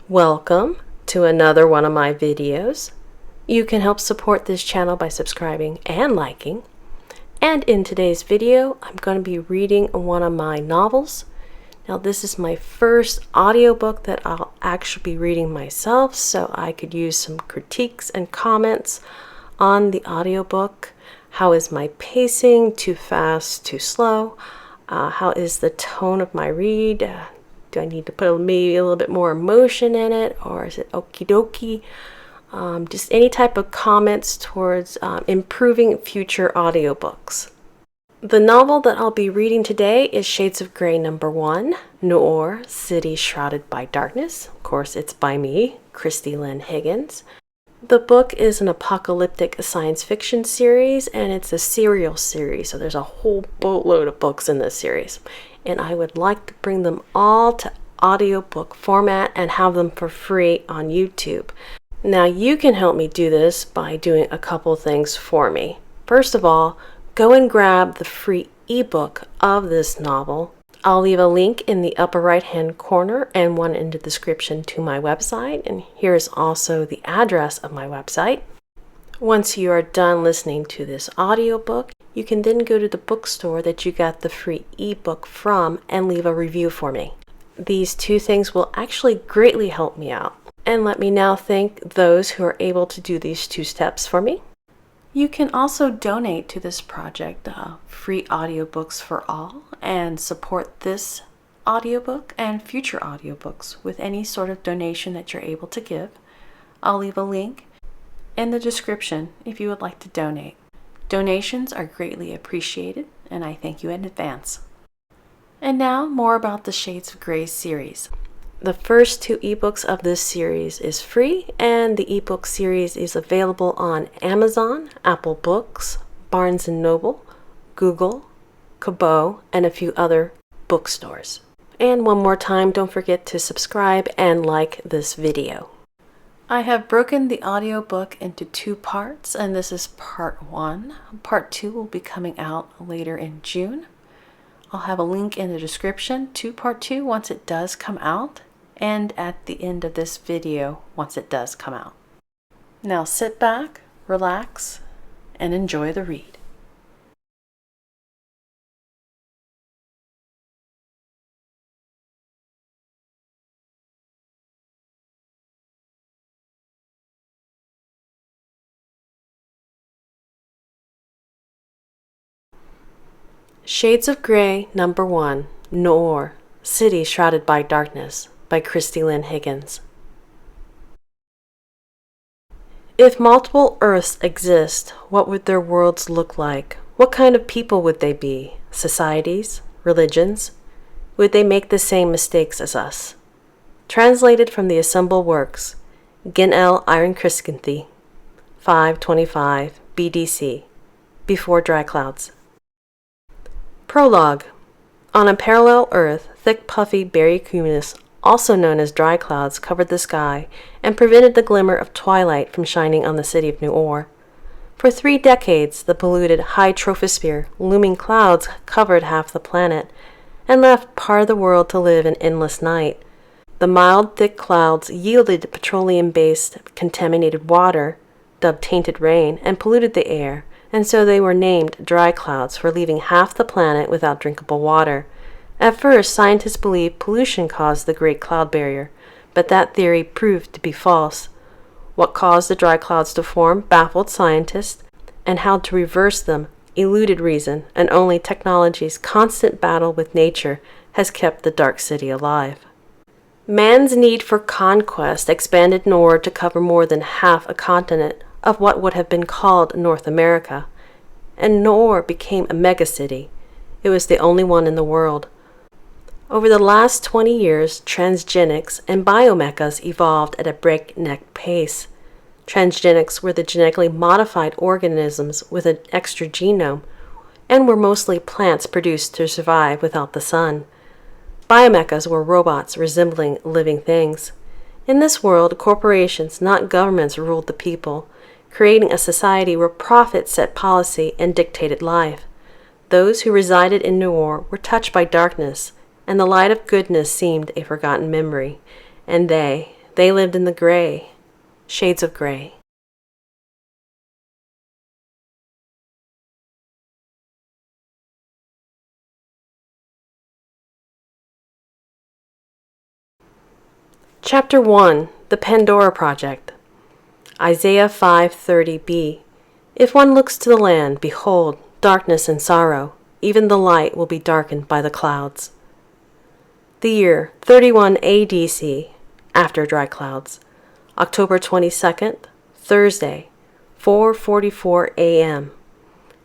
Welcome to another one of my videos. You can help support this channel by subscribing and liking. And in today's video, I'm going to be reading one of my novels. Now this is my first audiobook that I'll actually be reading myself, so I could use some critiques and comments on the audiobook. How is my pacing? Too fast? Too slow? How is the tone of my read? Do I need to put maybe a little bit more emotion in it, or is it okie dokie? Just any type of comments towards improving future audiobooks. The novel that I'll be reading today is Shades of Gray #1, Noir, City Shrouded by Darkness. Of course, it's by me, Kristie Lynn Higgins. The book is an apocalyptic science fiction series, and it's a serial series, so there's a whole boatload of books in this series. And I would like to bring them all to audiobook format and have them for free on YouTube. Now you can help me do this by doing a couple things for me. First of all, go and grab the free ebook of this novel. I'll leave a link in the upper right hand corner and one in the description to my website, and here's also the address of my website. Once you are done listening to this audiobook, you can then go to the bookstore that you got the free ebook from and leave a review for me. These two things will actually greatly help me out. And let me now thank those who are able to do these two steps for me. You can also donate to this project, free audiobooks for all, and support this audiobook and future audiobooks with any sort of donation that you're able to give. I'll leave a link in the description if you would like to donate. Donations are greatly appreciated, and I thank you in advance. And now, more about the Shades of Gray series. The first two ebooks of this series is free, and the ebook series is available on Amazon, Apple Books, Barnes & Noble, Google, Kobo, and a few other bookstores. And one more time, don't forget to subscribe and like this video. I have broken the audiobook into two parts, and this is part 1. Part 2 will be coming out later in June. I'll have a link in the description to part 2 once it does come out, and at the end of this video once it does come out. Now sit back, relax, and enjoy the read. Shades of Gray #1, Noir, City Shrouded by Darkness, by Kristie Lynn Higgins. If multiple Earths exist, what would their worlds look like? What kind of people would they be? Societies? Religions? Would they make the same mistakes as us? Translated from the Assemble Works, Gin L. Iron Chriskenthi, 525 BDC, Before Dry Clouds. Prologue. On a parallel Earth, thick puffy berry cumulus, also known as dry clouds, covered the sky and prevented the glimmer of twilight from shining on the city of Noir. For 3 decades, the polluted high troposphere, looming clouds covered half the planet and left part of the world to live in endless night. The mild, thick clouds yielded petroleum-based contaminated water, dubbed tainted rain, and polluted the air, and so they were named dry clouds for leaving half the planet without drinkable water. At first, scientists believed pollution caused the Great Cloud Barrier, but that theory proved to be false. What caused the dry clouds to form baffled scientists, and how to reverse them eluded reason, and only technology's constant battle with nature has kept the Dark City alive. Man's need for conquest expanded Noir to cover more than half a continent of what would have been called North America, and Noir became a megacity. It was the only one in the world. Over the last 20 years, transgenics and biomechas evolved at a breakneck pace. Transgenics were the genetically modified organisms with an extra genome, and were mostly plants produced to survive without the sun. Biomechas were robots resembling living things. In this world, corporations, not governments, ruled the people, creating a society where profit set policy and dictated life. Those who resided in Noir were touched by darkness, and the light of goodness seemed a forgotten memory, and they They lived in the gray, shades of gray. Chapter 1, The Pandora Project. Isaiah 5:30b. If one looks to the land, behold, darkness and sorrow, even the light will be darkened by the clouds. The year 31 ADC, after dry clouds. October 22nd, Thursday, 4:44 a.m.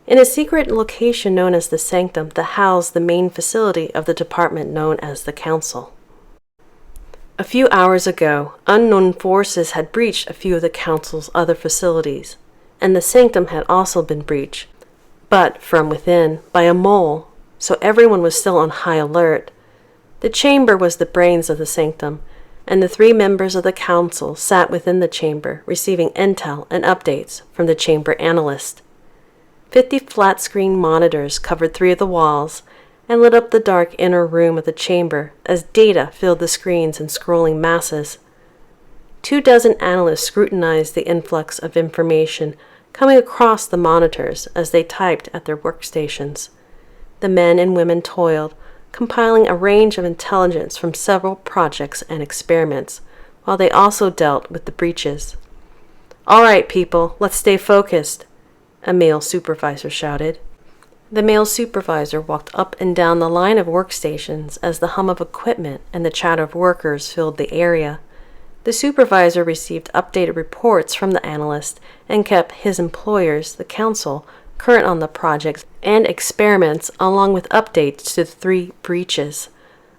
In a secret location known as the Sanctum that housed the main facility of the department known as the Council. A few hours ago, unknown forces had breached a few of the Council's other facilities, and the Sanctum had also been breached, but from within, by a mole, so everyone was still on high alert. The chamber was the brains of the Sanctum, and the 3 members of the Council sat within the chamber, receiving intel and updates from the chamber analyst. 50 flat-screen monitors covered 3 of the walls, and lit up the dark inner room of the chamber as data filled the screens in scrolling masses. 24 analysts scrutinized the influx of information coming across the monitors as they typed at their workstations. The men and women toiled, compiling a range of intelligence from several projects and experiments, while they also dealt with the breaches. "All right, people, let's stay focused," a male supervisor shouted. The male supervisor walked up and down the line of workstations as the hum of equipment and the chatter of workers filled the area. The supervisor received updated reports from the analyst and kept his employers, the Council, current on the projects and experiments along with updates to the 3 breaches.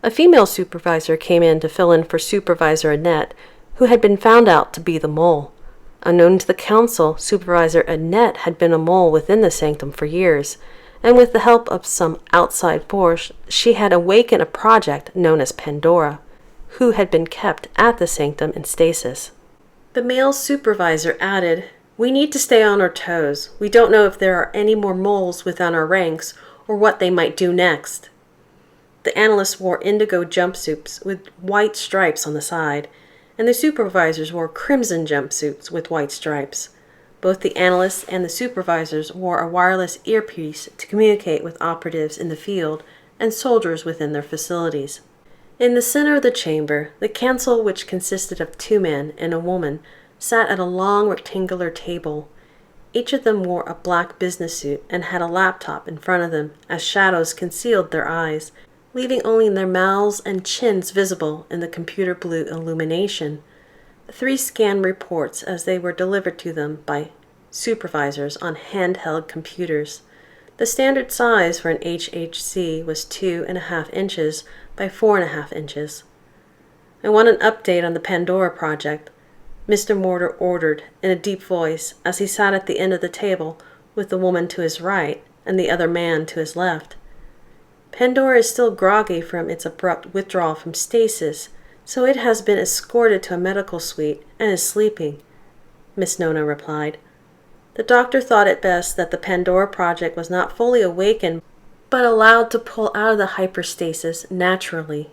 A female supervisor came in to fill in for Supervisor Annette, who had been found out to be the mole. Unknown to the Council, Supervisor Annette had been a mole within the Sanctum for years, and with the help of some outside force, she had awakened a project known as Pandora, who had been kept at the Sanctum in stasis. The male supervisor added, "We need to stay on our toes. We don't know if there are any more moles within our ranks or what they might do next." The analysts wore indigo jumpsuits with white stripes on the side, and the supervisors wore crimson jumpsuits with white stripes. Both the analysts and the supervisors wore a wireless earpiece to communicate with operatives in the field and soldiers within their facilities. In the center of the chamber, the Council, which consisted of 2 men and a woman, sat at a long rectangular table. Each of them wore a black business suit and had a laptop in front of them as shadows concealed their eyes, leaving only their mouths and chins visible in the computer blue illumination. The 3 scanned reports as they were delivered to them by supervisors on handheld computers. The standard size for an HHC was 2.5 inches by 4.5 inches. "I want an update on the Pandora project," Mr. Mortar ordered in a deep voice as he sat at the end of the table with the woman to his right and the other man to his left. "Pandora is still groggy from its abrupt withdrawal from stasis, so it has been escorted to a medical suite and is sleeping," Miss Nona replied. The doctor thought it best that the Pandora project was not fully awakened but allowed to pull out of the hyperstasis naturally.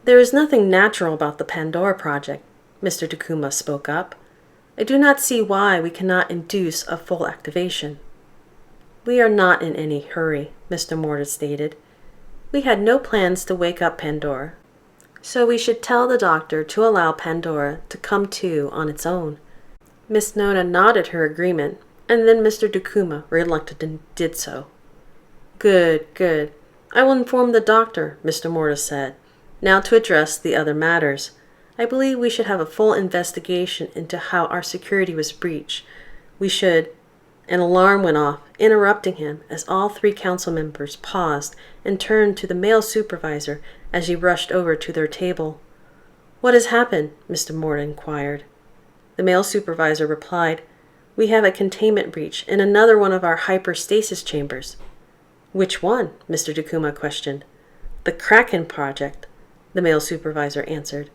"There is nothing natural about the Pandora project," Mr. Takuma spoke up. "I do not see why we cannot induce a full activation." "We are not in any hurry," Mr. Mortar stated. "We had no plans to wake up Pandora, so we should tell the doctor to allow Pandora to come to on its own." Miss Nona nodded her agreement, and then Mr. Takuma reluctantly did so. Good. I will inform the doctor," Mr. Mortar said. "Now to address the other matters. I believe we should have a full investigation into how our security was breached. We should—" An alarm went off, interrupting him as all 3 council members paused and turned to the male supervisor as he rushed over to their table. "What has happened?" Mr. Mortar inquired. The male supervisor replied, "We have a containment breach in another one of our hyperstasis chambers." "Which one?" Mr. Takuma questioned. "The Kraken project," the male supervisor answered.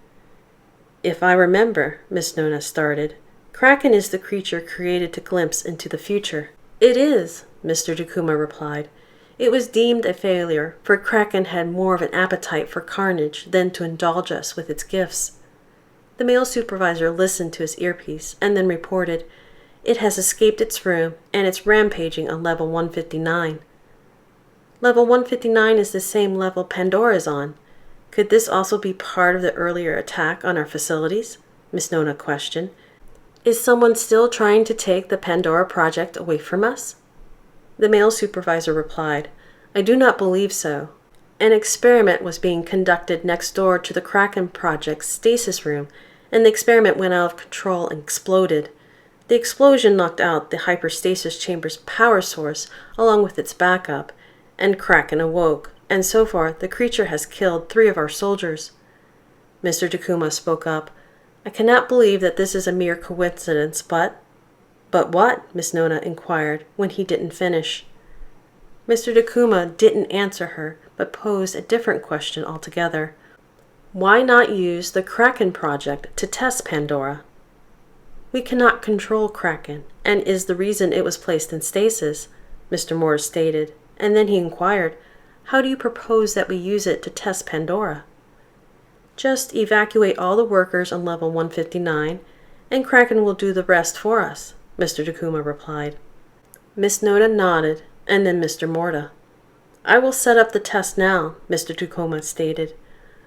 "If I remember," Miss Nona started, "Kraken is the creature created to glimpse into the future." "It is," Mr. Takuma replied. "It was deemed a failure, for Kraken had more of an appetite for carnage than to indulge us with its gifts." The male supervisor listened to his earpiece and then reported, "It has escaped its room and it's rampaging on level 159. Level 159 is the same level Pandora is on. Could this also be part of the earlier attack on our facilities?" Miss Nona questioned. "Is someone still trying to take the Pandora project away from us?" The male supervisor replied, "I do not believe so. An experiment was being conducted next door to the Kraken Project's stasis room, and the experiment went out of control and exploded. The explosion knocked out the hyperstasis chamber's power source along with its backup, and Kraken awoke, and so far the creature has killed 3 of our soldiers." Mr. Takuma spoke up, "I cannot believe that this is a mere coincidence, but—" "But what?" Miss Nona inquired when he didn't finish. Mr. Takuma didn't answer her, but posed a different question altogether. Why not use the Kraken Project to test Pandora? "We cannot control Kraken, and is the reason it was placed in stasis," Mr. Morris stated, and then he inquired, "How do you propose that we use it to test Pandora?" "Just evacuate all the workers on level 159, and Kraken will do the rest for us," Mr. Takuma replied. Miss Nona nodded, and then Mr. Morta. "I will set up the test now," Mr. Takuma stated.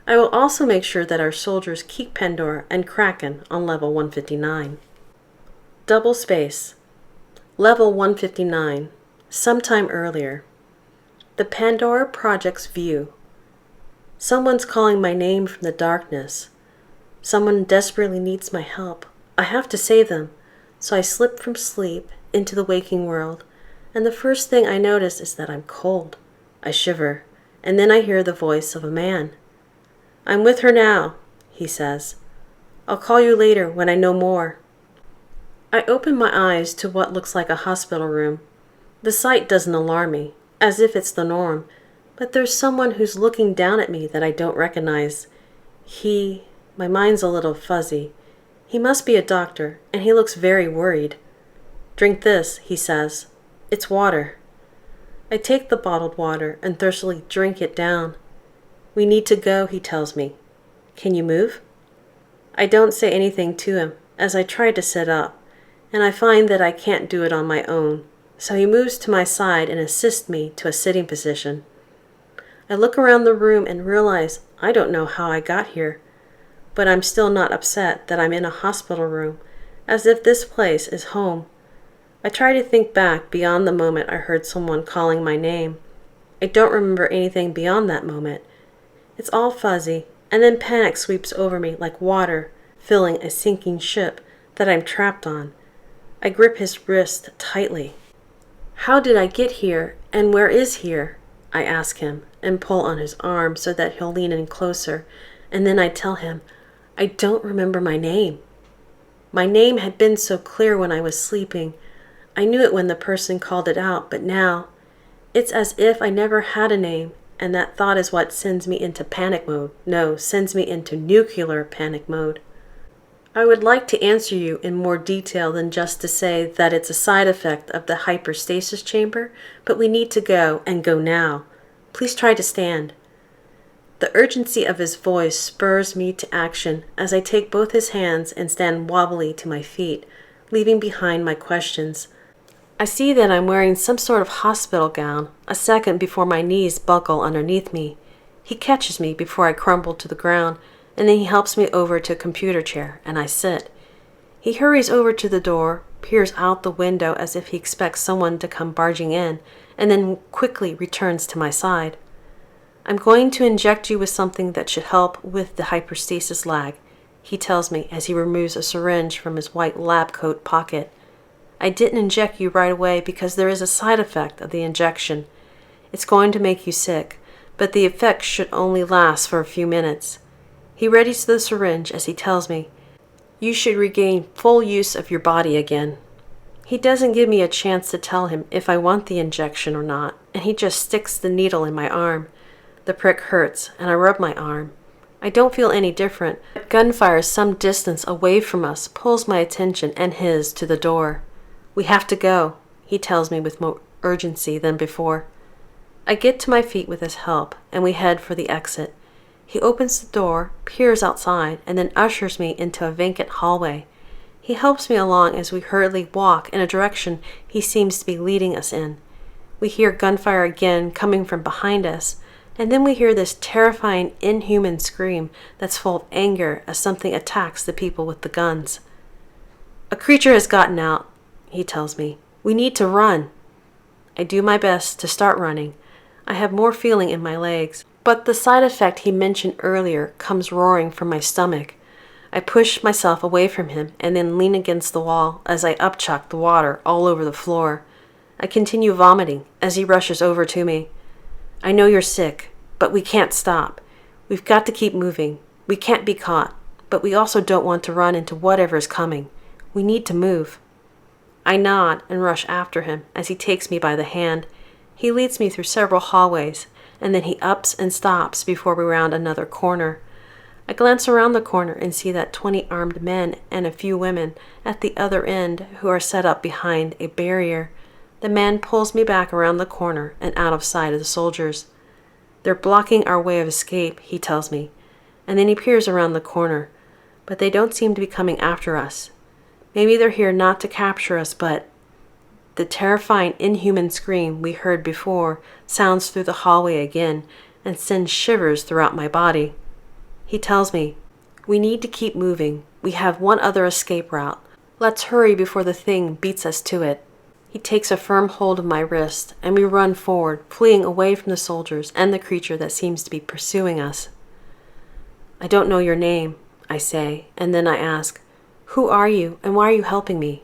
"I will also make sure that our soldiers keep Pandora and Kraken on level 159. Double space. Level 159. Sometime earlier. The Pandora Project's view. Someone's calling my name from the darkness. Someone desperately needs my help. I have to save them. So I slip from sleep into the waking world, and the first thing I notice is that I'm cold. I shiver, and then I hear the voice of a man. "I'm with her now," he says. "I'll call you later when I know more." I open my eyes to what looks like a hospital room. The sight doesn't alarm me, as if it's the norm, but there's someone who's looking down at me that I don't recognize. My mind's a little fuzzy. He must be a doctor, and he looks very worried. "Drink this," he says. "It's water." I take the bottled water and thirstily drink it down. "We need to go," he tells me. "Can you move?" I don't say anything to him as I try to sit up, and I find that I can't do it on my own, so he moves to my side and assists me to a sitting position. I look around the room and realize I don't know how I got here, but I'm still not upset that I'm in a hospital room, as if this place is home. I try to think back beyond the moment I heard someone calling my name. I don't remember anything beyond that moment. It's all fuzzy, and then panic sweeps over me like water filling a sinking ship that I'm trapped on. I grip his wrist tightly. "How did I get here, and where is here?" I ask him, and pull on his arm so that he'll lean in closer, and then I tell him, I don't remember my name. My name had been so clear when I was sleeping. I knew it when the person called it out, but now, it's as if I never had a name, and that thought is what sends me into panic mode. No, sends me into nuclear panic mode. I would like to answer you in more detail than just to say that it's a side effect of the hyperstasis chamber, but we need to go, and go now. Please try to stand. The urgency of his voice spurs me to action as I take both his hands and stand wobbly to my feet, leaving behind my questions. I see that I'm wearing some sort of hospital gown, a second before my knees buckle underneath me. He catches me before I crumble to the ground, and then he helps me over to a computer chair, and I sit. He hurries over to the door, peers out the window as if he expects someone to come barging in, and then quickly returns to my side. "I'm going to inject you with something that should help with the hyperstasis lag," he tells me as he removes a syringe from his white lab coat pocket. "I didn't inject you right away because there is a side effect of the injection. It's going to make you sick, but the effect should only last for a few minutes." He readies the syringe as he tells me, "You should regain full use of your body again." He doesn't give me a chance to tell him if I want the injection or not, and he just sticks the needle in my arm. The prick hurts, and I rub my arm. I don't feel any different, but gunfire some distance away from us pulls my attention and his to the door. "We have to go," he tells me with more urgency than before. I get to my feet with his help, and we head for the exit. He opens the door, peers outside, and then ushers me into a vacant hallway. He helps me along as we hurriedly walk in a direction he seems to be leading us in. We hear gunfire again coming from behind us, and then we hear this terrifying, inhuman scream that's full of anger as something attacks the people with the guns. "A creature has gotten out," he tells me. "We need to run." I do my best to start running. I have more feeling in my legs, but the side effect he mentioned earlier comes roaring from my stomach. I push myself away from him and then lean against the wall as I upchuck the water all over the floor. I continue vomiting as he rushes over to me. "I know you're sick, but we can't stop. We've got to keep moving. We can't be caught, but we also don't want to run into whatever's coming. We need to move." I nod and rush after him as he takes me by the hand. He leads me through several hallways, and then he ups and stops before we round another corner. I glance around the corner and see that 20 armed men and a few women at the other end who are set up behind a barrier. The man pulls me back around the corner and out of sight of the soldiers. "They're blocking our way of escape," he tells me, and then he peers around the corner, but they don't seem to be coming after us. Maybe they're here not to capture us, but the terrifying, inhuman scream we heard before sounds through the hallway again and sends shivers throughout my body. He tells me, "We need to keep moving. We have one other escape route. Let's hurry before the thing beats us to it." He takes a firm hold of my wrist, and we run forward, fleeing away from the soldiers and the creature that seems to be pursuing us. "I don't know your name," I say, and then I ask, "Who are you, and why are you helping me?"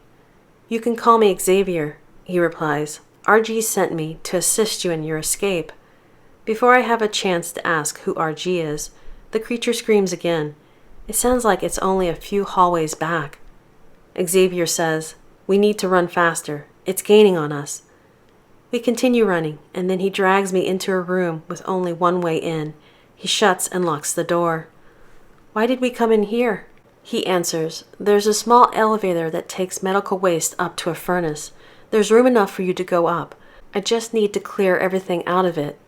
"You can call me Xavier," he replies. "RG sent me to assist you in your escape." Before I have a chance to ask who RG is, the creature screams again. It sounds like it's only a few hallways back. Xavier says, "We need to run faster. It's gaining on us." We continue running, and then he drags me into a room with only one way in. He shuts and locks the door. "Why did we come in here?" He answers, "There's a small elevator that takes medical waste up to a furnace. There's room enough for you to go up. I just need to clear everything out of it."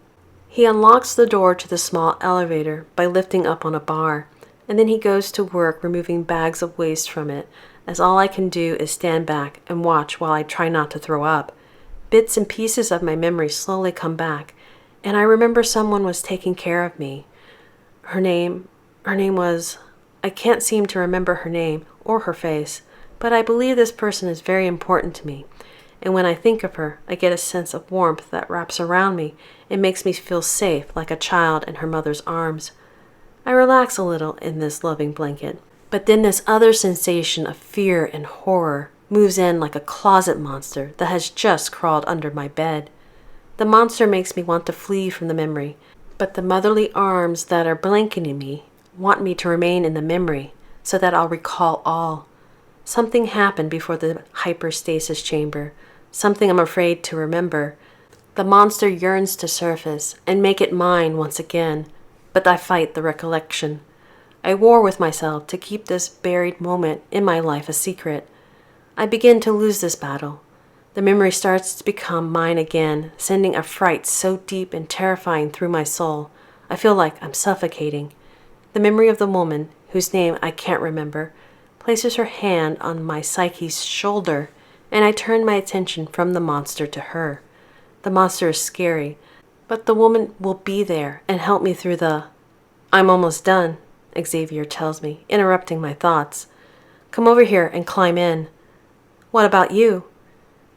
He unlocks the door to the small elevator by lifting up on a bar, and then he goes to work removing bags of waste from it, as all I can do is stand back and watch while I try not to throw up. Bits and pieces of my memory slowly come back, and I remember someone was taking care of me. Her name was... I can't seem to remember her name or her face, but I believe this person is very important to me, and when I think of her, I get a sense of warmth that wraps around me and makes me feel safe like a child in her mother's arms. I relax a little in this loving blanket, but then this other sensation of fear and horror moves in like a closet monster that has just crawled under my bed. The monster makes me want to flee from the memory, but the motherly arms that are blanketing me want me to remain in the memory so that I'll recall all. Something happened before the hyperstasis chamber, something I'm afraid to remember. The monster yearns to surface and make it mine once again, but I fight the recollection. I war with myself to keep this buried moment in my life a secret. I begin to lose this battle. The memory starts to become mine again, sending a fright so deep and terrifying through my soul. I feel like I'm suffocating. The memory of the woman, whose name I can't remember, places her hand on my psyche's shoulder, and I turn my attention from the monster to her. The monster is scary, but the woman will be there and help me through the... "I'm almost done," Xavier tells me, interrupting my thoughts. "Come over here and climb in." "What about you?"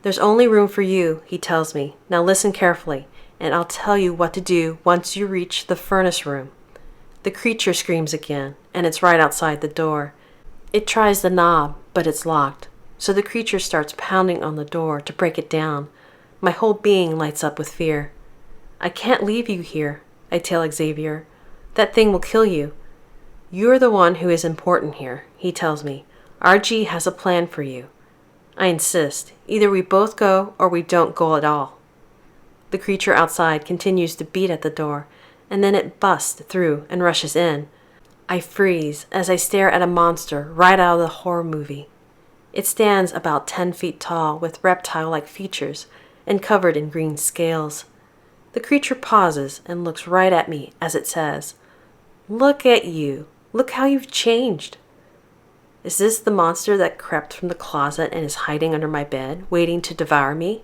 "There's only room for you," he tells me. "Now listen carefully, and I'll tell you what to do once you reach the furnace room." The creature screams again, and it's right outside the door. It tries the knob, but it's locked, so the creature starts pounding on the door to break it down. My whole being lights up with fear. "I can't leave you here," I tell Xavier. "That thing will kill you." "You're the one who is important here," he tells me. "RG has a plan for you." I insist. Either we both go or we don't go at all. The creature outside continues to beat at the door, and then it busts through and rushes in. I freeze as I stare at a monster right out of the horror movie. It stands about 10 feet tall with reptile-like features and covered in green scales. The creature pauses and looks right at me as it says, Look at you. Look how you've changed. Is this the monster that crept from the closet and is hiding under my bed, waiting to devour me?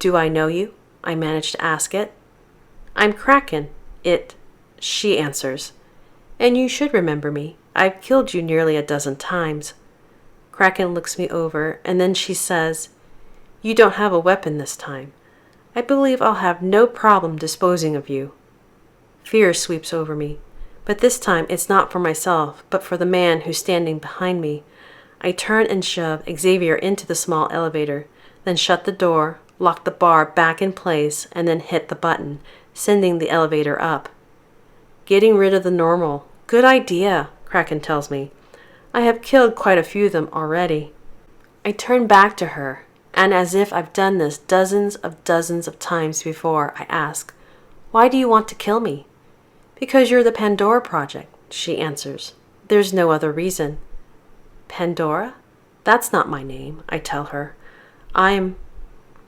Do I know you? I managed to ask it. I'm Kraken. She answers. And you should remember me. I've killed you nearly 12 times. Kraken looks me over, and then she says, You don't have a weapon this time. I believe I'll have no problem disposing of you. Fear sweeps over me, but this time it's not for myself, but for the man who's standing behind me. I turn and shove Xavier into the small elevator, then shut the door, lock the bar back in place, and then hit the button, sending the elevator up. Getting rid of the normal. Good idea, Kraken tells me. I have killed quite a few of them already. I turn back to her, and as if I've done this dozens of times before, I ask, Why do you want to kill me? Because you're the Pandora Project, she answers. There's no other reason. Pandora? That's not my name, I tell her.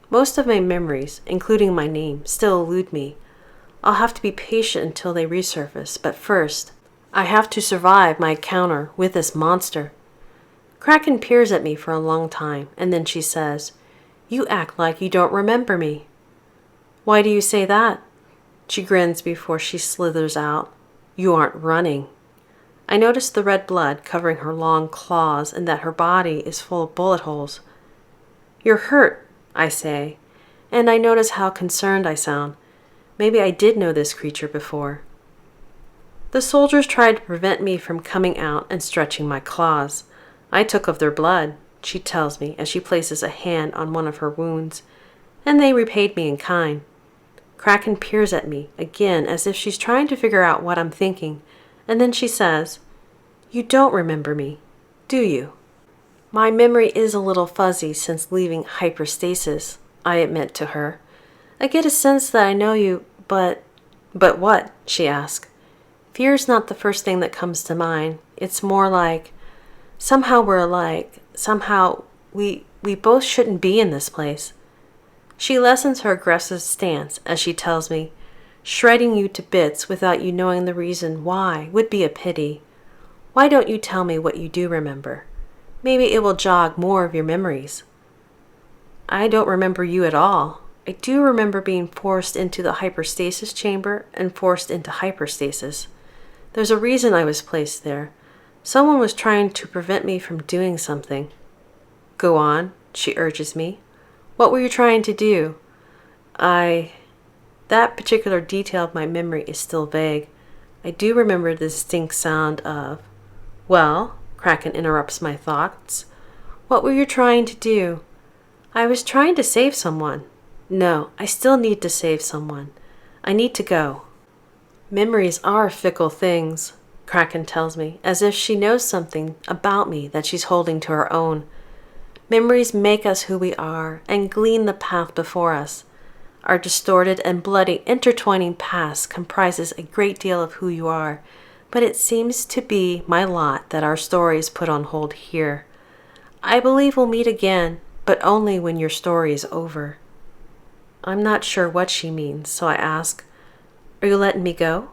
Most of my memories, including my name, still elude me. I'll have to be patient until they resurface, but first, I have to survive my encounter with this monster. Kraken peers at me for a long time, and then she says, You act like you don't remember me. Why do you say that? She grins before she slithers out. You aren't running. I notice the red blood covering her long claws and that her body is full of bullet holes. You're hurt, I say, and I notice how concerned I sound. Maybe I did know this creature before. The soldiers tried to prevent me from coming out and stretching my claws. I took of their blood, she tells me as she places a hand on one of her wounds, and they repaid me in kind. Kraken peers at me again as if she's trying to figure out what I'm thinking, and then she says, You don't remember me, do you? My memory is a little fuzzy since leaving hyperstasis, I admit to her. I get a sense that I know you, but what? She asks. Fear's not the first thing that comes to mind. It's more like, somehow we're alike. Somehow we both shouldn't be in this place. She lessens her aggressive stance as she tells me, Shredding you to bits without you knowing the reason why would be a pity. Why don't you tell me what you do remember? Maybe it will jog more of your memories. I don't remember you at all. I do remember being forced into the hyperstasis chamber and forced into hyperstasis. There's a reason I was placed there. Someone was trying to prevent me from doing something. Go on, she urges me. What were you trying to do? That particular detail of my memory is still vague. I do remember the distinct sound of, Well, Kraken interrupts my thoughts. What were you trying to do? I was trying to save someone. No, I still need to save someone. I need to go. Memories are fickle things, Kraken tells me, as if she knows something about me that she's holding to her own. Memories make us who we are and glean the path before us. Our distorted and bloody intertwining past comprises a great deal of who you are, but it seems to be my lot that our story is put on hold here. I believe we'll meet again, but only when your story is over. I'm not sure what she means, so I ask, Are you letting me go?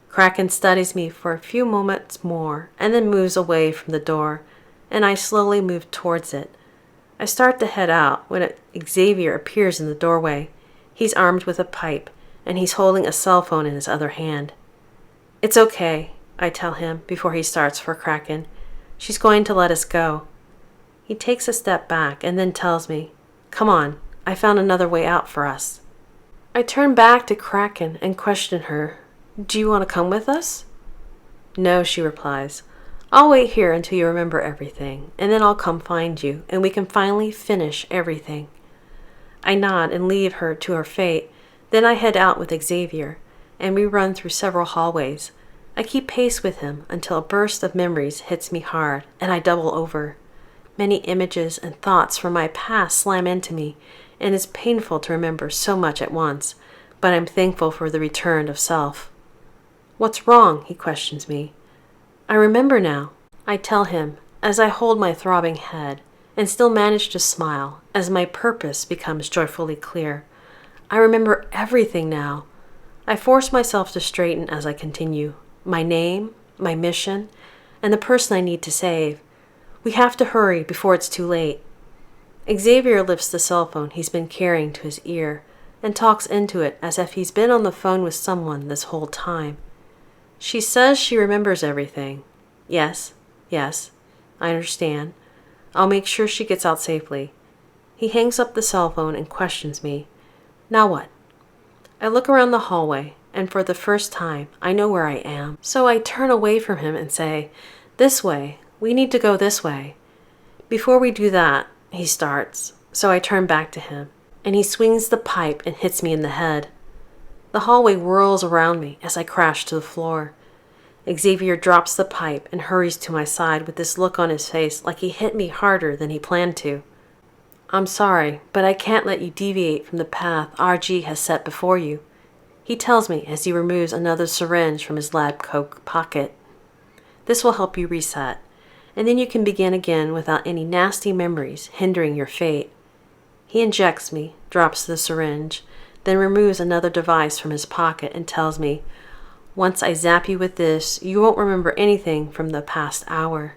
Kraken studies me for a few moments more and then moves away from the door, and I slowly move towards it. I start to head out when Xavier appears in the doorway. He's armed with a pipe, and he's holding a cell phone in his other hand. It's okay, I tell him before he starts for Kraken. She's going to let us go. He takes a step back and then tells me, Come on, I found another way out for us. I turn back to Kraken and question her, Do you want to come with us? No, she replies. I'll wait here until you remember everything, and then I'll come find you, and we can finally finish everything. I nod and leave her to her fate. Then I head out with Xavier, and we run through several hallways. I keep pace with him until a burst of memories hits me hard, and I double over. Many images and thoughts from my past slam into me, and it's painful to remember so much at once, but I'm thankful for the return of self. What's wrong? He questions me. I remember now, I tell him, as I hold my throbbing head, and still manage to smile as my purpose becomes joyfully clear. I remember everything now. I force myself to straighten as I continue. My name, my mission, and the person I need to save. We have to hurry before it's too late. Xavier lifts the cell phone he's been carrying to his ear and talks into it as if he's been on the phone with someone this whole time. She says she remembers everything. Yes, I understand. I'll make sure she gets out safely. He hangs up the cell phone and questions me. Now what? I look around the hallway, and for the first time, I know where I am. So I turn away from him and say, "This way. We need to go this way." Before we do that, he starts, so I turn back to him, and he swings the pipe and hits me in the head. The hallway whirls around me as I crash to the floor. Xavier drops the pipe and hurries to my side with this look on his face like he hit me harder than he planned to. "I'm sorry, but I can't let you deviate from the path RG has set before you," he tells me as he removes another syringe from his lab coat pocket. "This will help you reset, and then you can begin again without any nasty memories hindering your fate." He injects me, drops the syringe, then removes another device from his pocket and tells me, "Once I zap you with this, you won't remember anything from the past hour."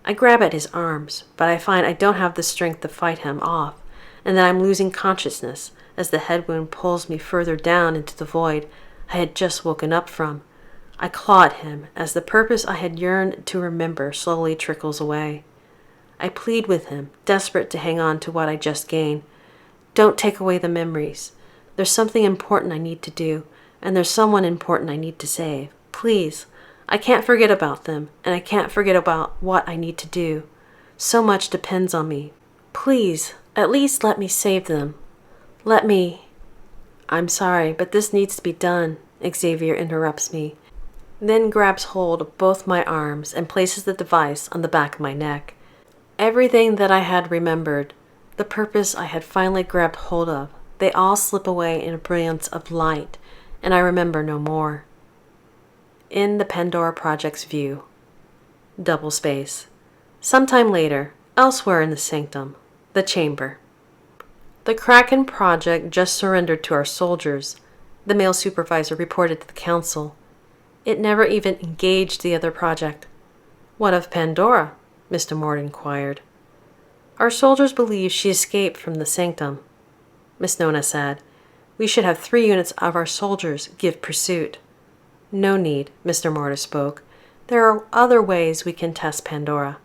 I grab at his arms, but I find I don't have the strength to fight him off, and that I'm losing consciousness as the head wound pulls me further down into the void I had just woken up from. I claw at him as the purpose I had yearned to remember slowly trickles away. I plead with him, desperate to hang on to what I just gained. "Don't take away the memories. There's something important I need to do, and there's someone important I need to save. Please, I can't forget about them, and I can't forget about what I need to do. So much depends on me. Please, at least let me save them. Let me—" "I'm sorry, but this needs to be done," Xavier interrupts me, then grabs hold of both my arms and places the device on the back of my neck. Everything that I had remembered, the purpose I had finally grabbed hold of, they all slip away in a brilliance of light, and I remember no more. In the Pandora Project's view. Double space. Sometime later, elsewhere in the sanctum, the chamber. The Kraken Project just surrendered to our soldiers, the male supervisor reported to the council. It never even engaged the other project. "What of Pandora?" Mr. Mort inquired. "Our soldiers believe she escaped from the sanctum," Miss Nona said. "We should have 3 units of our soldiers give pursuit." "No need," Mr. Mort spoke. "There are other ways we can test Pandora."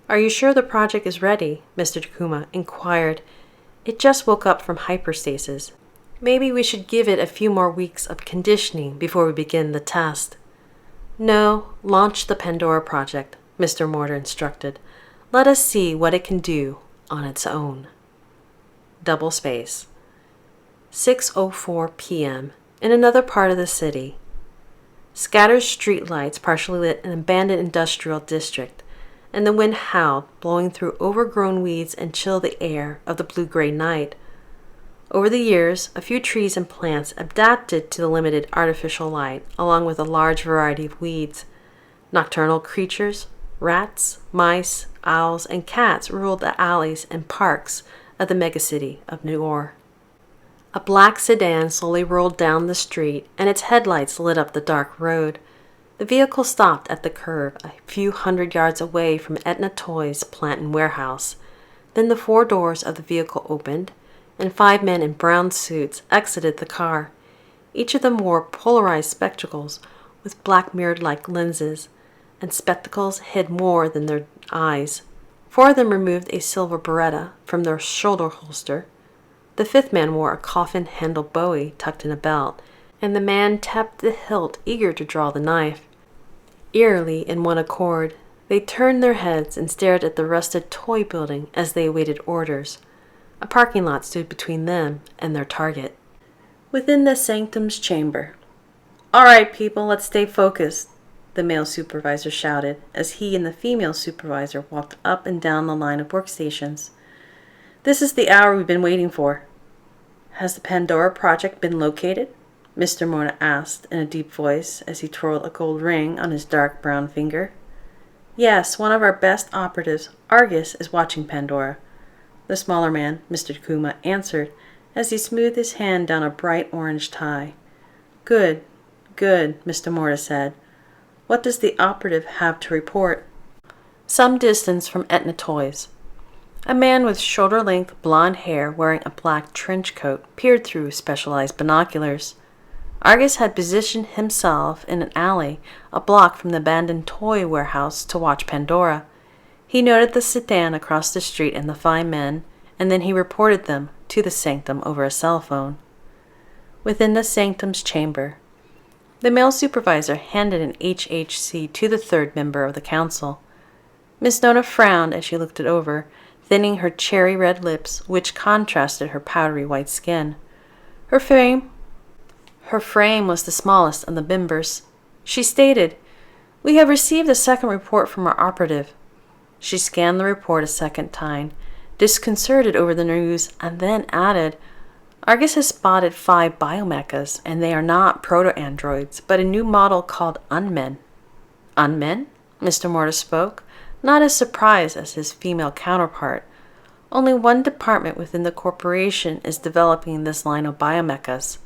"Are you sure the project is ready?" Mr. Takuma inquired. "It just woke up from hyperstasis. Maybe we should give it a few more weeks of conditioning before we begin the test." "No, launch the Pandora Project," Mr. Mortar instructed. "Let us see what it can do on its own." Double space. 6:04 p.m. in another part of the city. Scattered streetlights partially lit an abandoned industrial district, and the wind howled, blowing through overgrown weeds and chilled the air of the blue-gray night. Over the years, a few trees and plants adapted to the limited artificial light, along with a large variety of weeds. Nocturnal creatures, rats, mice, owls, and cats ruled the alleys and parks of the megacity of New York. A black sedan slowly rolled down the street, and its headlights lit up the dark road. The vehicle stopped at the curve a few hundred yards away from Etna Toys plant and warehouse. Then the 4 doors of the vehicle opened, and 5 men in brown suits exited the car. Each of them wore polarized spectacles with black mirrored-like lenses, and spectacles hid more than their eyes. 4 of them removed a silver Beretta from their shoulder holster. The 5th man wore a coffin-handled Bowie tucked in a belt, and the man tapped the hilt, eager to draw the knife. Eerily, in one accord, they turned their heads and stared at the rusted toy building as they awaited orders. A parking lot stood between them and their target. Within the sanctum's chamber. "All right, people, let's stay focused," the male supervisor shouted as he and the female supervisor walked up and down the line of workstations. "This is the hour we've been waiting for." "Has the Pandora Project been located?" Mr. Mona asked in a deep voice as he twirled a gold ring on his dark brown finger. "Yes, one of our best operatives, Argus, is watching Pandora," the smaller man, Mr. Takuma, answered as he smoothed his hand down a bright orange tie. Good, good, Mr. Morta said. What does the operative have to report? Some distance from Etna Toys. A man with shoulder-length blonde hair wearing a black trench coat peered through specialized binoculars. Argus had positioned himself in an alley a block from the abandoned toy warehouse to watch Pandora. He noted the sedan across the street and the 5 men, and then he reported them to the sanctum over a cell phone. Within the sanctum's chamber, the male supervisor handed an HHC to the 3rd member of the council. Miss Nona frowned as she looked it over, thinning her cherry-red lips, which contrasted her powdery white skin. Her frame was the smallest of the members. She stated, "We have received a second report from our operative." She scanned the report a second time, disconcerted over the news, and then added, "Argus has spotted 5 biomechas, and they are not proto-androids, but a new model called Unmen." "Unmen?" Mr. Morta spoke, not as surprised as his female counterpart. Only one department within the corporation is developing this line of biomechas.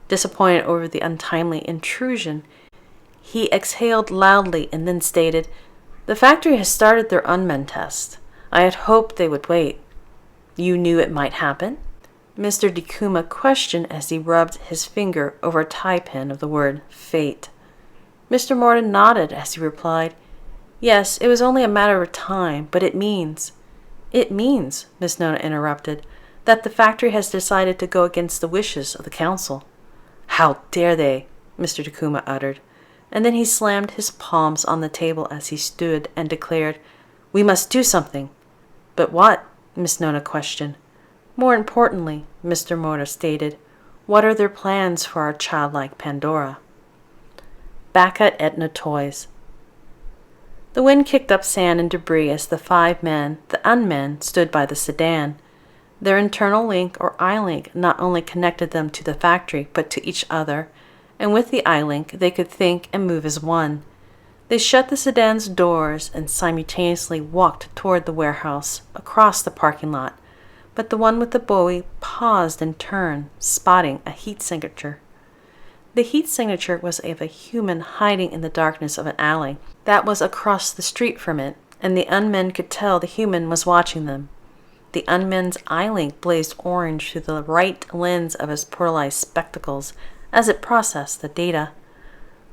Disappointed over the untimely intrusion, he exhaled loudly and then stated, "The factory has started their Unmen test. I had hoped they would wait." "You knew it might happen?" Mr. Dekuma questioned as he rubbed his finger over a tie pin of the word fate. Mr. Morta nodded as he replied, "Yes, it was only a matter of time, but it means—" "It means," Miss Nona interrupted, "that the factory has decided to go against the wishes of the council." "How dare they?" Mr. Dekuma uttered, and then he slammed his palms on the table as he stood and declared, "We must do something." "But what?" Miss Nona questioned. "More importantly," Mr. Morta stated, "what are their plans for our childlike Pandora?" Back at Etna Toys. The wind kicked up sand and debris as the 5 men, the Unmen, stood by the sedan. Their internal link or eye-link not only connected them to the factory but to each other, and with the eye-link they could think and move as one. They shut the sedan's doors and simultaneously walked toward the warehouse across the parking lot, but the one with the buoy paused and turned, spotting a heat signature. The heat signature was of a human hiding in the darkness of an alley that was across the street from it, and the Unmen could tell the human was watching them. The Unmen's eye-link blazed orange through the right lens of his portalized spectacles as it processed the data.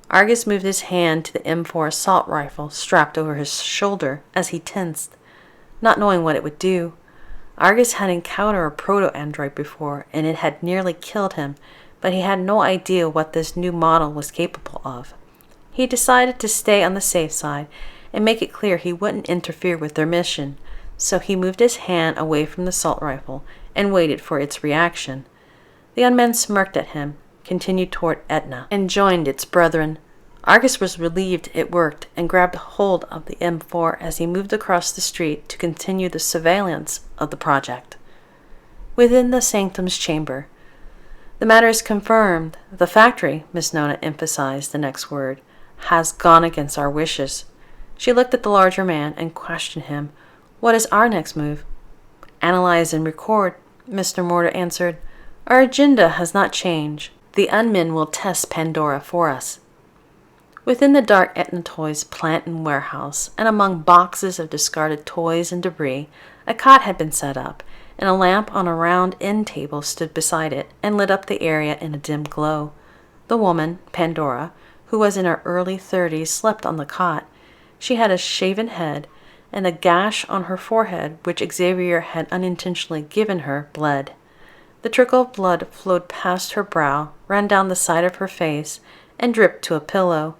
Argus moved his hand to the M4 assault rifle strapped over his shoulder as he tensed, not knowing what it would do. Argus had encountered a proto-android before, and it had nearly killed him, but he had no idea what this new model was capable of. He decided to stay on the safe side and make it clear he wouldn't interfere with their mission, so he moved his hand away from the assault rifle and waited for its reaction. The Unmen smirked at him, continued toward Etna, and joined its brethren. Argus was relieved it worked and grabbed hold of the M4 as he moved across the street to continue the surveillance of the project. Within the sanctum's chamber, "The matter is confirmed. The factory," Miss Nona emphasized the next word, "has gone against our wishes." She looked at the larger man and questioned him, "What is our next move?" "Analyze and record," Mr. Morta answered. "Our agenda has not changed. The Unmen will test Pandora for us." Within the dark Etna Toys plant and warehouse, and among boxes of discarded toys and debris, a cot had been set up, and a lamp on a round end table stood beside it and lit up the area in a dim glow. The woman, Pandora, who was in her early 30s, slept on the cot. She had a shaven head, and a gash on her forehead, which Xavier had unintentionally given her, bled. The trickle of blood flowed past her brow, ran down the side of her face, and dripped to a pillow.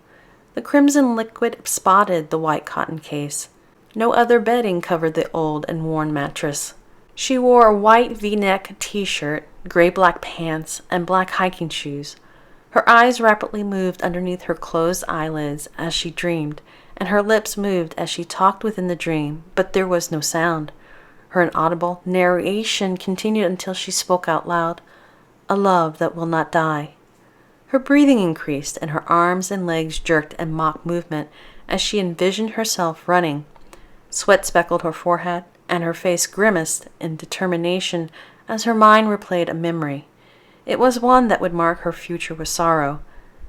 The crimson liquid spotted the white cotton case. No other bedding covered the old and worn mattress. She wore a white V-neck t-shirt, gray-black pants, and black hiking shoes. Her eyes rapidly moved underneath her closed eyelids as she dreamed, and her lips moved as she talked within the dream, but there was no sound. Her inaudible narration continued until she spoke out loud, "A love that will not die." Her breathing increased, and her arms and legs jerked in mock movement as she envisioned herself running. Sweat speckled her forehead, and her face grimaced in determination as her mind replayed a memory. It was one that would mark her future with sorrow.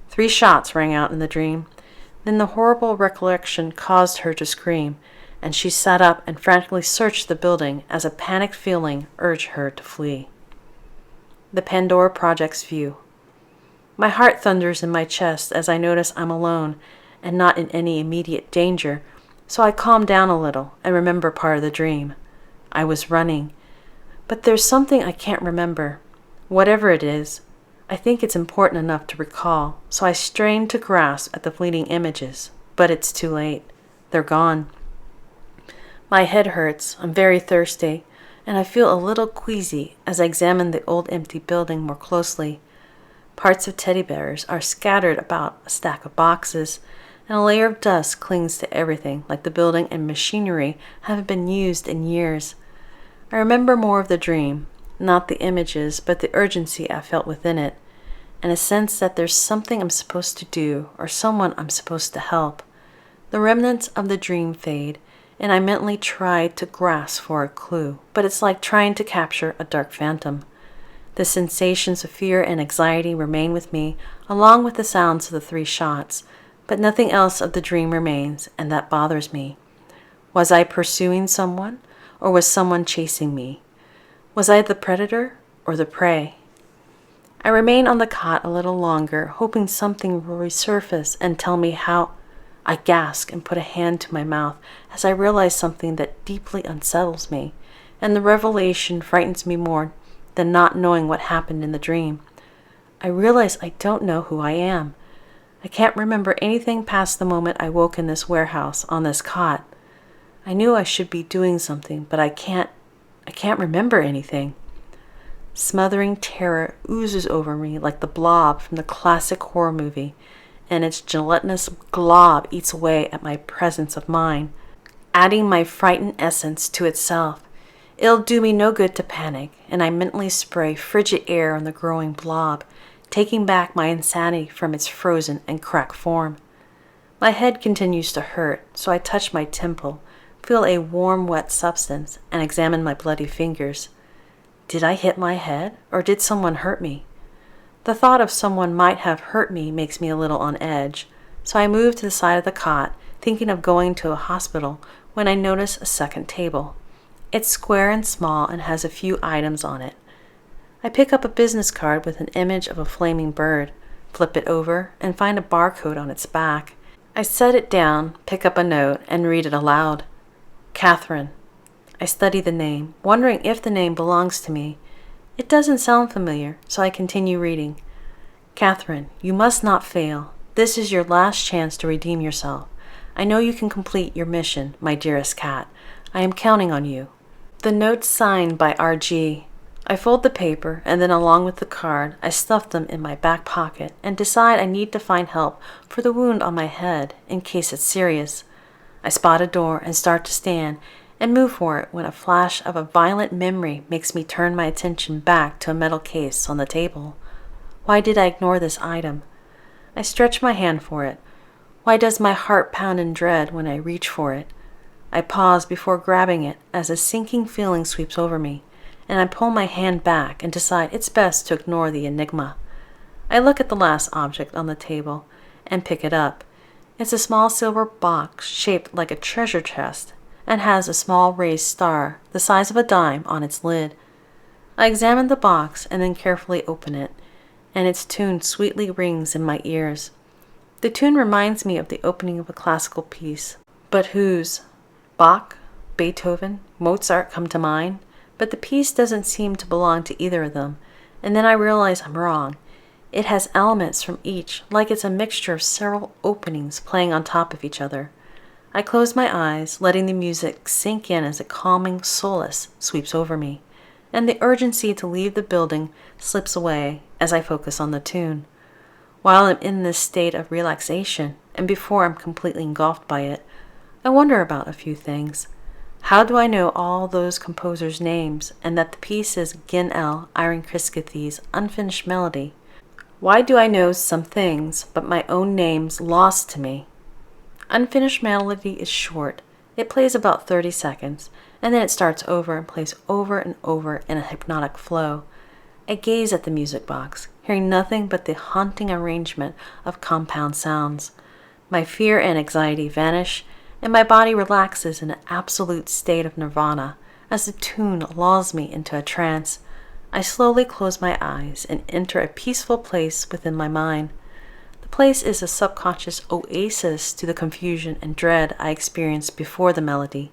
3 shots rang out in the dream. Then the horrible recollection caused her to scream, and she sat up and frantically searched the building as a panicked feeling urged her to flee. The Pandora Project's view. My heart thunders in my chest as I notice I'm alone and not in any immediate danger, so I calm down a little and remember part of the dream. I was running, but there's something I can't remember. Whatever it is, I think it's important enough to recall, so I strain to grasp at the fleeting images, but it's too late. They're gone. My head hurts, I'm very thirsty, and I feel a little queasy as I examine the old empty building more closely. Parts of teddy bears are scattered about a stack of boxes, and a layer of dust clings to everything, like the building and machinery haven't been used in years. I remember more of the dream, not the images, but the urgency I felt within it, and a sense that there's something I'm supposed to do or someone I'm supposed to help. The remnants of the dream fade, and I mentally try to grasp for a clue, but it's like trying to capture a dark phantom. The sensations of fear and anxiety remain with me, along with the sounds of the 3 shots, but nothing else of the dream remains, and that bothers me. Was I pursuing someone, or was someone chasing me? Was I the predator or the prey? I remain on the cot a little longer, hoping something will resurface and tell me how. I gasp and put a hand to my mouth as I realize something that deeply unsettles me, and the revelation frightens me more than not knowing what happened in the dream. I realize I don't know who I am. I can't remember anything past the moment I woke in this warehouse on this cot. I knew I should be doing something, but I can't remember anything. Smothering terror oozes over me like the blob from the classic horror movie, and its gelatinous glob eats away at my presence of mind, adding my frightened essence to itself. It'll do me no good to panic, and I mentally spray frigid air on the growing blob, taking back my insanity from its frozen and cracked form. My head continues to hurt, so I touch my temple, feel a warm, wet substance, and examine my bloody fingers. Did I hit my head, or did someone hurt me? The thought of someone might have hurt me makes me a little on edge, so I move to the side of the cot, thinking of going to a hospital, when I notice a second table. It's square and small and has a few items on it. I pick up a business card with an image of a flaming bird, flip it over, and find a barcode on its back. I set it down, pick up a note, and read it aloud. Catherine. I study the name, wondering if the name belongs to me. It doesn't sound familiar, so I continue reading. Catherine, you must not fail. This is your last chance to redeem yourself. I know you can complete your mission, my dearest cat. I am counting on you. The note's signed by R.G. I fold the paper, and then along with the card, I stuff them in my back pocket and decide I need to find help for the wound on my head in case it's serious. I spot a door and start to stand and move for it when a flash of a violent memory makes me turn my attention back to a metal case on the table. Why did I ignore this item? I stretch my hand for it. Why does my heart pound in dread when I reach for it? I pause before grabbing it as a sinking feeling sweeps over me, and I pull my hand back and decide it's best to ignore the enigma. I look at the last object on the table and pick it up. It's a small silver box shaped like a treasure chest and has a small raised star the size of a dime on its lid. I examine the box and then carefully open it, and its tune sweetly rings in my ears. The tune reminds me of the opening of a classical piece. But whose? Bach, Beethoven, Mozart come to mind, but the piece doesn't seem to belong to either of them, and then I realize I'm wrong. It has elements from each, like it's a mixture of several openings playing on top of each other. I close my eyes, letting the music sink in as a calming solace sweeps over me, and the urgency to leave the building slips away as I focus on the tune. While I'm in this state of relaxation, and before I'm completely engulfed by it, I wonder about a few things. How do I know all those composers' names, and that the piece is Gin L. Iron Kriskethy's unfinished melody? Why do I know some things, but my own name's lost to me? Unfinished melody is short. It plays about 30 seconds, and then it starts over and plays over and over in a hypnotic flow. I gaze at the music box, hearing nothing but the haunting arrangement of compound sounds. My fear and anxiety vanish, and my body relaxes in an absolute state of nirvana as the tune lulls me into a trance. I slowly close my eyes and enter a peaceful place within my mind. The place is a subconscious oasis to the confusion and dread I experienced before the melody.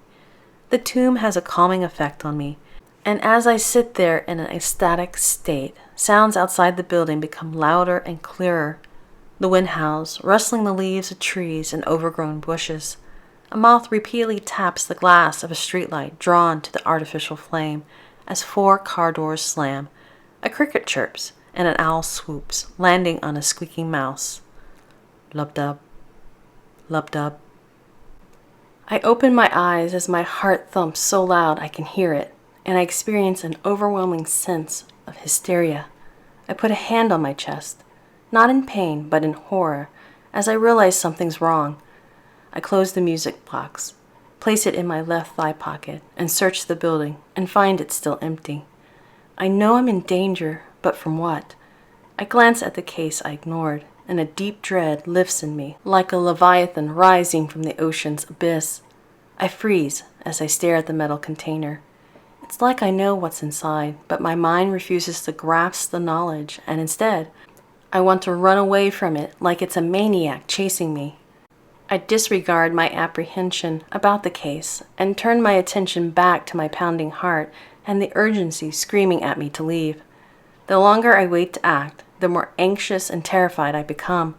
The tune has a calming effect on me, and as I sit there in an ecstatic state, sounds outside the building become louder and clearer. The wind howls, rustling the leaves of trees and overgrown bushes. A moth repeatedly taps the glass of a streetlight drawn to the artificial flame as 4 car doors slam. A cricket chirps, and an owl swoops, landing on a squeaking mouse. Lub-dub, lub-dub. I open my eyes as my heart thumps so loud I can hear it, and I experience an overwhelming sense of hysteria. I put a hand on my chest, not in pain, but in horror, as I realize something's wrong. I close the music box, place it in my left thigh pocket, and search the building, and find it still empty. I know I'm in danger, but from what? I glance at the case I ignored, and a deep dread lifts in me, like a leviathan rising from the ocean's abyss. I freeze as I stare at the metal container. It's like I know what's inside, but my mind refuses to grasp the knowledge, and instead, I want to run away from it like it's a maniac chasing me. I disregard my apprehension about the case and turn my attention back to my pounding heart and the urgency screaming at me to leave. The longer I wait to act, the more anxious and terrified I become.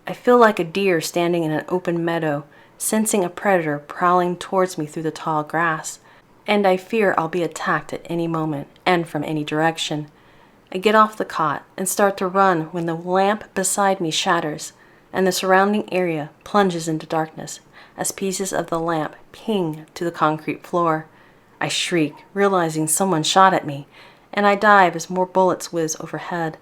I feel like a deer standing in an open meadow, sensing a predator prowling towards me through the tall grass, and I fear I'll be attacked at any moment and from any direction. I get off the cot and start to run when the lamp beside me shatters, and the surrounding area plunges into darkness as pieces of the lamp ping to the concrete floor. I shriek, realizing someone shot at me, and I dive as more bullets whiz overhead.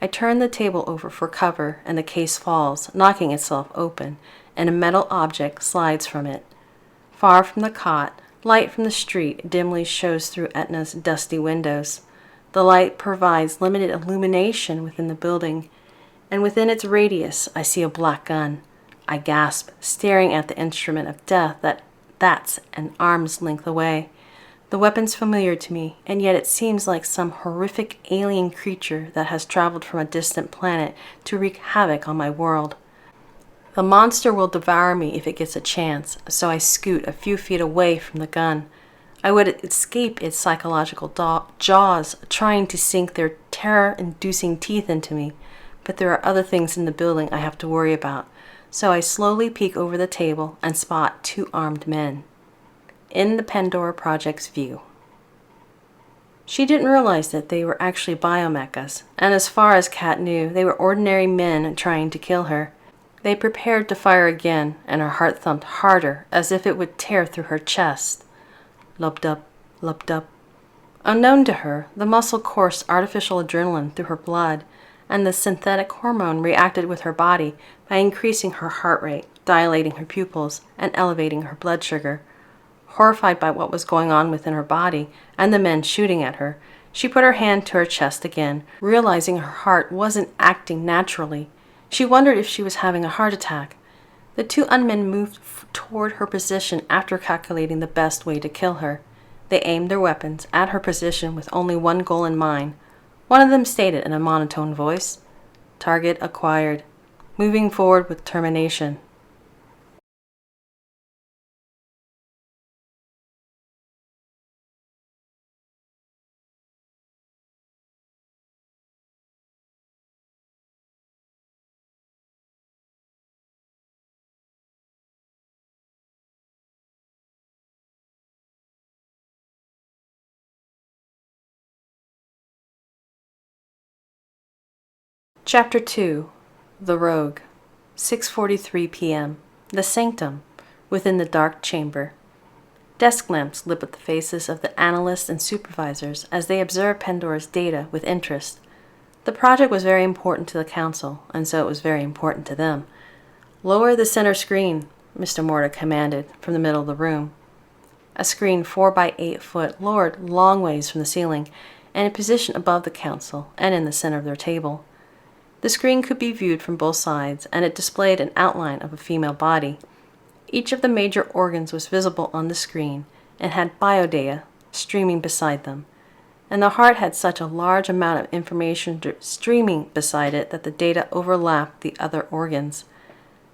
I turn the table over for cover, and the case falls, knocking itself open, and a metal object slides from it. Far from the cot, light from the street dimly shows through Etna's dusty windows. The light provides limited illumination within the building, and within its radius I see a black gun. I gasp, staring at the instrument of death that's an arm's length away. The weapon's familiar to me, and yet it seems like some horrific alien creature that has traveled from a distant planet to wreak havoc on my world. The monster will devour me if it gets a chance, so I scoot a few feet away from the gun. I would escape its psychological jaws, trying to sink their terror-inducing teeth into me, but there are other things in the building I have to worry about, so I slowly peek over the table and spot 2 armed men. In the Pandora Project's view. She didn't realize that they were actually biomechas, and as far as Kat knew, they were ordinary men trying to kill her. They prepared to fire again, and her heart thumped harder, as if it would tear through her chest. Lub-dub, lub-dub. Unknown to her, the muscle coursed artificial adrenaline through her blood, and the synthetic hormone reacted with her body by increasing her heart rate, dilating her pupils, and elevating her blood sugar. Horrified by what was going on within her body and the men shooting at her, she put her hand to her chest again, realizing her heart wasn't acting naturally. She wondered if she was having a heart attack. The 2 unmen moved toward her position after calculating the best way to kill her. They aimed their weapons at her position with only one goal in mind. One of them stated in a monotone voice, "Target acquired. Moving forward with determination." Chapter 2. The Rogue. 6:43 p.m. The Sanctum. Within the dark chamber. Desk lamps lit up the faces of the analysts and supervisors as they observed Pandora's data with interest. The project was very important to the council, and so it was very important to them. "Lower the center screen," Mr. Morta commanded from the middle of the room. A screen 4 by 8 foot lowered long ways from the ceiling, and in position above the council and in the center of their table. The screen could be viewed from both sides, and it displayed an outline of a female body. Each of the major organs was visible on the screen and had biodata streaming beside them, and the heart had such a large amount of information streaming beside it that the data overlapped the other organs.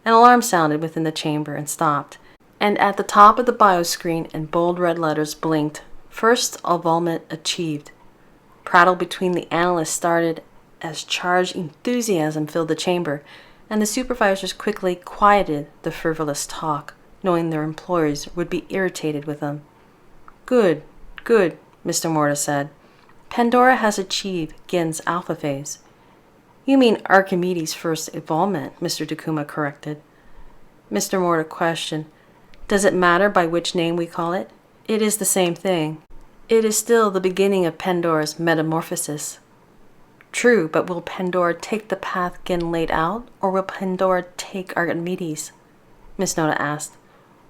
An alarm sounded within the chamber and stopped, and at the top of the bio screen in bold red letters blinked, "First involvement achieved." Prattle between the analysts started as charged enthusiasm filled the chamber, and the supervisors quickly quieted the frivolous talk, knowing their employers would be irritated with them. Good, Mr. Morta said. Pandora has achieved Gen's alpha phase. You mean Archimedes' first involvement, Mr. Takuma corrected. Mr. Morta questioned, Does it matter by which name we call it? It is the same thing. It is still the beginning of Pandora's metamorphosis. True, but will Pandora take the path Gen laid out, or will Pandora take Archimedes? Miss Nota asked.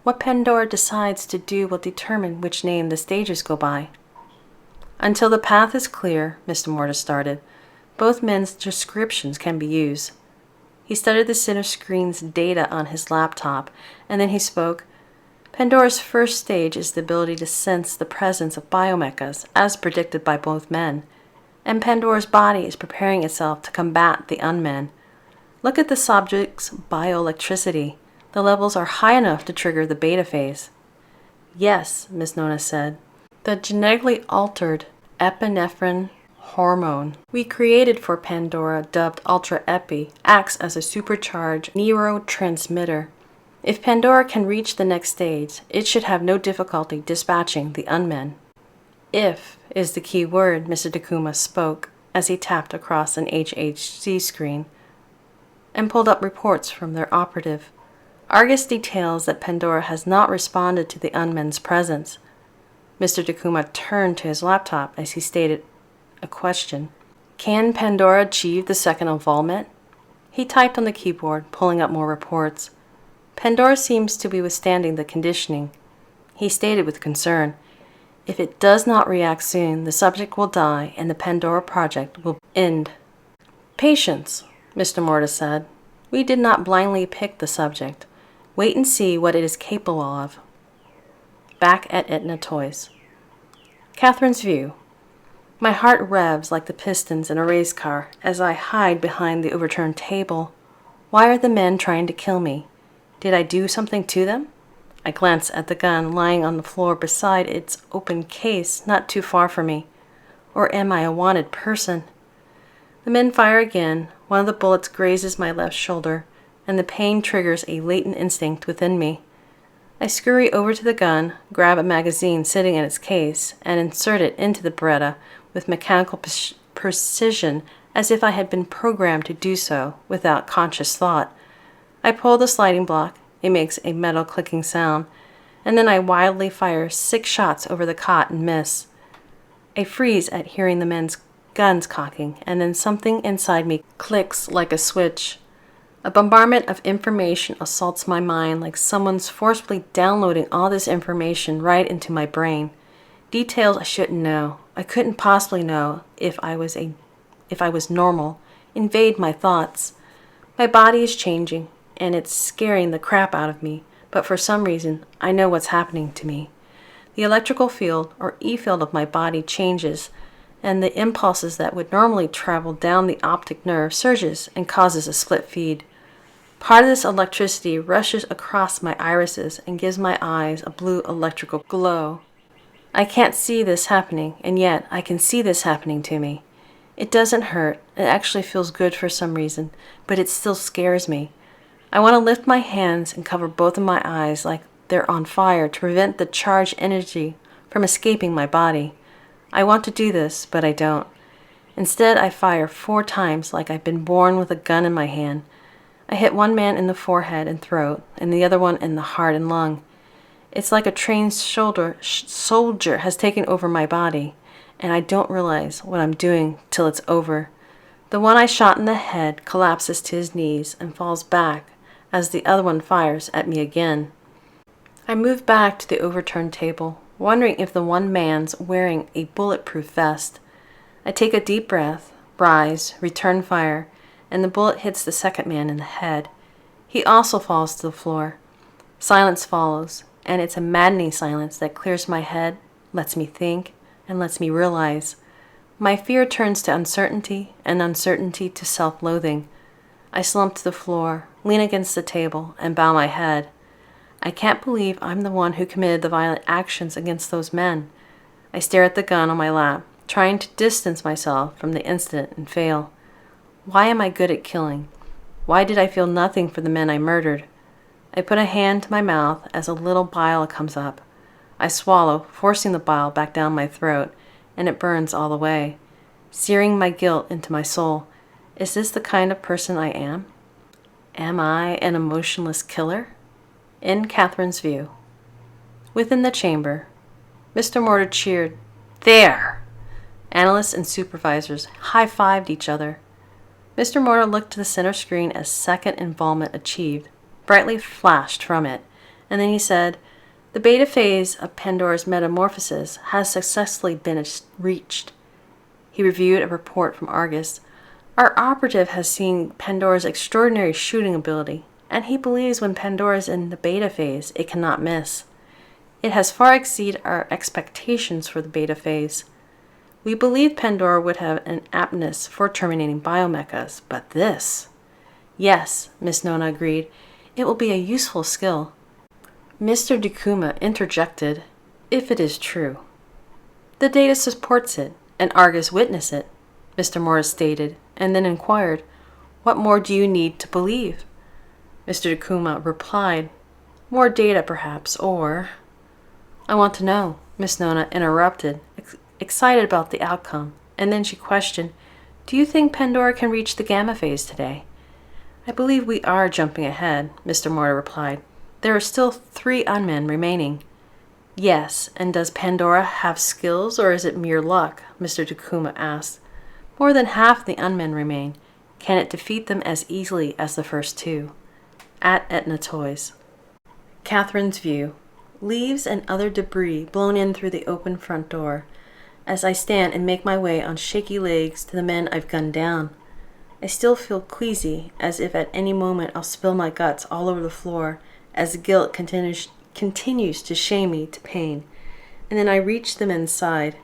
What Pandora decides to do will determine which name the stages go by. Until the path is clear, Mr. Morta started, both men's descriptions can be used. He studied the center screen's data on his laptop, and then he spoke. Pandora's first stage is the ability to sense the presence of biomechas, as predicted by both men, and Pandora's body is preparing itself to combat the unmen. Look at the subject's bioelectricity. The levels are high enough to trigger the beta phase. Yes, Miss Nona said. The genetically altered epinephrine hormone we created for Pandora, dubbed Ultra Epi, acts as a supercharged neurotransmitter. If Pandora can reach the next stage, it should have no difficulty dispatching the unmen. If is the key word, Mr. Takuma spoke as he tapped across an HHC screen and pulled up reports from their operative. Argus details that Pandora has not responded to the unmen's presence. Mr. Takuma turned to his laptop as he stated a question. Can Pandora achieve the second involvement? He typed on the keyboard, pulling up more reports. Pandora seems to be withstanding the conditioning. He stated with concern, if it does not react soon, the subject will die and the Pandora project will end. Patience, Mr. Morta said. We did not blindly pick the subject. Wait and see what it is capable of. Back at Etna Toys. Catherine's view. My heart revs like the pistons in a race car as I hide behind the overturned table. Why are the men trying to kill me? Did I do something to them? I glance at the gun lying on the floor beside its open case not too far from me. Or am I a wanted person? The men fire again. One of the bullets grazes my left shoulder, and the pain triggers a latent instinct within me. I scurry over to the gun, grab a magazine sitting in its case, and insert it into the Beretta with mechanical precision as if I had been programmed to do so without conscious thought. I pull the sliding block. It makes a metal clicking sound, and then I wildly fire 6 shots over the cot and miss. I freeze at hearing the men's guns cocking, and then something inside me clicks like a switch. A bombardment of information assaults my mind like someone's forcibly downloading all this information right into my brain. Details I shouldn't know. I couldn't possibly know if I was normal. Invade my thoughts. My body is changing, and it's scaring the crap out of me, but for some reason, I know what's happening to me. The electrical field, or E-field of my body changes, and the impulses that would normally travel down the optic nerve surges and causes a split feed. Part of this electricity rushes across my irises and gives my eyes a blue electrical glow. I can't see this happening, and yet I can see this happening to me. It doesn't hurt. It actually feels good for some reason, but it still scares me. I want to lift my hands and cover both of my eyes like they're on fire to prevent the charged energy from escaping my body. I want to do this, but I don't. Instead, I fire 4 times like I've been born with a gun in my hand. I hit one man in the forehead and throat, and the other one in the heart and lung. It's like a trained soldier has taken over my body, and I don't realize what I'm doing till it's over. The one I shot in the head collapses to his knees and falls back as the other one fires at me again. I move back to the overturned table, wondering if the one man's wearing a bulletproof vest. I take a deep breath, rise, return fire, and the bullet hits the second man in the head. He also falls to the floor. Silence follows, and it's a maddening silence that clears my head, lets me think, and lets me realize. My fear turns to uncertainty, and uncertainty to self-loathing. I slump to the floor, lean against the table, and bow my head. I can't believe I'm the one who committed the violent actions against those men. I stare at the gun on my lap, trying to distance myself from the incident and fail. Why am I good at killing? Why did I feel nothing for the men I murdered? I put a hand to my mouth as a little bile comes up. I swallow, forcing the bile back down my throat, and it burns all the way, searing my guilt into my soul. Is this the kind of person I am? Am I an emotionless killer? In Catherine's view. Within the chamber, Mr. Mortar cheered, "There!" Analysts and supervisors high-fived each other. Mr. Mortar looked to the center screen as second involvement achieved, brightly flashed from it, and then he said, "The beta phase of Pandora's metamorphosis has successfully been reached." He reviewed a report from Argus. "Our operative has seen Pandora's extraordinary shooting ability, and he believes when Pandora is in the beta phase, it cannot miss. It has far exceeded our expectations for the beta phase. We believed Pandora would have an aptness for terminating biomechas, but this..." "Yes," Miss Nona agreed. "It will be a useful skill." Mr. Dakuma interjected, "If it is true." "The data supports it, and Argus witnessed it," Mr. Morris stated, and then inquired, "What more do you need to believe?" Mr. Dakuma replied, "More data, perhaps, or..." "I want to know," Miss Nona interrupted, excited about the outcome, and then she questioned, "Do you think Pandora can reach the gamma phase today?" "I believe we are jumping ahead," Mr. Mortar replied. "There are still 3 unmen remaining." "Yes, and does Pandora have skills, or is it mere luck?" Mr. Dakuma asked. "More than half the unmen remain. Can it defeat them as easily as the first 2? At Etna Toys. Catherine's view. Leaves and other debris blown in through the open front door, as I stand and make my way on shaky legs to the men I've gunned down. I still feel queasy, as if at any moment I'll spill my guts all over the floor, as the guilt continues to shame me to pain. And then I reach the men's side.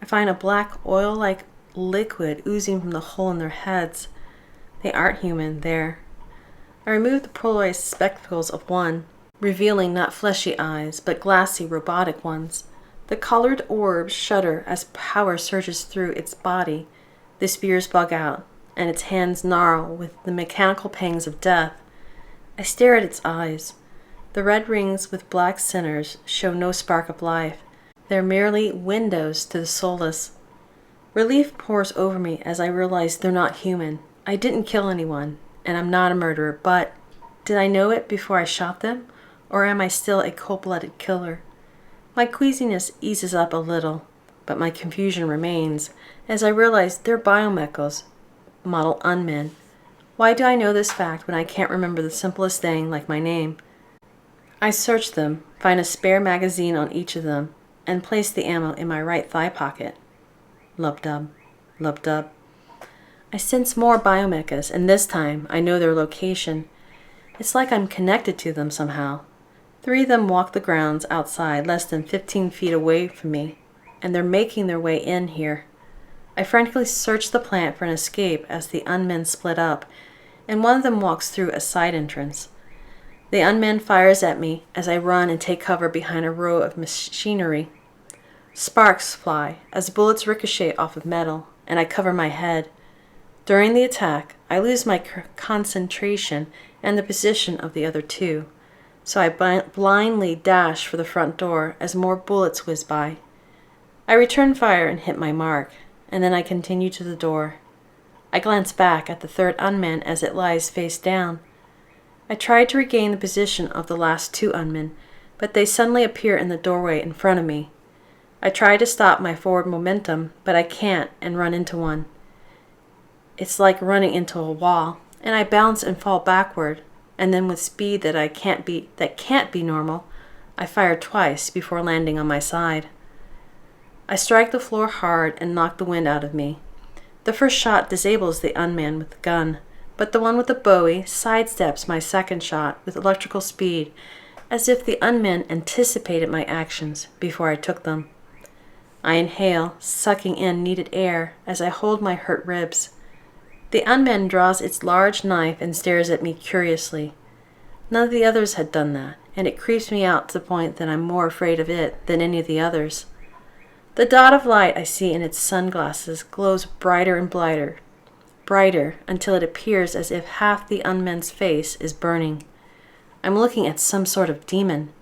I find a black oil-like liquid oozing from the hole in their heads. They aren't human, there. I remove the polarized spectacles of one, revealing not fleshy eyes, but glassy, robotic ones. The colored orbs shudder as power surges through its body. The spears bug out, and its hands gnarl with the mechanical pangs of death. I stare at its eyes. The red rings with black centers show no spark of life. They're merely windows to the soulless. Relief pours over me as I realize they're not human. I didn't kill anyone, and I'm not a murderer, but did I know it before I shot them, or am I still a cold-blooded killer? My queasiness eases up a little, but my confusion remains as I realize they're biomechos, model unmen. Why do I know this fact when I can't remember the simplest thing like my name? I search them, find a spare magazine on each of them, and place the ammo in my right thigh pocket. Lub-dub, lub-dub. I sense more biomechas, and this time I know their location. It's like I'm connected to them somehow. 3 of them walk the grounds outside less than 15 feet away from me, and they're making their way in here. I frantically search the plant for an escape as the unmen split up, and one of them walks through a side entrance. The unman fires at me as I run and take cover behind a row of machinery. Sparks fly as bullets ricochet off of metal, and I cover my head. During the attack, I lose my concentration and the position of the other 2, so I blindly dash for the front door as more bullets whiz by. I return fire and hit my mark, and then I continue to the door. I glance back at the 3rd unman as it lies face down. I try to regain the position of the last 2 unmen, but they suddenly appear in the doorway in front of me. I try to stop my forward momentum, but I can't and run into one. It's like running into a wall, and I bounce and fall backward, and then with speed that can't be normal, I fire twice before landing on my side. I strike the floor hard and knock the wind out of me. The first shot disables the unman with the gun, but the one with the bowie sidesteps my second shot with electrical speed, as if the unman anticipated my actions before I took them. I inhale, sucking in needed air as I hold my hurt ribs. The unman draws its large knife and stares at me curiously. None of the others had done that, and it creeps me out to the point that I'm more afraid of it than any of the others. The dot of light I see in its sunglasses glows brighter and brighter until it appears as if half the unman's face is burning. I'm looking at some sort of demon.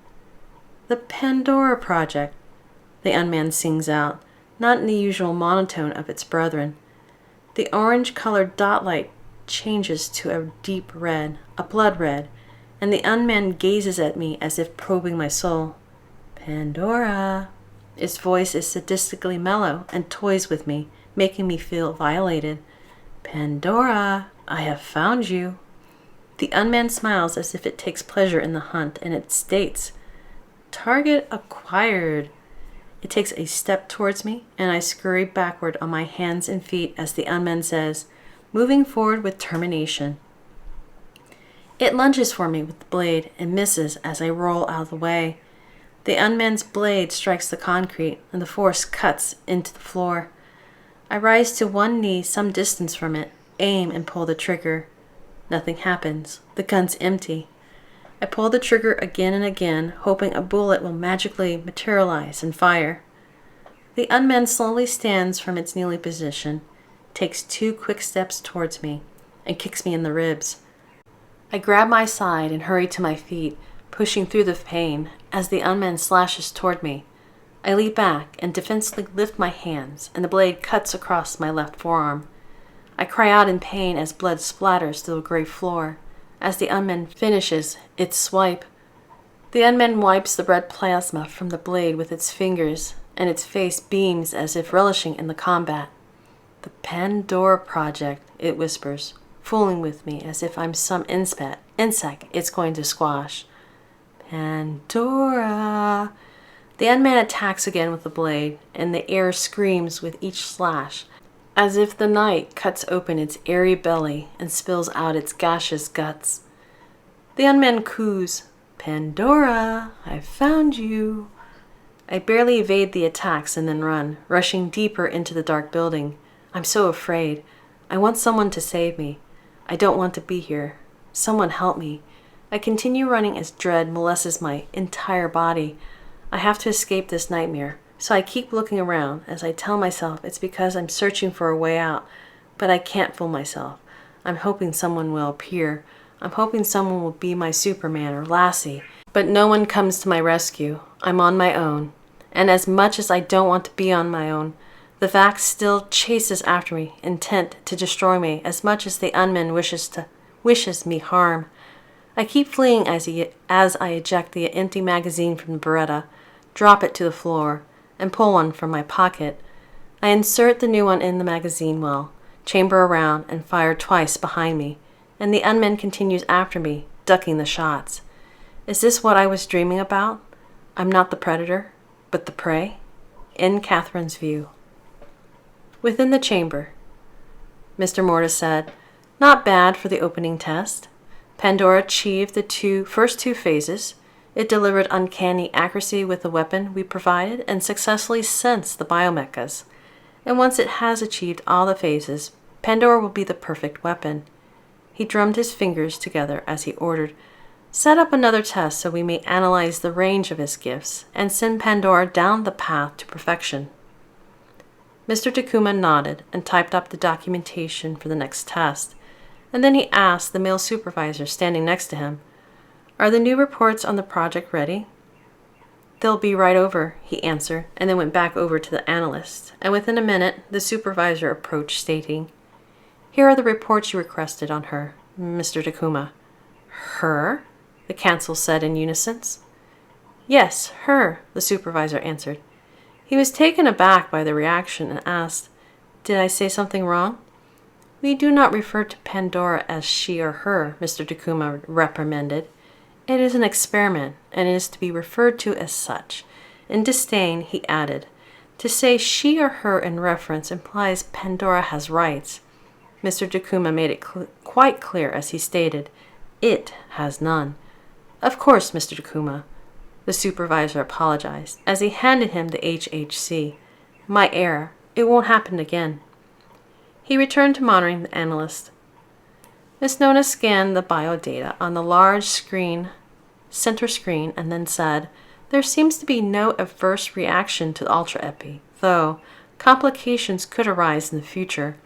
The Pandora Project, the unman sings out, not in the usual monotone of its brethren. The orange-colored dot light changes to a deep red, a blood red, and the unman gazes at me as if probing my soul. Pandora. Its voice is sadistically mellow and toys with me, making me feel violated. Pandora, I have found you. The unman smiles as if it takes pleasure in the hunt, and it states, Target acquired. It takes a step towards me, and I scurry backward on my hands and feet as the unman says, moving forward with determination. It lunges for me with the blade and misses as I roll out of the way. The unman's blade strikes the concrete, and the force cuts into the floor. I rise to one knee some distance from it, aim and pull the trigger. Nothing happens. The gun's empty. I pull the trigger again and again, hoping a bullet will magically materialize and fire. The unman slowly stands from its kneeling position, takes 2 quick steps towards me, and kicks me in the ribs. I grab my side and hurry to my feet, pushing through the pain as the unman slashes toward me. I leap back and defensively lift my hands, and the blade cuts across my left forearm. I cry out in pain as blood splatters through the gray floor. As the unman finishes its swipe, the unman wipes the red plasma from the blade with its fingers, and its face beams as if relishing in the combat. The Pandora Project, it whispers, fooling with me as if I'm some insect it's going to squash. Pandora. The unman attacks again with the blade, and the air screams with each slash, as if the night cuts open its airy belly and spills out its gaseous guts. The unman coos, Pandora, I've found you. I barely evade the attacks and then run, rushing deeper into the dark building. I'm so afraid. I want someone to save me. I don't want to be here. Someone help me. I continue running as dread molests my entire body. I have to escape this nightmare, so I keep looking around as I tell myself it's because I'm searching for a way out, but I can't fool myself. I'm hoping someone will appear. I'm hoping someone will be my Superman or Lassie, but no one comes to my rescue. I'm on my own, and as much as I don't want to be on my own, the Vax still chases after me, intent to destroy me as much as the unman wishes me harm. I keep fleeing as I eject the empty magazine from the Beretta, drop it to the floor, and pull one from my pocket. I insert the new one in the magazine well, chamber around, and fire twice behind me, and the unman continues after me, ducking the shots. Is this what I was dreaming about? I'm not the predator, but the prey? In Catherine's view. Within the chamber, Mr. Mortis said, Not bad for the opening test. Pandora achieved the first two phases. It delivered uncanny accuracy with the weapon we provided and successfully sensed the biomechas. And once it has achieved all the phases, Pandora will be the perfect weapon. He drummed his fingers together as he ordered, Set up another test so we may analyze the range of his gifts and send Pandora down the path to perfection. Mr. Takuma nodded and typed up the documentation for the next test, and then he asked the male supervisor standing next to him, Are the new reports on the project ready? They'll be right over, he answered, and then went back over to the analyst, and within a minute the supervisor approached, stating, Here are the reports you requested on her, Mr. Takuma. Her? The council said in unison. Yes, her, the supervisor answered. He was taken aback by the reaction and asked, Did I say something wrong? We do not refer to Pandora as she or her, Mr. Takuma reprimanded. It is an experiment, and it is to be referred to as such. In disdain, he added, To say she or her in reference implies Pandora has rights. Mr. Takuma made it quite clear as he stated, it has none. Of course, Mr. Takuma. The supervisor apologized as he handed him the HHC. My error. It won't happen again. He returned to monitoring the analyst. Miss Nona scanned the biodata on the large center screen, and then said, there seems to be no adverse reaction to the Ultra-Epi, though complications could arise in the future.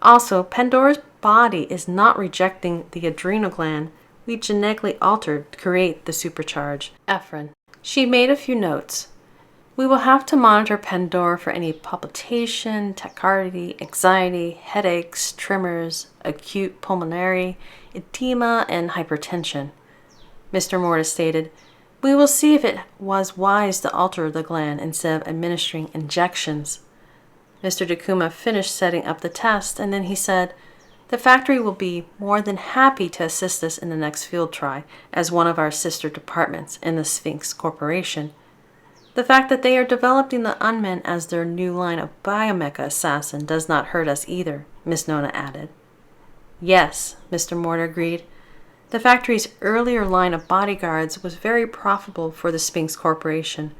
Also, Pandora's body is not rejecting the adrenal gland we genetically altered to create the supercharge Ephron. She made a few notes. We will have to monitor Pandora for any palpitation, tachycardia, anxiety, headaches, tremors, acute pulmonary edema, and hypertension. Mr. Morta stated, we will see if it was wise to alter the gland instead of administering injections. Mr. Takuma finished setting up the test, and then he said, the factory will be more than happy to assist us in the next field try as one of our sister departments in the Sphinx Corporation. The fact that they are developing the Unmen as their new line of biomecha assassin does not hurt us either, Miss Nona added. Yes, Mr. Morta agreed. The factory's earlier line of bodyguards was very profitable for the Sphinx Corporation,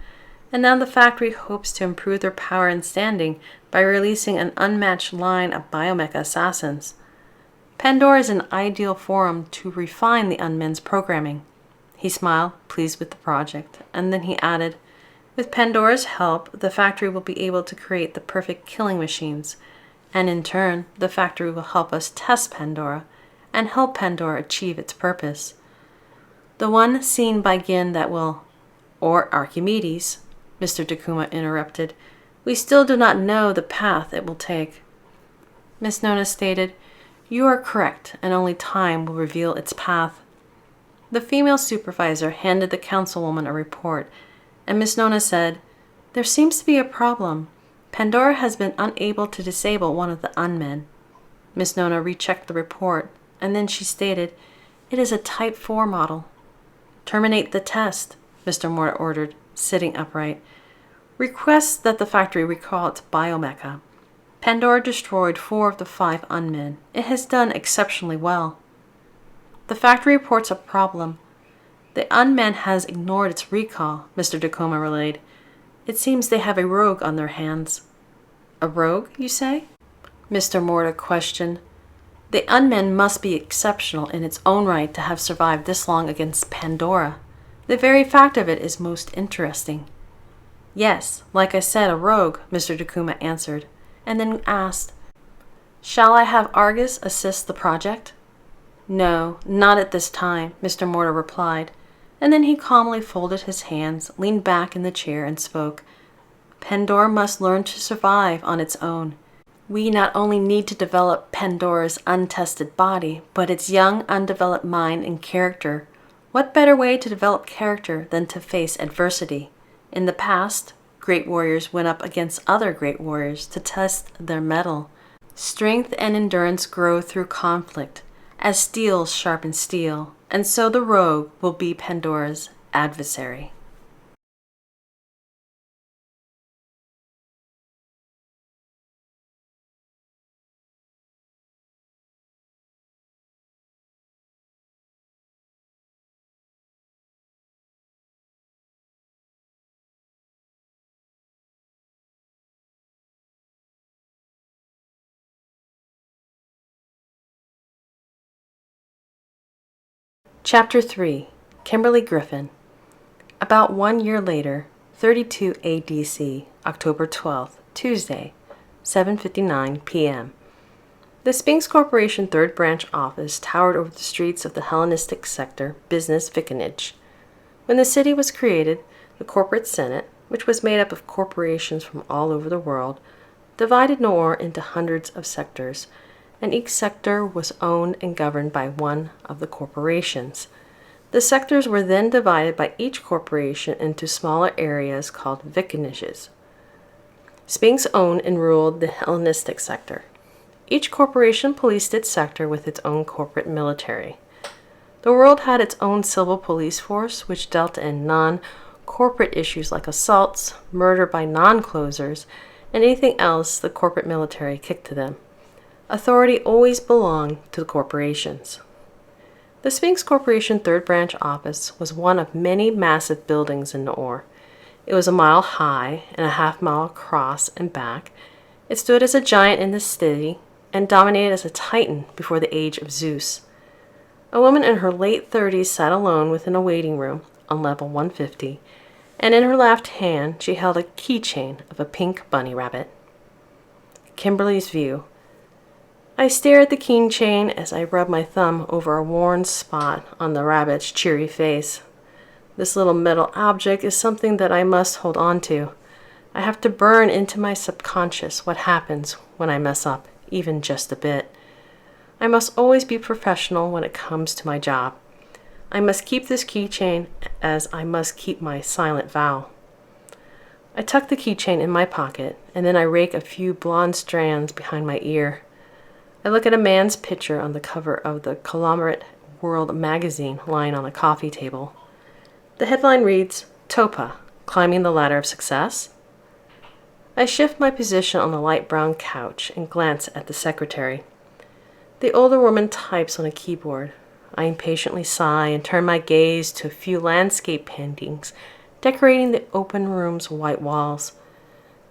and now the factory hopes to improve their power and standing by releasing an unmatched line of biomecha assassins. Pandora is an ideal forum to refine the Unmen's programming. He smiled, pleased with the project, and then he added, with Pandora's help, the factory will be able to create the perfect killing machines, and in turn, the factory will help us test Pandora and help Pandora achieve its purpose. The one seen by Gin that will, or Archimedes, Mr. Takuma interrupted, we still do not know the path it will take. Miss Nona stated, you are correct, and only time will reveal its path. The female supervisor handed the councilwoman a report, and Miss Nona said, there seems to be a problem. Pandora has been unable to disable one of the Unmen. Miss Nona rechecked the report, and then she stated, it is a Type 4 model. Terminate the test, Mr. Morta ordered, sitting upright. Request that the factory recall its biomecha. Pandora destroyed 4 of the 5 Unmen. It has done exceptionally well. The factory reports a problem. The Unmen has ignored its recall, Mr. Takuma relayed. It seems they have a rogue on their hands. A rogue, you say? Mr. Morta questioned. The Unmen must be exceptional in its own right to have survived this long against Pandora. The very fact of it is most interesting. Yes, like I said, a rogue, Mr. Takuma answered, and then asked, shall I have Argus assist the project? No, not at this time, Mr. Morta replied, and then he calmly folded his hands, leaned back in the chair, and spoke. Pandora must learn to survive on its own. We not only need to develop Pandora's untested body, but its young, undeveloped mind and character. What better way to develop character than to face adversity? In the past, great warriors went up against other great warriors to test their mettle. Strength and endurance grow through conflict, as steel sharpens steel, and so the rogue will be Pandora's adversary. Chapter 3. Kimberly Griffin. About 1 year later, 32 ADC, October 12th, Tuesday, 7:59 p.m. The Sphinx Corporation Third Branch office towered over the streets of the Hellenistic sector business vicinage. When the city was created, the corporate senate, which was made up of corporations from all over the world, divided Noir into hundreds of sectors, and each sector was owned and governed by one of the corporations. The sectors were then divided by each corporation into smaller areas called vicinages. Sphinx owned and ruled the Hellenistic sector. Each corporation policed its sector with its own corporate military. The world had its own civil police force, which dealt in corporate issues like assaults, murder by non-closers, and anything else the corporate military kicked to them. Authority always belonged to the corporations. The Sphinx Corporation Third Branch office was one of many massive buildings in Noir. It was a mile high and a half-mile across and back. It stood as a giant in the city and dominated as a titan before the age of Zeus. A woman in her late 30s sat alone within a waiting room on level 150, and in her left hand she held a keychain of a pink bunny rabbit. Kimberly's view. I stare at the keychain as I rub my thumb over a worn spot on the rabbit's cheery face. This little metal object is something that I must hold on to. I have to burn into my subconscious what happens when I mess up, even just a bit. I must always be professional when it comes to my job. I must keep this keychain as I must keep my silent vow. I tuck the keychain in my pocket, and then I rake a few blonde strands behind my ear. I look at a man's picture on the cover of the Conglomerate World magazine lying on a coffee table. The headline reads, Topaz, Climbing the Ladder of Success. I shift my position on the light brown couch and glance at the secretary. The older woman types on a keyboard. I impatiently sigh and turn my gaze to a few landscape paintings decorating the open room's white walls.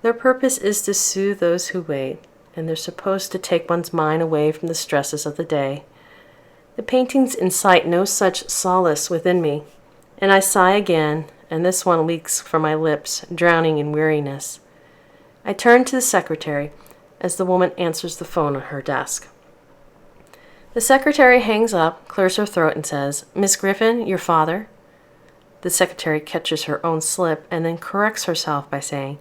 Their purpose is to soothe those who wait, and they're supposed to take one's mind away from the stresses of the day. The paintings incite no such solace within me, and I sigh again, and this one leaks from my lips, drowning in weariness. I turn to the secretary as the woman answers the phone on her desk. The secretary hangs up, clears her throat, and says, Miss Griffin, your father? The secretary catches her own slip and then corrects herself by saying,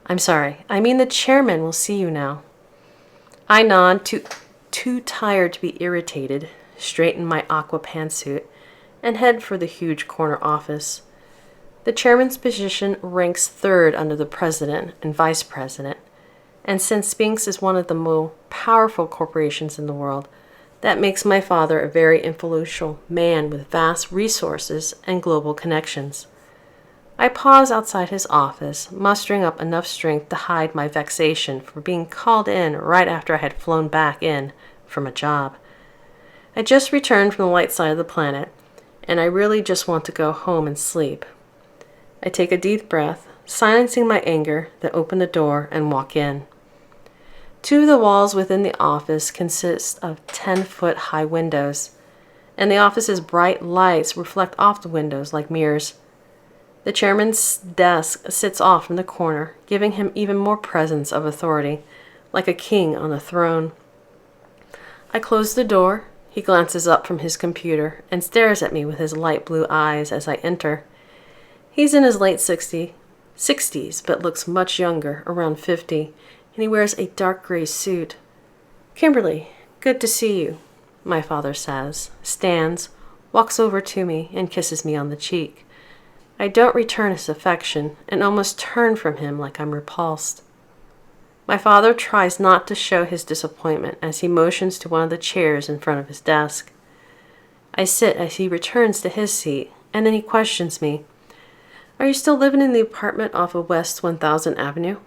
I'm sorry, I mean the chairman will see you now. I nod, too tired to be irritated, straighten my aqua pantsuit, and head for the huge corner office. The chairman's position ranks third under the president and vice president, and since Sphinx is one of the more powerful corporations in the world, that makes my father a very influential man with vast resources and global connections. I pause outside his office, mustering up enough strength to hide my vexation for being called in right after I had flown back in from a job. I just returned from the light side of the planet, and I really just want to go home and sleep. I take a deep breath, silencing my anger, then open the door and walk in. Two of the walls within the office consist of 10-foot-high windows, and the office's bright lights reflect off the windows like mirrors. The chairman's desk sits off in the corner, giving him even more presence of authority, like a king on a throne. I close the door. He glances up from his computer and stares at me with his light blue eyes as I enter. He's in his late 60s, but looks much younger, around 50, and he wears a dark gray suit. Kimberly, good to see you, my father says, stands, walks over to me, and kisses me on the cheek. I don't return his affection and almost turn from him like I'm repulsed. My father tries not to show his disappointment as he motions to one of the chairs in front of his desk. I sit as he returns to his seat, and then he questions me. Are you still living in the apartment off of West 1000 Avenue?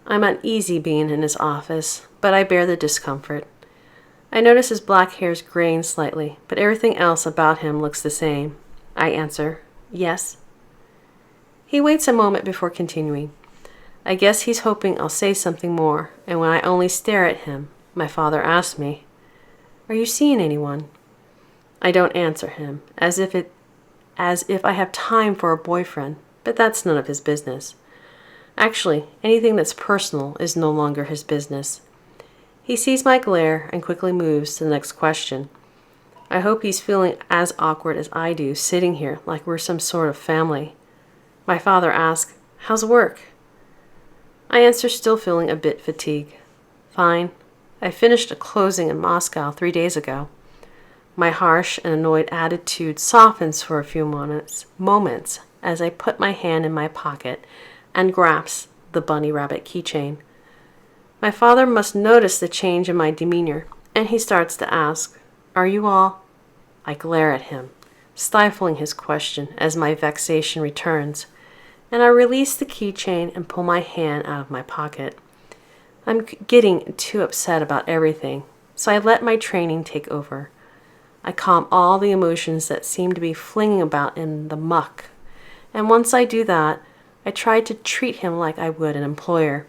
I'm uneasy being in his office, but I bear the discomfort. I notice his black hair's graying slightly, but everything else about him looks the same. I answer, yes. He waits a moment before continuing. I guess he's hoping I'll say something more, and when I only stare at him, my father asks me, Are you seeing anyone? I don't answer him, as if I have time for a boyfriend, but that's none of his business. Actually, anything that's personal is no longer his business. He sees my glare and quickly moves to the next question. I hope he's feeling as awkward as I do, sitting here like we're some sort of family. My father asks, How's work? I answer, still feeling a bit fatigued. Fine. I finished a closing in Moscow 3 days ago. My harsh and annoyed attitude softens for a few moments as I put my hand in my pocket and grasp the bunny rabbit keychain. My father must notice the change in my demeanor, and he starts to ask, Are you all? I glare at him. stifling his question as my vexation returns, and I release the keychain and pull my hand out of my pocket. I'm getting too upset about everything, so I let my training take over. I calm all the emotions that seem to be flinging about in the muck, and once I do that, I try to treat him like I would an employer.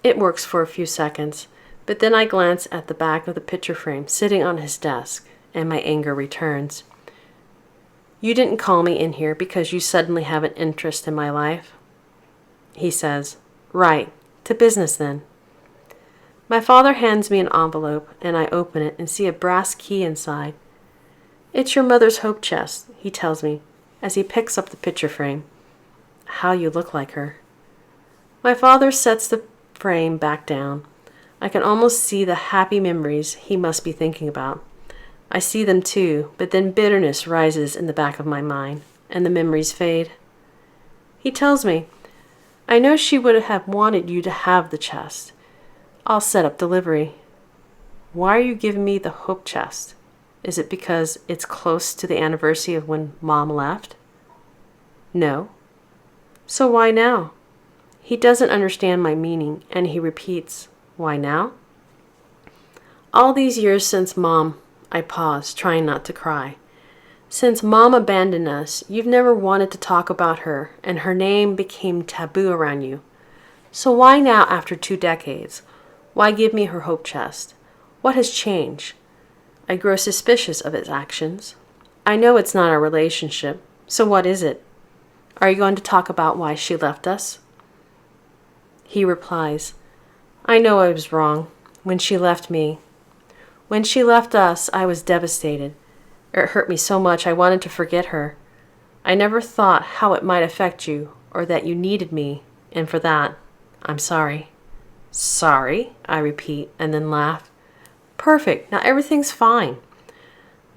It works for a few seconds, but then I glance at the back of the picture frame sitting on his desk, and my anger returns. You didn't call me in here because you suddenly have an interest in my life? He says, Right, to business then. My father hands me an envelope, and I open it and see a brass key inside. It's your mother's hope chest, he tells me, as he picks up the picture frame. How you look like her. My father sets the frame back down. I can almost see the happy memories he must be thinking about. I see them too, but then bitterness rises in the back of my mind, and the memories fade. He tells me, I know she would have wanted you to have the chest. I'll set up delivery. Why are you giving me the hope chest? Is it because it's close to the anniversary of when Mom left? No. So why now? He doesn't understand my meaning, and he repeats, Why now? All these years since Mom, I pause, trying not to cry. Since Mom abandoned us, you've never wanted to talk about her, and her name became taboo around you. So why now, after 2 decades? Why give me her hope chest? What has changed? I grow suspicious of its actions. I know it's not our relationship, so what is it? Are you going to talk about why she left us? He replies, I know I was wrong when she left me. When she left us, I was devastated. It hurt me so much I wanted to forget her. I never thought how it might affect you or that you needed me, and for that, I'm sorry. Sorry, I repeat, and then laugh. Perfect, now everything's fine.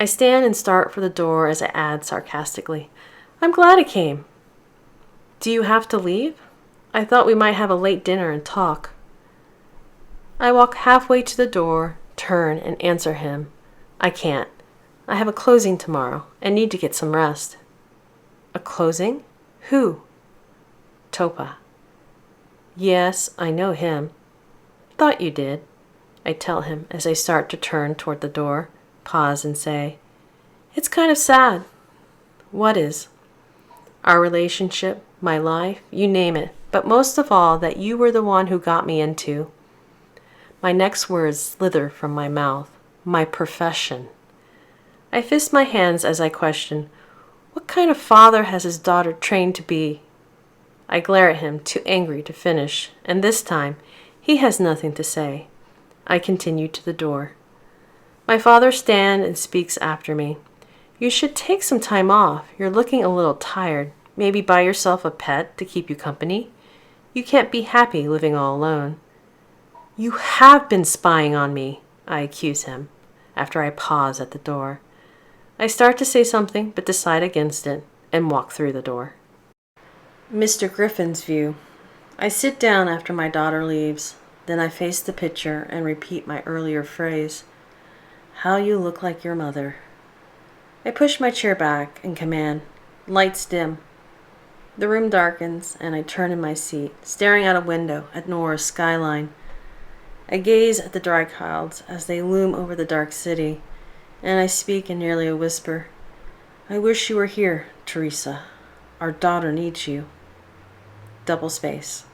I stand and start for the door as I add sarcastically, I'm glad I came. Do you have to leave? I thought we might have a late dinner and talk. I walk halfway to the door, turn, and answer him. I can't. I have a closing tomorrow and need to get some rest. A closing? Who? Topaz. Yes, I know him. Thought you did, I tell him as I start to turn toward the door, pause and say, It's kind of sad. What is? Our relationship, my life, you name it, but most of all that you were the one who got me into. My next words slither from my mouth. My profession. I fist my hands as I question, what kind of father has his daughter trained to be? I glare at him, too angry to finish, and this time he has nothing to say. I continue to the door. My father stands and speaks after me. You should take some time off. You're looking a little tired. Maybe buy yourself a pet to keep you company. You can't be happy living all alone. You have been spying on me, I accuse him, after I pause at the door. I start to say something, but decide against it, and walk through the door. Mr. Griffin's view. I sit down after my daughter leaves. Then I face the picture and repeat my earlier phrase. How you look like your mother. I push my chair back and command, lights dim. The room darkens, and I turn in my seat, staring out a window at Nora's skyline. I gaze at the dry clouds as they loom over the dark city, and I speak in nearly a whisper. I wish you were here, Teresa. Our daughter needs you. Double space.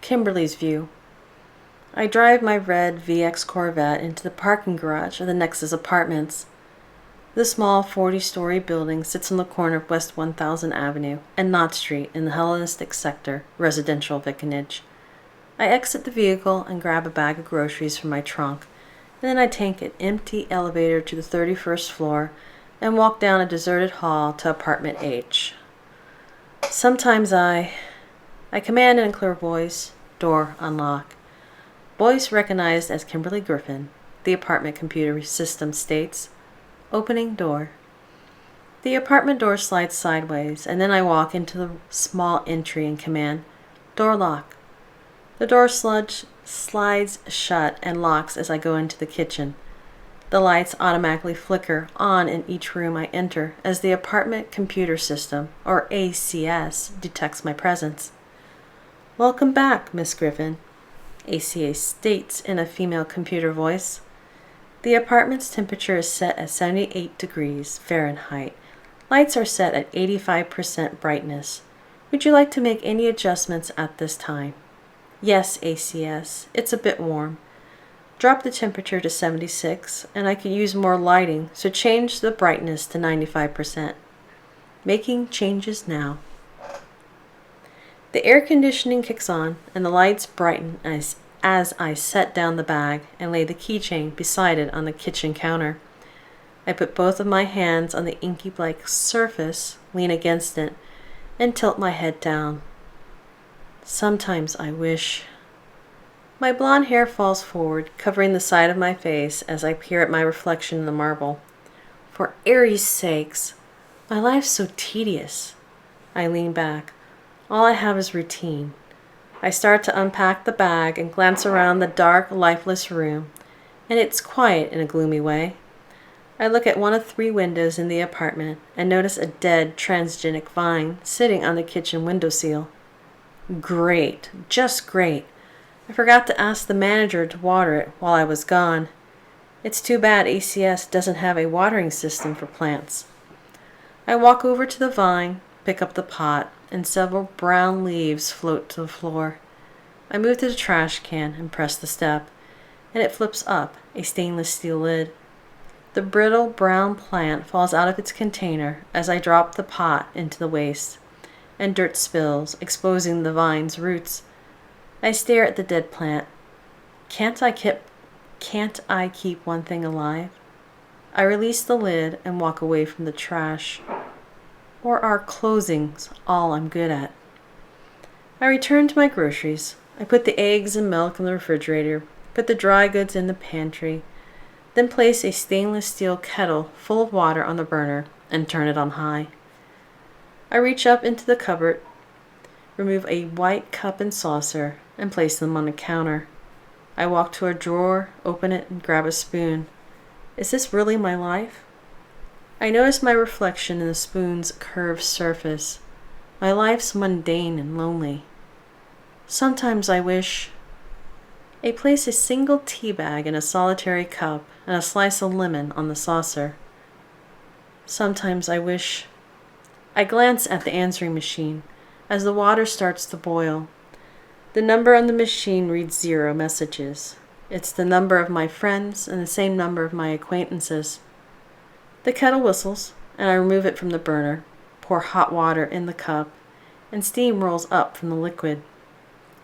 Kimberly's view. I drive my red VX Corvette into the parking garage of the Nexus Apartments. The small 40-story building sits on the corner of West 1000 Avenue and Knott Street in the Hellenistic Sector residential vicinage. I exit the vehicle and grab a bag of groceries from my trunk. Then I take an empty elevator to the 31st floor and walk down a deserted hall to apartment H. Sometimes I command in a clear voice, door unlock. Voice recognized as Kimberly Griffin. The apartment computer system states, opening door. The apartment door slides sideways, and then I walk into the small entry and command, door lock. The door slides shut and locks as I go into the kitchen. The lights automatically flicker on in each room I enter as the apartment computer system, or ACS, detects my presence. "Welcome back, Miss Griffin," ACS states in a female computer voice. The apartment's temperature is set at 78 degrees Fahrenheit. Lights are set at 85% brightness. Would you like to make any adjustments at this time? Yes, ACS, it's a bit warm. Drop the temperature to 76, and I could use more lighting, so change the brightness to 95%. Making changes now. The air conditioning kicks on, and the lights brighten as I set down the bag and lay the keychain beside it on the kitchen counter. I put both of my hands on the inky-like surface, lean against it, and tilt my head down. Sometimes I wish. My blonde hair falls forward, covering the side of my face as I peer at my reflection in the marble. For Aries' sakes, my life's so tedious. I lean back. All I have is routine. I start to unpack the bag and glance around the dark, lifeless room, and it's quiet in a gloomy way. I look at one of 3 windows in the apartment and notice a dead transgenic vine sitting on the kitchen windowsill. Great, just great. I forgot to ask the manager to water it while I was gone. It's too bad ACS doesn't have a watering system for plants. I walk over to the vine, pick up the pot, and several brown leaves float to the floor. I move to the trash can and press the step, and it flips up, a stainless steel lid. The brittle brown plant falls out of its container as I drop the pot into the waste, and dirt spills, exposing the vine's roots. I stare at the dead plant. Can't I keep one thing alive? I release the lid and walk away from the trash. Or are closings all I'm good at? I return to my groceries. I put the eggs and milk in the refrigerator, put the dry goods in the pantry, then place a stainless steel kettle full of water on the burner and turn it on high. I reach up into the cupboard, remove a white cup and saucer, and place them on the counter. I walk to a drawer, open it, and grab a spoon. Is this really my life? I notice my reflection in the spoon's curved surface. My life's mundane and lonely. Sometimes I wish. I place a single tea bag in a solitary cup and a slice of lemon on the saucer. Sometimes I wish. I glance at the answering machine as the water starts to boil. The number on the machine reads 0 messages. It's the number of my friends and the same number of my acquaintances. The kettle whistles, and I remove it from the burner, pour hot water in the cup, and steam rolls up from the liquid.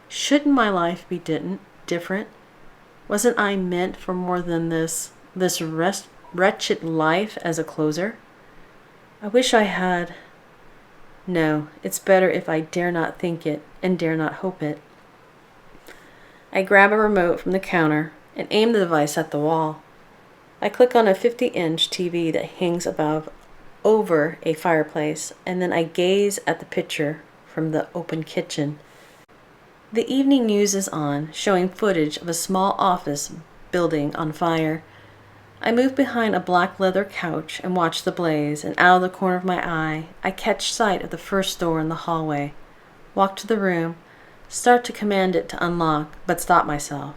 Shouldn't my life be different? Wasn't I meant for more than this wretched life as a closer? I wish I had. No, it's better if I dare not think it and dare not hope it. I grab a remote from the counter and aim the device at the wall. I click on a 50-inch TV that hangs over a fireplace, and then I gaze at the picture from the open kitchen. The evening news is on, showing footage of a small office building on fire. I move behind a black leather couch and watch the blaze, and out of the corner of my eye, I catch sight of the first door in the hallway. Walk to the room, start to command it to unlock, but stop myself.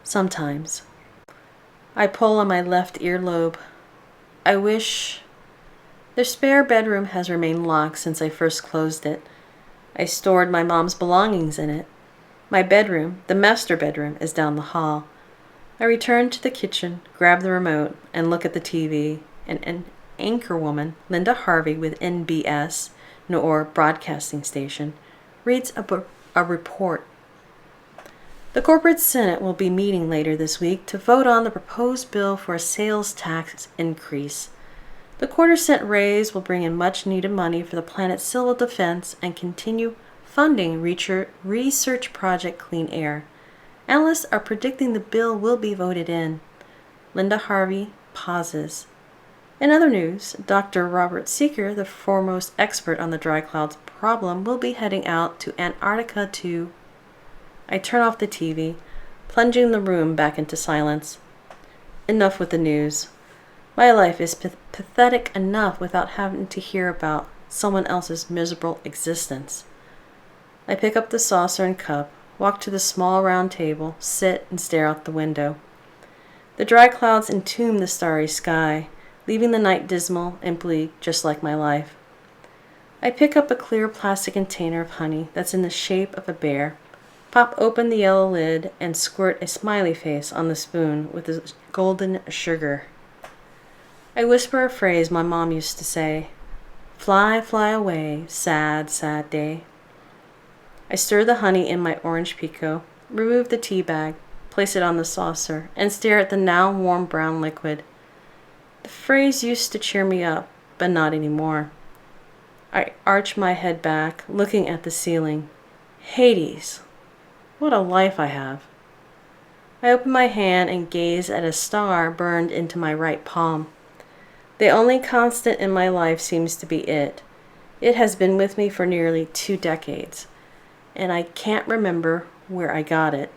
Sometimes. I pull on my left earlobe. I wish. The spare bedroom has remained locked since I first closed it. I stored my mom's belongings in it. My bedroom, the master bedroom, is down the hall. I return to the kitchen, grab the remote, and look at the TV. An anchor woman, Linda Harvey with NBS, Noir Broadcasting Station, reads a report. The corporate Senate will be meeting later this week to vote on the proposed bill for a sales tax increase. The quarter-cent raise will bring in much-needed money for the planet's civil defense and continue funding research project Clean Air. Analysts are predicting the bill will be voted in. Linda Harvey pauses. In other news, Dr. Robert Seeker, the foremost expert on the dry clouds problem, will be heading out to Antarctica to... I turn off the TV, plunging the room back into silence. Enough with the news. My life is pathetic enough without having to hear about someone else's miserable existence. I pick up the saucer and cup, walk to the small round table, sit and stare out the window. The dry clouds entomb the starry sky, leaving the night dismal and bleak, just like my life. I pick up a clear plastic container of honey that's in the shape of a bear, pop open the yellow lid, and squirt a smiley face on the spoon with the golden sugar. I whisper a phrase my mom used to say, "Fly, fly away, sad, sad day." I stir the honey in my orange Pico, remove the tea bag, place it on the saucer, and stare at the now warm brown liquid. The phrase used to cheer me up, but not anymore. I arch my head back, looking at the ceiling. Hades! What a life I have. I open my hand and gaze at a star burned into my right palm. The only constant in my life seems to be it. It has been with me for nearly 2 decades, and I can't remember where I got it.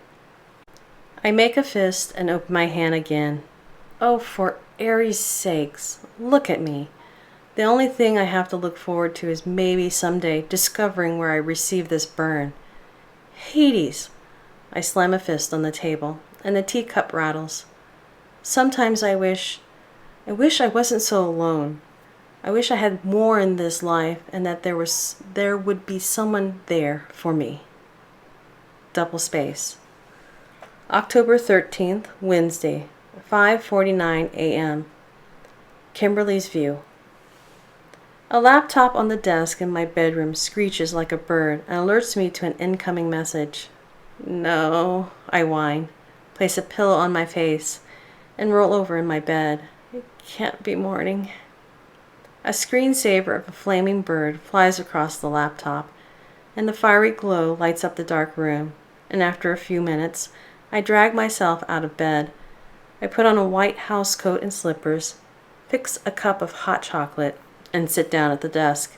I make a fist and open my hand again. Oh, for Ares' sakes, look at me. The only thing I have to look forward to is maybe someday discovering where I received this burn. Hades! I slam a fist on the table, and the teacup rattles. Sometimes I wish I wasn't so alone. I wish I had more in this life and that there would be someone there for me. Double space. October 13th, Wednesday, 5:49 a.m. Kimberly's view. A laptop on the desk in my bedroom screeches like a bird and alerts me to an incoming message. No, I whine, place a pillow on my face, and roll over in my bed. It can't be morning. A screensaver of a flaming bird flies across the laptop, and the fiery glow lights up the dark room, and after a few minutes, I drag myself out of bed. I put on a white house coat and slippers, fix a cup of hot chocolate, and sit down at the desk.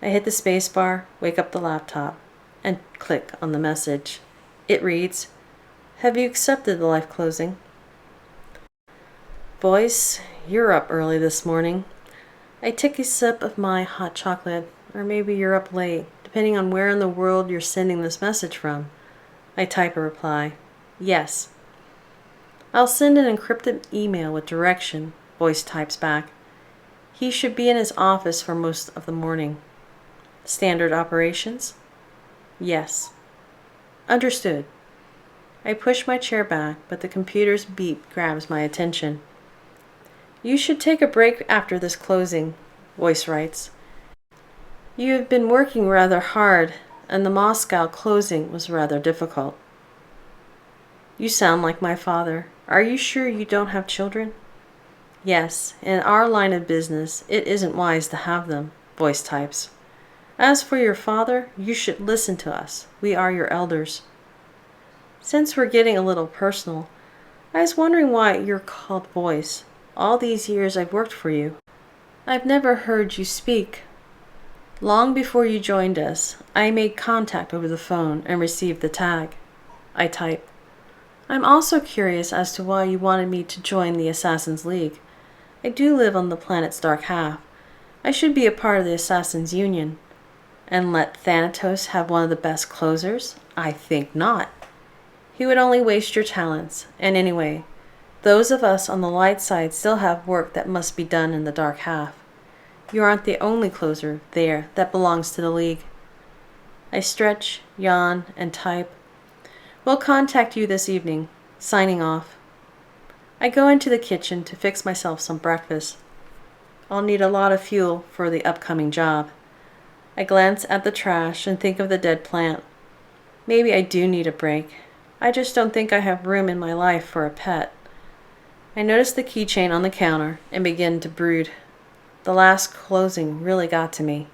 I hit the space bar, wake up the laptop, and click on the message. It reads, "Have you accepted the life closing?" Voice, you're up early this morning. I take a sip of my hot chocolate, or maybe you're up late, depending on where in the world you're sending this message from. I type a reply. Yes. I'll send an encrypted email with direction, Voice types back. He should be in his office for most of the morning. Standard operations? Yes. Understood. I push my chair back, but the computer's beep grabs my attention. You should take a break after this closing, Voice writes. You have been working rather hard, and the Moscow closing was rather difficult. You sound like my father. Are you sure you don't have children? Yes, in our line of business, it isn't wise to have them, Voice types. As for your father, you should listen to us. We are your elders. Since we're getting a little personal, I was wondering why you're called Voice. All these years I've worked for you, I've never heard you speak. Long before you joined us, I made contact over the phone and received the tag. I type. I'm also curious as to why you wanted me to join the Assassin's League. I do live on the planet's dark half. I should be a part of the Assassin's Union. And let Thanatos have one of the best closers? I think not. He would only waste your talents. And anyway, those of us on the light side still have work that must be done in the dark half. You aren't the only closer there that belongs to the League. I stretch, yawn, and type. We'll contact you this evening. Signing off. I go into the kitchen to fix myself some breakfast. I'll need a lot of fuel for the upcoming job. I glance at the trash and think of the dead plant. Maybe I do need a break. I just don't think I have room in my life for a pet. I notice the keychain on the counter and begin to brood. The last closing really got to me.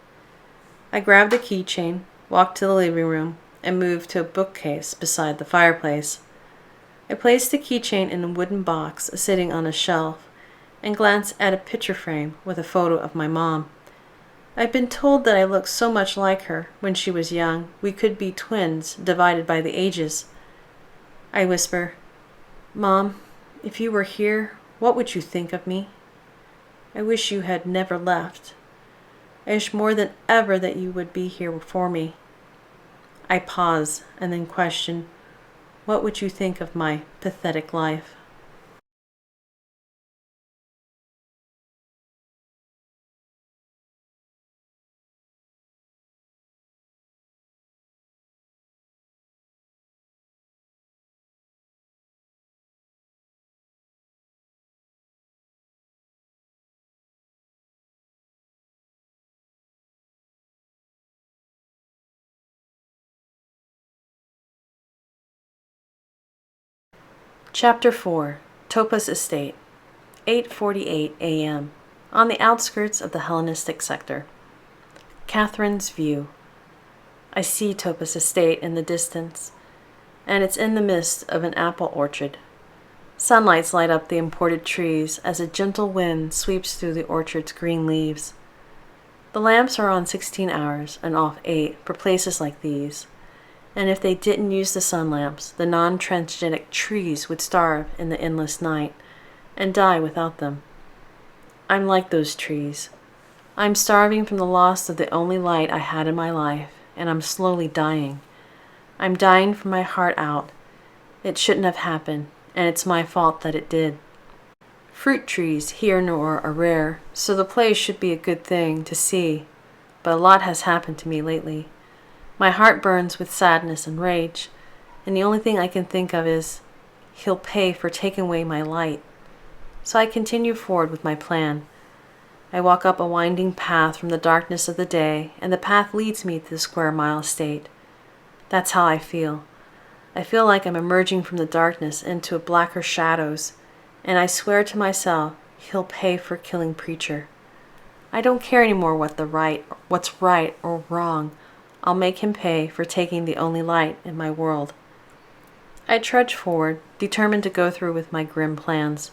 I grab the keychain, walk to the living room, and move to a bookcase beside the fireplace. I place the keychain in a wooden box sitting on a shelf and glance at a picture frame with a photo of my mom. I've been told that I look so much like her when she was young, we could be twins divided by the ages. I whisper, Mom, If you were here, what would you think of me? I wish you had never left. I wish more than ever that you would be here for me. I pause and then question, what would you think of my pathetic life? Chapter 4, Topaz Estate, 8:48 a.m., on the outskirts of the Hellenistic sector. Catherine's View. I see Topaz Estate in the distance, and it's in the midst of an apple orchard. Sunlights light up the imported trees as a gentle wind sweeps through the orchard's green leaves. The lamps are on 16 hours and off 8 for places like these. And if they didn't use the sun lamps, the non-transgenic trees would starve in the endless night and die without them. I'm like those trees. I'm starving from the loss of the only light I had in my life, and I'm slowly dying. I'm dying from my heart out. It shouldn't have happened, and it's my fault that it did. Fruit trees here in Noir are rare, so the place should be a good thing to see, but a lot has happened to me lately. My heart burns with sadness and rage, and the only thing I can think of is, he'll pay for taking away my light. So I continue forward with my plan. I walk up a winding path from the darkness of the day, and the path leads me to the square mile estate. That's how I feel. I feel like I'm emerging from the darkness into blacker shadows, and I swear to myself, he'll pay for killing Preacher. I don't care anymore what's right or wrong. I'll make him pay for taking the only light in my world. I trudge forward, determined to go through with my grim plans.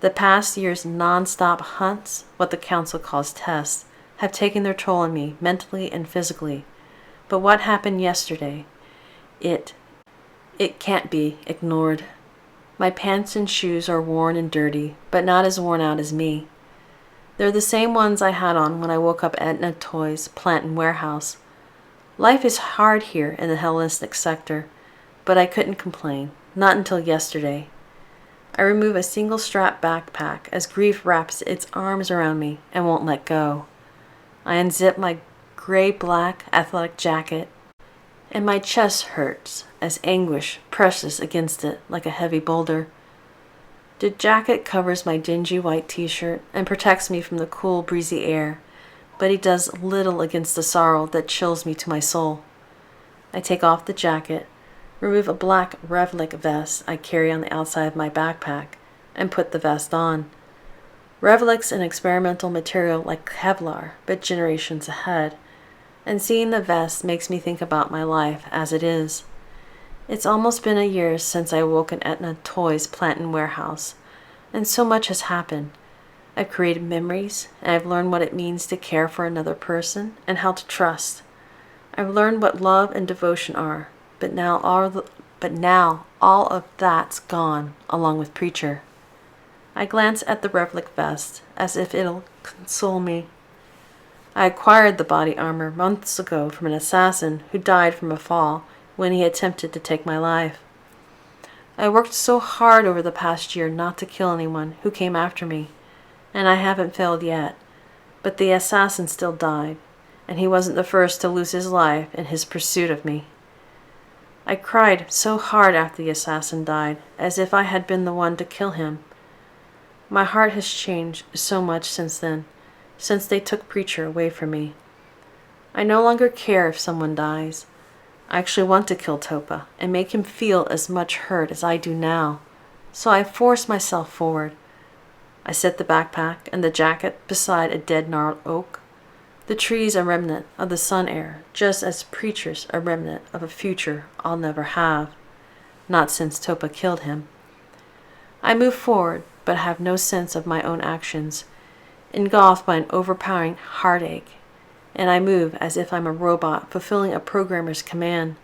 The past year's non-stop hunts, what the council calls tests, have taken their toll on me, mentally and physically. But what happened yesterday? It can't be ignored. My pants and shoes are worn and dirty, but not as worn out as me. They're the same ones I had on when I woke up at Etna Toys plant and warehouse. Life is hard here in the Hellenistic sector, but I couldn't complain, not until yesterday. I remove a single-strap backpack as grief wraps its arms around me and won't let go. I unzip my gray-black athletic jacket, and my chest hurts as anguish presses against it like a heavy boulder. The jacket covers my dingy white t-shirt and protects me from the cool, breezy air, but it does little against the sorrow that chills me to my soul. I take off the jacket, remove a black Revlik vest I carry on the outside of my backpack, and put the vest on. Revlik's an experimental material like Kevlar, but generations ahead, and seeing the vest makes me think about my life as it is. It's almost been a year since I woke in Etna Toys plant and warehouse, and so much has happened. I've created memories, and I've learned what it means to care for another person and how to trust. I've learned what love and devotion are, but now all of that's gone, along with Preacher. I glance at the Revlik vest, as if it'll console me. I acquired the body armor months ago from an assassin who died from a fall when he attempted to take my life. I worked so hard over the past year not to kill anyone who came after me, and I haven't failed yet, but the assassin still died, and he wasn't the first to lose his life in his pursuit of me. I cried so hard after the assassin died, as if I had been the one to kill him. My heart has changed so much since then, since they took Preacher away from me. I no longer care if someone dies. I actually want to kill Topa and make him feel as much hurt as I do now, so I force myself forward. I set the backpack and the jacket beside a dead gnarled oak. The tree's a remnant of the sun air, just as Preacher's a remnant of a future I'll never have, not since Topa killed him. I move forward, but have no sense of my own actions, engulfed by an overpowering heartache, and I move as if I'm a robot fulfilling a programmer's command.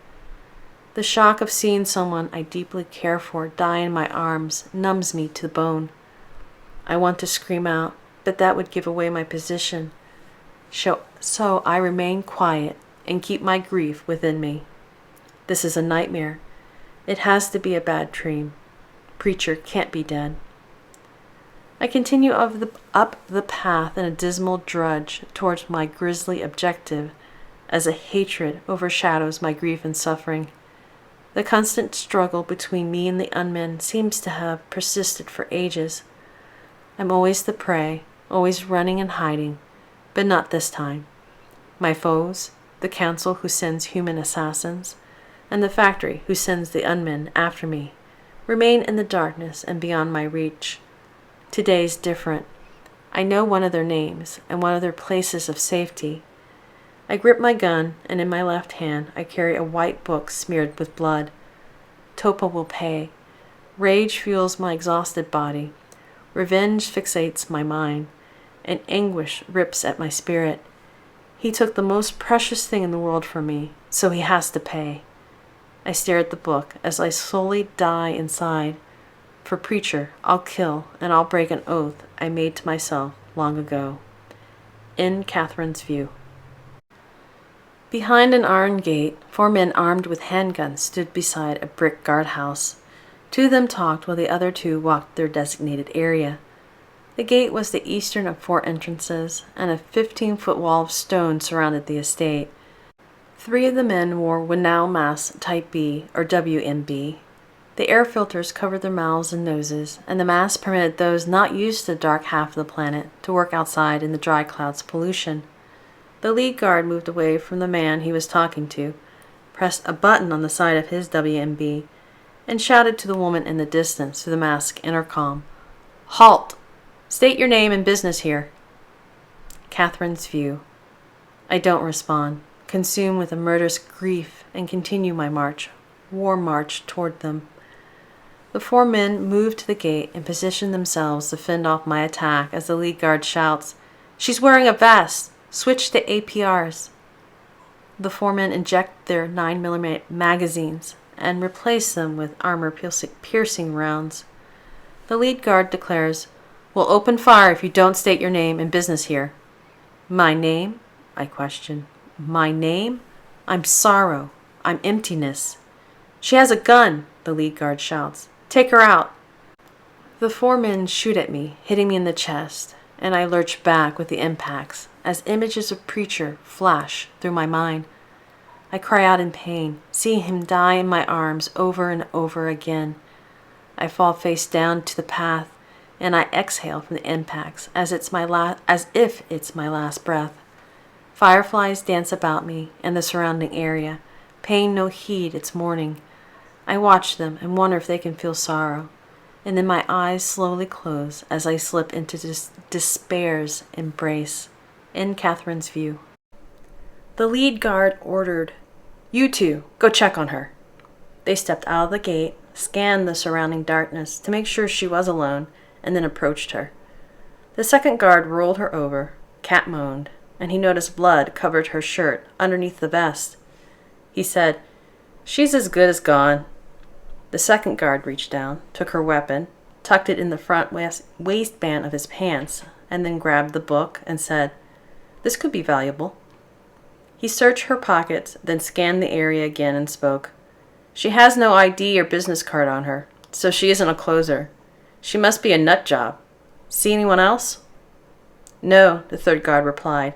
The shock of seeing someone I deeply care for die in my arms numbs me to the bone. I want to scream out, but that would give away my position. So I remain quiet and keep my grief within me. This is a nightmare. It has to be a bad dream. Preacher can't be dead. I continue up the path in a dismal drudge towards my grisly objective as a hatred overshadows my grief and suffering. The constant struggle between me and the unmen seems to have persisted for ages. I'm always the prey, always running and hiding, but not this time. My foes, the council who sends human assassins, and the factory who sends the unmen after me, remain in the darkness and beyond my reach. Today's different. I know one of their names and one of their places of safety. I grip my gun, and in my left hand I carry a white book smeared with blood. Topa will pay. Rage fuels my exhausted body. Revenge fixates my mind, and anguish rips at my spirit. He took the most precious thing in the world from me, so he has to pay. I stare at the book as I slowly die inside. For preacher, I'll kill, and I'll break an oath I made to myself long ago. In Catherine's View. Behind an iron gate, 4 men armed with handguns stood beside a brick guardhouse. 2 of them talked while the other 2 walked their designated area. The gate was the eastern of 4 entrances, and a 15-foot wall of stone surrounded the estate. 3 of the men wore Winnow masks Type B or WMB. The air filters covered their mouths and noses, and the masks permitted those not used to the dark half of the planet to work outside in the dry clouds of pollution. The lead guard moved away from the man he was talking to, pressed a button on the side of his WMB, and shouted to the woman in the distance through the mask intercom, "Halt! State your name and business here." Catherine's View. I don't respond, consumed with a murderous grief, and continue my war march toward them. The 4 men move to the gate and position themselves to fend off my attack as the lead guard shouts, "She's wearing a vest! Switch to APRs." The 4 men inject their 9mm magazines and replace them with armor-piercing rounds. The lead guard declares, "We'll open fire if you don't state your name and business here." "My name?" I question. "My name? I'm sorrow. I'm emptiness." "She has a gun," the lead guard shouts. "Take her out." The 4 men shoot at me, hitting me in the chest, and I lurch back with the impacts as images of preacher flash through my mind. I cry out in pain, seeing him die in my arms over and over again. I fall face down to the path, and I exhale from the impacts as if it's my last breath. Fireflies dance about me and the surrounding area, paying no heed it's morning. I watch them and wonder if they can feel sorrow, and then my eyes slowly close as I slip into despair's embrace. In Catherine's View. The lead guard ordered, "You 2, go check on her." They stepped out of the gate, scanned the surrounding darkness to make sure she was alone, and then approached her. The second guard rolled her over, cat moaned, and he noticed blood covered her shirt underneath the vest. He said, "She's as good as gone." The second guard reached down, took her weapon, tucked it in the front waistband of his pants, and then grabbed the book and said, "This could be valuable." He searched her pockets, then scanned the area again and spoke. "She has no ID or business card on her, so she isn't a closer. She must be a nut job. See anyone else?" "No," the third guard replied,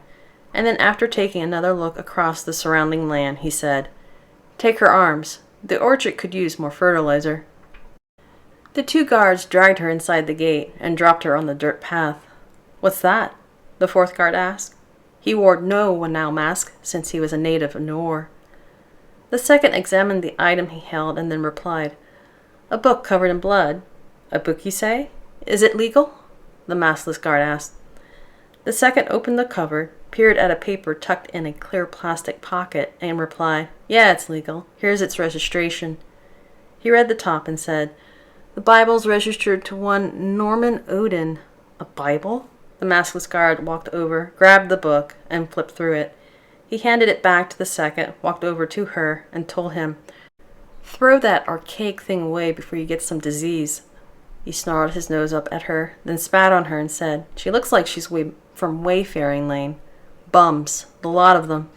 and then after taking another look across the surrounding land, he said, "Take her arms. The orchard could use more fertilizer." The 2 guards dragged her inside the gate and dropped her on the dirt path. "What's that?" the 4th guard asked. He wore no Winnow mask since he was a native of Noir. The second examined the item he held and then replied, "A book covered in blood." "A book, you say? Is it legal?" the maskless guard asked. The second opened the cover, peered at a paper tucked in a clear plastic pocket, and replied, "Yeah, it's legal. Here's its registration." He read the top and said, "The Bible's registered to one Norman Odin." "A Bible?" The maskless guard walked over, grabbed the book, and flipped through it. He handed it back to the second, walked over to her, and told him, Throw that archaic thing away before you get some disease. He snarled his nose up at her, then spat on her and said, "She looks like she's from Wayfaring Lane. Bums, the lot of them."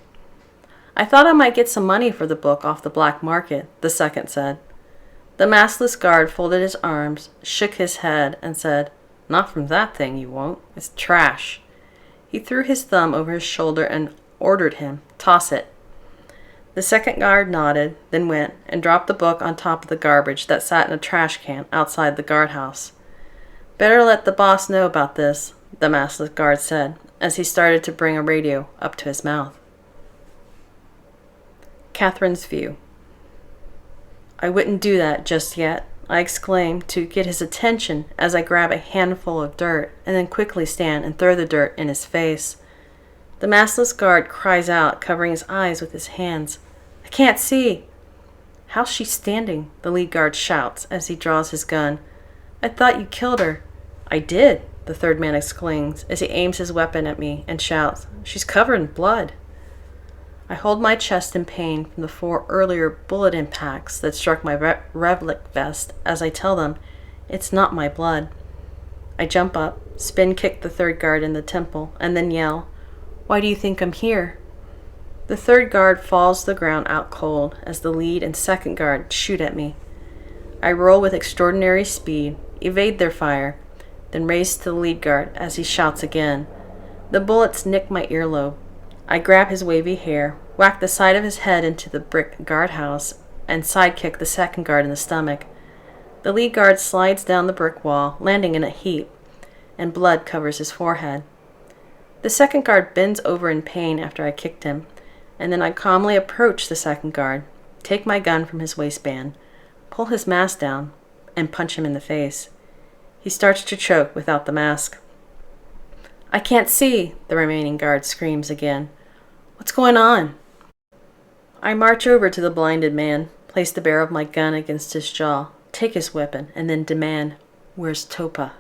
"I thought I might get some money for the book off the black market," the second said. The maskless guard folded his arms, shook his head, and said, "Not from that thing, you won't. It's trash." He threw his thumb over his shoulder and ordered him, "Toss it." The second guard nodded, then went and dropped the book on top of the garbage that sat in a trash can outside the guardhouse. "Better let the boss know about this," the maskless guard said, as he started to bring a radio up to his mouth. Catherine's view. "I wouldn't do that just yet," I exclaimed to get his attention as I grab a handful of dirt and then quickly stand and throw the dirt in his face. The maskless guard cries out, covering his eyes with his hands. "I can't see." "How's she standing?" the lead guard shouts as he draws his gun. "I thought you killed her." "I did," the third man exclaims as he aims his weapon at me and shouts, "She's covered in blood." I hold my chest in pain from the 4 earlier bullet impacts that struck my Revlik vest as I tell them, "It's not my blood." I jump up, spin kick the third guard in the temple, and then yell, "Why do you think I'm here?" The third guard falls to the ground out cold as the lead and second guard shoot at me. I roll with extraordinary speed, evade their fire, then race to the lead guard as he shouts again. The bullets nick my earlobe. I grab his wavy hair, whack the side of his head into the brick guardhouse, and sidekick the second guard in the stomach. The lead guard slides down the brick wall, landing in a heap, and blood covers his forehead. The second guard bends over in pain after I kicked him, and then I calmly approach the second guard, take my gun from his waistband, pull his mask down, and punch him in the face. He starts to choke without the mask. "I can't see," the remaining guard screams again. "What's going on?" I march over to the blinded man, place the barrel of my gun against his jaw, take his weapon, and then demand, "Where's Topa?"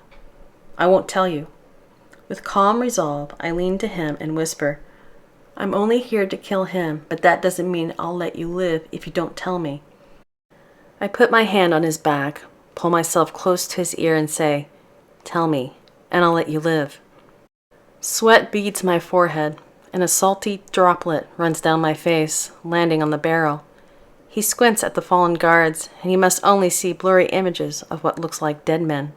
"I won't tell you." With calm resolve, I lean to him and whisper, "I'm only here to kill him, but that doesn't mean I'll let you live if you don't tell me." I put my hand on his back, pull myself close to his ear and say, "Tell me, and I'll let you live." Sweat beads my forehead, and a salty droplet runs down my face, landing on the barrel. He squints at the fallen guards, and he must only see blurry images of what looks like dead men.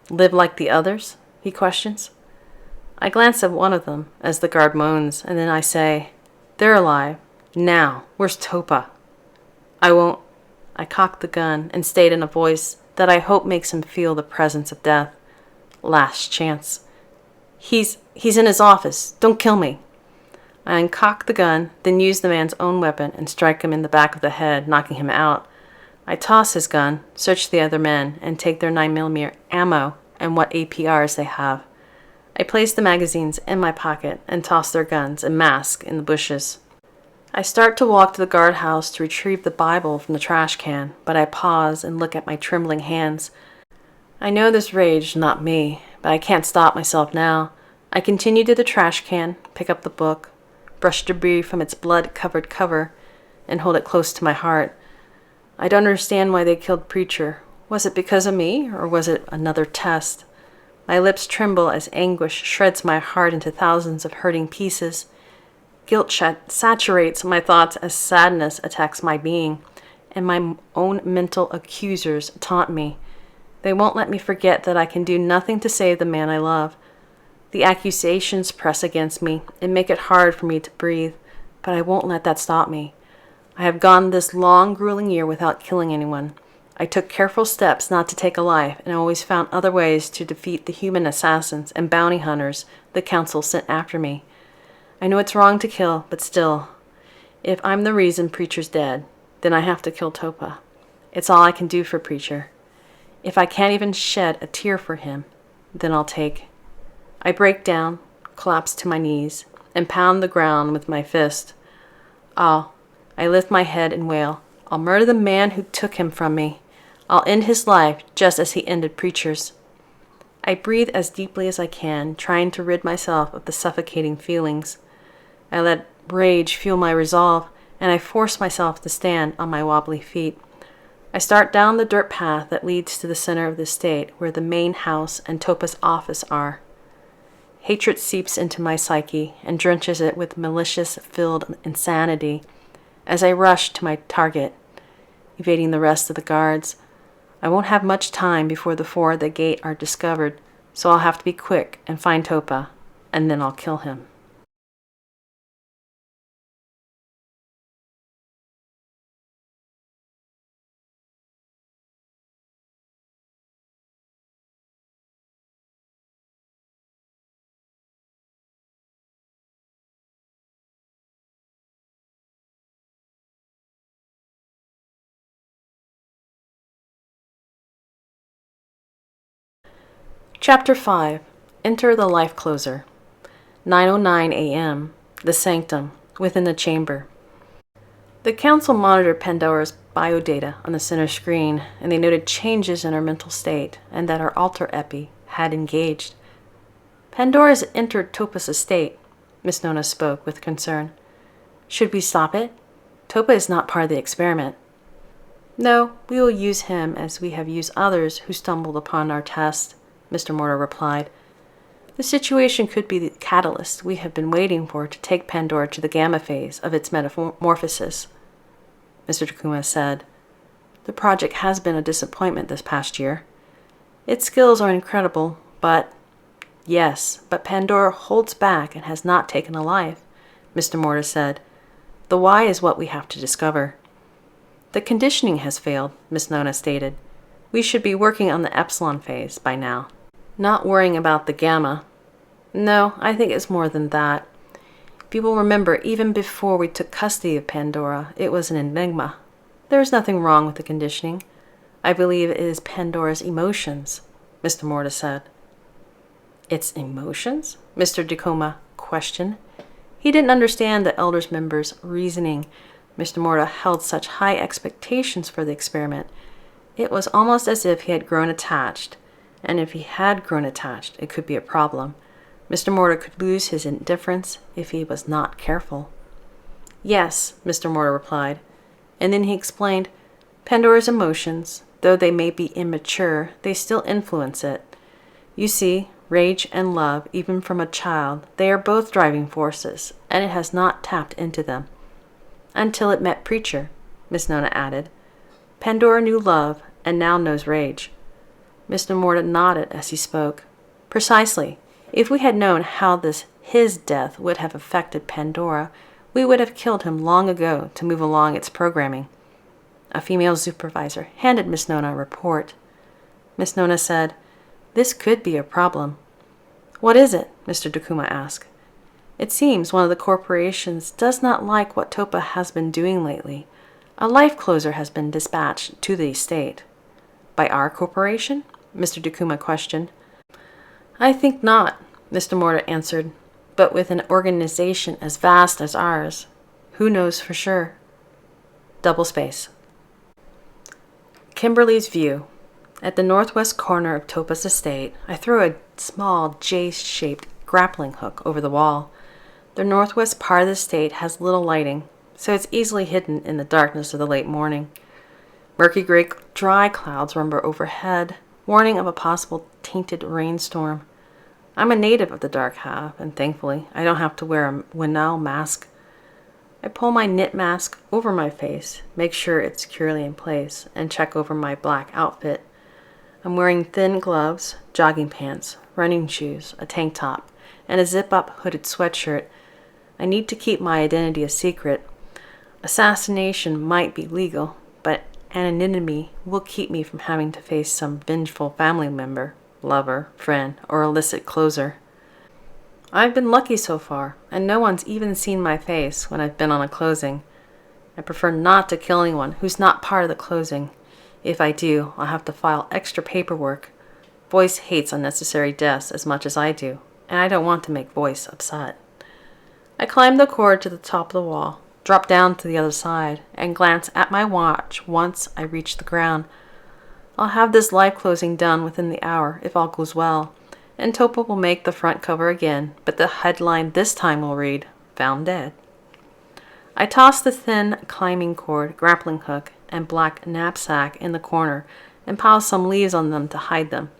"Live like the others?" he questions. I glance at one of them as the guard moans, and then I say, "They're alive. Now, where's Topa?" "I won't." I cock the gun and state in a voice that I hope makes him feel the presence of death. "Last chance." He's in his office. Don't kill me." I uncock the gun, then use the man's own weapon and strike him in the back of the head, knocking him out. I toss his gun, search the other men, and take their 9mm ammo and what APRs they have. I place the magazines in my pocket and toss their guns and mask in the bushes. I start to walk to the guardhouse to retrieve the Bible from the trash can, but I pause and look at my trembling hands. I know this rage is not me, but I can't stop myself now. I continue to the trash can, pick up the book, brush debris from its blood-covered cover, and hold it close to my heart. I don't understand why they killed Preacher. Was it because of me, or was it another test? My lips tremble as anguish shreds my heart into thousands of hurting pieces. Guilt saturates my thoughts as sadness attacks my being, and my own mental accusers taunt me. They won't let me forget that I can do nothing to save the man I love. The accusations press against me and make it hard for me to breathe, but I won't let that stop me. I have gone this long, grueling year without killing anyone. I took careful steps not to take a life and always found other ways to defeat the human assassins and bounty hunters the council sent after me. I know it's wrong to kill, but still, if I'm the reason Preacher's dead, then I have to kill Topa. It's all I can do for Preacher. If I can't even shed a tear for him, then I'll take. I break down, collapse to my knees, and pound the ground with my fist. I lift my head and wail, "I'll murder the man who took him from me. I'll end his life just as he ended Preacher's." I breathe as deeply as I can, trying to rid myself of the suffocating feelings. I let rage fuel my resolve, and I force myself to stand on my wobbly feet. I start down the dirt path that leads to the center of the estate, where the main house and Topaz office are. Hatred seeps into my psyche and drenches it with malicious-filled insanity as I rush to my target, evading the rest of the guards. I won't have much time before the four at the gate are discovered, so I'll have to be quick and find Topaz, and then I'll kill him. Chapter 5. Enter the Life Closer. 9:09 a.m. The Sanctum, within the chamber. The council monitored Pandora's biodata on the center screen, and they noted changes in her mental state and that her alter epi had engaged. Pandora has entered Topaz's state, Miss Nona spoke with concern. Should we stop it? Topaz is not part of the experiment. No, we will use him as we have used others who stumbled upon our test, Mr. Mortar replied. The situation could be the catalyst we have been waiting for to take Pandora to the gamma phase of its metamorphosis, Mr. Takuma said. The project has been a disappointment this past year. Its skills are incredible, but Pandora holds back and has not taken a life, Mr. Mortar said. The why is what we have to discover. The conditioning has failed, Miss Nona stated. We should be working on the epsilon phase by now. Not worrying about the gamma. No, I think it's more than that. If you will remember, even before we took custody of Pandora, it was an enigma. There is nothing wrong with the conditioning. I believe it is Pandora's emotions, Mr. Morta said. Its emotions? Mr. Takuma questioned. He didn't understand the elders member's reasoning. Mr. Morta held such high expectations for the experiment. It was almost as if he had grown attached. And if he had grown attached, it could be a problem. Mr. Mortar could lose his indifference if he was not careful. Yes, Mr. Mortar replied. And then he explained, Pandora's emotions, though they may be immature, they still influence it. You see, rage and love, even from a child, they are both driving forces, and it has not tapped into them. Until it met Preacher, Miss Nona added. Pandora knew love, and now knows rage. Mr. Morta nodded as he spoke. Precisely. If we had known how his death would have affected Pandora, we would have killed him long ago to move along its programming. A female supervisor handed Miss Nona a report. Miss Nona said, This could be a problem. What is it? Mr. Takuma asked. It seems one of the corporations does not like what Topaz has been doing lately. A life closer has been dispatched to the estate. By our corporation? Mr. Takuma questioned. I think not, Mr. Morta answered, but with an organization as vast as ours, who knows for sure? Double space. Kimberly's view. At the northwest corner of Topaz Estate, I throw a small J-shaped grappling hook over the wall. The northwest part of the estate has little lighting, so it's easily hidden in the darkness of the late morning. Murky gray dry clouds rumble overhead, warning of a possible tainted rainstorm. I'm a native of the dark half, and thankfully I don't have to wear a Winnow mask. I pull my knit mask over my face, make sure it's securely in place, and check over my black outfit. I'm wearing thin gloves, jogging pants, running shoes, a tank top, and a zip-up hooded sweatshirt. I need to keep my identity a secret. Assassination might be legal, but anonymity will keep me from having to face some vengeful family member, lover, friend, or illicit closer. I've been lucky so far, and no one's even seen my face when I've been on a closing. I prefer not to kill anyone who's not part of the closing. If I do, I'll have to file extra paperwork. Voice hates unnecessary deaths as much as I do, and I don't want to make Voice upset. I climb the cord to the top of the wall, drop down to the other side, and glance at my watch once I reach the ground. I'll have this live closing done within the hour if all goes well, and Topa will make the front cover again, but the headline this time will read, Found Dead. I toss the thin climbing cord, grappling hook, and black knapsack in the corner and pile some leaves on them to hide them.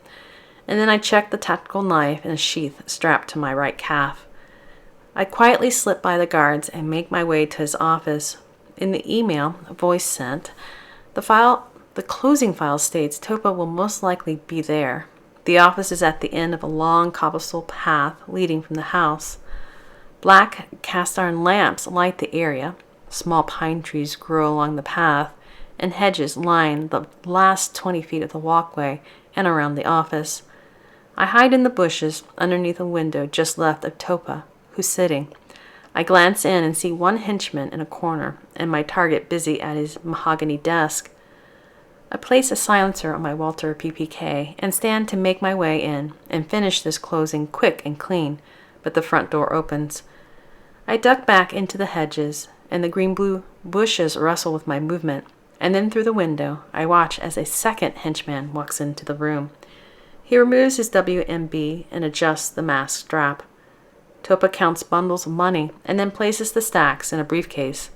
And then I check the tactical knife in a sheath strapped to my right calf. I quietly slip by the guards and make my way to his office. In the email, voice sent, the closing file states Topa will most likely be there. The office is at the end of a long cobblestone path leading from the house. Black cast iron lamps light the area. Small pine trees grow along the path, and hedges line the last 20 feet of the walkway and around the office. I hide in the bushes underneath a window just left of Topa, who's sitting. I glance in and see one henchman in a corner and my target busy at his mahogany desk. I place a silencer on my Walter PPK and stand to make my way in and finish this closing quick and clean, but the front door opens. I duck back into the hedges, and the green-blue bushes rustle with my movement, and then through the window I watch as a second henchman walks into the room. He removes his WMB and adjusts the mask strap. Topa counts bundles of money and then places the stacks in a briefcase.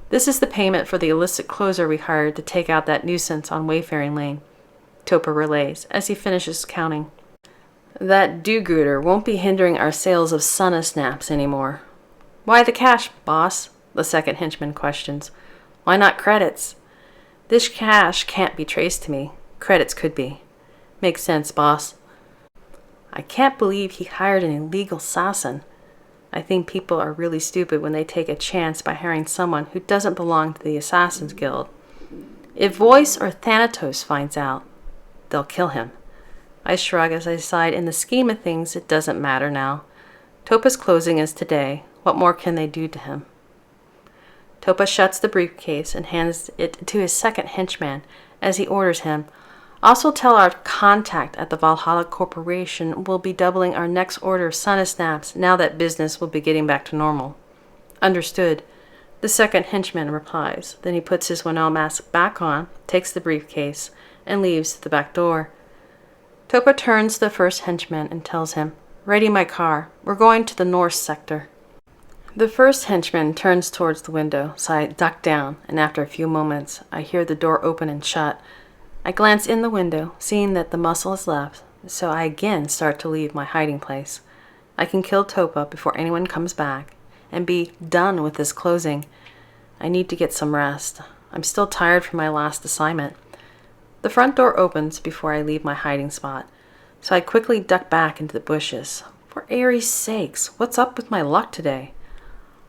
This is the payment for the illicit closer we hired to take out that nuisance on Wayfaring Lane, Topa relays as he finishes counting. That do-gooder won't be hindering our sales of Sunna Snaps anymore. Why the cash, boss? The second henchman questions. Why not credits? This cash can't be traced to me. Credits could be. Makes sense, boss. I can't believe he hired an illegal assassin. I think people are really stupid when they take a chance by hiring someone who doesn't belong to the Assassin's Guild. If Voice or Thanatos finds out, they'll kill him. I shrug as I decide in the scheme of things it doesn't matter now. Topa's closing is today. What more can they do to him? Topa shuts the briefcase and hands it to his second henchman as he orders him, also tell our contact at the Valhalla Corporation we'll be doubling our next order of Sunna Snaps now that business will be getting back to normal. Understood. The second henchman replies. Then he puts his Winnow mask back on, takes the briefcase, and leaves the back door. Topa turns to the first henchman and tells him, Ready my car. We're going to the north sector. The first henchman turns towards the window, so I duck down, and after a few moments, I hear the door open and shut. I glance in the window, seeing that the muscle is left, so I again start to leave my hiding place. I can kill Topa before anyone comes back, and be done with this closing. I need to get some rest. I'm still tired from my last assignment. The front door opens before I leave my hiding spot, so I quickly duck back into the bushes. For Ares' sakes, what's up with my luck today?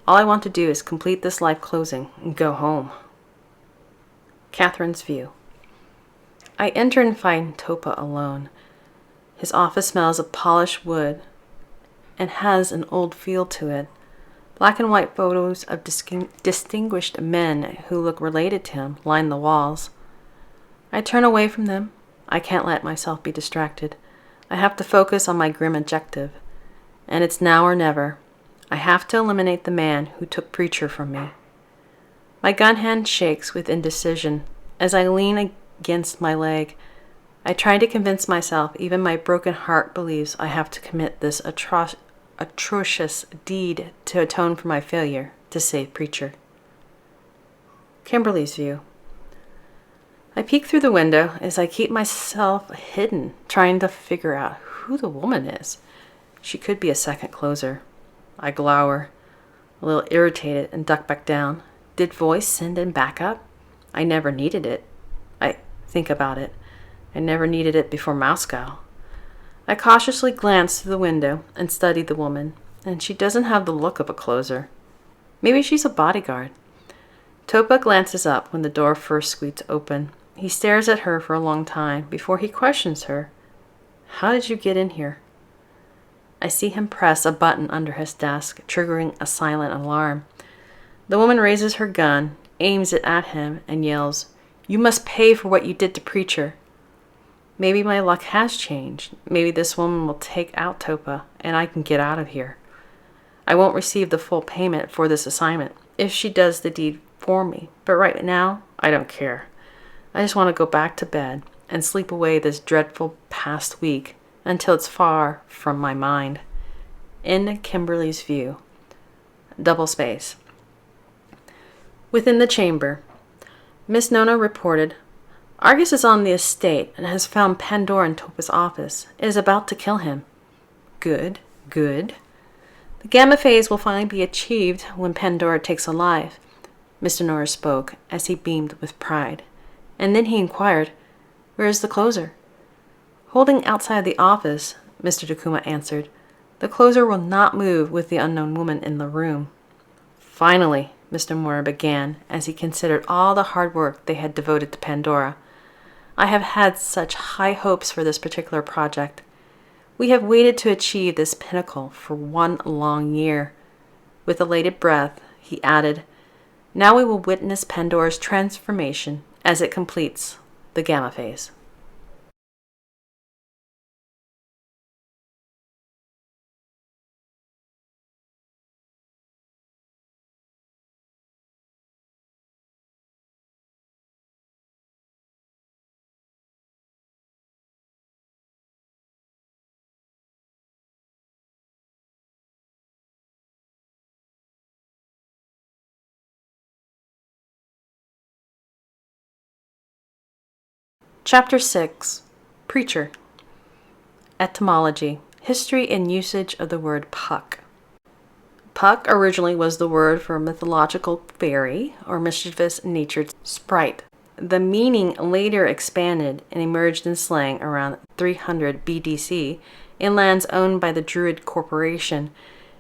All I want to do is complete this life closing and go home. Catherine's view. I enter and find Topa alone. His office smells of polished wood and has an old feel to it. Black and white photos of distinguished men who look related to him line the walls. I turn away from them. I can't let myself be distracted. I have to focus on my grim objective. And it's now or never. I have to eliminate the man who took Preacher from me. My gun hand shakes with indecision as I lean against my leg. I try to convince myself even my broken heart believes I have to commit this atrocious deed to atone for my failure to save Preacher. Kimberly's view. I peek through the window as I keep myself hidden, trying to figure out who the woman is. She could be a second closer. I glower, a little irritated, and duck back down. Did Voice send in backup? I never needed it. I think about it. I never needed it before Moscow. I cautiously glance through the window and study the woman, and she doesn't have the look of a closer. Maybe she's a bodyguard. Topa glances up when the door first squeaks open. He stares at her for a long time before he questions her. How did you get in here? I see him press a button under his desk, triggering a silent alarm. The woman raises her gun, aims it at him, and yells, You must pay for what you did to Preacher. Maybe my luck has changed. Maybe this woman will take out Topa, and I can get out of here. I won't receive the full payment for this assignment if she does the deed for me, but right now, I don't care. I just want to go back to bed and sleep away this dreadful past week until it's far from my mind. In Kimberly's view. Double space. Within the chamber, Miss Nona reported, Argus is on the estate and has found Pandora in Topaz's office. It is about to kill him. Good, good. The gamma phase will finally be achieved when Pandora takes alive, Mr. Norris spoke as he beamed with pride. And then he inquired, Where is the closer? Holding outside the office, Mr. Takuma answered. The closer will not move with the unknown woman in the room. Finally, Mr. Moore began as he considered all the hard work they had devoted to Pandora. I have had such high hopes for this particular project. We have waited to achieve this pinnacle for 1 long year. With elated breath, he added, Now we will witness Pandora's transformation as it completes the gamma phase. Chapter 6. Preacher. Etymology. History and usage of the word puck. Puck originally was the word for a mythological fairy or mischievous-natured sprite. The meaning later expanded and emerged in slang around 300 BDC in lands owned by the Druid Corporation.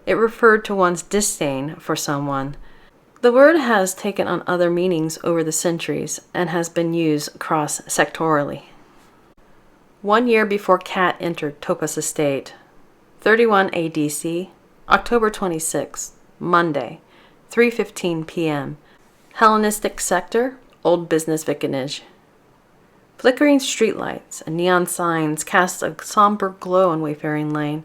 It referred to one's disdain for someone. The word has taken on other meanings over the centuries and has been used cross-sectorally. 1 year before Cat entered Topaz Estate, 31 ADC, October 26, Monday, 3:15 p.m. Hellenistic sector, Old Business Vicinage. Flickering streetlights and neon signs cast a somber glow on Wayfaring Lane.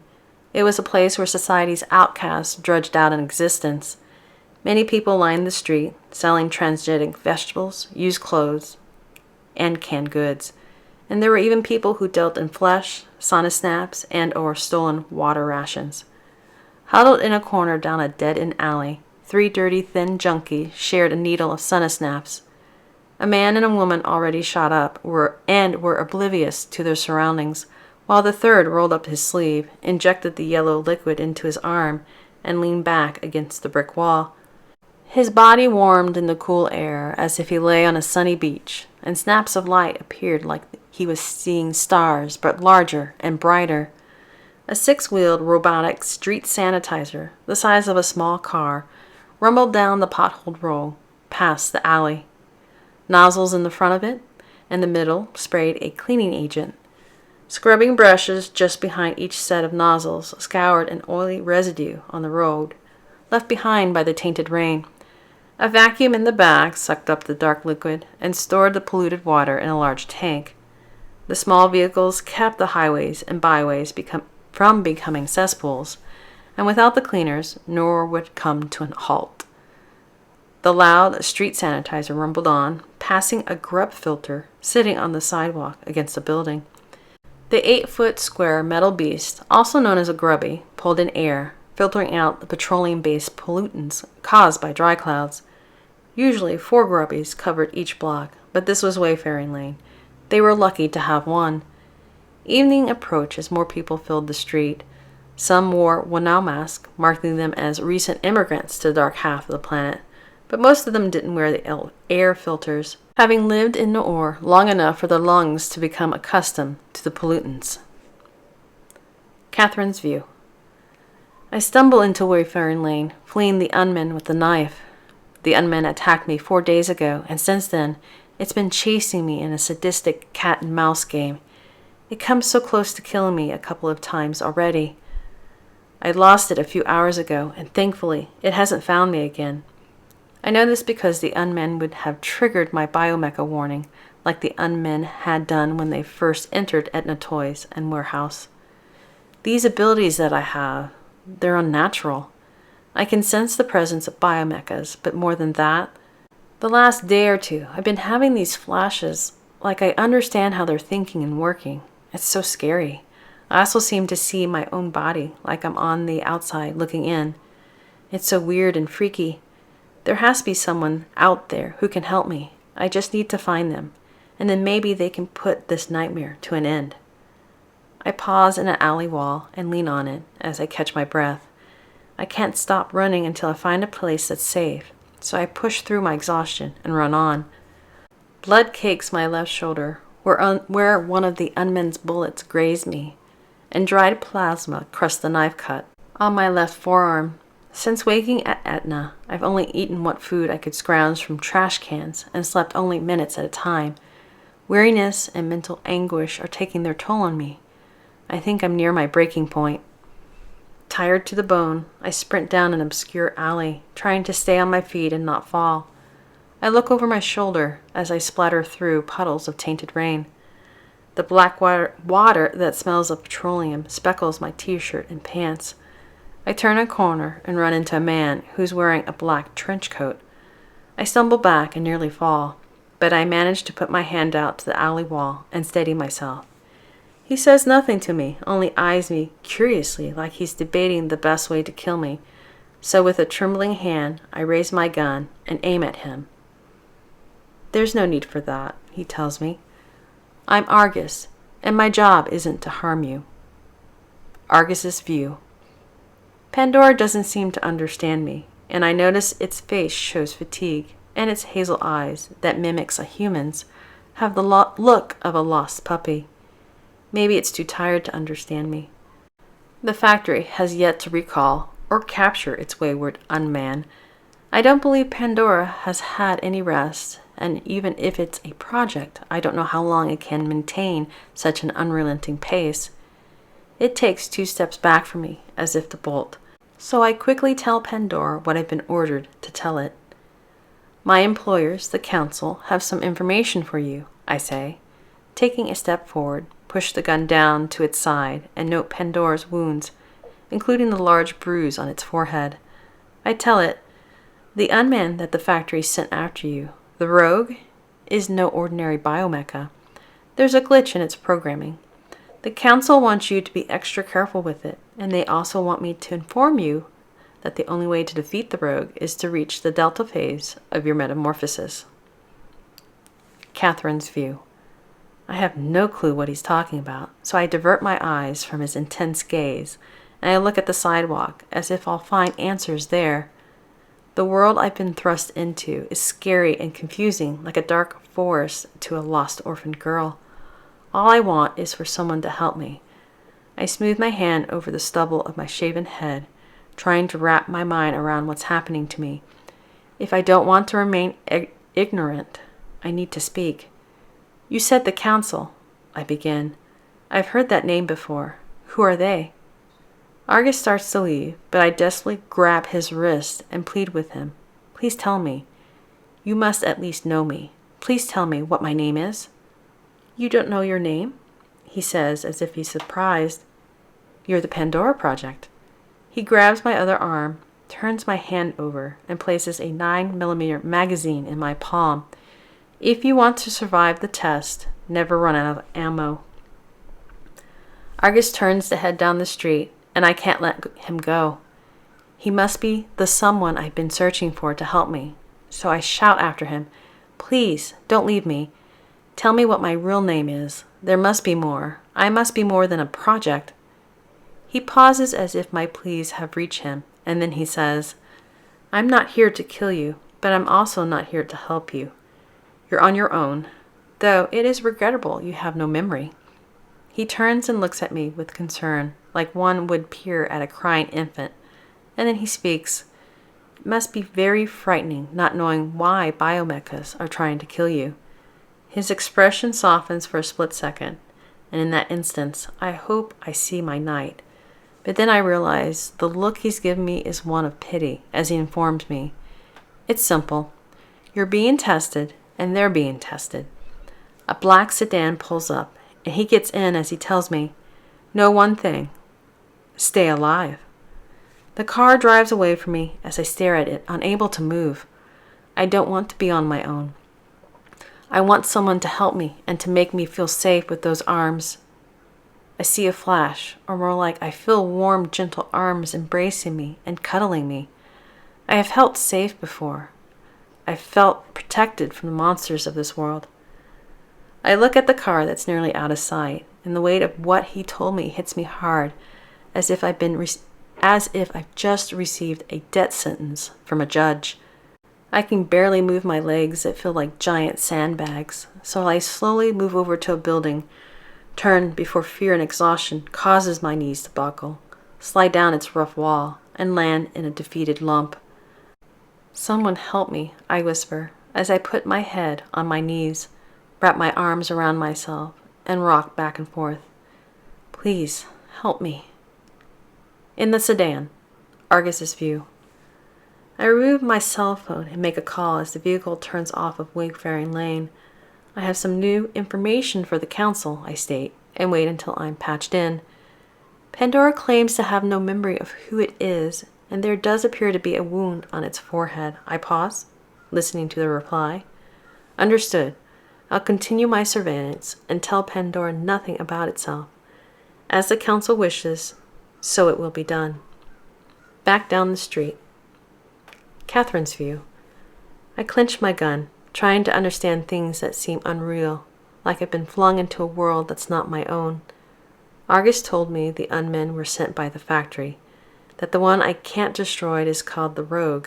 It was a place where society's outcasts drudged out an existence. Many people lined the street, selling transgenic vegetables, used clothes, and canned goods. And there were even people who dealt in flesh, sauna snaps, and or stolen water rations. Huddled in a corner down a dead-end alley, 3 dirty, thin junkies shared a needle of sauna snaps. A man and a woman already shot up were oblivious to their surroundings, while the third rolled up his sleeve, injected the yellow liquid into his arm, and leaned back against the brick wall. His body warmed in the cool air as if he lay on a sunny beach, and snaps of light appeared like he was seeing stars, but larger and brighter. A 6-wheeled robotic street sanitizer, the size of a small car, rumbled down the potholed road, past the alley. Nozzles in the front of it, and the middle sprayed a cleaning agent. Scrubbing brushes just behind each set of nozzles scoured an oily residue on the road, left behind by the tainted rain. A vacuum in the back sucked up the dark liquid and stored the polluted water in a large tank. The small vehicles kept the highways and byways from becoming cesspools, and without the cleaners, nor would come to a halt. The loud street sanitizer rumbled on, passing a grub filter sitting on the sidewalk against a building. The 8-foot square metal beast, also known as a grubby, pulled in air, filtering out the petroleum-based pollutants caused by dry clouds. Usually 4 grubbies covered each block, but this was Wayfaring Lane. They were lucky to have one. Evening approached as more people filled the street. Some wore Wanao masks, marking them as recent immigrants to the dark half of the planet, but most of them didn't wear the air filters, having lived in Noor long enough for their lungs to become accustomed to the pollutants. Catherine's view. I stumble into Wayfaring Lane, fleeing the unmen with the knife. The unmen attacked me 4 days ago, and since then, it's been chasing me in a sadistic cat-and-mouse game. It comes so close to killing me a couple of times already. I lost it a few hours ago, and thankfully, it hasn't found me again. I know this because the unmen would have triggered my biomecha warning, like the unmen had done when they first entered Etna Toys and Warehouse. These abilities that I have, they're unnatural. I can sense the presence of biomechas, but more than that, the last day or two, I've been having these flashes, like I understand how they're thinking and working. It's so scary. I also seem to see my own body, like I'm on the outside looking in. It's so weird and freaky. There has to be someone out there who can help me. I just need to find them, and then maybe they can put this nightmare to an end. I pause in an alley wall and lean on it as I catch my breath. I can't stop running until I find a place that's safe, so I push through my exhaustion and run on. Blood cakes my left shoulder, where one of the unmanned bullets grazed me, and dried plasma crusted the knife cut on my left forearm. Since waking at Etna, I've only eaten what food I could scrounge from trash cans and slept only minutes at a time. Weariness and mental anguish are taking their toll on me. I think I'm near my breaking point. Tired to the bone, I sprint down an obscure alley, trying to stay on my feet and not fall. I look over my shoulder as I splatter through puddles of tainted rain. The black water that smells of petroleum speckles my t-shirt and pants. I turn a corner and run into a man who's wearing a black trench coat. I stumble back and nearly fall, but I manage to put my hand out to the alley wall and steady myself. He says nothing to me, only eyes me curiously like he's debating the best way to kill me. So with a trembling hand, I raise my gun and aim at him. "There's no need for that," he tells me. "I'm Argus, and my job isn't to harm you." Argus's view. Pandora doesn't seem to understand me, and I notice its face shows fatigue, and its hazel eyes, that mimics a human's, have the look of a lost puppy. Maybe it's too tired to understand me. The factory has yet to recall or capture its wayward unman. I don't believe Pandora has had any rest, and even if it's a project, I don't know how long it can maintain such an unrelenting pace. It takes 2 steps back from me, as if to bolt. So I quickly tell Pandora what I've been ordered to tell it. "My employers, the council, have some information for you," I say. Taking a step forward, push the gun down to its side and note Pandora's wounds, including the large bruise on its forehead. I tell it, "The unman that the factory sent after you, the rogue, is no ordinary biomecha. There's a glitch in its programming. The council wants you to be extra careful with it, and they also want me to inform you that the only way to defeat the rogue is to reach the delta phase of your metamorphosis." Catherine's view. I have no clue what he's talking about, so I divert my eyes from his intense gaze, and I look at the sidewalk as if I'll find answers there. The world I've been thrust into is scary and confusing, like a dark forest to a lost orphaned girl. All I want is for someone to help me. I smooth my hand over the stubble of my shaven head, trying to wrap my mind around what's happening to me. If I don't want to remain ignorant, I need to speak. "You said the council," I begin. "I've heard that name before. Who are they?" Argus starts to leave, but I desperately grab his wrist and plead with him. "Please tell me. You must at least know me. Please tell me what my name is." "You don't know your name?" he says as if he's surprised. "You're the Pandora Project." He grabs my other arm, turns my hand over, and places a 9mm magazine in my palm. "If you want to survive the test, never run out of ammo." Argus turns to head down the street, and I can't let him go. He must be the someone I've been searching for to help me, so I shout after him, "Please, don't leave me. Tell me what my real name is. There must be more. I must be more than a project." He pauses as if my pleas have reached him, and then he says, "I'm not here to kill you, but I'm also not here to help you. You're on your own, though it is regrettable you have no memory." He turns and looks at me with concern, like one would peer at a crying infant, and then he speaks. "It must be very frightening not knowing why biomechas are trying to kill you." His expression softens for a split second, and in that instance, I hope I see my knight. But then I realize the look he's given me is one of pity, as he informs me. "It's simple. You're being tested, and they're being tested." A black sedan pulls up, and he gets in as he tells me, "Know one thing. Stay alive." The car drives away from me as I stare at it, unable to move. I don't want to be on my own. I want someone to help me and to make me feel safe with those arms. I see a flash, or more like I feel warm, gentle arms embracing me and cuddling me. I have felt safe before, I felt protected from the monsters of this world. I look at the car that's nearly out of sight, and the weight of what he told me hits me hard, as if I've just received a death sentence from a judge. I can barely move my legs that feel like giant sandbags, so I slowly move over to a building, turn before fear and exhaustion causes my knees to buckle, slide down its rough wall, and land in a defeated lump. "Someone help me," I whisper, as I put my head on my knees, wrap my arms around myself, and rock back and forth. "Please, help me." In the sedan, Argus's view. I remove my cell phone and make a call as the vehicle turns off of Wayfaring Lane. "I have some new information for the council," I state, and wait until I'm patched in. Pandora claims to have no memory of who it is, and there does appear to be a wound on its forehead. I pause, listening to the reply. "Understood. I'll continue my surveillance and tell Pandora nothing about itself. As the council wishes, so it will be done." Back down the street. Catherine's view. I clench my gun, trying to understand things that seem unreal, like I've been flung into a world that's not my own. Argus told me the unmen were sent by the factory, that the one I can't destroy is called the Rogue,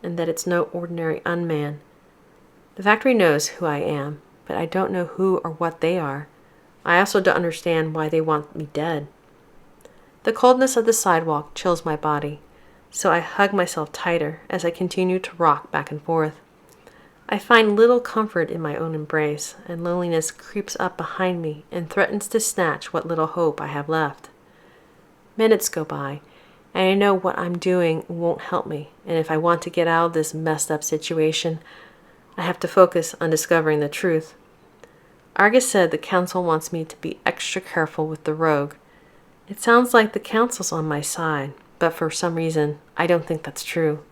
and that it's no ordinary unman. The factory knows who I am, but I don't know who or what they are. I also don't understand why they want me dead. The coldness of the sidewalk chills my body, so I hug myself tighter as I continue to rock back and forth. I find little comfort in my own embrace, and loneliness creeps up behind me and threatens to snatch what little hope I have left. Minutes go by, and I know what I'm doing won't help me, and if I want to get out of this messed up situation, I have to focus on discovering the truth. Argus said the council wants me to be extra careful with the Rogue. It sounds like the council's on my side, but for some reason, I don't think that's true.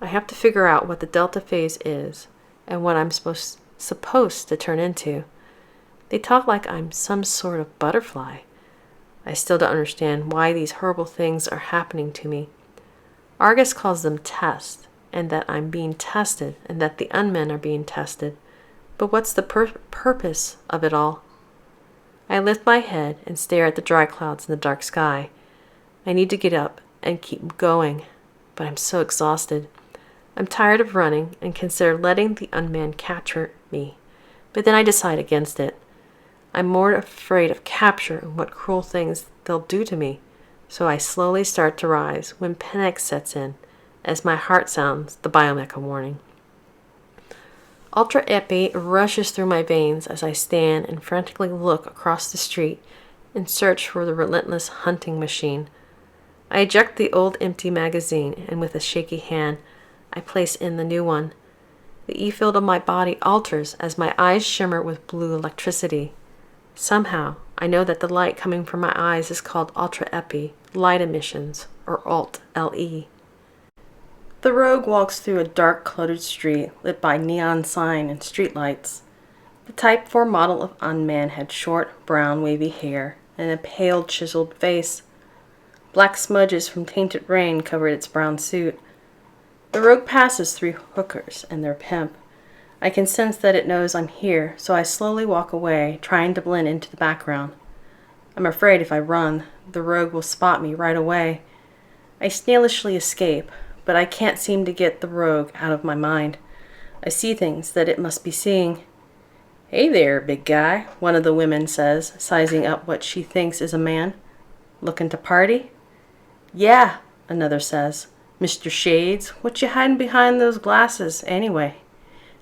I have to figure out what the Delta phase is and what I'm supposed to turn into. They talk like I'm some sort of butterfly. I still don't understand why these horrible things are happening to me. Argus calls them tests, and that I'm being tested, and that the unmen are being tested. But what's the purpose of it all? I lift my head and stare at the dry clouds in the dark sky. I need to get up and keep going, but I'm so exhausted. I'm tired of running and consider letting the unmanned capture me, but then I decide against it. I'm more afraid of capture and what cruel things they'll do to me, so I slowly start to rise when panic sets in as my heart sounds the biomecha warning. Ultra epi rushes through my veins as I stand and frantically look across the street and search for the relentless hunting machine. I eject the old empty magazine, and with a shaky hand, I place in the new one. The E-field of my body alters as my eyes shimmer with blue electricity. Somehow, I know that the light coming from my eyes is called Ultra Epi, light emissions, or Alt-LE. The Rogue walks through a dark, cluttered street lit by neon sign and streetlights. The Type 4 model of unman had short, brown, wavy hair and a pale, chiseled face. Black smudges from tainted rain covered its brown suit. The Rogue passes 3 hookers and their pimp. I can sense that it knows I'm here, so I slowly walk away, trying to blend into the background. I'm afraid if I run, the Rogue will spot me right away. I snailishly escape, but I can't seem to get the Rogue out of my mind. I see things that it must be seeing. "Hey there, big guy," one of the women says, sizing up what she thinks is a man. "Looking to party?" "Yeah," another says. "Mr. Shades, what you hiding behind those glasses, anyway?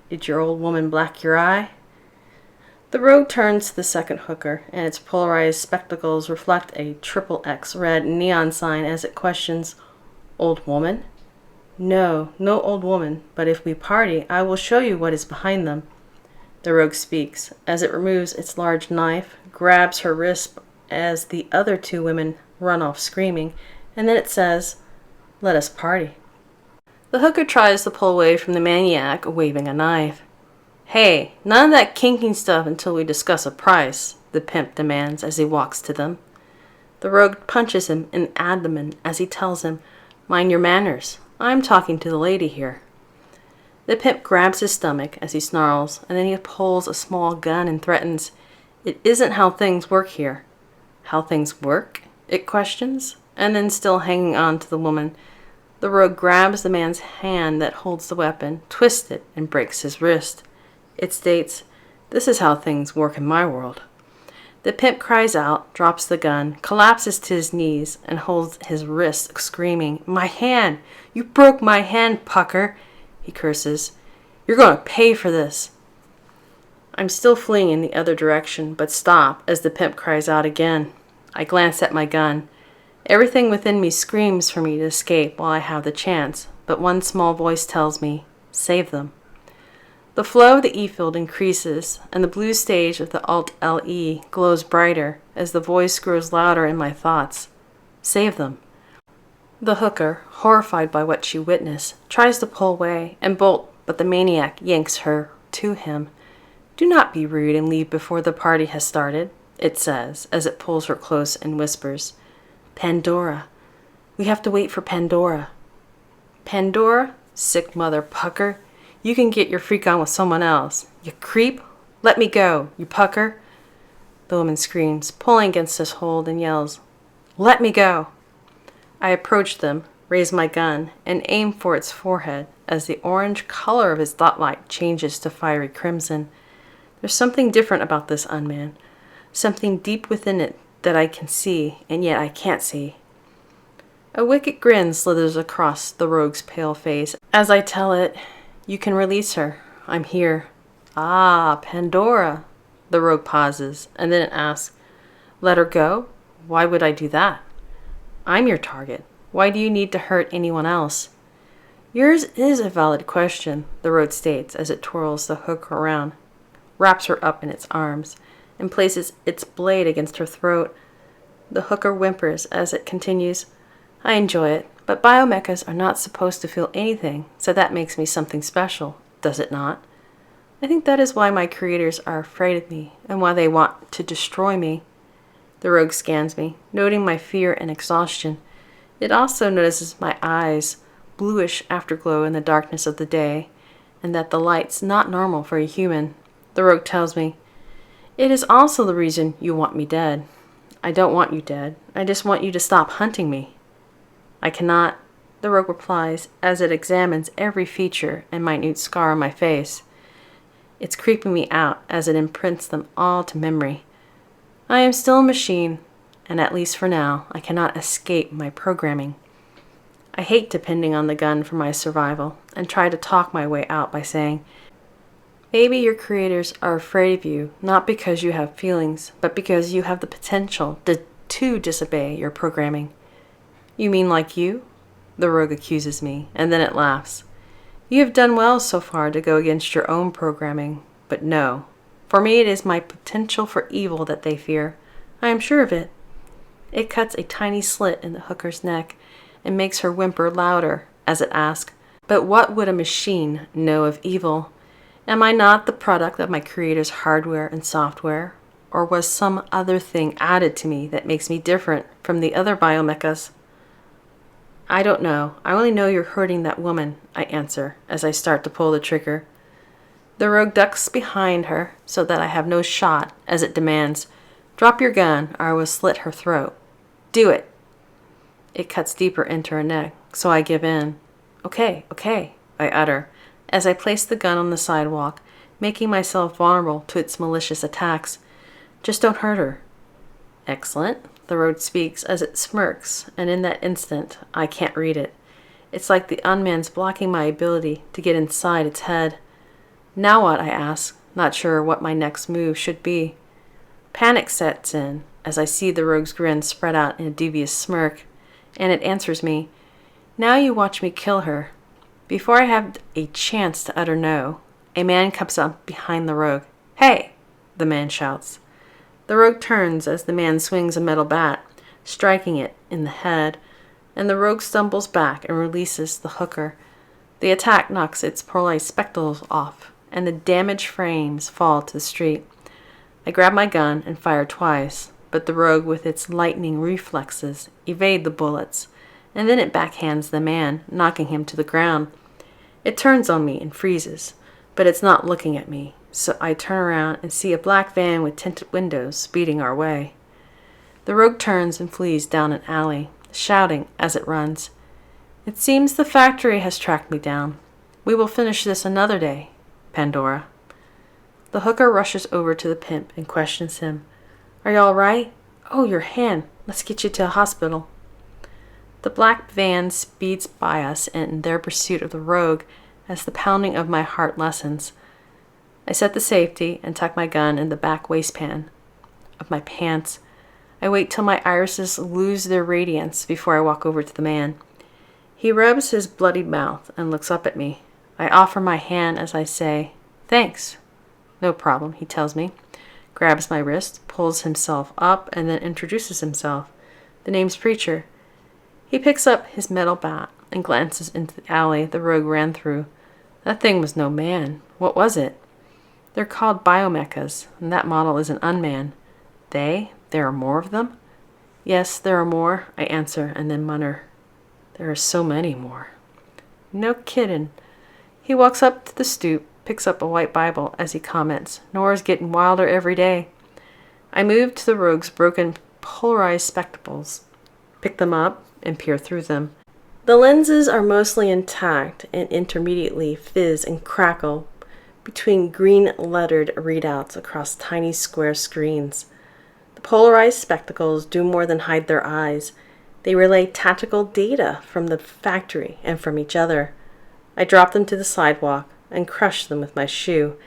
Did your old woman black your eye?" The Rogue turns to the second hooker, and its polarized spectacles reflect a XXX red neon sign as it questions, "Old woman?" "No, no old woman, but if we party, I will show you what is behind them." The Rogue speaks, as it removes its large knife, grabs her wrist as the other 2 women run off screaming, and then it says, "Let us party." The hooker tries to pull away from the maniac, waving a knife. "Hey, none of that kinking stuff until we discuss a price," the pimp demands as he walks to them. The Rogue punches him in the abdomen as he tells him, "Mind your manners. I'm talking to the lady here." The pimp grabs his stomach as he snarls, and then he pulls a small gun and threatens, "It isn't how things work here." "How things work?" it questions, and then still hanging on to the woman, the rogue grabs the man's hand that holds the weapon, twists it, and breaks his wrist. It states, "This is how things work in my world." The pimp cries out, drops the gun, collapses to his knees, and holds his wrist, screaming, "My hand! You broke my hand, Pucker!" He curses. "You're going to pay for this." I'm still fleeing in the other direction, but stop as the pimp cries out again. I glance at my gun. Everything within me screams for me to escape while I have the chance, but one small voice tells me, "Save them." The flow of the E-field increases, and the blue stage of the Alt-LE glows brighter as the voice grows louder in my thoughts. Save them. The hooker, horrified by what she witnessed, tries to pull away and bolt, but the maniac yanks her to him. "Do not be rude and leave before the party has started," it says as it pulls her close and whispers, "Pandora. We have to wait for Pandora." "Pandora? Sick mother Pucker. You can get your freak on with someone else. You creep. Let me go, you Pucker." The woman screams, pulling against his hold, and yells, "Let me go." I approach them, raise my gun, and aim for its forehead as the orange color of his thought light changes to fiery crimson. There's something different about this unman, something deep within it that I can see, and yet I can't see. A wicked grin slithers across the rogue's pale face as I tell it, "You can release her. I'm here." "Ah, Pandora." The rogue pauses, and then it asks, "Let her go? Why would I do that?" "I'm your target. Why do you need to hurt anyone else?" "Yours is a valid question," the rogue states as it twirls the hook around, wraps her up in its arms, and places its blade against her throat. The hooker whimpers as it continues, "I enjoy it, but biomechas are not supposed to feel anything, so that makes me something special, does it not? I think that is why my creators are afraid of me, and why they want to destroy me." The rogue scans me, noting my fear and exhaustion. It also notices my eyes, bluish afterglow in the darkness of the day, and that the light's not normal for a human. The rogue tells me, "It is also the reason you want me dead." "I don't want you dead. I just want you to stop hunting me." "I cannot," the rogue replies as it examines every feature and minute scar on my face. It's creeping me out as it imprints them all to memory. I am still a machine, and at least for now, I cannot escape my programming. I hate depending on the gun for my survival, and try to talk my way out by saying, "Maybe your creators are afraid of you, not because you have feelings, but because you have the potential to disobey your programming." "You mean like you?" the rogue accuses me, and then it laughs. "You have done well so far to go against your own programming, but no. For me it is my potential for evil that they fear. I am sure of it." It cuts a tiny slit in the hooker's neck and makes her whimper louder as it asks, "But what would a machine know of evil? Am I not the product of my creator's hardware and software? Or was some other thing added to me that makes me different from the other biomechas?" "I don't know. I only know you're hurting that woman," I answer as I start to pull the trigger. The rogue ducks behind her so that I have no shot as it demands, "Drop your gun or I will slit her throat. Do it." It cuts deeper into her neck, so I give in. Okay, I utter as I place the gun on the sidewalk, making myself vulnerable to its malicious attacks. "Just don't hurt her." "Excellent," the rogue speaks as it smirks, and in that instant, I can't read it. It's like the unman's blocking my ability to get inside its head. Now what, I ask, not sure what my next move should be. Panic sets in as I see the rogue's grin spread out in a devious smirk, and it answers me, "Now you watch me kill her." Before I have a chance to utter no, a man comes up behind the rogue. "Hey!" the man shouts. The rogue turns as the man swings a metal bat, striking it in the head, and the rogue stumbles back and releases the hooker. The attack knocks its pearlized spectacles off, and the damaged frames fall to the street. I grab my gun and fire twice, but the rogue with its lightning reflexes evade the bullets, and then it backhands the man, knocking him to the ground. It turns on me and freezes, but it's not looking at me, so I turn around and see a black van with tinted windows speeding our way. The rogue turns and flees down an alley, shouting as it runs, "It seems the factory has tracked me down. We will finish this another day, Pandora." The hooker rushes over to the pimp and questions him. "Are you all right? Oh, your hand. Let's get you to a hospital." The black van speeds by us in their pursuit of the rogue as the pounding of my heart lessens. I set the safety and tuck my gun in the back waistband of my pants. I wait till my irises lose their radiance before I walk over to the man. He rubs his bloodied mouth and looks up at me. I offer my hand as I say, "Thanks." "No problem," he tells me, grabs my wrist, pulls himself up, and then introduces himself. The name's Preacher. He picks up his metal bat and glances into the alley the rogue ran through. That thing was no man. What was it? They're called biomechas, and that model is an unman. There are more of them? Yes, there are more, I answer, and then mutter. There are so many more. No kiddin'. He walks up to the stoop, picks up a white Bible as he comments, "Nora's getting wilder every day." I move to the rogue's broken polarized spectacles, pick them up, and peer through them. The lenses are mostly intact and intermediately fizz and crackle between green-lettered readouts across tiny square screens. The polarized spectacles do more than hide their eyes. They relay tactical data from the factory and from each other. I drop them to the sidewalk and crush them with my shoe,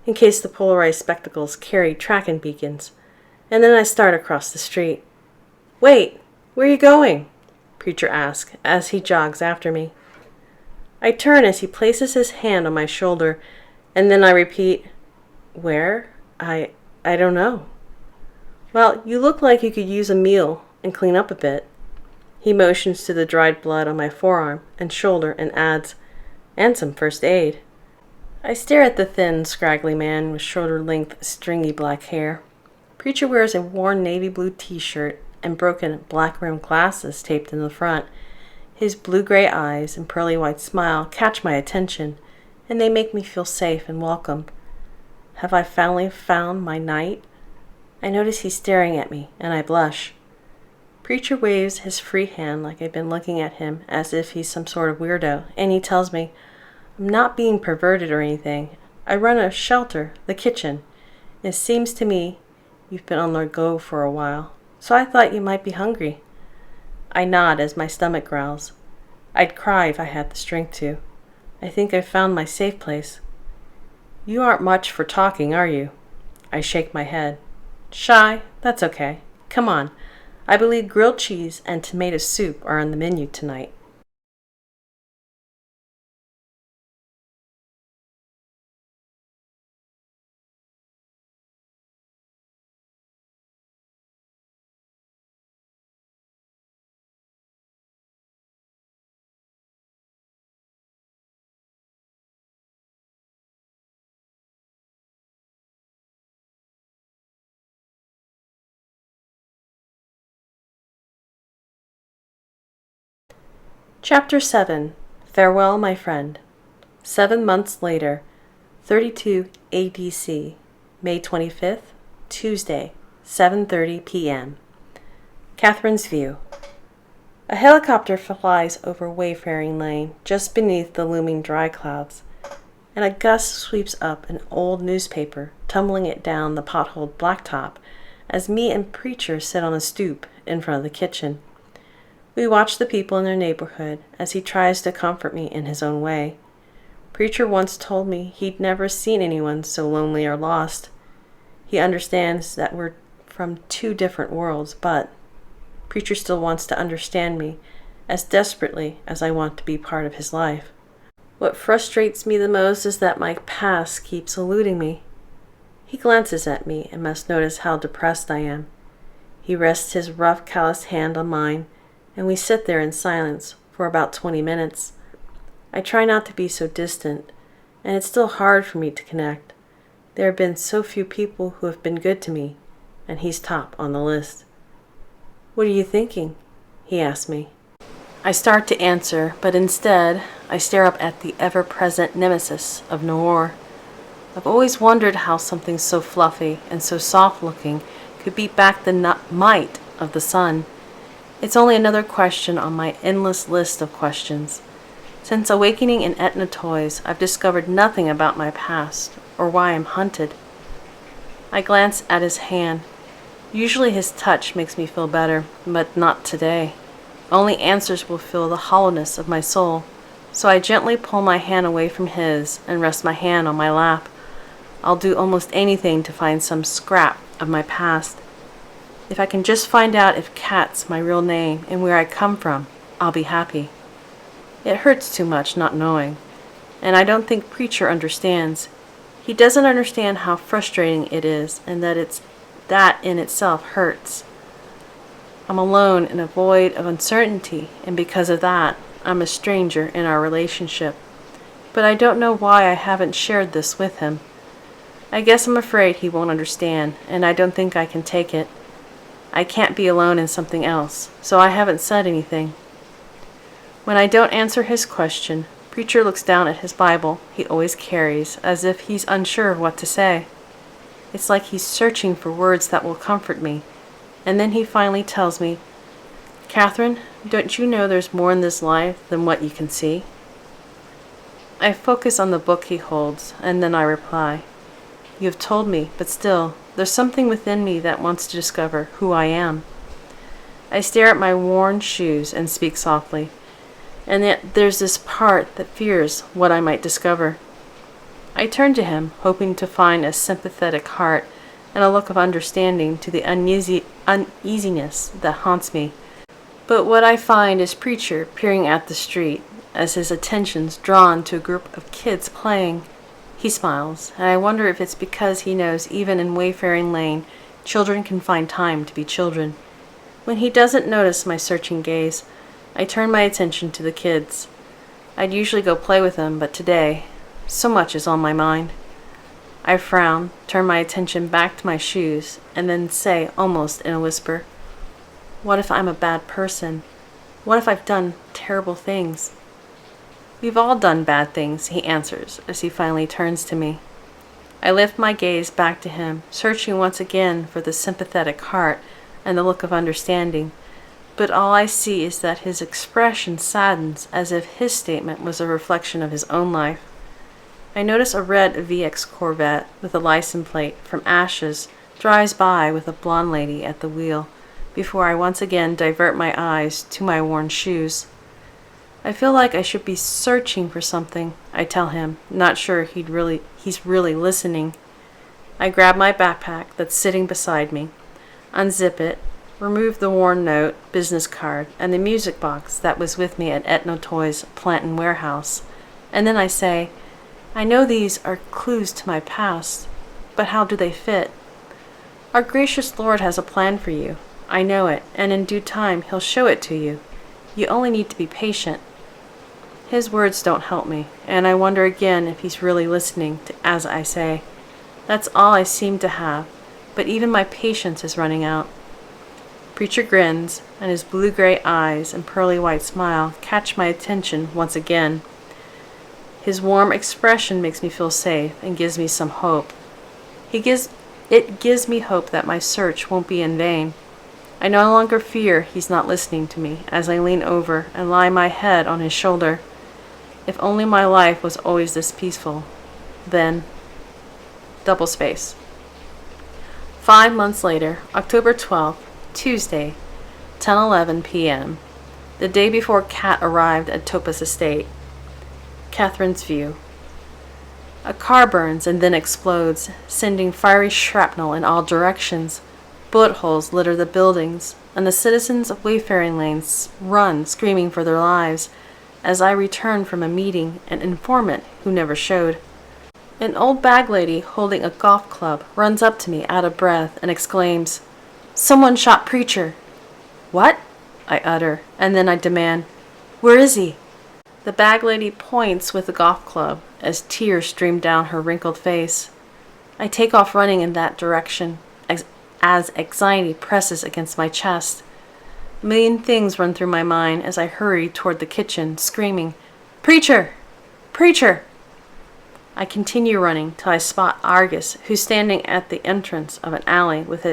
in case the polarized spectacles carry tracking beacons, and then I start across the street. "Wait, where are you going?" Preacher asks as he jogs after me. I turn as he places his hand on my shoulder, and then I repeat, "Where? I don't know." "Well, you look like you could use a meal and clean up a bit." He motions to the dried blood on my forearm and shoulder and adds, "And some first aid." I stare at the thin, scraggly man with shoulder-length, stringy black hair. Preacher wears a worn navy blue t-shirt and broken black-rimmed glasses taped in the front. His blue-gray eyes and pearly white smile catch my attention, and they make me feel safe and welcome. Have I finally found my knight? I notice he's staring at me, and I blush. Preacher waves his free hand like I've been looking at him as if he's some sort of weirdo, and he tells me, "I'm not being perverted or anything. I run a shelter, the kitchen. It seems to me you've been on the go for a while, so I thought you might be hungry." I nod as my stomach growls. I'd cry if I had the strength to. I think I've found my safe place. "You aren't much for talking, are you?" I shake my head. "Shy? That's okay. Come on. I believe grilled cheese and tomato soup are on the menu tonight." Chapter 7. Farewell, My Friend. 7 months later, 32 ADC, May 25th, Tuesday, 7:30 p.m. Catherine's View. A helicopter flies over Wayfaring Lane just beneath the looming dry clouds, and a gust sweeps up an old newspaper, tumbling it down the potholed blacktop as me and Preacher sit on a stoop in front of the kitchen. We watch the people in their neighborhood as he tries to comfort me in his own way. Preacher once told me he'd never seen anyone so lonely or lost. He understands that we're from two different worlds, but Preacher still wants to understand me as desperately as I want to be part of his life. What frustrates me the most is that my past keeps eluding me. He glances at me and must notice how depressed I am. He rests his rough, calloused hand on mine, and we sit there in silence for about 20 minutes. I try not to be so distant, and it's still hard for me to connect. There have been so few people who have been good to me, and he's top on the list. "What are you thinking?" he asked me. I start to answer, but instead I stare up at the ever-present nemesis of Noir. I've always wondered how something so fluffy and so soft-looking could beat back the might of the sun. It's only another question on my endless list of questions. Since awakening in Etna Toys, I've discovered nothing about my past or why I'm hunted. I glance at his hand. Usually his touch makes me feel better, but not today. Only answers will fill the hollowness of my soul, so I gently pull my hand away from his and rest my hand on my lap. I'll do almost anything to find some scrap of my past. If I can just find out if Kat's my real name and where I come from, I'll be happy. It hurts too much not knowing, and I don't think Preacher understands. He doesn't understand how frustrating it is and that in itself hurts. I'm alone in a void of uncertainty, and because of that, I'm a stranger in our relationship. But I don't know why I haven't shared this with him. I guess I'm afraid he won't understand, and I don't think I can take it. I can't be alone in something else, so I haven't said anything. When I don't answer his question, Preacher looks down at his Bible he always carries, as if he's unsure of what to say. It's like he's searching for words that will comfort me, and then he finally tells me, "Catherine, don't you know there's more in this life than what you can see?" I focus on the book he holds, and then I reply, "You have told me, but still, there's something within me that wants to discover who I am." I stare at my worn shoes and speak softly, and yet there's this part that fears what I might discover. I turn to him, hoping to find a sympathetic heart and a look of understanding to the uneasiness that haunts me. But what I find is Preacher peering at the street, as his attention's drawn to a group of kids playing. He smiles, and I wonder if it's because he knows even in Wayfaring Lane, children can find time to be children. When he doesn't notice my searching gaze, I turn my attention to the kids. I'd usually go play with them, but today, so much is on my mind. I frown, turn my attention back to my shoes, and then say, almost in a whisper, "What if I'm a bad person? What if I've done terrible things?" "We've all done bad things," he answers as he finally turns to me. I lift my gaze back to him, searching once again for the sympathetic heart and the look of understanding, but all I see is that his expression saddens as if his statement was a reflection of his own life. I notice a red VX Corvette with a license plate from Ashes drives by with a blonde lady at the wheel before I once again divert my eyes to my worn shoes. I feel like I should be searching for something, I tell him, not sure he's really listening. I grab my backpack that's sitting beside me, unzip it, remove the worn note, business card, and the music box that was with me at Etna Toys Plant and Warehouse, and then I say, "I know these are clues to my past, but how do they fit? Our gracious Lord has a plan for you. I know it, and in due time He'll show it to you. You only need to be patient." His words don't help me, and I wonder again if he's really listening as I say. That's all I seem to have, but even my patience is running out. Preacher grins, and his blue-gray eyes and pearly white smile catch my attention once again. His warm expression makes me feel safe and gives me some hope. It gives me hope that my search won't be in vain. I no longer fear he's not listening to me as I lean over and lie my head on his shoulder. If only my life was always this peaceful, then... double space. 5 months later, October 12th, Tuesday, 10:11 p.m., the day before Kat arrived at Topaz Estate. Catherine's view. A car burns and then explodes, sending fiery shrapnel in all directions. Bullet holes litter the buildings, and the citizens of Wayfaring Lanes run, screaming for their lives, as I return from a meeting, an informant who never showed. An old bag lady holding a golf club runs up to me out of breath and exclaims, "Someone shot Preacher." "What?" I utter, and then I demand, "Where is he?" The bag lady points with the golf club as tears stream down her wrinkled face. I take off running in that direction as anxiety presses against my chest. A million things run through my mind as I hurry toward the kitchen, screaming, "Preacher! Preacher!" I continue running till I spot Argus, who's standing at the entrance of an alley with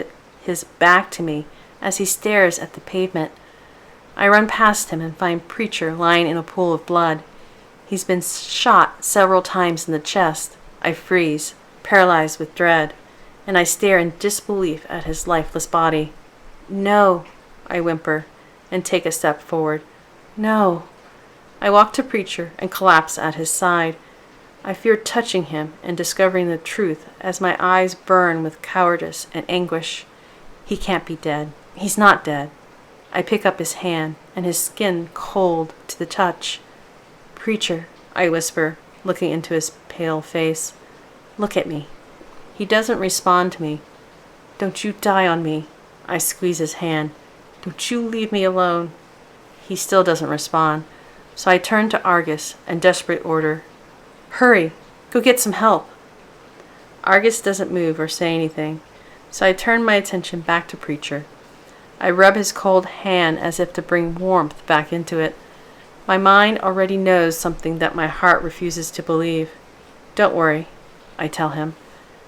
his back to me as he stares at the pavement. I run past him and find Preacher lying in a pool of blood. He's been shot several times in the chest. I freeze, paralyzed with dread, and I stare in disbelief at his lifeless body. "No," I whimper, and take a step forward. "No." I walk to Preacher and collapse at his side. I fear touching him and discovering the truth as my eyes burn with cowardice and anguish. He can't be dead. He's not dead. I pick up his hand, and his skin cold to the touch. "Preacher," I whisper, looking into his pale face. "Look at me." He doesn't respond to me. "Don't you die on me." I squeeze his hand. "Don't you leave me alone." He still doesn't respond, so I turn to Argus and desperate order, "Hurry, go get some help." Argus doesn't move or say anything, so I turn my attention back to Preacher. I rub his cold hand as if to bring warmth back into it. My mind already knows something that my heart refuses to believe. "Don't worry," I tell him.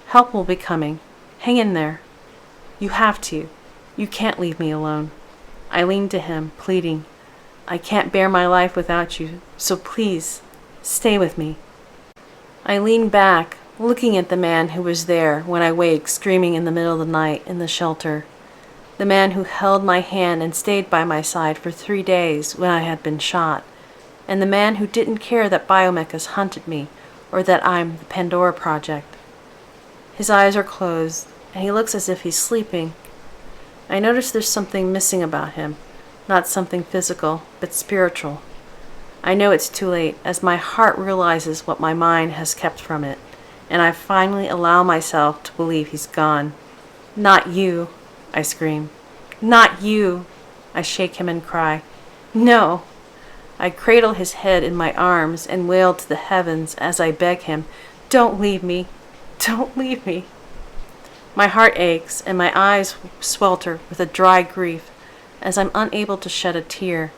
"Help will be coming. Hang in there. You have to. You can't leave me alone." I lean to him, pleading, "I can't bear my life without you, so please, stay with me." I lean back, looking at the man who was there when I wake screaming in the middle of the night in the shelter. The man who held my hand and stayed by my side for 3 days when I had been shot. And the man who didn't care that biomechas hunted me or that I'm the Pandora project. His eyes are closed, and he looks as if he's sleeping. I notice there's something missing about him, not something physical, but spiritual. I know it's too late, as my heart realizes what my mind has kept from it, and I finally allow myself to believe he's gone. "Not you," I scream. "Not you." I shake him and cry, "No." I cradle his head in my arms and wail to the heavens as I beg him, "Don't leave me. Don't leave me." My heart aches and my eyes swelter with a dry grief as I'm unable to shed a tear.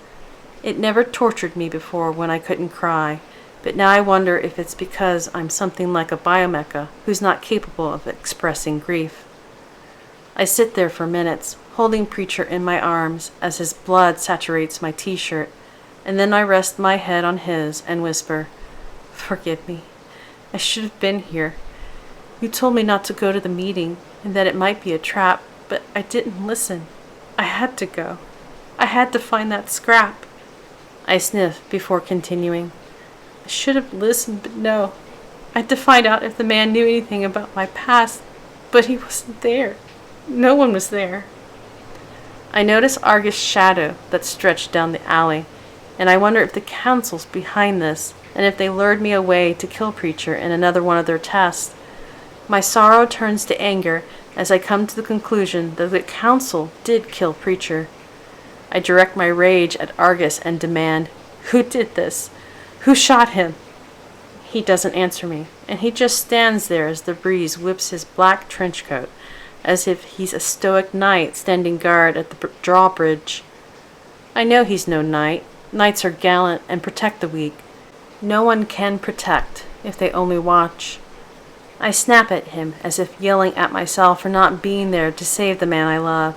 It never tortured me before when I couldn't cry, but now I wonder if it's because I'm something like a biomecha who's not capable of expressing grief. I sit there for minutes, holding Preacher in my arms as his blood saturates my t-shirt, and then I rest my head on his and whisper, "Forgive me. I should have been here. You told me not to go to the meeting and that it might be a trap, but I didn't listen. I had to go. I had to find that scrap." I sniff before continuing. "I should have listened, but no. I had to find out if the man knew anything about my past, but he wasn't there. No one was there." I notice Argus' shadow that stretched down the alley, and I wonder if the council's behind this, and if they lured me away to kill Preacher in another one of their tests. My sorrow turns to anger as I come to the conclusion that the council did kill Preacher. I direct my rage at Argus and demand, "Who did this? Who shot him?" He doesn't answer me, and he just stands there as the breeze whips his black trench coat, as if he's a stoic knight standing guard at the drawbridge. I know he's no knight. Knights are gallant and protect the weak. No one can protect if they only watch. I snap at him as if yelling at myself for not being there to save the man I love.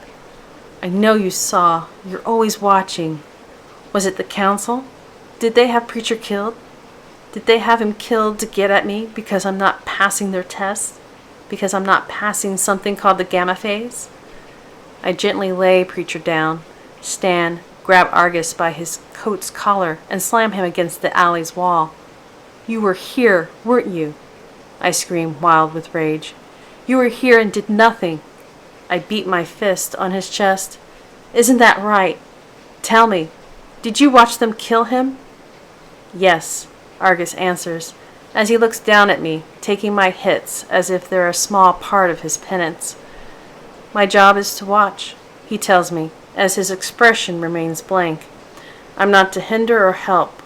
"I know you saw. You're always watching. Was it the council? Did they have Preacher killed? Did they have him killed to get at me because I'm not passing their tests? Because I'm not passing something called the gamma phase?" I gently lay Preacher down, stand, grab Argus by his coat's collar, and slam him against the alley's wall. "You were here, weren't you?" I scream, wild with rage. "You were here and did nothing." I beat my fist on his chest. "Isn't that right? Tell me, did you watch them kill him?" "Yes," Argus answers, as he looks down at me, taking my hits as if they're a small part of his penance. "My job is to watch," he tells me, as his expression remains blank. "I'm not to hinder or help.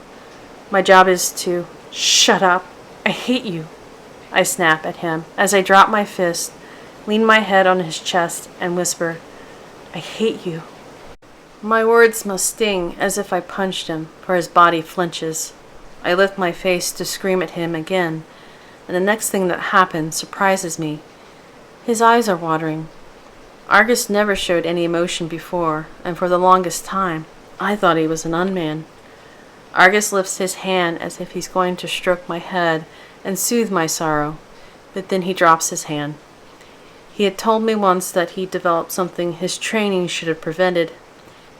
My job is to—" "Shut up! I hate you!" I snap at him as I drop my fist, lean my head on his chest, and whisper, "I hate you." My words must sting as if I punched him, for his body flinches. I lift my face to scream at him again, and the next thing that happens surprises me. His eyes are watering. Argus never showed any emotion before, and for the longest time, I thought he was an unman. Argus lifts his hand as if he's going to stroke my head and soothe my sorrow, but then he drops his hand. He had told me once that he developed something his training should have prevented.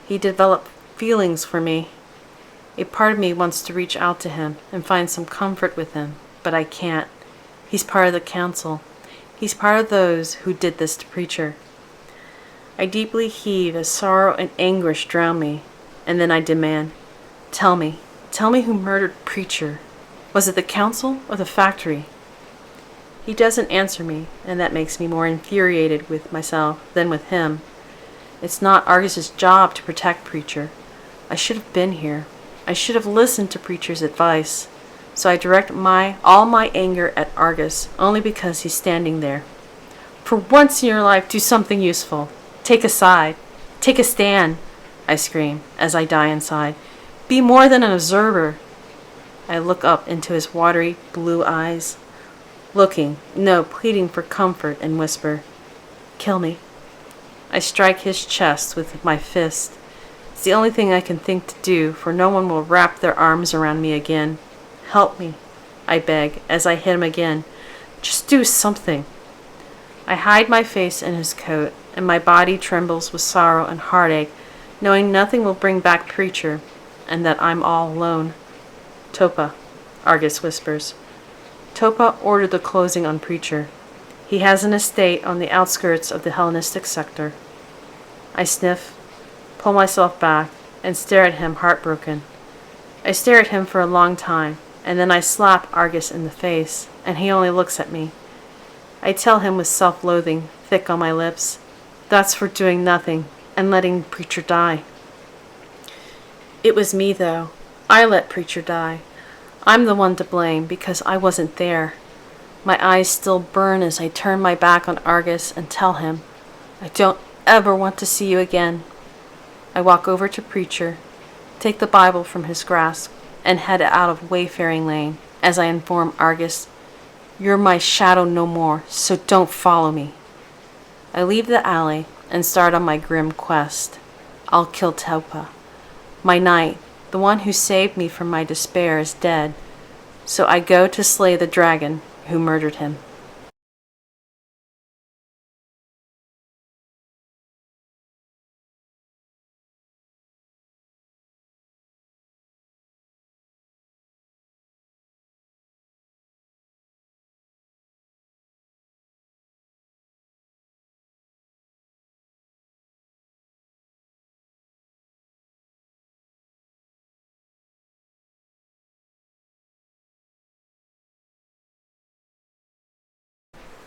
He developed feelings for me. A part of me wants to reach out to him and find some comfort with him, but I can't. He's part of the council. He's part of those who did this to Preacher. I deeply heave as sorrow and anguish drown me, and then I demand, tell me who murdered Preacher. Was it the council or the factory? He doesn't answer me, and that makes me more infuriated with myself than with him. It's not Argus's job to protect Preacher. I should have been here. I should have listened to Preacher's advice. So I direct all my anger at Argus only because he's standing there. For once in your life, do something useful. Take a side. Take a stand, I scream as I die inside. Be more than an observer. I look up into his watery blue eyes. Pleading for comfort, and whisper, kill me. I strike his chest with my fist. It's the only thing I can think to do, for no one will wrap their arms around me again. Help me, I beg, as I hit him again. Just do something. I hide my face in his coat, and my body trembles with sorrow and heartache, knowing nothing will bring back Preacher, and that I'm all alone. Topa, Argus whispers. Topa ordered the closing on Preacher. He has an estate on the outskirts of the Hellenistic sector. I sniff, pull myself back, and stare at him heartbroken. I stare at him for a long time, and then I slap Argus in the face, and he only looks at me. I tell him with self-loathing thick on my lips, that's for doing nothing and letting Preacher die. It was me, though. I let Preacher die. I'm the one to blame because I wasn't there. My eyes still burn as I turn my back on Argus and tell him, I don't ever want to see you again. I walk over to Preacher, take the Bible from his grasp, and head out of Wayfaring Lane as I inform Argus, you're my shadow no more, so don't follow me. I leave the alley and start on my grim quest. I'll kill Topa. My knight, the one who saved me from my despair, is dead, so I go to slay the dragon who murdered him.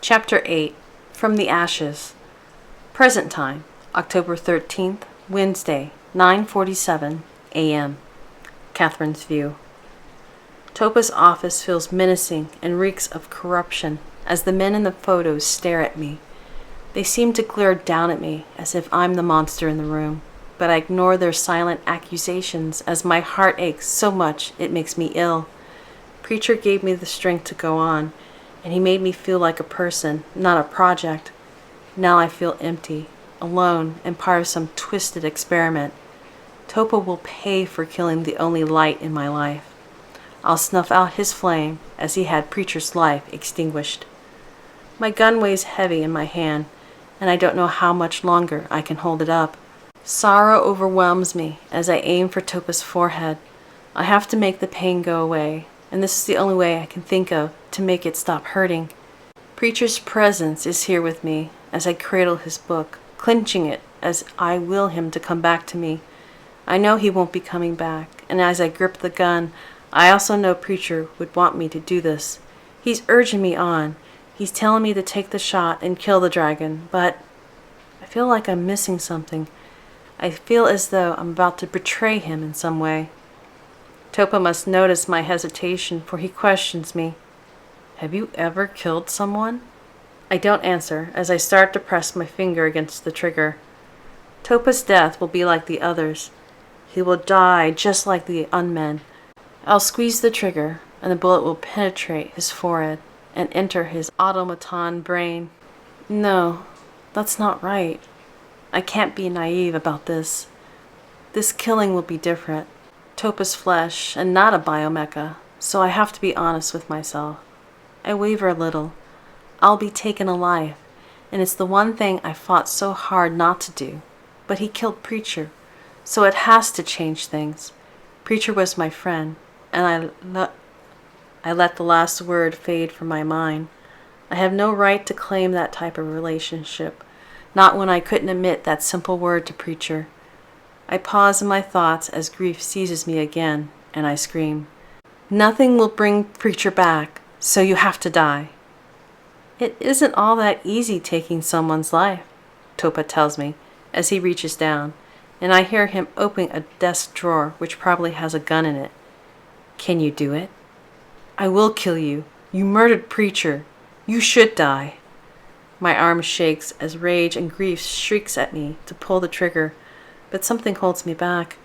Chapter 8. From the Ashes. Present time, October 13th, Wednesday, 9:47 a.m. Catherine's View. Topa's office feels menacing and reeks of corruption as the men in the photos stare at me. They seem to glare down at me as if I'm the monster in the room, but I ignore their silent accusations as my heart aches so much it makes me ill. Preacher gave me the strength to go on, and he made me feel like a person, not a project. Now I feel empty, alone, and part of some twisted experiment. Topa will pay for killing the only light in my life. I'll snuff out his flame as he had Preacher's life extinguished. My gun weighs heavy in my hand, and I don't know how much longer I can hold it up. Sorrow overwhelms me as I aim for Topa's forehead. I have to make the pain go away, and this is the only way I can think of to make it stop hurting. Preacher's presence is here with me as I cradle his book, clenching it as I will him to come back to me. I know he won't be coming back, and as I grip the gun, I also know Preacher would want me to do this. He's urging me on. He's telling me to take the shot and kill the dragon, but I feel like I'm missing something. I feel as though I'm about to betray him in some way. Topa must notice my hesitation, for he questions me. Have you ever killed someone? I don't answer as I start to press my finger against the trigger. Topa's death will be like the others. He will die just like the unmen. I'll squeeze the trigger, and the bullet will penetrate his forehead and enter his automaton brain. No, that's not right. I can't be naive about this. This killing will be different. Topa's flesh and not a biomecha, so I have to be honest with myself. I waver a little. I'll be taken alive, and it's the one thing I fought so hard not to do. But he killed Preacher, so it has to change things. Preacher was my friend, and I let the last word fade from my mind. I have no right to claim that type of relationship, not when I couldn't admit that simple word to Preacher. I pause in my thoughts as grief seizes me again, and I scream, "Nothing will bring Preacher back, so you have to die." It isn't all that easy taking someone's life, Topa tells me as he reaches down, and I hear him opening a desk drawer which probably has a gun in it. "Can you do it?" "I will kill you. You murdered Preacher. You should die." My arm shakes as rage and grief shrieks at me to pull the trigger, but something holds me back.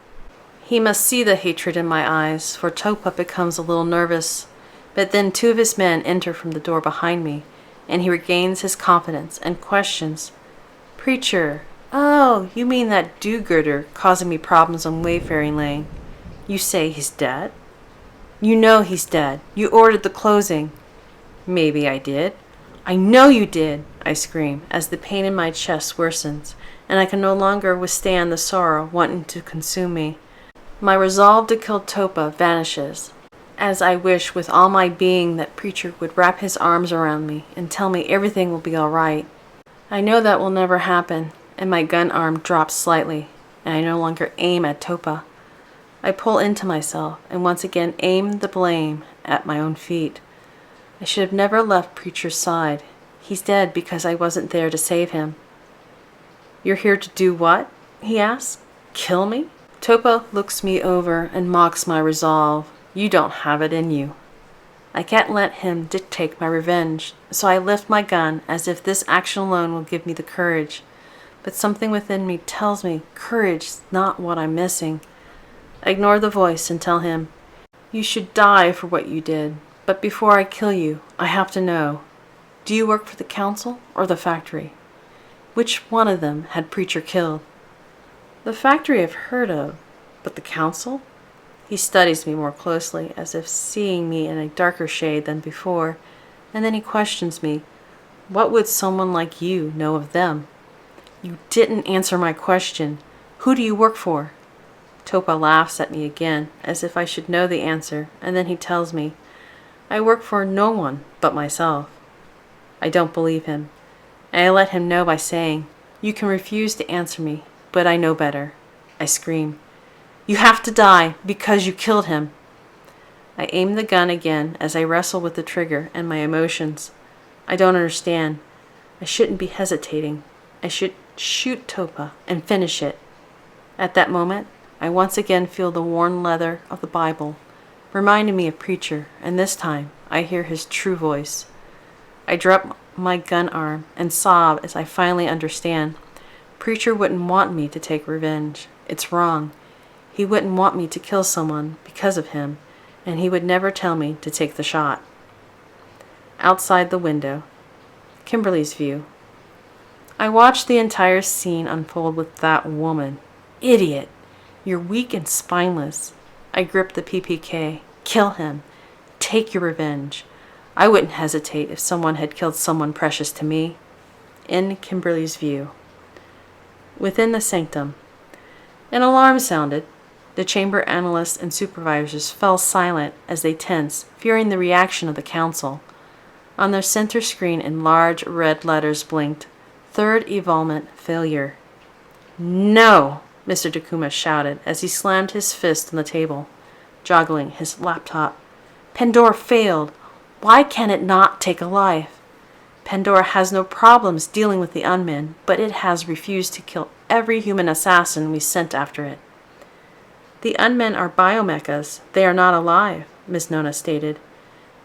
He must see the hatred in my eyes, for Topa becomes a little nervous. But then 2 of his men enter from the door behind me, and he regains his confidence and questions, "Preacher, oh, you mean that do-gooder causing me problems on Wayfaring Lane. You say he's dead?" "You know he's dead. You ordered the closing." "Maybe I did." "I know you did," I scream, as the pain in my chest worsens, and I can no longer withstand the sorrow wanting to consume me. My resolve to kill Topa vanishes, as I wish with all my being that Preacher would wrap his arms around me and tell me everything will be all right. I know that will never happen, and my gun arm drops slightly, and I no longer aim at Topa. I pull into myself and once again aim the blame at my own feet. I should have never left Preacher's side. He's dead because I wasn't there to save him. "You're here to do what?" he asks. "Kill me?" Topa looks me over and mocks my resolve. "You don't have it in you." I can't let him dictate my revenge, so I lift my gun as if this action alone will give me the courage. But something within me tells me courage's not what I'm missing. I ignore the voice and tell him, "You should die for what you did, but before I kill you, I have to know, do you work for the council or the factory? Which one of them had Preacher killed?" "The factory I've heard of, but the council?" He studies me more closely, as if seeing me in a darker shade than before, and then he questions me, "What would someone like you know of them?" "You didn't answer my question. Who do you work for?" Topa laughs at me again, as if I should know the answer, and then he tells me, "I work for no one but myself." I don't believe him, and I let him know by saying, "You can refuse to answer me, but I know better." I scream, "You have to die because you killed him." I aim the gun again as I wrestle with the trigger and my emotions. I don't understand. I shouldn't be hesitating. I should shoot Topa and finish it. At that moment, I once again feel the worn leather of the Bible, reminding me of Preacher, and this time I hear his true voice. I drop my gun arm and sob as I finally understand. Preacher wouldn't want me to take revenge. It's wrong. He wouldn't want me to kill someone because of him, and he would never tell me to take the shot. Outside the window, Kimberly's view. I watched the entire scene unfold with that woman. Idiot! You're weak and spineless. I gripped the PPK. Kill him. Take your revenge. I wouldn't hesitate if someone had killed someone precious to me. In Kimberly's view. Within the sanctum. An alarm sounded. The chamber analysts and supervisors fell silent as they tensed, fearing the reaction of the council. On their center screen in large red letters blinked, "Third evolvement failure." "No!" Mr. Takuma shouted as he slammed his fist on the table, joggling his laptop. "Pandora failed. Why can it not take a life? Pandora has no problems dealing with the unmen, but it has refused to kill every human assassin we sent after it." "The unmen are biomechas. They are not alive," Ms. Nona stated.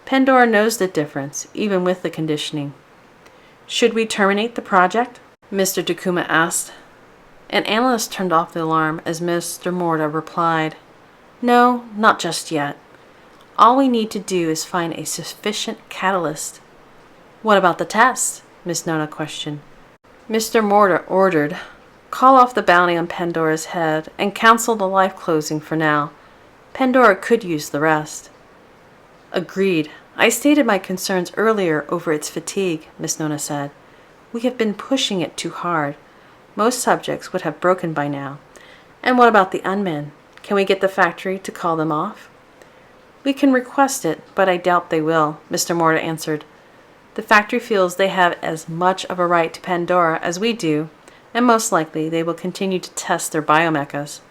"Pandora knows the difference, even with the conditioning." "Should we terminate the project?" Mr. Takuma asked. An analyst turned off the alarm as Mr. Morta replied, "No, not just yet. All we need to do is find a sufficient catalyst." "What about the test?" Miss Nona questioned. Mr. Morta ordered, "Call off the bounty on Pandora's head and cancel the life closing for now. Pandora could use the rest." "Agreed. I stated my concerns earlier over its fatigue," Miss Nona said. "We have been pushing it too hard. Most subjects would have broken by now. And what about the unmen? Can we get the factory to call them off?" "We can request it, but I doubt they will," Mr. Morta answered. "The factory feels they have as much of a right to Pandora as we do, and most likely they will continue to test their biomechas.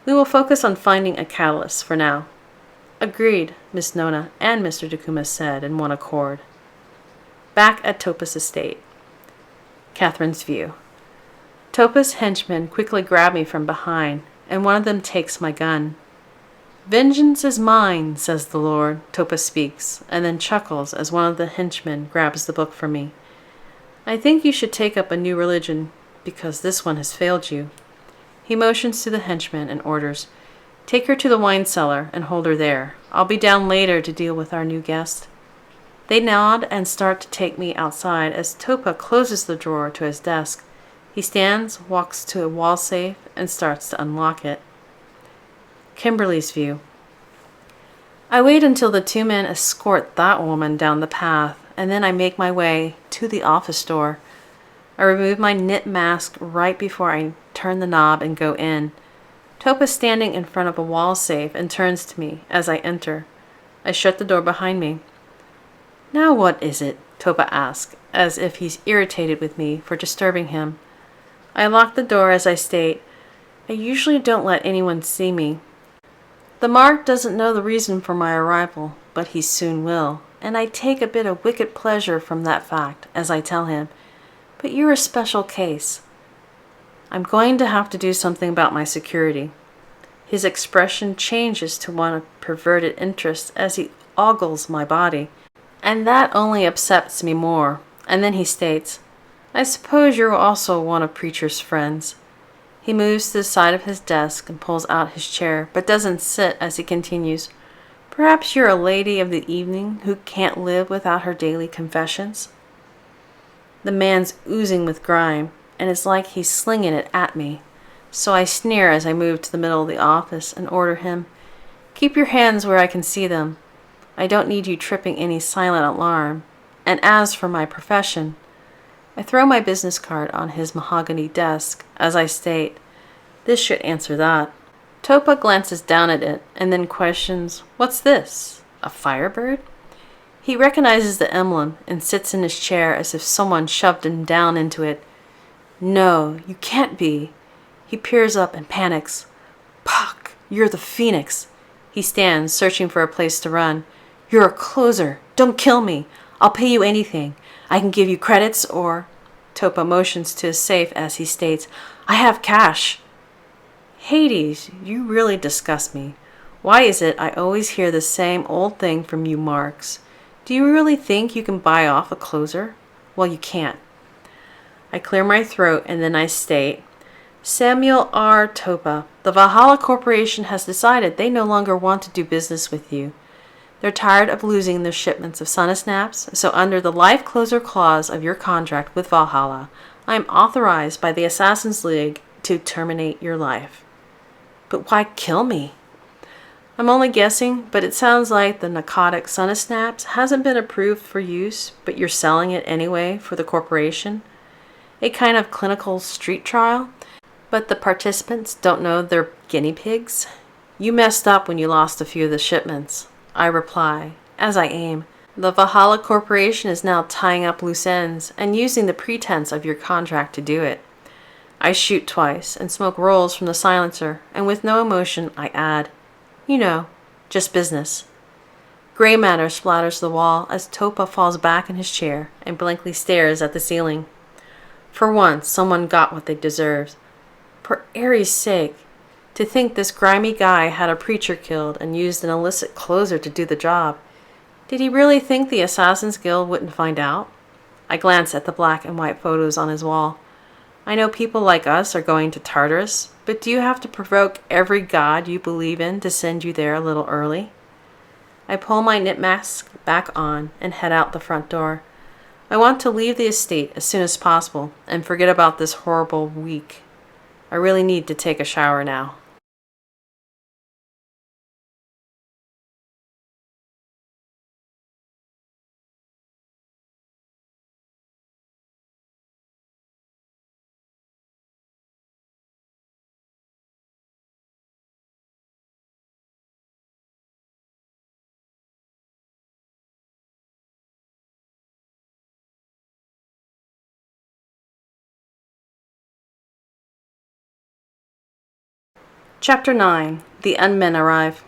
We will focus on finding a catalyst for now." "Agreed," Miss Nona and Mr. Takuma said in one accord. Back at Topaz Estate. Catherine's view. Topaz henchmen quickly grab me from behind, and one of them takes my gun. "Vengeance is mine, says the Lord," Topaz speaks, and then chuckles as one of the henchmen grabs the book from me. "I think you should take up a new religion, because this one has failed you." He motions to the henchman and orders, "Take her to the wine cellar and hold her there. I'll be down later to deal with our new guest." They nod and start to take me outside as Topa closes the drawer to his desk. He stands, walks to a wall safe, and starts to unlock it. Kimberly's view. I wait until the two men escort that woman down the path, and then I make my way to the office door. I remove my knit mask right before I turn the knob and go in. Topa's standing in front of a wall safe and turns to me as I enter. I shut the door behind me. "Now what is it?" Topa asks, as if he's irritated with me for disturbing him. I lock the door as I state, "I usually don't let anyone see me. The Mark doesn't know the reason for my arrival, but he soon will, and I take a bit of wicked pleasure from that fact, as I tell him, but you're a special case. I'm going to have to do something about my security." His expression changes to one of perverted interest as he ogles my body, and that only upsets me more. And then he states, "I suppose you're also one of Preacher's friends." He moves to the side of his desk and pulls out his chair, but doesn't sit as he continues, "Perhaps you're a lady of the evening who can't live without her daily confessions?" The man's oozing with grime, and it's like he's slinging it at me. So I sneer as I move to the middle of the office and order him, "Keep your hands where I can see them. I don't need you tripping any silent alarm. And as for my profession," I throw my business card on his mahogany desk as I state, "This should answer that." Topa glances down at it and then questions, "What's this? A firebird?" He recognizes the emblem and sits in his chair as if someone shoved him down into it. "No, you can't be." He peers up and panics. "Puck, you're the Phoenix." He stands, searching for a place to run. "You're a closer. Don't kill me. I'll pay you anything. I can give you credits or—" Topa motions to his safe as he states, "I have cash." Hades, you really disgust me. Why is it I always hear the same old thing from you Marks? Do you really think you can buy off a closer? Well, you can't. I clear my throat and then I state, "Samuel R. Topa, the Valhalla Corporation has decided they no longer want to do business with you. They're tired of losing their shipments of Sunsnaps, so under the life closer clause of your contract with Valhalla, I am authorized by the Assassin's League to terminate your life." But why kill me? I'm only guessing, but it sounds like the narcotic Sunsnaps hasn't been approved for use, but you're selling it anyway for the corporation. A kind of clinical street trial, but the participants don't know they're guinea pigs. You messed up when you lost a few of the shipments. I reply, as I aim. The Valhalla Corporation is now tying up loose ends and using the pretense of your contract to do it. I shoot twice and smoke rolls from the silencer, and with no emotion I add, "You know, just business." Gray matter splatters the wall as Topa falls back in his chair and blankly stares at the ceiling. For once, someone got what they deserved. For Ares' sake, to think this grimy guy had a preacher killed and used an illicit closer to do the job. Did he really think the Assassin's Guild wouldn't find out? I glance at the black and white photos on his wall. I know people like us are going to Tartarus, but do you have to provoke every god you believe in to send you there a little early? I pull my knit mask back on and head out the front door. I want to leave the estate as soon as possible and forget about this horrible week. I really need to take a shower now. Chapter 9. The Unmen Arrive.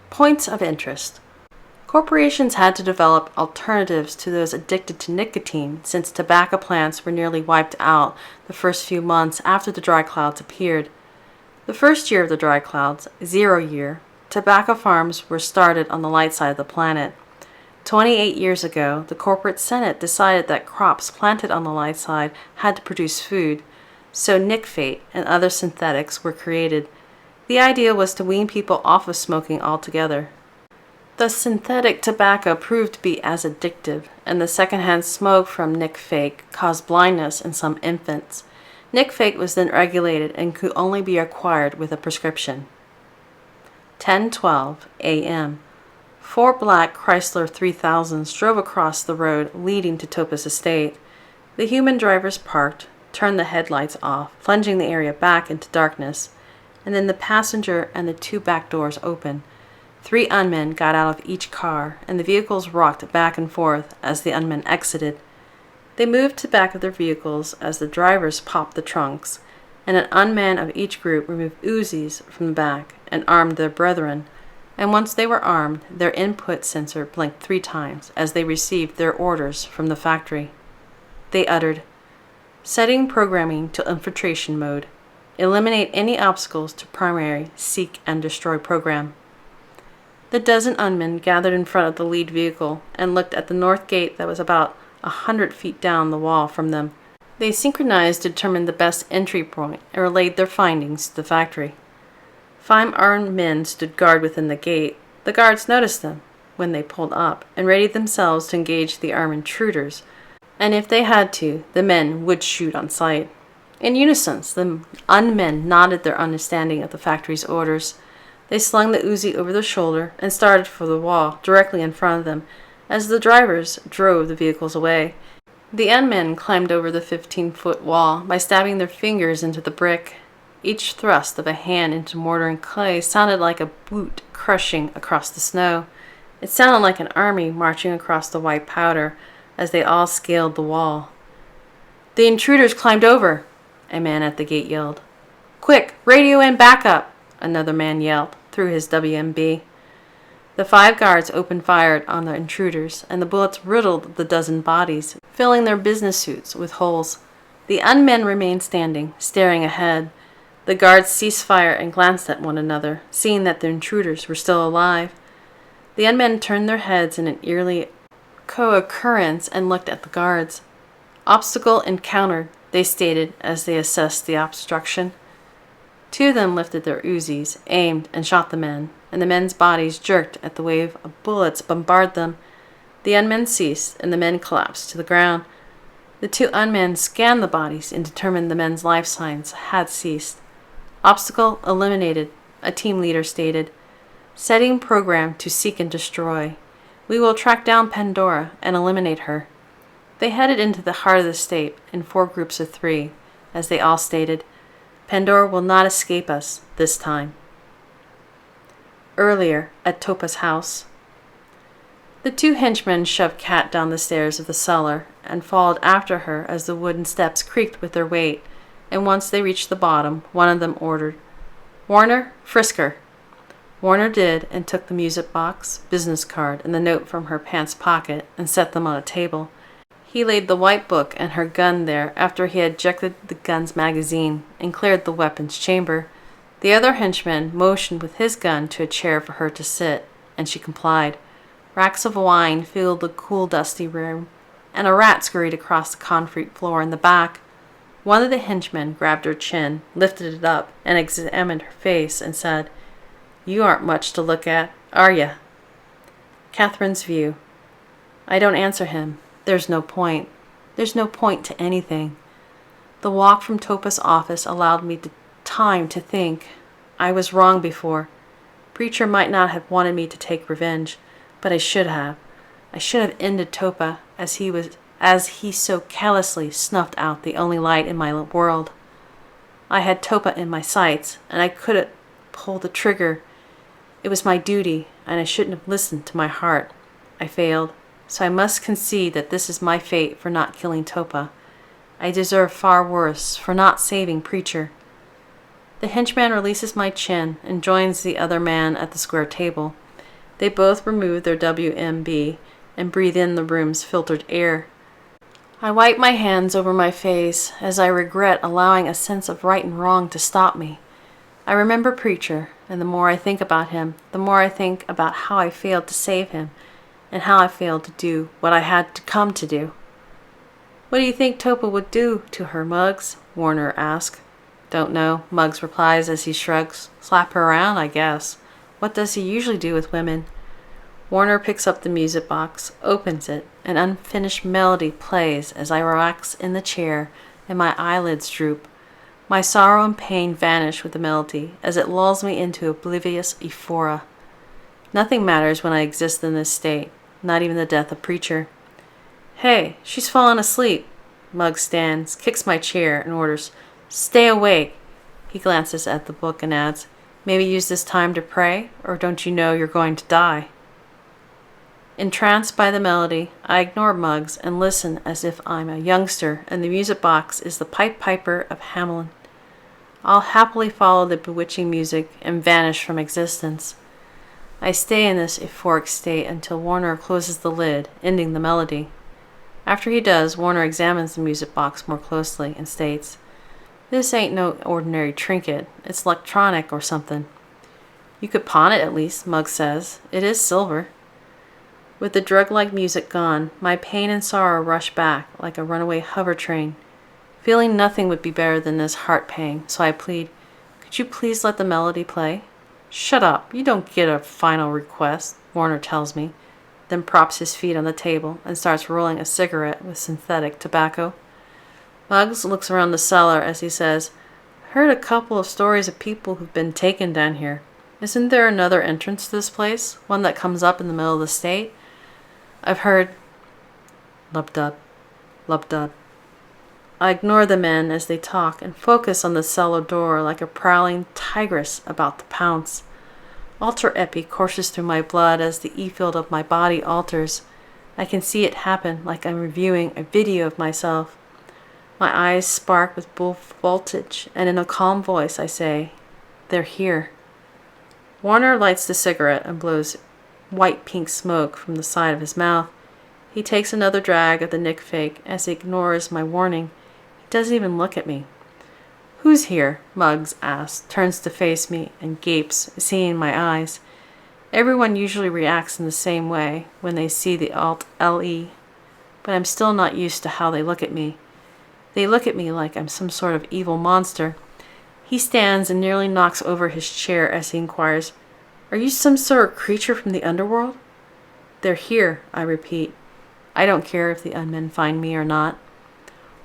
Points of interest. Corporations had to develop alternatives to those addicted to nicotine since tobacco plants were nearly wiped out the first few months after the dry clouds appeared. The first year of the dry clouds, 0 year, tobacco farms were started on the light side of the planet. 28 years ago, the corporate Senate decided that crops planted on the light side had to produce food, so nicotine and other synthetics were created. The idea was to wean people off of smoking altogether. The synthetic tobacco proved to be as addictive, and the secondhand smoke from nicotine caused blindness in some infants. Nicotine was then regulated and could only be acquired with a prescription. 10:12 a.m. 4 black Chrysler 3000s drove across the road leading to Topaz Estate. The human drivers parked, turned the headlights off, plunging the area back into darkness, and then the passenger and the 2 back doors opened. 3 unmen got out of each car, and the vehicles rocked back and forth as the unmen exited. They moved to the back of their vehicles as the drivers popped the trunks, and an unman of each group removed Uzis from the back and armed their brethren. And once they were armed, their input sensor blinked 3 times as they received their orders from the factory. They uttered, "Setting programming to infiltration mode. Eliminate any obstacles to primary seek and destroy program." The dozen unmen gathered in front of the lead vehicle and looked at the north gate that was about 100 feet down the wall from them. They synchronized to determine the best entry point and relayed their findings to the factory. 5 armed men stood guard within the gate. The guards noticed them when they pulled up and readied themselves to engage the armed intruders, and if they had to, the men would shoot on sight. In unison, the unmen nodded their understanding of the factory's orders. They slung the Uzi over their shoulder and started for the wall directly in front of them as the drivers drove the vehicles away. The unmen climbed over the 15-foot wall by stabbing their fingers into the brick. Each thrust of a hand into mortar and clay sounded like a boot crushing across the snow. It sounded like an army marching across the white powder as they all scaled the wall. "The intruders climbed over," a man at the gate yelled. "Quick, radio in backup," another man yelled through his WMB. The 5 guards opened fire on the intruders, and the bullets riddled the dozen bodies, filling their business suits with holes. The unmen remained standing, staring ahead. The guards ceased fire and glanced at one another, seeing that the intruders were still alive. The unmen turned their heads in an eerie co-occurrence and looked at the guards. "Obstacle encountered," they stated as they assessed the obstruction. 2 of them lifted their Uzis, aimed, and shot the men, and the men's bodies jerked as the wave of bullets bombarded them. The unmen ceased, and the men collapsed to the ground. The 2 unmen scanned the bodies and determined the men's life signs had ceased. "Obstacle eliminated," a team leader stated. "Setting program to seek and destroy. We will track down Pandora and eliminate her." They headed into the heart of the state in 4 groups of 3, as they all stated, "Pandora will not escape us this time." Earlier, at Topaz house. The 2 henchmen shoved Kat down the stairs of the cellar and followed after her as the wooden steps creaked with their weight, and once they reached the bottom, one of them ordered, "Warner, frisk her." Warner did, and took the music box, business card, and the note from her pants pocket and set them on a table. He laid the white book and her gun there after he had ejected the gun's magazine and cleared the weapons chamber. The other henchman motioned with his gun to a chair for her to sit, and she complied. Racks of wine filled the cool, dusty room, and a rat scurried across the concrete floor in the back. One of the henchmen grabbed her chin, lifted it up, and examined her face and said, "You aren't much to look at, are ya?" Catherine's view. I don't answer him. There's no point. There's no point to anything. The walk from Topaz's office allowed me time to think. I was wrong before. Preacher might not have wanted me to take revenge, but I should have. I should have ended Topaz as he so callously snuffed out the only light in my world. I had Topaz in my sights, and I couldn't pull the trigger. It was my duty, and I shouldn't have listened to my heart. I failed, so I must concede that this is my fate for not killing Topaz. I deserve far worse for not saving Preacher. The henchman releases my chin and joins the other man at the square table. They both remove their WMB and breathe in the room's filtered air. I wipe my hands over my face as I regret allowing a sense of right and wrong to stop me. I remember Preacher, and the more I think about him, the more I think about how I failed to save him and how I failed to do what I had to come to do. "What do you think Topaz would do to her, Muggs?" Warner asks. "Don't know," Muggs replies as he shrugs. "Slap her around, I guess. What does he usually do with women?" Warner picks up the music box, opens it. An unfinished melody plays as I relax in the chair and my eyelids droop. My sorrow and pain vanish with the melody as it lulls me into oblivious euphoria. Nothing matters when I exist in this state, not even the death of Preacher. "Hey, she's fallen asleep." Muggs stands, kicks my chair, and orders, "Stay awake." He glances at the book and adds, "Maybe use this time to pray, or don't you know you're going to die?" Entranced by the melody, I ignore Muggs and listen as if I'm a youngster and the music box is the Pied Piper of Hamelin. I'll happily follow the bewitching music and vanish from existence. I stay in this euphoric state until Warner closes the lid, ending the melody. After he does, Warner examines the music box more closely and states, "This ain't no ordinary trinket. It's electronic or something." "You could pawn it at least," Muggs says. "It is silver." With the drug-like music gone, my pain and sorrow rush back like a runaway hover train. Feeling nothing would be better than this heart pang, so I plead, "Could you please let the melody play?" "Shut up, you don't get a final request," Warner tells me, then props his feet on the table and starts rolling a cigarette with synthetic tobacco. Muggs looks around the cellar as he says, "Heard a couple of stories of people who've been taken down here. Isn't there another entrance to this place, one that comes up in the middle of the state?" "I've heard—" Lub-dub, lub-dub. I ignore the men as they talk and focus on the cellar door like a prowling tigress about to pounce. Alter epi courses through my blood as the E-field of my body alters. I can see it happen like I'm reviewing a video of myself. My eyes spark with bull voltage, and in a calm voice I say, "They're here." Warner lights the cigarette and blows white-pink smoke from the side of his mouth. He takes another drag of the Nick fake as he ignores my warning. He doesn't even look at me. "Who's here?" Muggs asks, turns to face me, and gapes, seeing my eyes. Everyone usually reacts in the same way when they see the Alt-LE, but I'm still not used to how they look at me. They look at me like I'm some sort of evil monster. He stands and nearly knocks over his chair as he inquires, "Are you some sort of creature from the underworld?" "They're here," I repeat. I don't care if the unmen find me or not.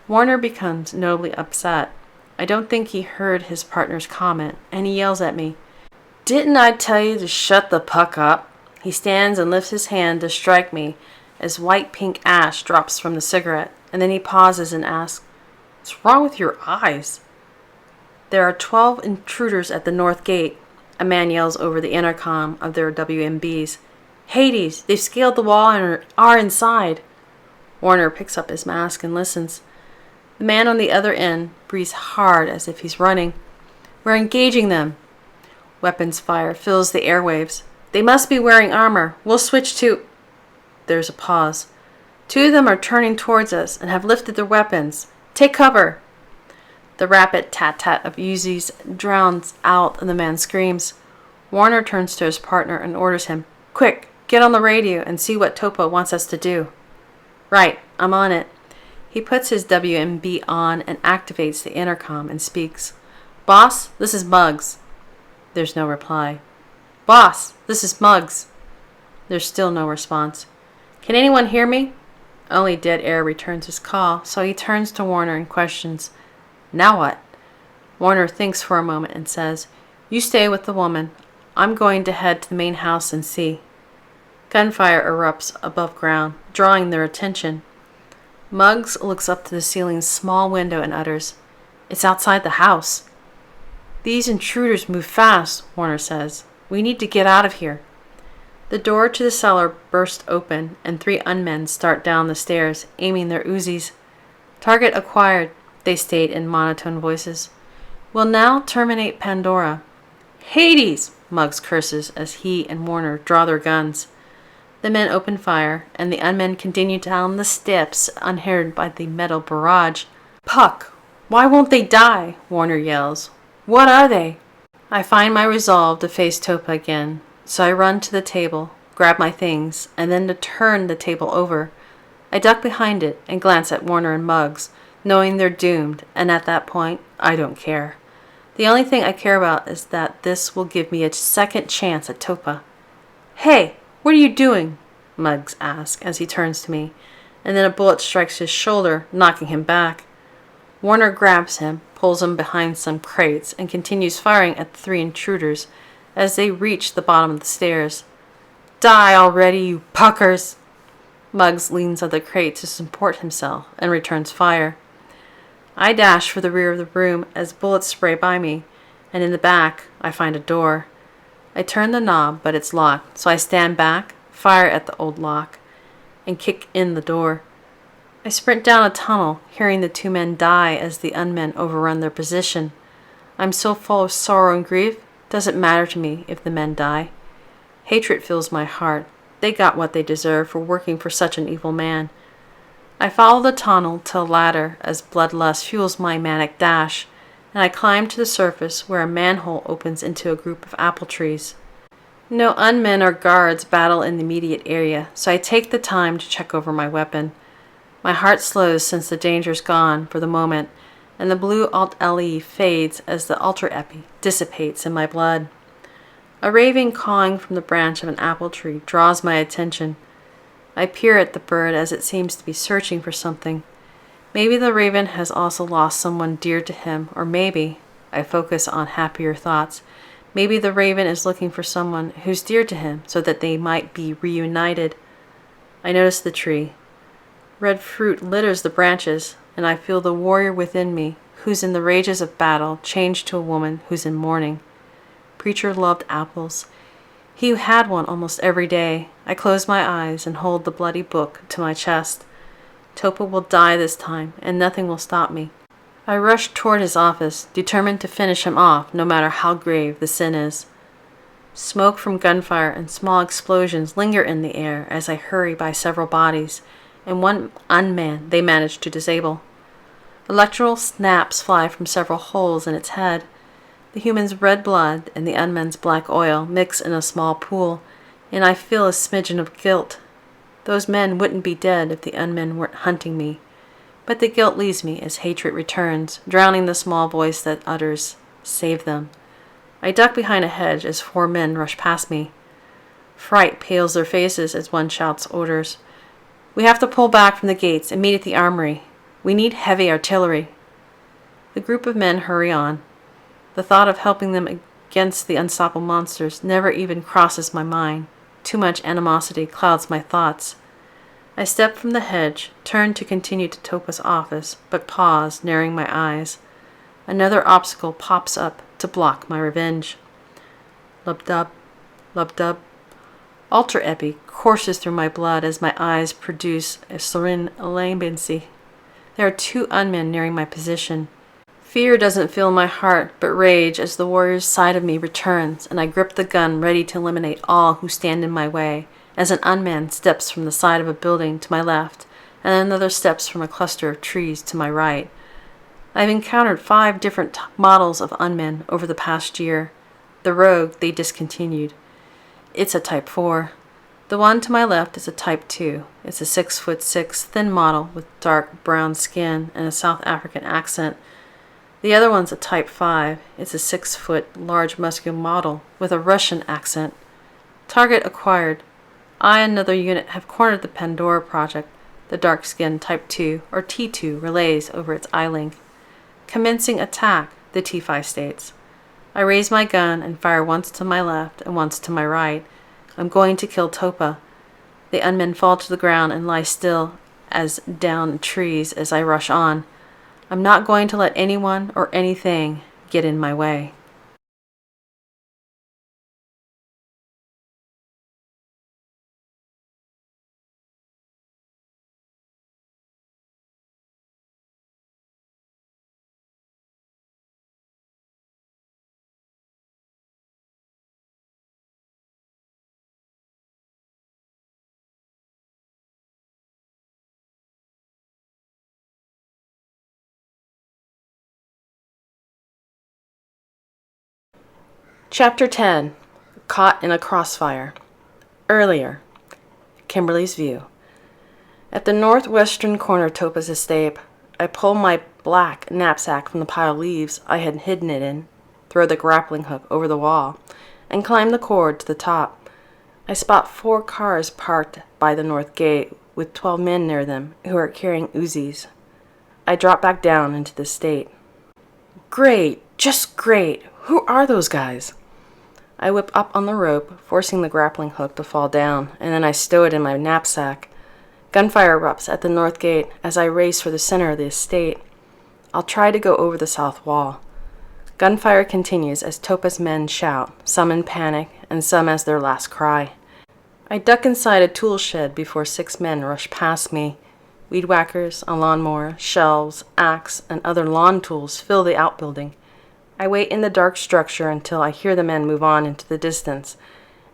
Warner becomes notably upset. I don't think he heard his partner's comment, and he yells at me, "Didn't I tell you to shut the puck up?" He stands and lifts his hand to strike me as white-pink ash drops from the cigarette, and then he pauses and asks, "What's wrong with your eyes?" "There are 12 intruders at the north gate," a man yells over the intercom of their WMBs. "Hades, they've scaled the wall and are inside." Warner picks up his mask and listens. The man on the other end breathes hard as if he's running. "We're engaging them." Weapons fire fills the airwaves. "They must be wearing armor. We'll switch to—" There's a pause. "Two of them are turning towards us and have lifted their weapons. Take cover." The rapid tat-tat of Uzis drowns out and the man screams. Warner turns to his partner and orders him, "Quick, get on the radio and see what Topaz wants us to do." "Right, I'm on it." He puts his WMB on and activates the intercom and speaks. "Boss, this is Muggs." There's no reply. "Boss, this is Muggs." There's still no response. "Can anyone hear me?" Only dead air returns his call, so he turns to Warner and questions. "Now what?" Warner thinks for a moment and says, "You stay with the woman. I'm going to head to the main house and see." Gunfire erupts above ground, drawing their attention. Muggs looks up to the ceiling's small window and utters, "It's outside the house." "These intruders move fast," Warner says. "We need to get out of here." The door to the cellar bursts open, and 3 unmen start down the stairs, aiming their Uzis. "Target acquired," they state in monotone voices. "We'll now terminate Pandora." "Hades!" Muggs curses as he and Warner draw their guns. The men open fire, and the unmen continue down the steps, unheard by the metal barrage. "Puck! Why won't they die?" Warner yells. "What are they?" I find my resolve to face Topa again, so I run to the table, grab my things, and then to turn the table over. I duck behind it and glance at Warner and Muggs, knowing they're doomed, and at that point, I don't care. The only thing I care about is that this will give me a second chance at Topa. "Hey! What are you doing?" Muggs asks as he turns to me, and then a bullet strikes his shoulder, knocking him back. Warner grabs him, pulls him behind some crates, and continues firing at the 3 intruders as they reach the bottom of the stairs. "Die already, you puckers!" Muggs leans on the crate to support himself and returns fire. I dash for the rear of the room as bullets spray by me, and in the back I find a door. I turn the knob, but it's locked, so I stand back, fire at the old lock, and kick in the door. I sprint down a tunnel, hearing the 2 men die as the unmen overrun their position. I'm so full of sorrow and grief, doesn't matter to me if the men die. Hatred fills my heart. They got what they deserve for working for such an evil man. I follow the tunnel to a ladder as bloodlust fuels my manic dash, and I climb to the surface where a manhole opens into a group of apple trees. No unmen or guards battle in the immediate area, so I take the time to check over my weapon. My heart slows since the danger's gone for the moment, and the blue Alt-LE fades as the Ultra-Epi dissipates in my blood. A raving cawing from the branch of an apple tree draws my attention. I peer at the bird as it seems to be searching for something. Maybe the raven has also lost someone dear to him, or maybe, I focus on happier thoughts, maybe the raven is looking for someone who's dear to him so that they might be reunited. I notice the tree. Red fruit litters the branches, and I feel the warrior within me, who's in the rages of battle, change to a woman who's in mourning. Preacher loved apples. He had one almost every day. I close my eyes and hold the bloody book to my chest. Topa will die this time, and nothing will stop me. I rush toward his office, determined to finish him off, no matter how grave the sin is. Smoke from gunfire and small explosions linger in the air as I hurry by several bodies, and one unman they manage to disable. Electrical snaps fly from several holes in its head. The human's red blood and the unman's black oil mix in a small pool, and I feel a smidgen of guilt. Those men wouldn't be dead if the unmen weren't hunting me. But the guilt leaves me as hatred returns, drowning the small voice that utters, "Save them." I duck behind a hedge as 4 men rush past me. Fright pales their faces as one shouts orders. "We have to pull back from the gates and meet at the armory. We need heavy artillery." The group of men hurry on. The thought of helping them against the unstoppable monsters never even crosses my mind. Too much animosity clouds my thoughts. I step from the hedge, turn to continue to Topa's office, but pause, narrowing my eyes. Another obstacle pops up to block my revenge. Lub-dub, lub-dub. Ultra-Epi courses through my blood as my eyes produce a serene lambency. There are 2 unmen nearing my position. Fear doesn't fill my heart, but rage as the warrior's side of me returns, and I grip the gun ready to eliminate all who stand in my way, as an unman steps from the side of a building to my left, and another steps from a cluster of trees to my right. I've encountered 5 different models of unmen over the past year. The rogue they discontinued. It's a Type 4. The one to my left is a Type 2. It's a 6'6" thin model with dark brown skin and a South African accent. The other one's a Type 5. It's a 6-foot, large muscular model with a Russian accent. Target acquired. I and another unit have cornered the Pandora project, the dark-skinned Type 2 or T2 relays over its eye-link. Commencing attack, the T5 states. I raise my gun and fire once to my left and once to my right. I'm going to kill Topaz. The unmen fall to the ground and lie still as down trees as I rush on. I'm not going to let anyone or anything get in my way. Chapter 10. Caught in a Crossfire. Earlier. Kimberly's view. At the northwestern corner of Topaz estate, I pull my black knapsack from the pile of leaves I had hidden it in, throw the grappling hook over the wall, and climb the cord to the top. I spot 4 cars parked by the north gate with 12 men near them who are carrying Uzis. I drop back down into the estate. Great, just great. Who are those guys? I whip up on the rope, forcing the grappling hook to fall down, and then I stow it in my knapsack. Gunfire erupts at the north gate as I race for the center of the estate. I'll try to go over the south wall. Gunfire continues as Topaz men shout, some in panic and some as their last cry. I duck inside a tool shed before 6 men rush past me. Weed whackers, a lawnmower, shelves, axe, and other lawn tools fill the outbuilding. I wait in the dark structure until I hear the men move on into the distance,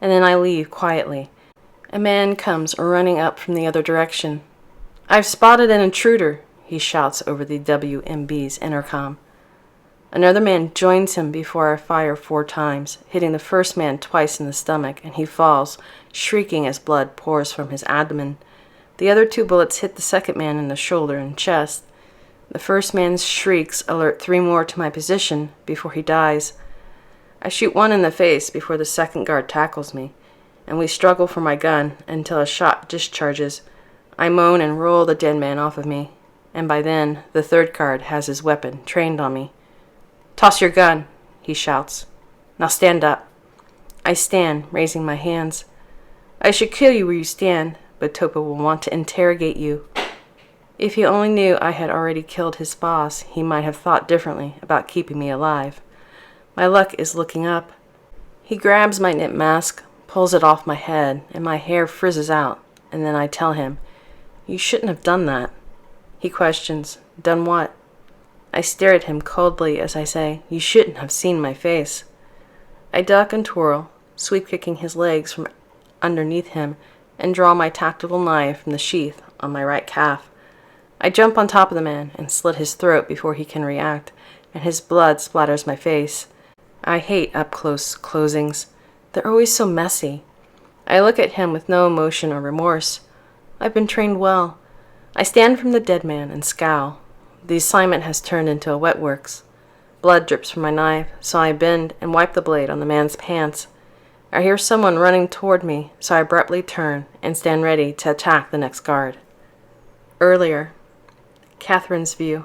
and then I leave quietly. A man comes running up from the other direction. "I've spotted an intruder," he shouts over the WMB's intercom. Another man joins him before I fire 4 times, hitting the first man twice in the stomach, and he falls, shrieking as blood pours from his abdomen. The other 2 bullets hit the second man in the shoulder and chest. The first man's shrieks alert 3 more to my position before he dies. I shoot one in the face before the second guard tackles me, and we struggle for my gun until a shot discharges. I moan and roll the dead man off of me, and by then the third guard has his weapon trained on me. "Toss your gun," he shouts. "Now stand up." I stand, raising my hands. "I should kill you where you stand, but Topaz will want to interrogate you." If he only knew I had already killed his boss, he might have thought differently about keeping me alive. My luck is looking up. He grabs my knit mask, pulls it off my head, and my hair frizzes out, and then I tell him, "You shouldn't have done that." He questions, "Done what?" I stare at him coldly as I say, "You shouldn't have seen my face." I duck and twirl, sweep-kicking his legs from underneath him, and draw my tactical knife from the sheath on my right calf. I jump on top of the man and slit his throat before he can react, and his blood splatters my face. I hate up-close closings. They're always so messy. I look at him with no emotion or remorse. I've been trained well. I stand from the dead man and scowl. The assignment has turned into a wet works. Blood drips from my knife, so I bend and wipe the blade on the man's pants. I hear someone running toward me, so I abruptly turn and stand ready to attack the next guard. Earlier. Catherine's view.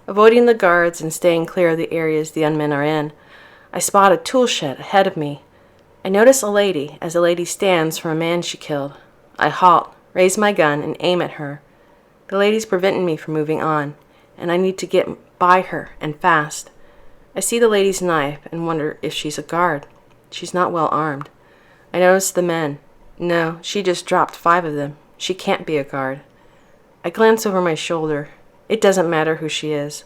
Avoiding the guards and staying clear of the areas the unmen are in, I spot a tool shed ahead of me. I notice a lady as the lady stands for a man she killed. I halt, raise my gun, and aim at her. The lady's preventing me from moving on, and I need to get by her, and fast. I see the lady's knife and wonder if she's a guard. She's not well armed. I notice the men. No, she just dropped 5 of them. She can't be a guard. I glance over my shoulder. It doesn't matter who she is.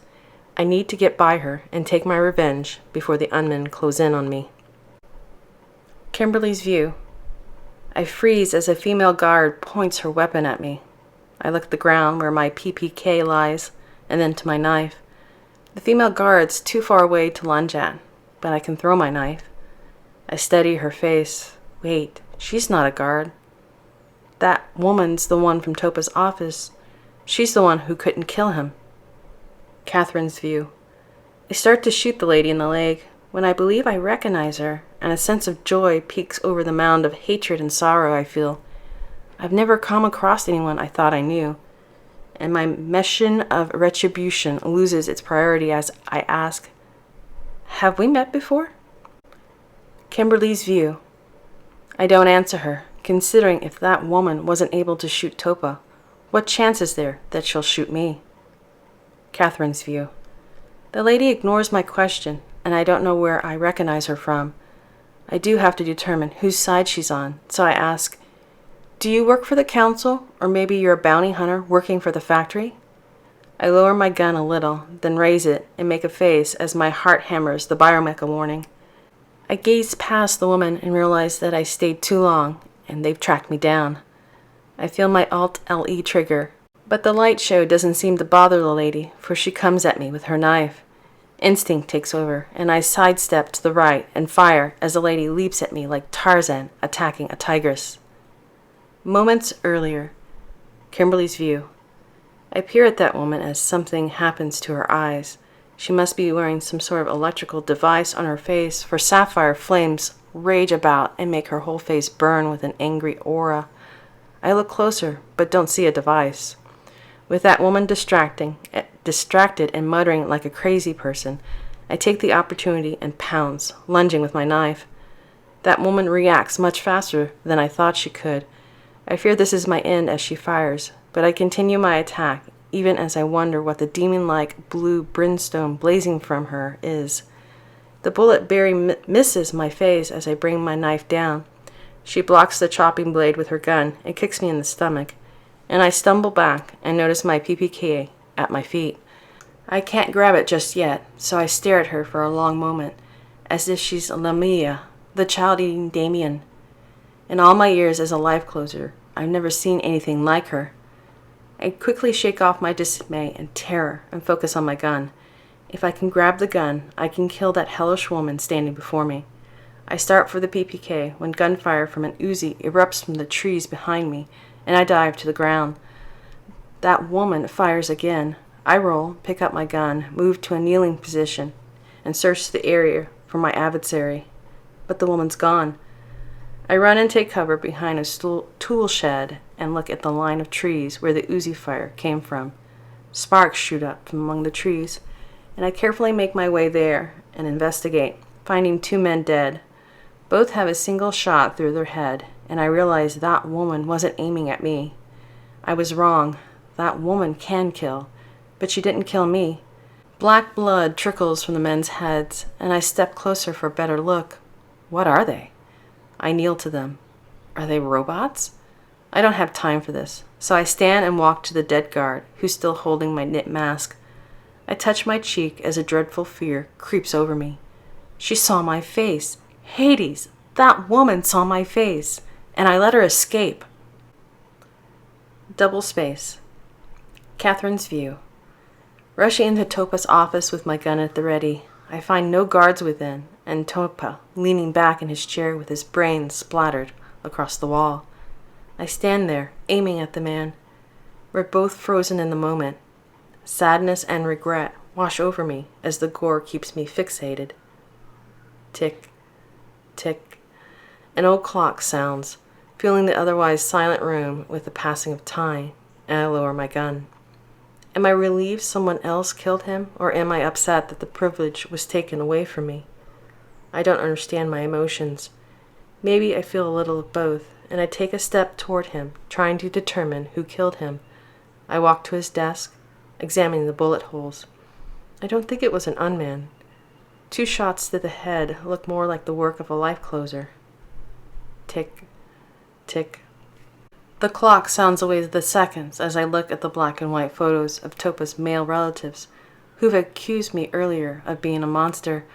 I need to get by her and take my revenge before the unmen close in on me. Kimberly's view. I freeze as a female guard points her weapon at me. I look at the ground where my PPK lies, and then to my knife. The female guard's too far away to lunge at, but I can throw my knife. I steady her face. Wait, She's not a guard. That woman's the one from Topaz's office. She's the one who couldn't kill him. Catherine's view. I start to shoot the lady in the leg when I believe I recognize her, and a sense of joy peeks over the mound of hatred and sorrow I feel. I've never come across anyone I thought I knew, and my mission of retribution loses its priority as I ask, have we met before? Kimberly's view. I don't answer her, considering if that woman wasn't able to shoot Topa, what chance is there that she'll shoot me? Catherine's view. The lady ignores my question, and I don't know where I recognize her from. I do have to determine whose side she's on, so I ask, do you work for the council, or maybe you're a bounty hunter working for the factory? I lower my gun a little, then raise it and make a face as my heart hammers the biomecha warning. I gaze past the woman and realize that I stayed too long, and they've tracked me down. I feel my Alt-LE trigger, but the light show doesn't seem to bother the lady, for she comes at me with her knife. Instinct takes over, and I sidestep to the right and fire as the lady leaps at me like Tarzan attacking a tigress. Moments earlier. Kimberly's view. I peer at that woman as something happens to her eyes. She must be wearing some sort of electrical device on her face, for sapphire flames rage about and make her whole face burn with an angry aura. I look closer, but don't see a device. With that woman distracted and muttering like a crazy person, I take the opportunity and pounce, lunging with my knife. That woman reacts much faster than I thought she could. I fear this is my end as she fires, but I continue my attack, even as I wonder what the demon-like blue brimstone blazing from her is. The bullet barely misses my face as I bring my knife down. She blocks the chopping blade with her gun and kicks me in the stomach, and I stumble back and notice my PPK at my feet. I can't grab it just yet, so I stare at her for a long moment, as if she's Lamia, the child-eating Damien. In all my years as a life closer, I've never seen anything like her. I quickly shake off my dismay and terror and focus on my gun. If I can grab the gun, I can kill that hellish woman standing before me. I start for the PPK when gunfire from an Uzi erupts from the trees behind me, and I dive to the ground. That woman fires again. I roll, pick up my gun, move to a kneeling position, and search the area for my adversary. But the woman's gone. I run and take cover behind a tool shed and look at the line of trees where the Uzi fire came from. Sparks shoot up from among the trees, and I carefully make my way there and investigate, finding 2 men dead. Both have a single shot through their head, and I realize that woman wasn't aiming at me. I was wrong. That woman can kill, but she didn't kill me. Black blood trickles from the men's heads, and I step closer for a better look. What are they? I kneel to them. Are they robots? I don't have time for this, so I stand and walk to the dead guard, who's still holding my knit mask. I touch my cheek as a dreadful fear creeps over me. She saw my face. Hades, that woman saw my face, and I let her escape. Double space. Catherine's view. Rushing into Topa's office with my gun at the ready, I find no guards within, and Topa leaning back in his chair with his brains splattered across the wall. I stand there, aiming at the man. We're both frozen in the moment. Sadness and regret wash over me as the gore keeps me fixated. Tick, tick. An old clock sounds, filling the otherwise silent room with the passing of time, and I lower my gun. Am I relieved someone else killed him, or am I upset that the privilege was taken away from me? I don't understand my emotions. Maybe I feel a little of both, and I take a step toward him, trying to determine who killed him. I walk to his desk, examining the bullet holes. I don't think it was an unman. 2 shots to the head look more like the work of a life closer. Tick, tick. The clock sounds away the seconds as I look at the black and white photos of Topa's male relatives, who've accused me earlier of being a monster.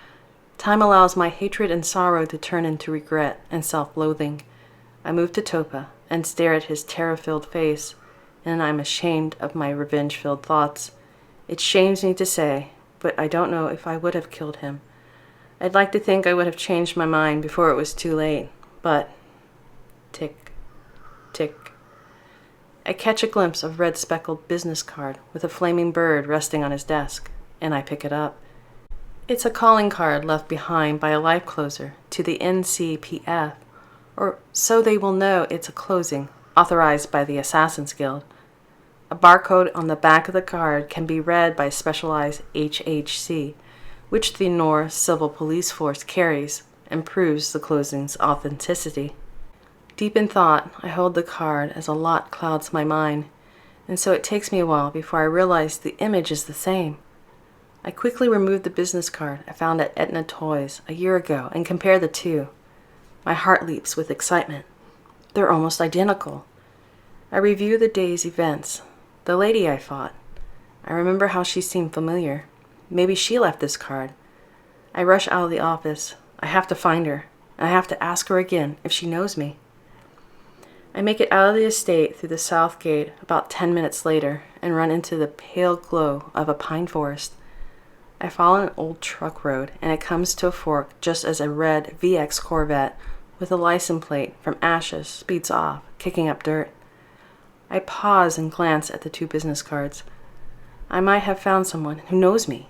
Time allows my hatred and sorrow to turn into regret and self-loathing. I move to Topa and stare at his terror-filled face, and I'm ashamed of my revenge-filled thoughts. It shames me to say, but I don't know if I would have killed him. I'd like to think I would have changed my mind before it was too late, but Tick, tick. I catch a glimpse of a red speckled business card with a flaming bird resting on his desk, and I pick it up. It's a calling card left behind by a life closer to the NCPF, or so they will know it's a closing, authorized by the Assassin's Guild. A barcode on the back of the card can be read by specialized HHC, which the Noir Civil Police Force carries and proves the closing's authenticity. Deep in thought, I hold the card as a lot clouds my mind, and so it takes me a while before I realize the image is the same. I quickly remove the business card I found at Etna Toys a year ago and compare the two. My heart leaps with excitement. They're almost identical. I review the day's events. The lady I fought. I remember how she seemed familiar. Maybe she left this card. I rush out of the office. I have to find her, and I have to ask her again if she knows me. I make it out of the estate through the south gate about 10 minutes later and run into the pale glow of a pine forest. I follow an old truck road, and it comes to a fork just as a red VX Corvette with a license plate from Ashes speeds off, kicking up dirt. I pause and glance at the two business cards. I might have found someone who knows me.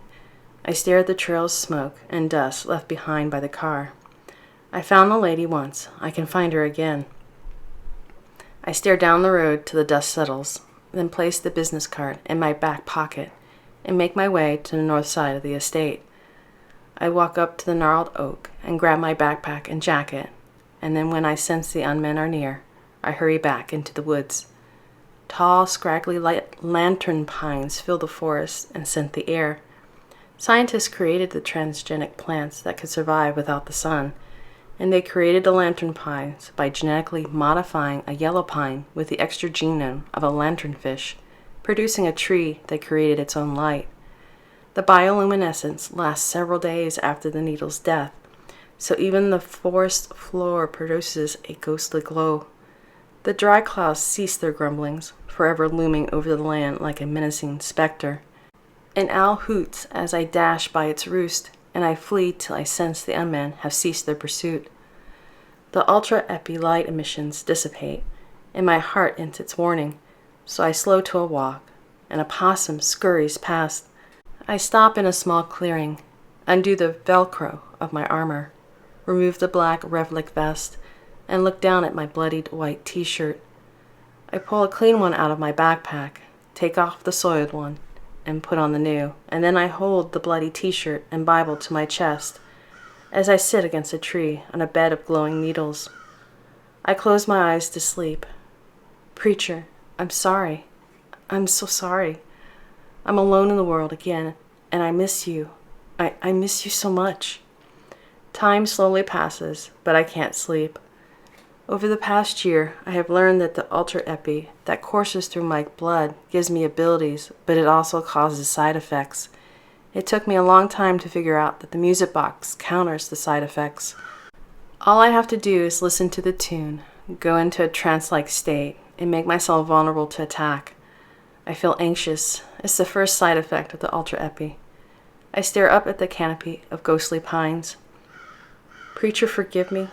I stare at the trail of smoke and dust left behind by the car. I found the lady once. I can find her again. I stare down the road till the dust settles, then place the business card in my back pocket and make my way to the north side of the estate. I walk up to the gnarled oak and grab my backpack and jacket, and then when I sense the unmen are near, I hurry back into the woods. Tall, scraggly lantern pines fill the forest and scent the air. Scientists created the transgenic plants that could survive without the sun, and they created the lantern pines by genetically modifying a yellow pine with the extra genome of a lanternfish, producing a tree that created its own light. The bioluminescence lasts several days after the needle's death, so even the forest floor produces a ghostly glow. The dry clouds cease their grumblings, forever looming over the land like a menacing specter. An owl hoots as I dash by its roost, and I flee till I sense the unmen have ceased their pursuit. The ultra-epi light emissions dissipate, and my heart ends its warning, so I slow to a walk. An opossum scurries past. I stop in a small clearing, undo the velcro of my armor, remove the black Revlik vest, and look down at my bloodied white t-shirt. I pull a clean one out of my backpack, take off the soiled one, and put on the new, and then I hold the bloody t-shirt and Bible to my chest as I sit against a tree on a bed of glowing needles. I close my eyes to sleep. Preacher, I'm sorry. I'm so sorry. I'm alone in the world again, and I miss you. I miss you so much. Time slowly passes, but I can't sleep. Over the past year, I have learned that the ultra epi that courses through my blood gives me abilities, but it also causes side effects. It took me a long time to figure out that the music box counters the side effects. All I have to do is listen to the tune, go into a trance-like state, and make myself vulnerable to attack. I feel anxious. It's the first side effect of the ultra epi. I stare up at the canopy of ghostly pines. Preacher, forgive me.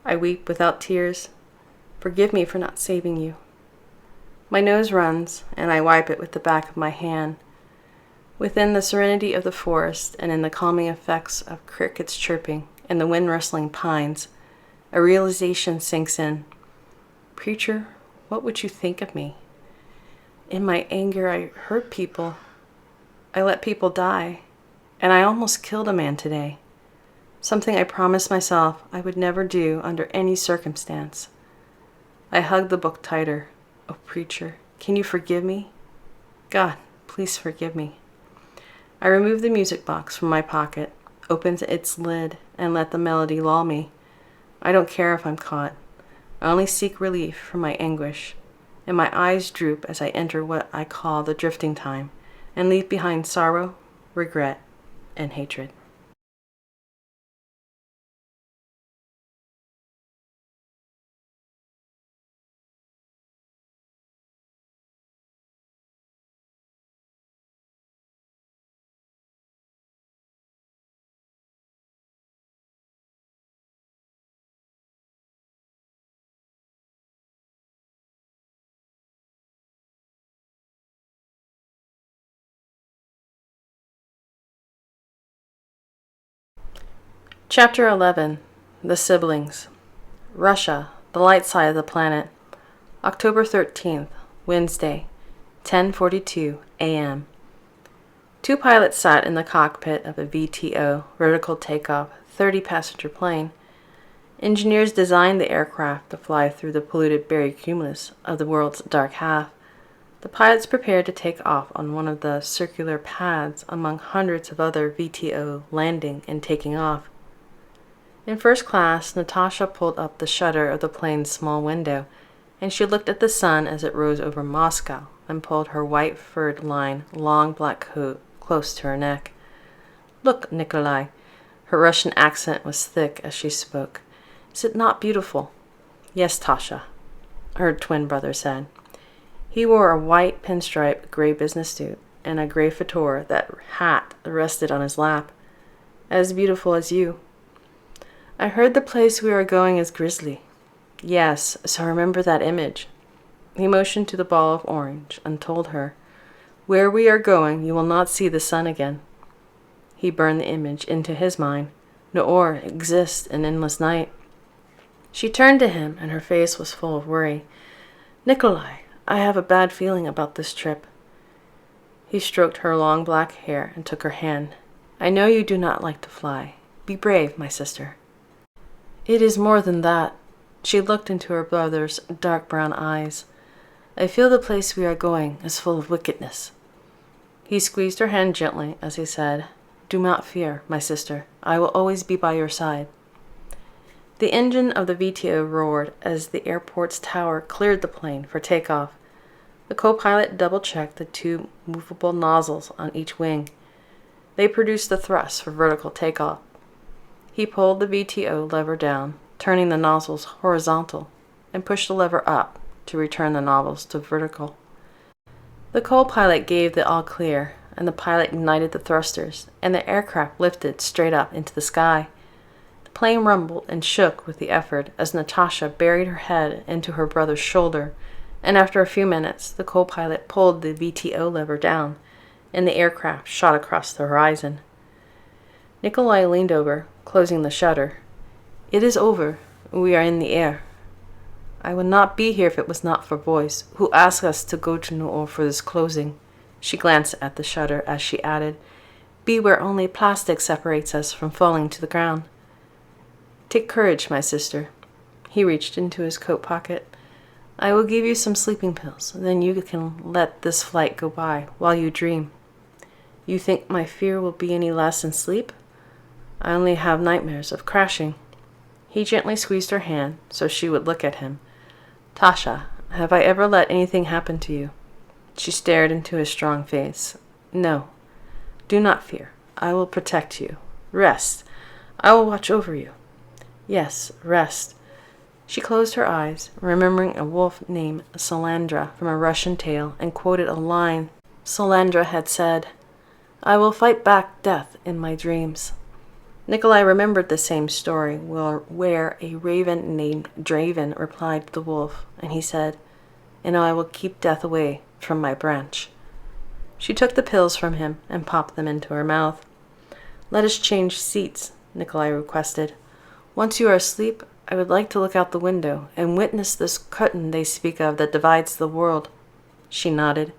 I weep without tears. Forgive me for not saving you. My nose runs, and I wipe it with the back of my hand. Within the serenity of the forest and in the calming effects of crickets chirping and the wind-rustling pines, a realization sinks in. Preacher, what would you think of me? In my anger, I hurt people. I let people die, and I almost killed a man today. Something I promised myself I would never do under any circumstance. I hugged the book tighter. Oh, preacher, can you forgive me? God, please forgive me. I removed the music box from my pocket, opened its lid, and let the melody lull me. I don't care if I'm caught. I only seek relief from my anguish, and my eyes droop as I enter what I call the drifting time, and leave behind sorrow, regret, and hatred. Chapter 11. The Siblings. Russia, the light side of the planet. October 13th, Wednesday, 10:42 a.m. Two pilots sat in the cockpit of a VTO, vertical takeoff, 30-passenger plane. Engineers designed the aircraft to fly through the polluted cumulus of the world's dark half. The pilots prepared to take off on one of the circular pads among hundreds of other VTO landing and taking off. In first class, Natasha pulled up the shutter of the plane's small window, and she looked at the sun as it rose over Moscow and pulled her white furred-lined, long black coat close to her neck. "Look, Nikolai." Her Russian accent was thick as she spoke. "Is it not beautiful?" "Yes, Tasha," her twin brother said. He wore a white pinstripe gray business suit and a gray fedora that hat rested on his lap. "As beautiful as you." "I heard the place we are going is grisly." "Yes, so remember that image." He motioned to the ball of orange and told her, "Where we are going, you will not see the sun again." He burned the image into his mind. Noor exists in endless night. She turned to him, and her face was full of worry. "Nikolai, I have a bad feeling about this trip." He stroked her long black hair and took her hand. "I know you do not like to fly. Be brave, my sister." "It is more than that." She looked into her brother's dark brown eyes. "I feel the place we are going is full of wickedness." He squeezed her hand gently as he said, "Do not fear, my sister. I will always be by your side." The engine of the VTO roared as the airport's tower cleared the plane for takeoff. The co-pilot double-checked the two movable nozzles on each wing. They produced the thrust for vertical takeoff. He pulled the VTO lever down, turning the nozzles horizontal, and pushed the lever up to return the nozzles to vertical. The co-pilot gave the all-clear, and the pilot ignited the thrusters, and the aircraft lifted straight up into the sky. The plane rumbled and shook with the effort as Natasha buried her head into her brother's shoulder, and after a few minutes, the co-pilot pulled the VTO lever down, and the aircraft shot across the horizon. Nikolai leaned over, closing the shutter. "It is over. We are in the air." "I would not be here if it was not for Boyce, who asked us to go to Noor for this closing." She glanced at the shutter as she added, "Be where only plastic separates us from falling to the ground." "Take courage, my sister." He reached into his coat pocket. "I will give you some sleeping pills, then you can let this flight go by while you dream." "You think my fear will be any less in sleep?" "I only have nightmares of crashing." He gently squeezed her hand so she would look at him. "Tasha, have I ever let anything happen to you?" She stared into his strong face. "No. Do not fear. I will protect you. Rest. I will watch over you." "Yes, rest." She closed her eyes, remembering a wolf named Salandra from a Russian tale, and quoted a line Salandra had said, "I will fight back death in my dreams." Nikolai remembered the same story where a raven named Draven replied to the wolf, and he said, "And I will keep death away from my branch." She took the pills from him and popped them into her mouth. "Let us change seats," Nikolai requested. "Once you are asleep, I would like to look out the window and witness this curtain they speak of that divides the world." She nodded.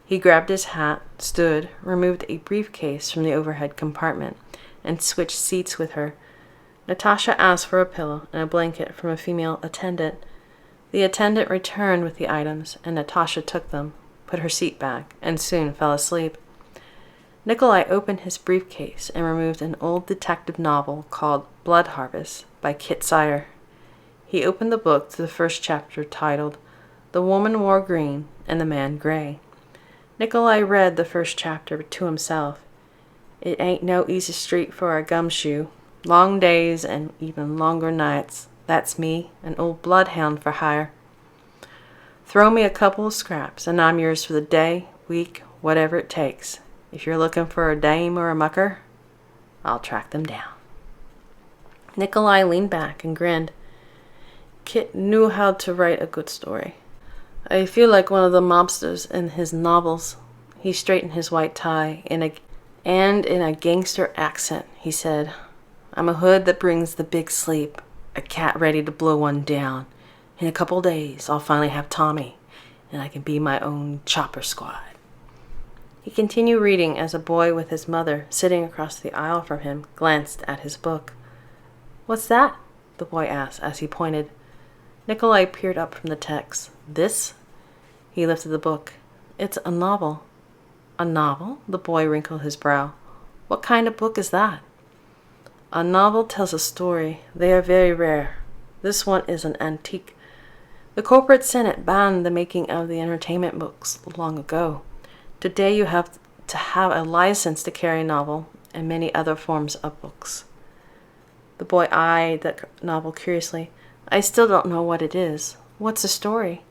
He grabbed his hat, stood, removed a briefcase from the overhead compartment, and switched seats with her. Natasha asked for a pillow and a blanket from a female attendant. The attendant returned with the items, and Natasha took them, put her seat back, and soon fell asleep. Nikolai opened his briefcase and removed an old detective novel called Blood Harvest by Kit Sire. He opened the book to the first chapter titled The Woman Wore Green and the Man Gray. Nikolai read the first chapter to himself. It ain't no easy street for a gumshoe. Long days and even longer nights. That's me, an old bloodhound for hire. Throw me a couple of scraps, and I'm yours for the day, week, whatever it takes. If you're looking for a dame or a mucker, I'll track them down. Nikolai leaned back and grinned. Kit knew how to write a good story. I feel like one of the mobsters in his novels. He straightened his white tie and in a gangster accent, he said, I'm a hood that brings the big sleep, a cat ready to blow one down. In a couple days, I'll finally have Tommy, and I can be my own chopper squad. He continued reading as a boy with his mother, sitting across the aisle from him, glanced at his book. "What's that?" the boy asked as he pointed. Nikolai peered up from the text. "This?" He lifted the book. "It's a novel." "A novel?" The boy wrinkled his brow. "What kind of book is that?" "A novel tells a story. They are very rare. This one is an antique. The corporate Senate banned the making of the entertainment books long ago. Today you have to have a license to carry a novel and many other forms of books." The boy eyed the novel curiously. "I still don't know what it is. What's the story?"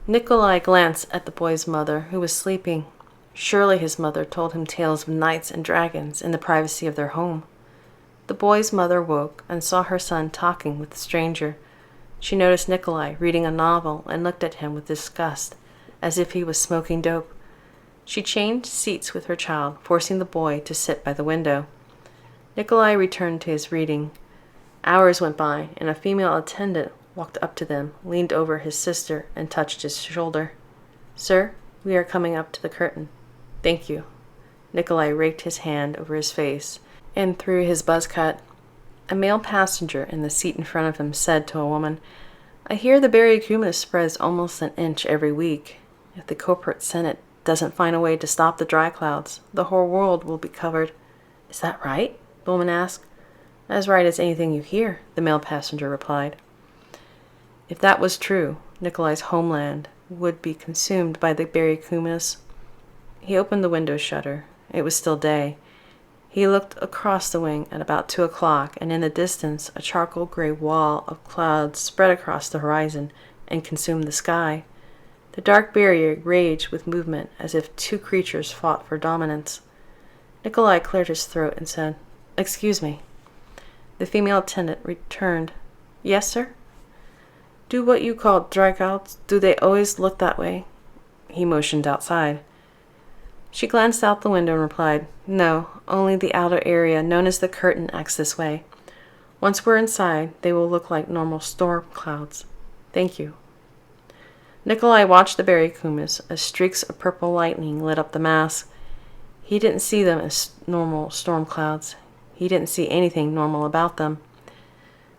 Nikolai glanced at the boy's mother, who was sleeping. Surely his mother told him tales of knights and dragons in the privacy of their home. The boy's mother woke and saw her son talking with a stranger. She noticed Nikolai reading a novel and looked at him with disgust, as if he was smoking dope. She changed seats with her child, forcing the boy to sit by the window. Nikolai returned to his reading. Hours went by, and a female attendant walked up to them, leaned over his sister, and touched his shoulder. "Sir, we are coming up to the curtain." "Thank you." Nikolai raked his hand over his face and through his buzz cut. A male passenger in the seat in front of him said to a woman, "I hear the berry cumulus spreads almost an inch every week. If the corporate Senate doesn't find a way to stop the dry clouds, the whole world will be covered." "Is that right?" the woman asked. "As right as anything you hear," the male passenger replied. If that was true, Nikolai's homeland would be consumed by the berry cumulus. He opened the window shutter. It was still day. He looked across the wing at about 2 o'clock, and in the distance a charcoal gray wall of clouds spread across the horizon and consumed the sky. The dark barrier raged with movement as if two creatures fought for dominance. Nikolai cleared his throat and said, "Excuse me." The female attendant returned. "Yes, sir?" "Do what you call dry clouds, do they always look that way?" He motioned outside. She glanced out the window and replied, "No, only the outer area known as the curtain acts this way. Once we're inside, they will look like normal storm clouds. Thank you." Nikolai watched the berry cumulus as streaks of purple lightning lit up the mass. He didn't see them as normal storm clouds. He didn't see anything normal about them.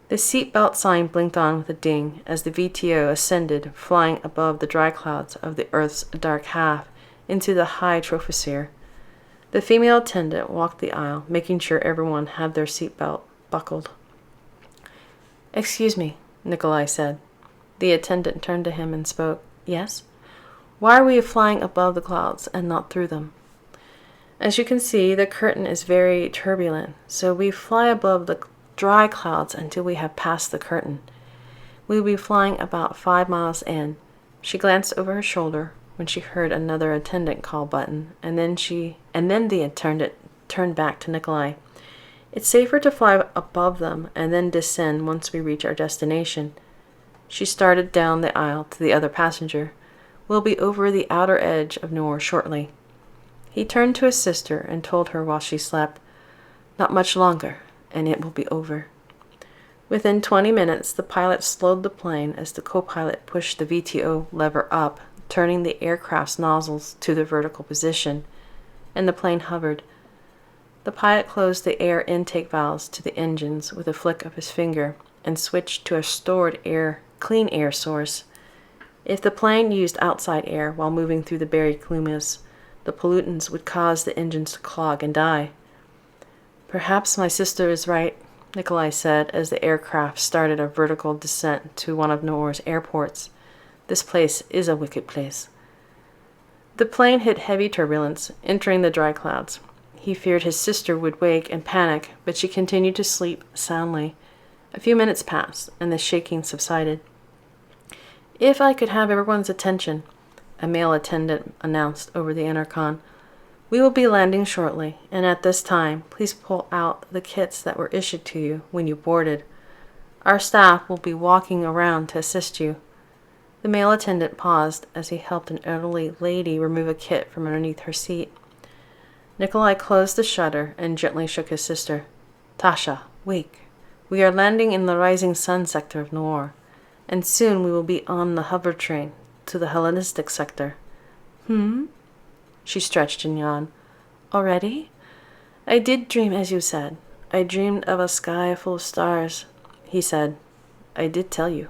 The seatbelt sign blinked on with a ding as the VTO ascended, flying above the dry clouds of the Earth's dark half into the high troposphere. The female attendant walked the aisle, making sure everyone had their seatbelt buckled. "Excuse me," Nikolai said. The attendant turned to him and spoke. "Yes? Why are we flying above the clouds and not through them?" "As you can see, the curtain is very turbulent, so we fly above the dry clouds until we have passed the curtain. We will be flying about 5 miles in." She glanced over her shoulder when she heard another attendant call button, and then the attendant turned back to Nikolai. "It's safer to fly above them and then descend once we reach our destination." She started down the aisle to the other passenger. "We'll be over the outer edge of Noir shortly." He turned to his sister and told her while she slept, "Not much longer, and it will be over." Within 20 minutes, the pilot slowed the plane as the co-pilot pushed the VTO lever up, turning the aircraft's nozzles to their vertical position, and the plane hovered. The pilot closed the air intake valves to the engines with a flick of his finger and switched to a stored clean air source. If the plane used outside air while moving through the berry cumulus, the pollutants would cause the engines to clog and die. "Perhaps my sister is right," Nikolai said as the aircraft started a vertical descent to one of Noir's airports. "This place is a wicked place." The plane hit heavy turbulence, entering the dry clouds. He feared his sister would wake and panic, but she continued to sleep soundly. A few minutes passed, and the shaking subsided. "If I could have everyone's attention," a male attendant announced over the intercom. "We will be landing shortly, and at this time, please pull out the kits that were issued to you when you boarded. Our staff will be walking around to assist you." The male attendant paused as he helped an elderly lady remove a kit from underneath her seat. Nikolai closed the shutter and gently shook his sister. "Tasha, Wake. We are landing in the rising sun sector of Noir, and soon we will be on the hover train to the Hellenistic sector. She stretched and yawned. Already? I did dream as you said. I dreamed of a sky full of stars. He said, I did tell you.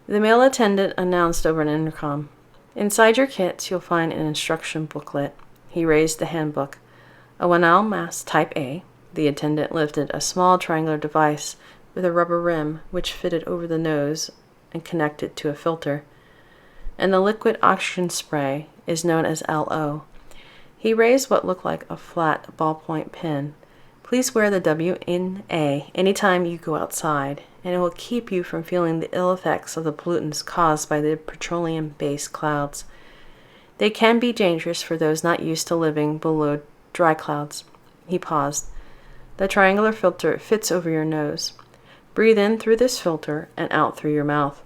The male attendant announced over an intercom. Inside your kits, you'll find an instruction booklet. He raised the handbook. A Wanal mask type A. The attendant lifted a small triangular device with a rubber rim which fitted over the nose and connected to a filter. And the liquid oxygen spray is known as LO. He raised what looked like a flat ballpoint pen. Please wear the WNA anytime you go outside, and it will keep you from feeling the ill effects of the pollutants caused by the petroleum-based clouds. They can be dangerous for those not used to living below dry clouds. He paused. The triangular filter fits over your nose. Breathe in through this filter and out through your mouth.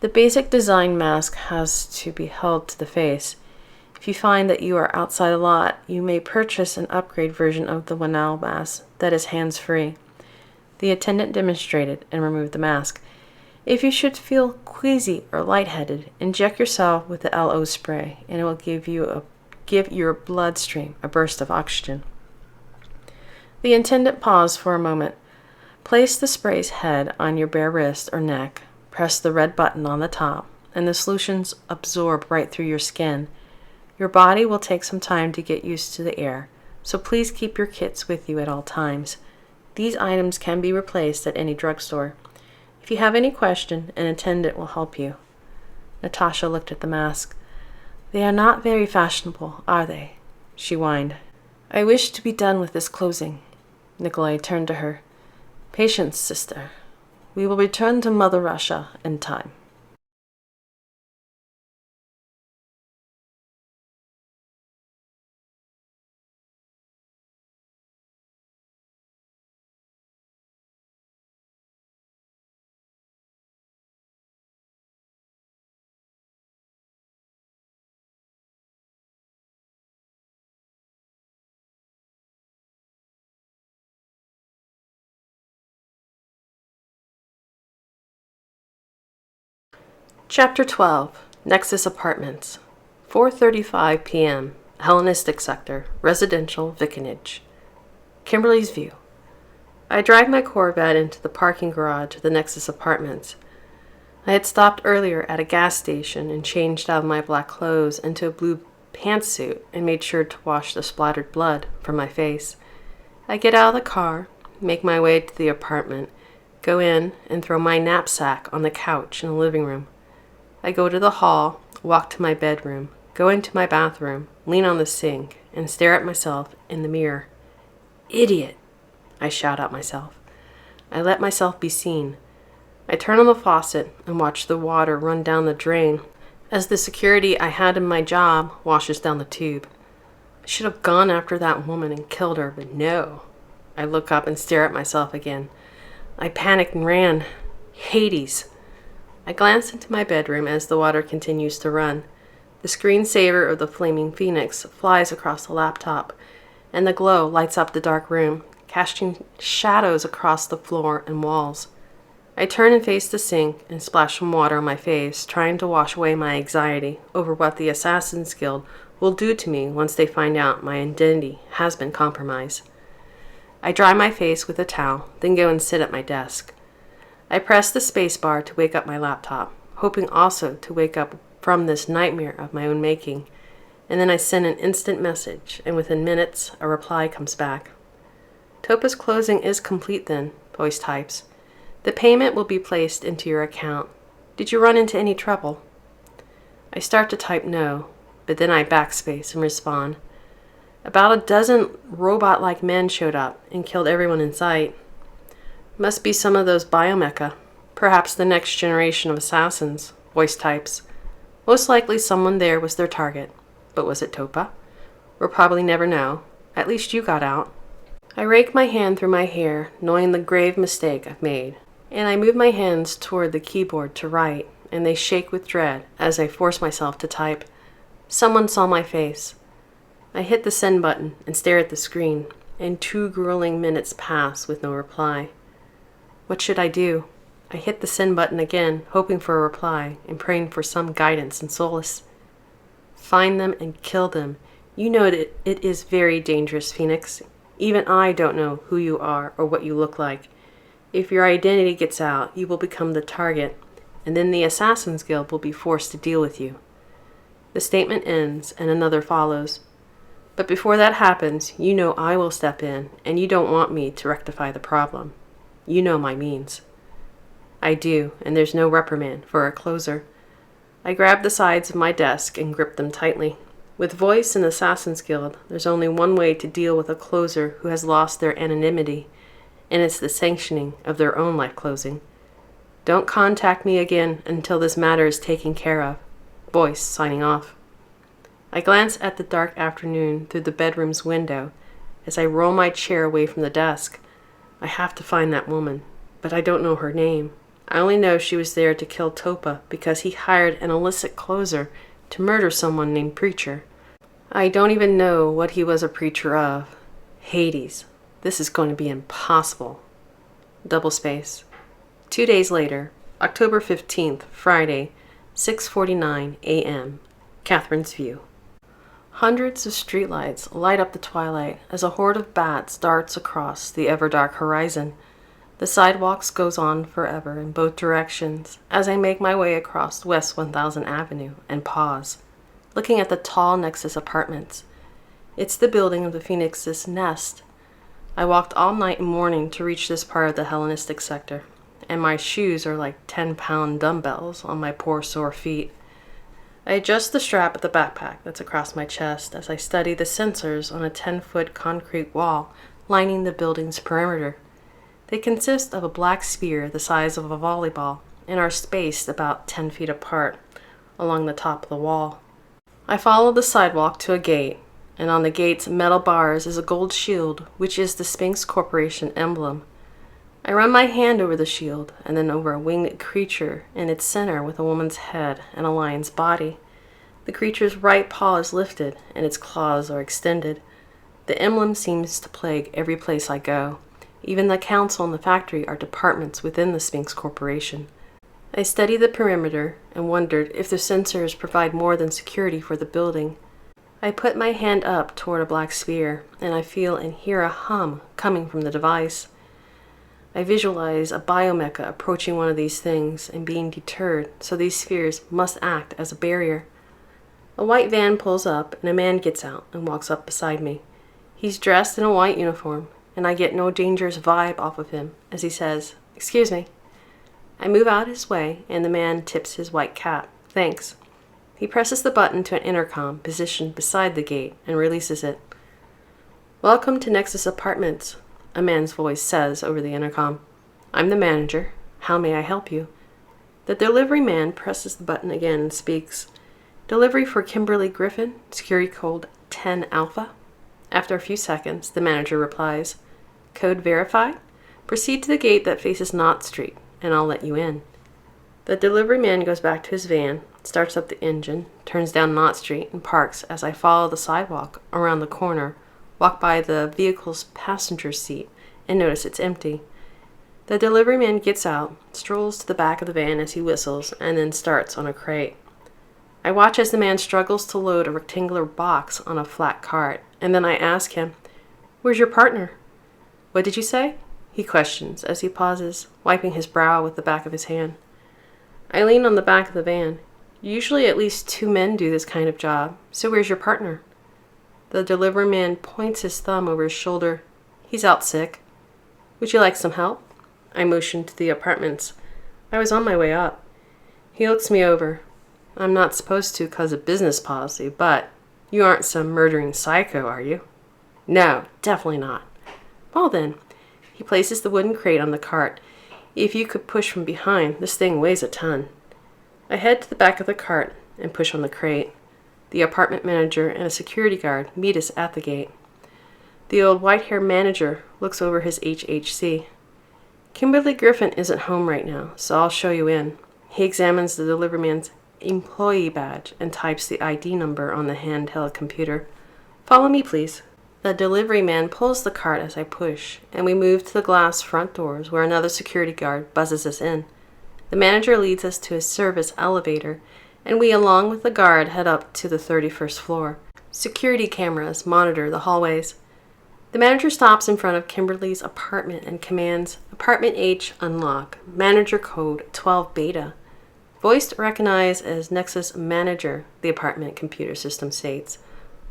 The basic design mask has to be held to the face. If you find that you are outside a lot, you may purchase an upgrade version of the Wanal mask that is hands-free. The attendant demonstrated and removed the mask. If you should feel queasy or lightheaded, inject yourself with the LO spray, and it will give your bloodstream a burst of oxygen. The attendant paused for a moment. Place the spray's head on your bare wrist or neck. Press the red button on the top, and the solutions absorb right through your skin. Your body will take some time to get used to the air, so please keep your kits with you at all times. These items can be replaced at any drugstore. If you have any question, an attendant will help you. Natasha looked at the mask. They are not very fashionable, are they? She whined. I wish to be done with this closing. Nikolai turned to her. Patience, sister. We will return to Mother Russia in time. Chapter 12, Nexus Apartments, 4:35 p.m., Hellenistic Sector, Residential Vicinage. Kimberly's View. I drive my Corvette into the parking garage of the Nexus Apartments. I had stopped earlier at a gas station and changed out of my black clothes into a blue pantsuit and made sure to wash the splattered blood from my face. I get out of the car, make my way to the apartment, go in, and throw my knapsack on the couch in the living room. I go to the hall, walk to my bedroom, go into my bathroom, lean on the sink, and stare at myself in the mirror. Idiot! I shout at myself. I let myself be seen. I turn on the faucet and watch the water run down the drain as the security I had in my job washes down the tube. I should have gone after that woman and killed her, but no. I look up and stare at myself again. I panicked and ran. Hades! I glance into my bedroom as the water continues to run. The screensaver of the Flaming Phoenix flies across the laptop, and the glow lights up the dark room, casting shadows across the floor and walls. I turn and face the sink and splash some water on my face, trying to wash away my anxiety over what the Assassin's Guild will do to me once they find out my identity has been compromised. I dry my face with a towel, then go and sit at my desk. I press the space bar to wake up my laptop, hoping also to wake up from this nightmare of my own making, and then I send an instant message, and within minutes a reply comes back. Topaz closing is complete then, voice types. The payment will be placed into your account. Did you run into any trouble? I start to type no, but then I backspace and respond. About a dozen robot-like men showed up and killed everyone in sight. Must be some of those biomecha, perhaps the next generation of assassins, voice types. Most likely someone there was their target. But was it Topa? We'll probably never know. At least you got out. I rake my hand through my hair, knowing the grave mistake I've made, and I move my hands toward the keyboard to write, and they shake with dread as I force myself to type. Someone saw my face. I hit the send button and stare at the screen. and 2 grueling minutes pass with no reply. What should I do? I hit the send button again, hoping for a reply and praying for some guidance and solace. Find them and kill them. You know that it is very dangerous, Phoenix. Even I don't know who you are or what you look like. If your identity gets out, you will become the target, and then the Assassin's Guild will be forced to deal with you. The statement ends and another follows. But before that happens, you know I will step in, and you don't want me to rectify the problem. You know my means. I do, and there's no reprimand for a closer. I grab the sides of my desk and grip them tightly. With voice in Assassin's Guild, there's only one way to deal with a closer who has lost their anonymity, and it's the sanctioning of their own life closing. Don't contact me again until this matter is taken care of. Voice signing off. I glance at the dark afternoon through the bedroom's window as I roll my chair away from the desk. I have to find that woman, but I don't know her name. I only know she was there to kill Topaz because he hired an illicit closer to murder someone named Preacher. I don't even know what he was a preacher of. Hades. This is going to be impossible. Double space. 2 days later, October 15th, Friday, 6:49 a.m. Catherine's View. Hundreds of streetlights light up the twilight as a horde of bats darts across the ever-dark horizon. The sidewalks goes on forever in both directions as I make my way across West 1000 Avenue and pause, looking at the tall Nexus apartments. It's the building of the Phoenix's nest. I walked all night and morning to reach this part of the Hellenistic sector, and my shoes are like 10-pound dumbbells on my poor sore feet. I adjust the strap of the backpack that's across my chest as I study the sensors on a 10-foot concrete wall lining the building's perimeter. They consist of a black sphere the size of a volleyball and are spaced about 10 feet apart along the top of the wall. I follow the sidewalk to a gate, and on the gate's metal bars is a gold shield, which is the Sphinx Corporation emblem. I run my hand over the shield and then over a winged creature in its center with a woman's head and a lion's body. The creature's right paw is lifted and its claws are extended. The emblem seems to plague every place I go. Even the council and the factory are departments within the Sphinx Corporation. I study the perimeter and wondered if the sensors provide more than security for the building. I put my hand up toward a black sphere, and I feel and hear a hum coming from the device. I visualize a biomecha approaching one of these things and being deterred, so these spheres must act as a barrier. A white van pulls up, and a man gets out and walks up beside me. He's dressed in a white uniform, and I get no dangerous vibe off of him as he says, "Excuse me." I move out his way, and the man tips his white cap. "Thanks." He presses the button to an intercom positioned beside the gate and releases it. "Welcome to Nexus Apartments," a man's voice says over the intercom. "I'm the manager. How may I help you?" The delivery man presses the button again and speaks. "Delivery for Kimberly Griffin, security code 10 Alpha." After a few seconds, the manager replies, "Code verified? Proceed to the gate that faces Knott Street, and I'll let you in." The delivery man goes back to his van, starts up the engine, turns down Knott Street, and parks as I follow the sidewalk around the corner, walk by the vehicle's passenger seat, and notice it's empty. The delivery man gets out, strolls to the back of the van as he whistles, and then starts on a crate. I watch as the man struggles to load a rectangular box on a flat cart, and then I ask him, "Where's your partner?" "What did you say?" he questions as he pauses, wiping his brow with the back of his hand. I lean on the back of the van. "Usually at least 2 men do this kind of job, so where's your partner?" The delivery man points his thumb over his shoulder. "He's out sick." "Would you like some help?" I motion to the apartments. I was on my way up. He looks me over. "I'm not supposed to 'cause of business policy, but you aren't some murdering psycho, are you?" "No, definitely not." "Well then." He places the wooden crate on the cart. "If you could push from behind, this thing weighs a ton." I head to the back of the cart and push on the crate. The apartment manager and a security guard meet us at the gate. The old white-haired manager looks over his HHC. "Kimberly Griffin isn't home right now, so I'll show you in." He examines the delivery man's employee badge and types the ID number on the handheld computer. "Follow me, please." The delivery man pulls the cart as I push, and we move to the glass front doors where another security guard buzzes us in. The manager leads us to a service elevator, and we, along with the guard, head up to the 31st floor. Security cameras monitor the hallways. The manager stops in front of Kimberly's apartment and commands, "Apartment H, unlock. Manager code 12 beta." Voiced recognized as Nexus Manager, the apartment computer system states.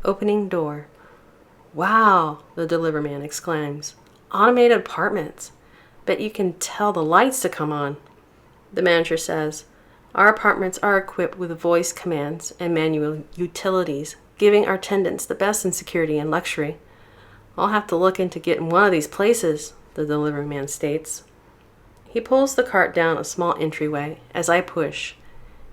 Opening door. "Wow," the delivery man exclaims. "Automated apartments. Bet you can tell the lights to come on." The manager says, "Our apartments are equipped with voice commands and manual utilities, giving our tenants the best in security and luxury. I'll have to look into getting one of these places," the delivery man states. He pulls the cart down a small entryway as I push,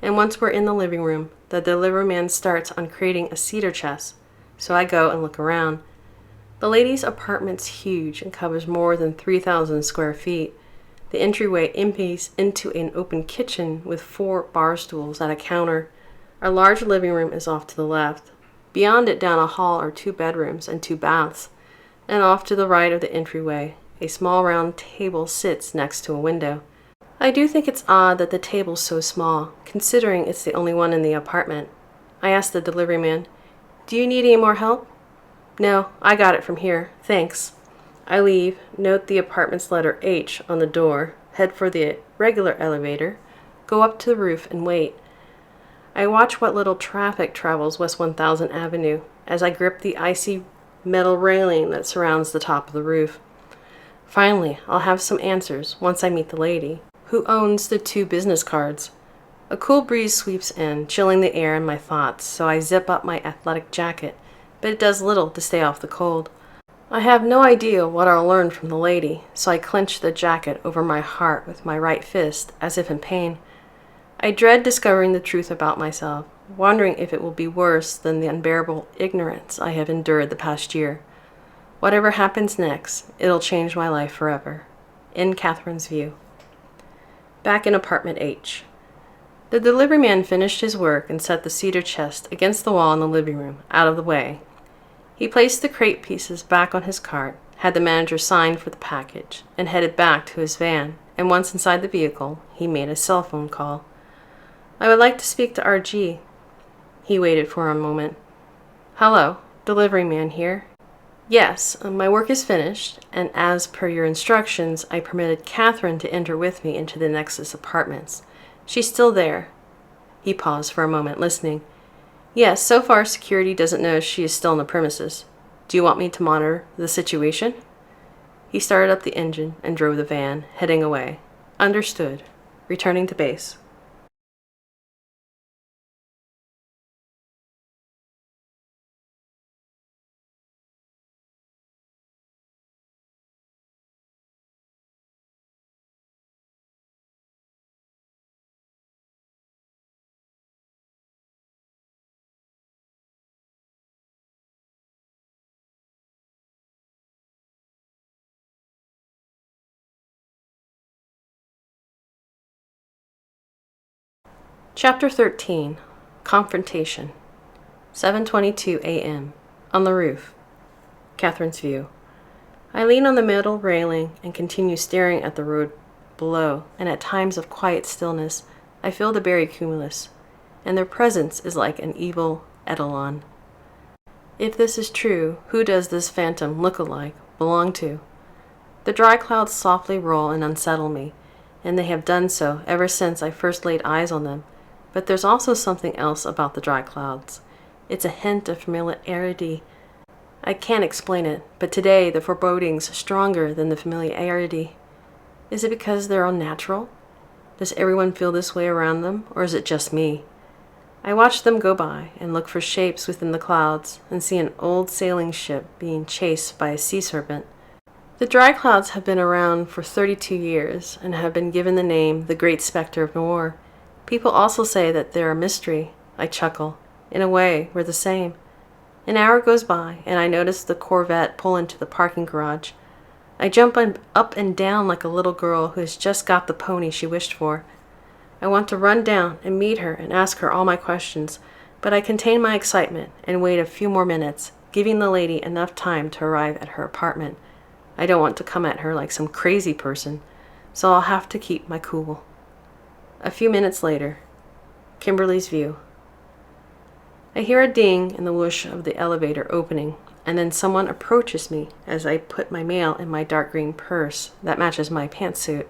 and once we're in the living room, the delivery man starts uncrating a cedar chest, so I go and look around. The lady's apartment's huge and covers more than 3,000 square feet. The entryway empties into an open kitchen with 4 bar stools at a counter. Our large living room is off to the left. Beyond it, down a hall, are 2 bedrooms and 2 baths. And off to the right of the entryway, a small round table sits next to a window. I do think it's odd that the table's so small, considering it's the only one in the apartment. I ask the delivery man, "Do you need any more help?" "No, I got it from here, thanks." I leave, note the apartment's letter H on the door, head for the regular elevator, go up to the roof and wait. I watch what little traffic travels West 1000 Avenue as I grip the icy metal railing that surrounds the top of the roof. Finally, I'll have some answers once I meet the lady, who owns the 2 business cards. A cool breeze sweeps in, chilling the air and my thoughts, so I zip up my athletic jacket, but it does little to stay off the cold. I have no idea what I'll learn from the lady, so I clench the jacket over my heart with my right fist, as if in pain. I dread discovering the truth about myself, wondering if it will be worse than the unbearable ignorance I have endured the past year. Whatever happens next, it'll change my life forever. In Catherine's View. Back in apartment H. The delivery man finished his work and set the cedar chest against the wall in the living room, out of the way. He placed the crate pieces back on his cart, had the manager sign for the package, and headed back to his van, and once inside the vehicle, he made a cell phone call. "I would like to speak to RG." He waited for a moment. "Hello, delivery man here." "Yes, my work is finished, and as per your instructions, I permitted Catherine to enter with me into the Nexus apartments. She's still there." He paused for a moment, listening. "Yes, so far security doesn't know she is still in the premises. Do you want me to monitor the situation?" He started up the engine and drove the van, heading away. Understood. Returning to base. Chapter 13. Confrontation. 7:22 a.m. On the roof. Catherine's View. I lean on the metal railing and continue staring at the road below, and at times of quiet stillness, I feel the berry cumulus, and their presence is like an evil eidolon. If this is true, who does this phantom look-alike belong to? The dry clouds softly roll and unsettle me, and they have done so ever since I first laid eyes on them. But there's also something else about the dry clouds. It's a hint of familiarity. I can't explain it, but today the foreboding's stronger than the familiarity. Is it because they're unnatural? Does everyone feel this way around them, or is it just me? I watch them go by and look for shapes within the clouds and see an old sailing ship being chased by a sea serpent. The dry clouds have been around for 32 years and have been given the name the Great Spectre of Noir. People also say that they're a mystery. I chuckle. In a way, we're the same. An hour goes by, and I notice the Corvette pull into the parking garage. I jump up and down like a little girl who has just got the pony she wished for. I want to run down and meet her and ask her all my questions, but I contain my excitement and wait a few more minutes, giving the lady enough time to arrive at her apartment. I don't want to come at her like some crazy person, so I'll have to keep my cool. A few minutes later, Kimberly's view. I hear a ding and the whoosh of the elevator opening, and then someone approaches me as I put my mail in my dark green purse that matches my pantsuit.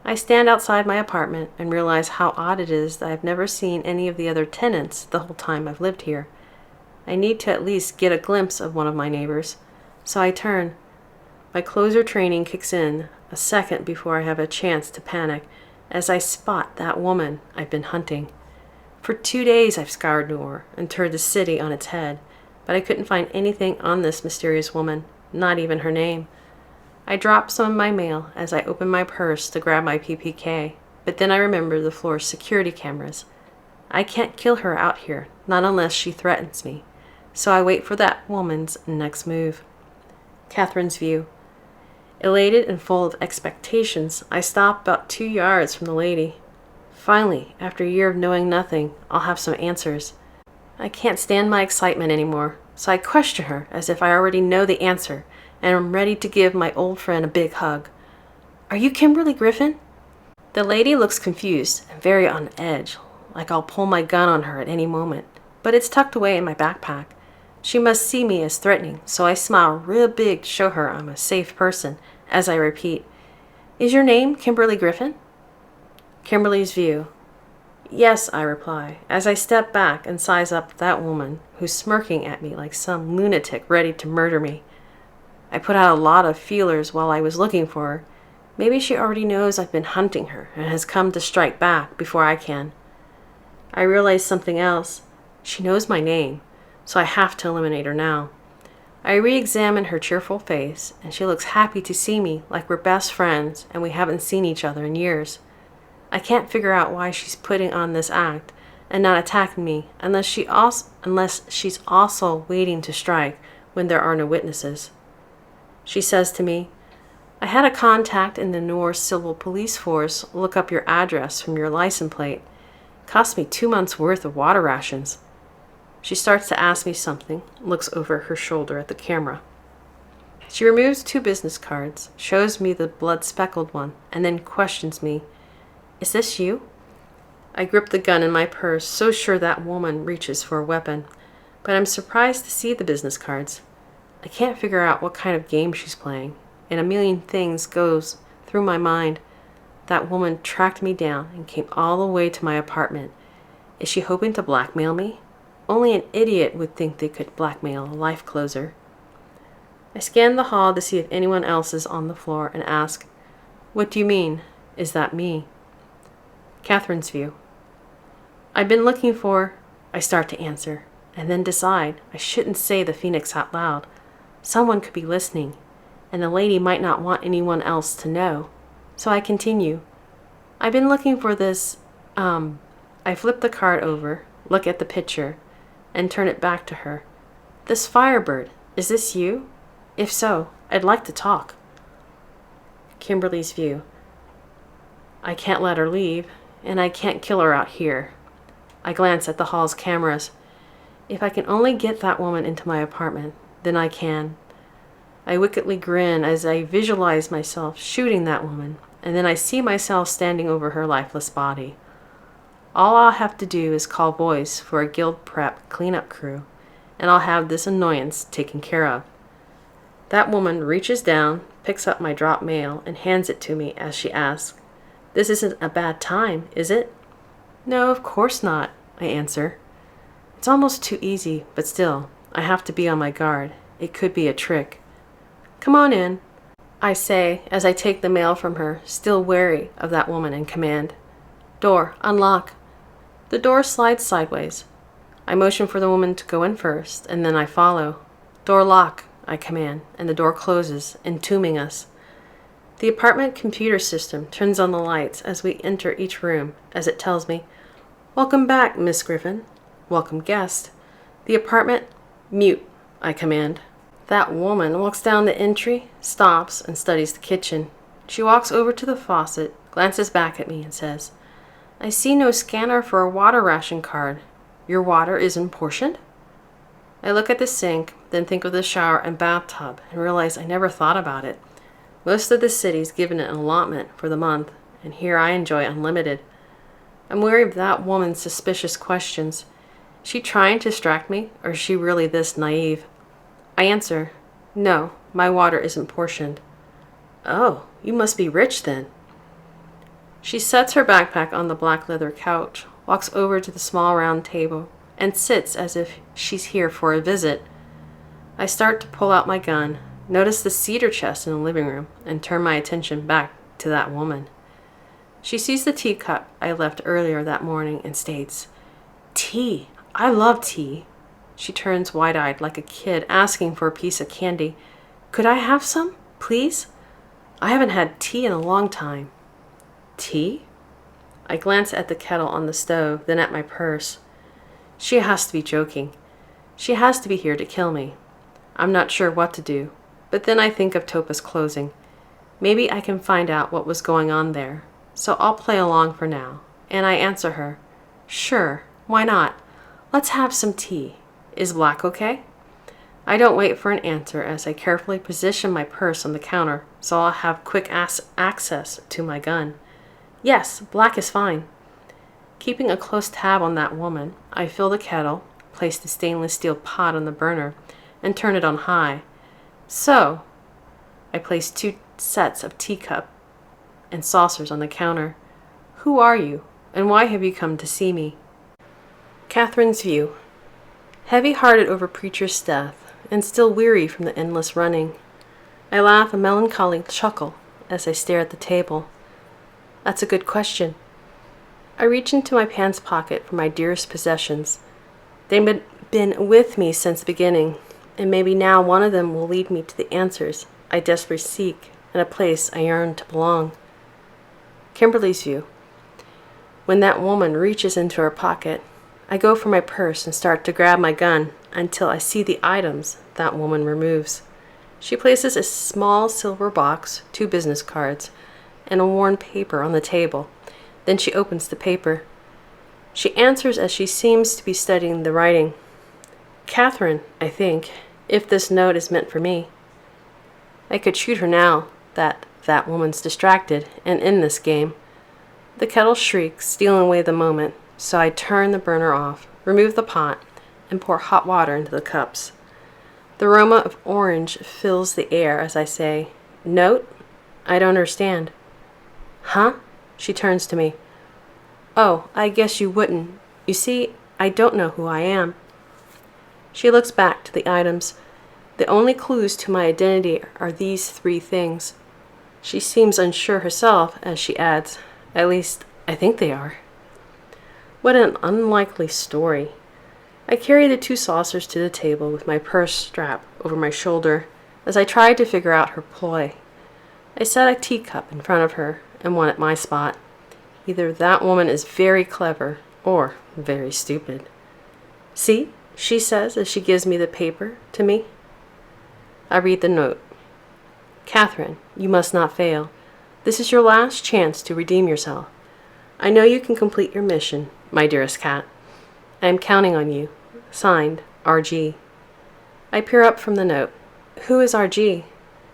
I stand outside my apartment and realize how odd it is that I've never seen any of the other tenants the whole time I've lived here. I need to at least get a glimpse of one of my neighbors, so I turn. My closer training kicks in a second before I have a chance to panic as I spot that woman I've been hunting. For 2 days I've scoured Noir and turned the city on its head, but I couldn't find anything on this mysterious woman, not even her name. I drop some of my mail as I open my purse to grab my PPK, but then I remember the floor's security cameras. I can't kill her out here, not unless she threatens me, so I wait for that woman's next move. Catherine's view. Elated and full of expectations, I stop about 2 yards from the lady. Finally, after a year of knowing nothing, I'll have some answers. I can't stand my excitement anymore, so I question her as if I already know the answer and am ready to give my old friend a big hug. "Are you Kimberly Griffin?" The lady looks confused and very on edge, like I'll pull my gun on her at any moment, but it's tucked away in my backpack. She must see me as threatening, so I smile real big to show her I'm a safe person as I repeat, "Is your name Kimberly Griffin?" Kimberly's view. "Yes," I reply, as I step back and size up that woman who's smirking at me like some lunatic ready to murder me. I put out a lot of feelers while I was looking for her. Maybe she already knows I've been hunting her and has come to strike back before I can. I realize something else. She knows my name, so I have to eliminate her now. I re-examine her cheerful face, and she looks happy to see me like we're best friends and we haven't seen each other in years. I can't figure out why she's putting on this act and not attacking me unless she's also waiting to strike when there are no witnesses. She says to me, "I had a contact in the Noir Civil Police Force look up your address from your license plate. Cost me 2 months' worth of water rations." She starts to ask me something, looks over her shoulder at the camera. She removes 2 business cards, shows me the blood-speckled one, and then questions me, "Is this you?" I grip the gun in my purse, so sure that woman reaches for a weapon, but I'm surprised to see the business cards. I can't figure out what kind of game she's playing, and a million things goes through my mind. That woman tracked me down and came all the way to my apartment. Is she hoping to blackmail me? Only an idiot would think they could blackmail a life closer. I scan the hall to see if anyone else is on the floor and ask, "What do you mean? Is that me?" Catherine's view. "I've been looking for—" I start to answer, and then decide I shouldn't say the Phoenix out loud. Someone could be listening, and the lady might not want anyone else to know. So I continue. "I've been looking for this, I flip the card over, look at the picture, and turn it back to her. "This Firebird, is this you? If so, I'd like to talk." Kimberly's view. "I can't let her leave, and I can't kill her out here." I glance at the hall's cameras. If I can only get that woman into my apartment, then I can. I wickedly grin as I visualize myself shooting that woman, and then I see myself standing over her lifeless body. All I'll have to do is call boys for a guild prep cleanup crew, and I'll have this annoyance taken care of. That woman reaches down, picks up my dropped mail, and hands it to me as she asks, "This isn't a bad time, is it?" "No, of course not," I answer. It's almost too easy, but still, I have to be on my guard. It could be a trick. "Come on in," I say as I take the mail from her, still wary of that woman, and command, "Door, unlock." The door slides sideways. I motion for the woman to go in first, and then I follow. "Door lock," I command, and the door closes, entombing us. The apartment computer system turns on the lights as we enter each room, as it tells me, "Welcome back, Miss Griffin. Welcome guest." The apartment, "Mute," I command. That woman walks down the entry, stops, and studies the kitchen. She walks over to the faucet, glances back at me, and says, "I see no scanner for a water ration card. Your water isn't portioned?" I look at the sink, then think of the shower and bathtub, and realize I never thought about it. Most of the city's given an allotment for the month, and here I enjoy unlimited. I'm wary of that woman's suspicious questions. Is she trying to distract me, or is she really this naive? I answer, "No, my water isn't portioned." "Oh, you must be rich then." She sets her backpack on the black leather couch, walks over to the small round table, and sits as if she's here for a visit. I start to pull out my gun, notice the cedar chest in the living room, and turn my attention back to that woman. She sees the teacup I left earlier that morning and states, "Tea! I love tea." She turns wide-eyed like a kid asking for a piece of candy. "Could I have some, please? I haven't had tea in a long time." "Tea?" I glance at the kettle on the stove, then at my purse. She has to be joking. She has to be here to kill me. I'm not sure what to do, but then I think of Topaz closing. Maybe I can find out what was going on there, so I'll play along for now, and I answer her, "Sure, why not? Let's have some tea. Is black okay?" I don't wait for an answer as I carefully position my purse on the counter so I'll have quick access to my gun. "Yes, black is fine." Keeping a close tab on that woman, I fill the kettle, place the stainless steel pot on the burner, and turn it on high. So, I place 2 sets of teacup and saucers on the counter. "Who are you, and why have you come to see me?" Catherine's view. Heavy-hearted over Preacher's death, and still weary from the endless running, I laugh a melancholy chuckle as I stare at the table. That's a good question. I reach into my pants pocket for my dearest possessions. They've been with me since the beginning, and maybe now one of them will lead me to the answers I desperately seek and a place I yearn to belong. Kimberly's view. When that woman reaches into her pocket, I go for my purse and start to grab my gun until I see the items that woman removes. She places a small silver box, 2 business cards, and a worn paper on the table. Then she opens the paper. She answers as she seems to be studying the writing. "Catherine, I think, if this note is meant for me." I could shoot her now that woman's distracted and in this game. The kettle shrieks, stealing away the moment, so I turn the burner off, remove the pot, and pour hot water into the cups. The aroma of orange fills the air as I say, "Note? I don't understand." "Huh?" She turns to me. "Oh, I guess you wouldn't. You see, I don't know who I am." She looks back to the items. The only clues to my identity are these 3 things. She seems unsure herself as she adds, "At least, I think they are." What an unlikely story. I carry the 2 saucers to the table with my purse strapped over my shoulder as I try to figure out her ploy. I set a teacup in front of her and one at my spot. Either that woman is very clever or very stupid. "See," she says as she gives me the paper to me. I read the note. "Catherine, you must not fail. This is your last chance to redeem yourself. I know you can complete your mission, my dearest cat. I am counting on you. Signed, RG." I peer up from the note. "Who is RG?"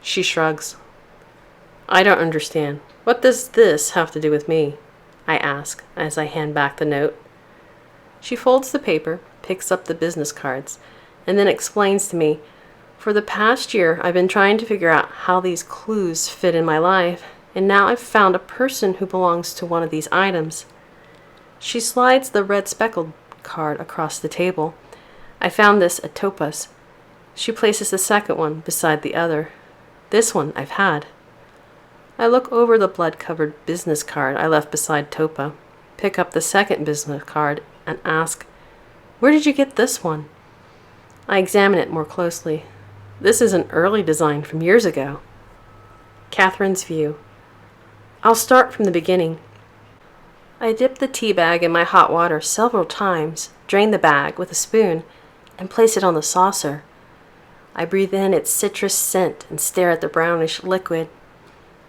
She shrugs. "I don't understand. What does this have to do with me?" I ask as I hand back the note. She folds the paper, picks up the business cards, and then explains to me, "For the past year, I've been trying to figure out how these clues fit in my life, and now I've found a person who belongs to one of these items." She slides the red speckled card across the table. "I found this at Topaz." She places the second one beside the other. "This one I've had." I look over the blood-covered business card I left beside Topaz, pick up the second business card, and ask, "Where did you get this one?" I examine it more closely. This is an early design from years ago. Catherine's view. I'll start from the beginning. I dip the tea bag in my hot water several times, drain the bag with a spoon, and place it on the saucer. I breathe in its citrus scent and stare at the brownish liquid.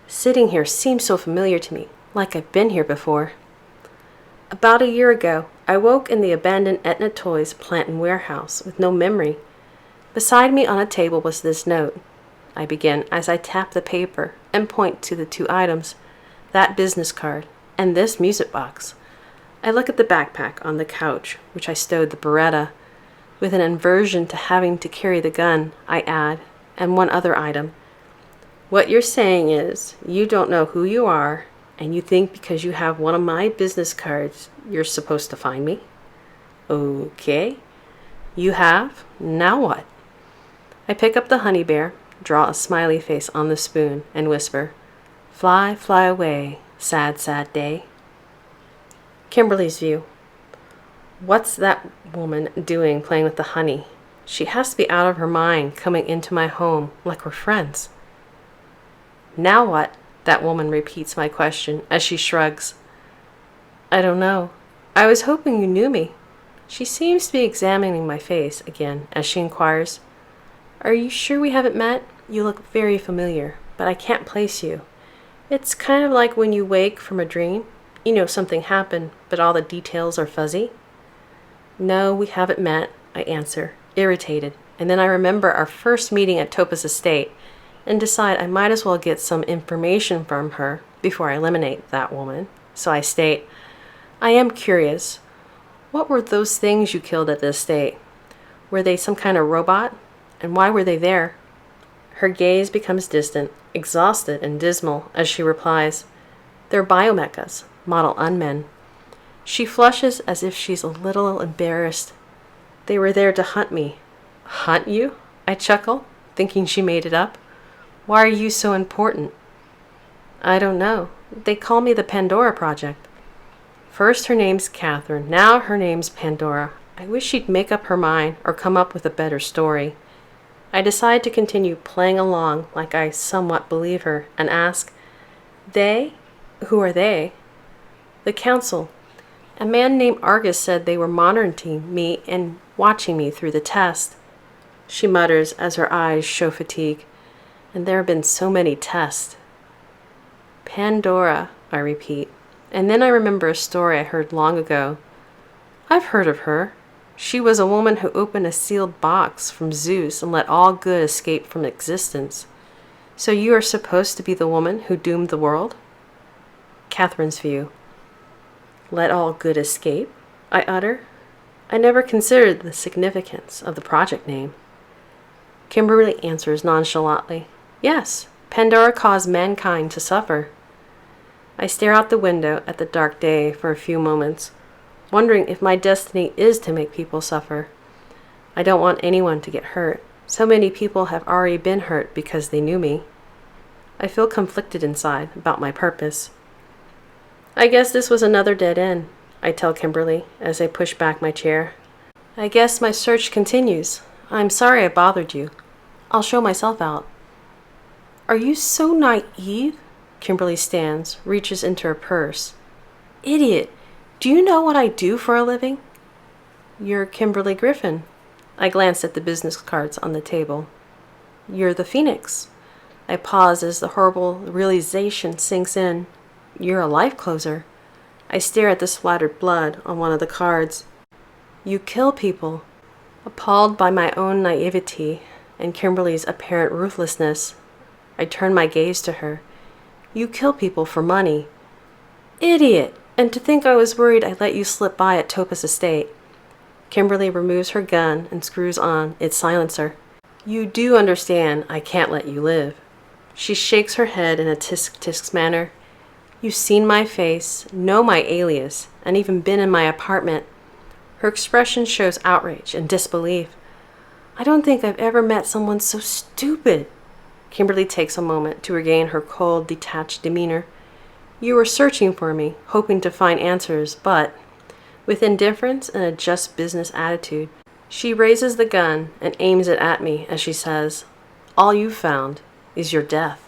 Sitting here seems so familiar to me, like I've been here before. About a year ago, I woke in the abandoned Etna Toys plant and warehouse with no memory. Beside me on a table was this note. I begin as I tap the paper and point to the two items, that business card and this music box. I look at the backpack on the couch, which I stowed the Beretta. With an aversion to having to carry the gun, I add, and one other item. What you're saying is, you don't know who you are, and you think because you have one of my business cards, you're supposed to find me? Okay. You have? Now what? I pick up the honey bear, draw a smiley face on the spoon, and whisper, Fly, fly away, sad, sad day. Kimberly's view. What's that woman doing playing with the honey? She has to be out of her mind coming into my home like we're friends. Now what? That woman repeats my question as she shrugs. I don't know. I was hoping you knew me. She seems to be examining my face again as she inquires, Are you sure we haven't met? You look very familiar, but I can't place you. It's kind of like when you wake from a dream. You know something happened, but all the details are fuzzy. No, we haven't met, I answer, irritated, and then I remember our first meeting at Topaz Estate and decide I might as well get some information from her before I eliminate that woman. So I state, I am curious. What were those things you killed at the estate? Were they some kind of robot? And why were they there? Her gaze becomes distant, exhausted and dismal as she replies, They're biomechas, model unmen. She flushes as if she's a little embarrassed. They were there to hunt me. Hunt you? I chuckle, thinking she made it up. Why are you so important? I don't know. They call me the Pandora Project. First her name's Catherine, now her name's Pandora. I wish she'd make up her mind or come up with a better story. I decide to continue playing along like I somewhat believe her and ask, They? Who are they? The council. A man named Argus said they were monitoring me and watching me through the test. She mutters as her eyes show fatigue. And there have been so many tests. Pandora, I repeat. And then I remember a story I heard long ago. I've heard of her. She was a woman who opened a sealed box from Zeus and let all good escape from existence. So you are supposed to be the woman who doomed the world? Catherine's view. Let all good escape? I utter. I never considered the significance of the project name. Kimberly answers nonchalantly. Yes, Pandora caused mankind to suffer. I stare out the window at the dark day for a few moments, wondering if my destiny is to make people suffer. I don't want anyone to get hurt. So many people have already been hurt because they knew me. I feel conflicted inside about my purpose. I guess this was another dead end, I tell Kimberly as I push back my chair. I guess my search continues. I'm sorry I bothered you. I'll show myself out. Are you so naive? Kimberly stands, reaches into her purse. Idiot! Do you know what I do for a living? You're Kimberly Griffin. I glanced at the business cards on the table. You're the Phoenix. I pause as the horrible realization sinks in. You're a life closer. I stare at the splattered blood on one of the cards. You kill people. Appalled by my own naivety and Kimberly's apparent ruthlessness, I turn my gaze to her. You kill people for money. Idiot! And to think I was worried I let you slip by at Topaz Estate. Kimberly removes her gun and screws on its silencer. You do understand I can't let you live. She shakes her head in a tisk-tisk manner. You've seen my face, know my alias, and even been in my apartment. Her expression shows outrage and disbelief. I don't think I've ever met someone so stupid. Kimberly takes a moment to regain her cold, detached demeanor. You were searching for me, hoping to find answers, but, with indifference and a just business attitude, she raises the gun and aims it at me as she says, All you've found is your death.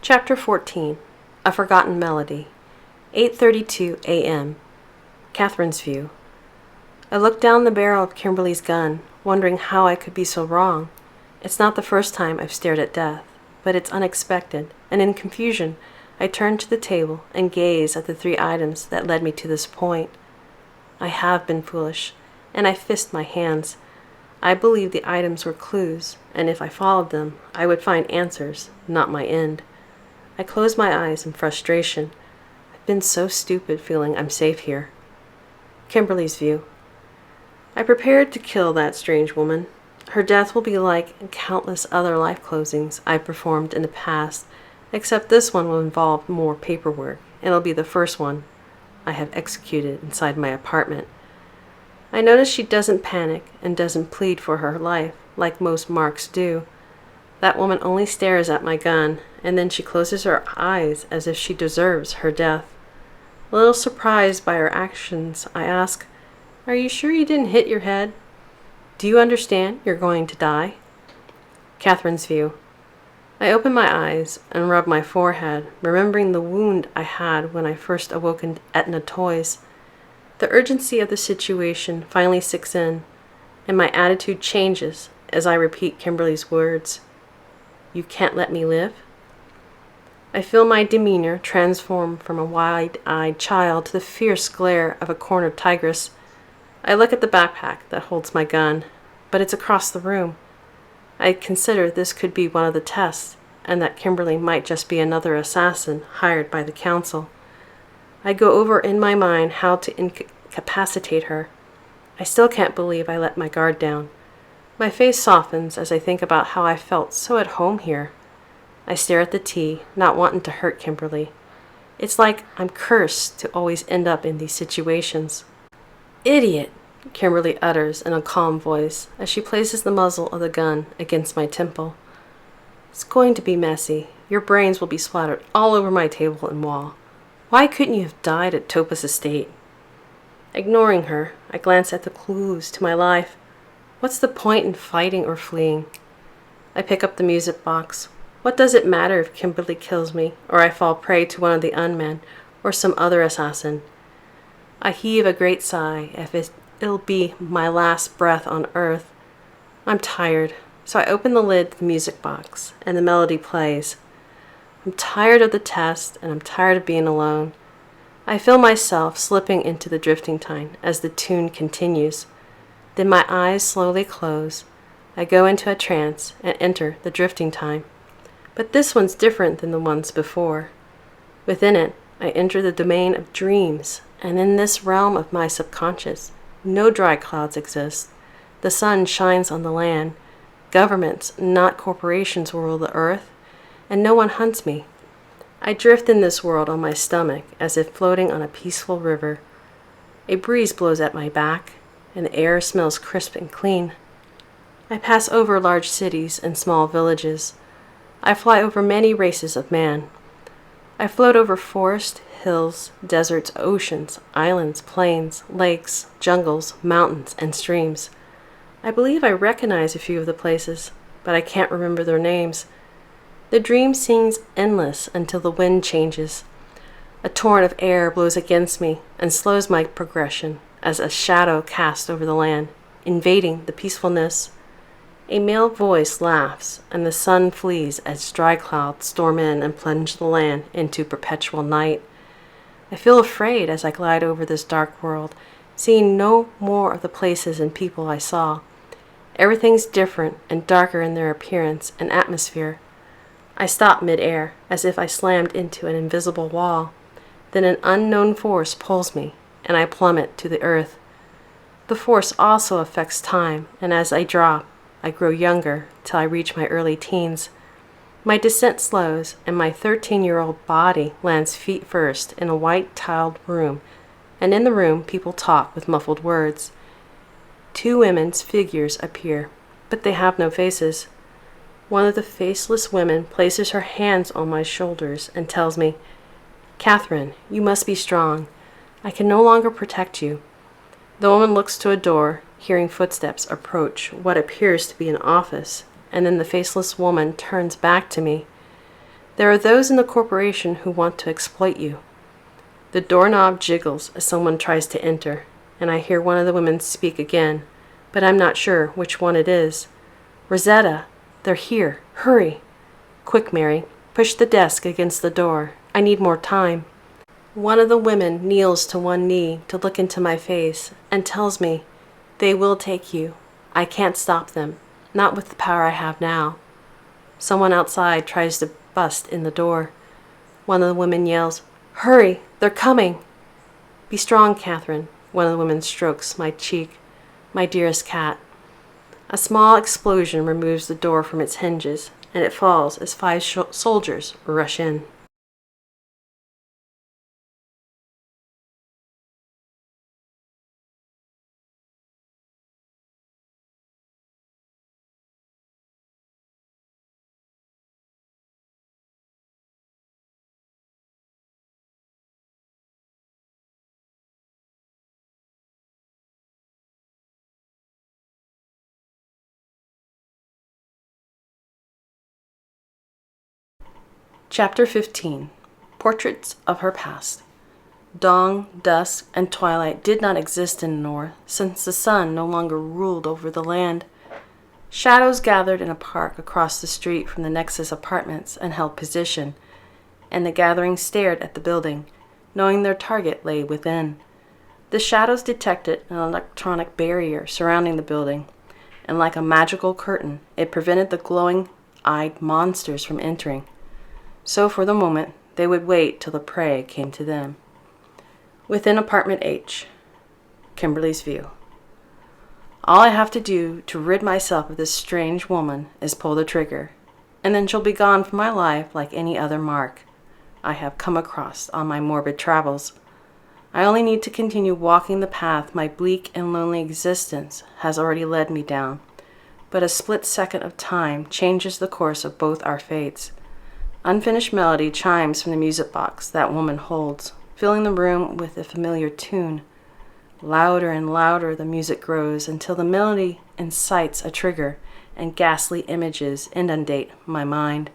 Chapter 14. A Forgotten Melody. 8:32 a.m. Catherine's View. I looked down the barrel of Kimberly's gun, wondering how I could be so wrong. It's not the first time I've stared at death, but it's unexpected, and in confusion, I turned to the table and gazed at the 3 items that led me to this point. I have been foolish, and I fist my hands. I believed the items were clues, and if I followed them, I would find answers, not my end. I closed my eyes in frustration. I've been so stupid feeling I'm safe here. Kimberly's View. I prepared to kill that strange woman. Her death will be like countless other life closings I've performed in the past, except this one will involve more paperwork, and it'll be the first one I have executed inside my apartment. I notice she doesn't panic and doesn't plead for her life like most marks do. That woman only stares at my gun, and then she closes her eyes as if she deserves her death. A little surprised by her actions, I ask, "Are you sure you didn't hit your head? Do you understand you're going to die?" Catherine's View. I open my eyes and rub my forehead, remembering the wound I had when I first awoke in Etna Toys. The urgency of the situation finally sinks in, and my attitude changes as I repeat Kimberly's words. "You can't let me live?" I feel my demeanor transform from a wide-eyed child to the fierce glare of a cornered tigress. I look at the backpack that holds my gun, but it's across the room. I consider this could be one of the tests, and that Kimberly might just be another assassin hired by the council. I go over in my mind how to incapacitate her. I still can't believe I let my guard down. My face softens as I think about how I felt so at home here. I stare at the tea, not wanting to hurt Kimberly. It's like I'm cursed to always end up in these situations. "Idiot," Kimberly utters in a calm voice as she places the muzzle of the gun against my temple. "It's going to be messy. Your brains will be splattered all over my table and wall. Why couldn't you have died at Topaz estate?" Ignoring her, I glance at the clues to my life. What's the point in fighting or fleeing? I pick up the music box. What does it matter if Kimberly kills me, or I fall prey to one of the unmen, or some other assassin? I heave a great sigh if it'll be my last breath on earth. I'm tired, so I open the lid to the music box, and the melody plays. I'm tired of the test, and I'm tired of being alone. I feel myself slipping into the drifting time as the tune continues. Then my eyes slowly close. I go into a trance and enter the drifting time. But this one's different than the ones before. Within it, I enter the domain of dreams, and in this realm of my subconscious, no dry clouds exist. The sun shines on the land. Governments, not corporations, rule the earth, and no one hunts me. I drift in this world on my stomach as if floating on a peaceful river. A breeze blows at my back, and the air smells crisp and clean. I pass over large cities and small villages. I fly over many races of man. I float over forests, hills, deserts, oceans, islands, plains, lakes, jungles, mountains, and streams. I believe I recognize a few of the places, but I can't remember their names. The dream seems endless until the wind changes. A torrent of air blows against me and slows my progression as a shadow casts over the land, invading the peacefulness. A male voice laughs, and the sun flees as dry clouds storm in and plunge the land into perpetual night. I feel afraid as I glide over this dark world, seeing no more of the places and people I saw. Everything's different and darker in their appearance and atmosphere. I stop mid-air, as if I slammed into an invisible wall. Then an unknown force pulls me, and I plummet to the earth. The force also affects time, and as I drop, I grow younger till I reach my early teens. My descent slows, and my 13-year-old body lands feet first in a white-tiled room, and in the room people talk with muffled words. 2 women's figures appear, but they have no faces. One of the faceless women places her hands on my shoulders and tells me, "Catherine, you must be strong. I can no longer protect you." The woman looks to a door, hearing footsteps approach what appears to be an office, and then the faceless woman turns back to me. There are those in the corporation who want to exploit you. The doorknob jiggles as someone tries to enter, and I hear one of the women speak again, but I'm not sure which one it is. Rosetta, they're here. Hurry. Quick, Mary. Push the desk against the door. I need more time. One of the women kneels to one knee to look into my face and tells me, they will take you. I can't stop them, not with the power I have now. Someone outside tries to bust in the door. One of the women yells, hurry, they're coming. Be strong, Catherine. One of the women strokes my cheek. My dearest cat. A small explosion removes the door from its hinges, and it falls as 5 soldiers rush in. Chapter 15. Portraits of Her Past. Dawn, dusk, and twilight did not exist in Noir, since the sun no longer ruled over the land. Shadows gathered in a park across the street from the Nexus apartments and held position, and the gathering stared at the building, knowing their target lay within. The shadows detected an electronic barrier surrounding the building, and like a magical curtain, it prevented the glowing-eyed monsters from entering. So for the moment, they would wait till the prey came to them. Within apartment H, Kimberly's view. All I have to do to rid myself of this strange woman is pull the trigger, and then she'll be gone from my life like any other mark I have come across on my morbid travels. I only need to continue walking the path my bleak and lonely existence has already led me down, but a split second of time changes the course of both our fates. Unfinished melody chimes from the music box that woman holds, filling the room with a familiar tune. Louder and louder the music grows until the melody incites a trigger and ghastly images inundate my mind.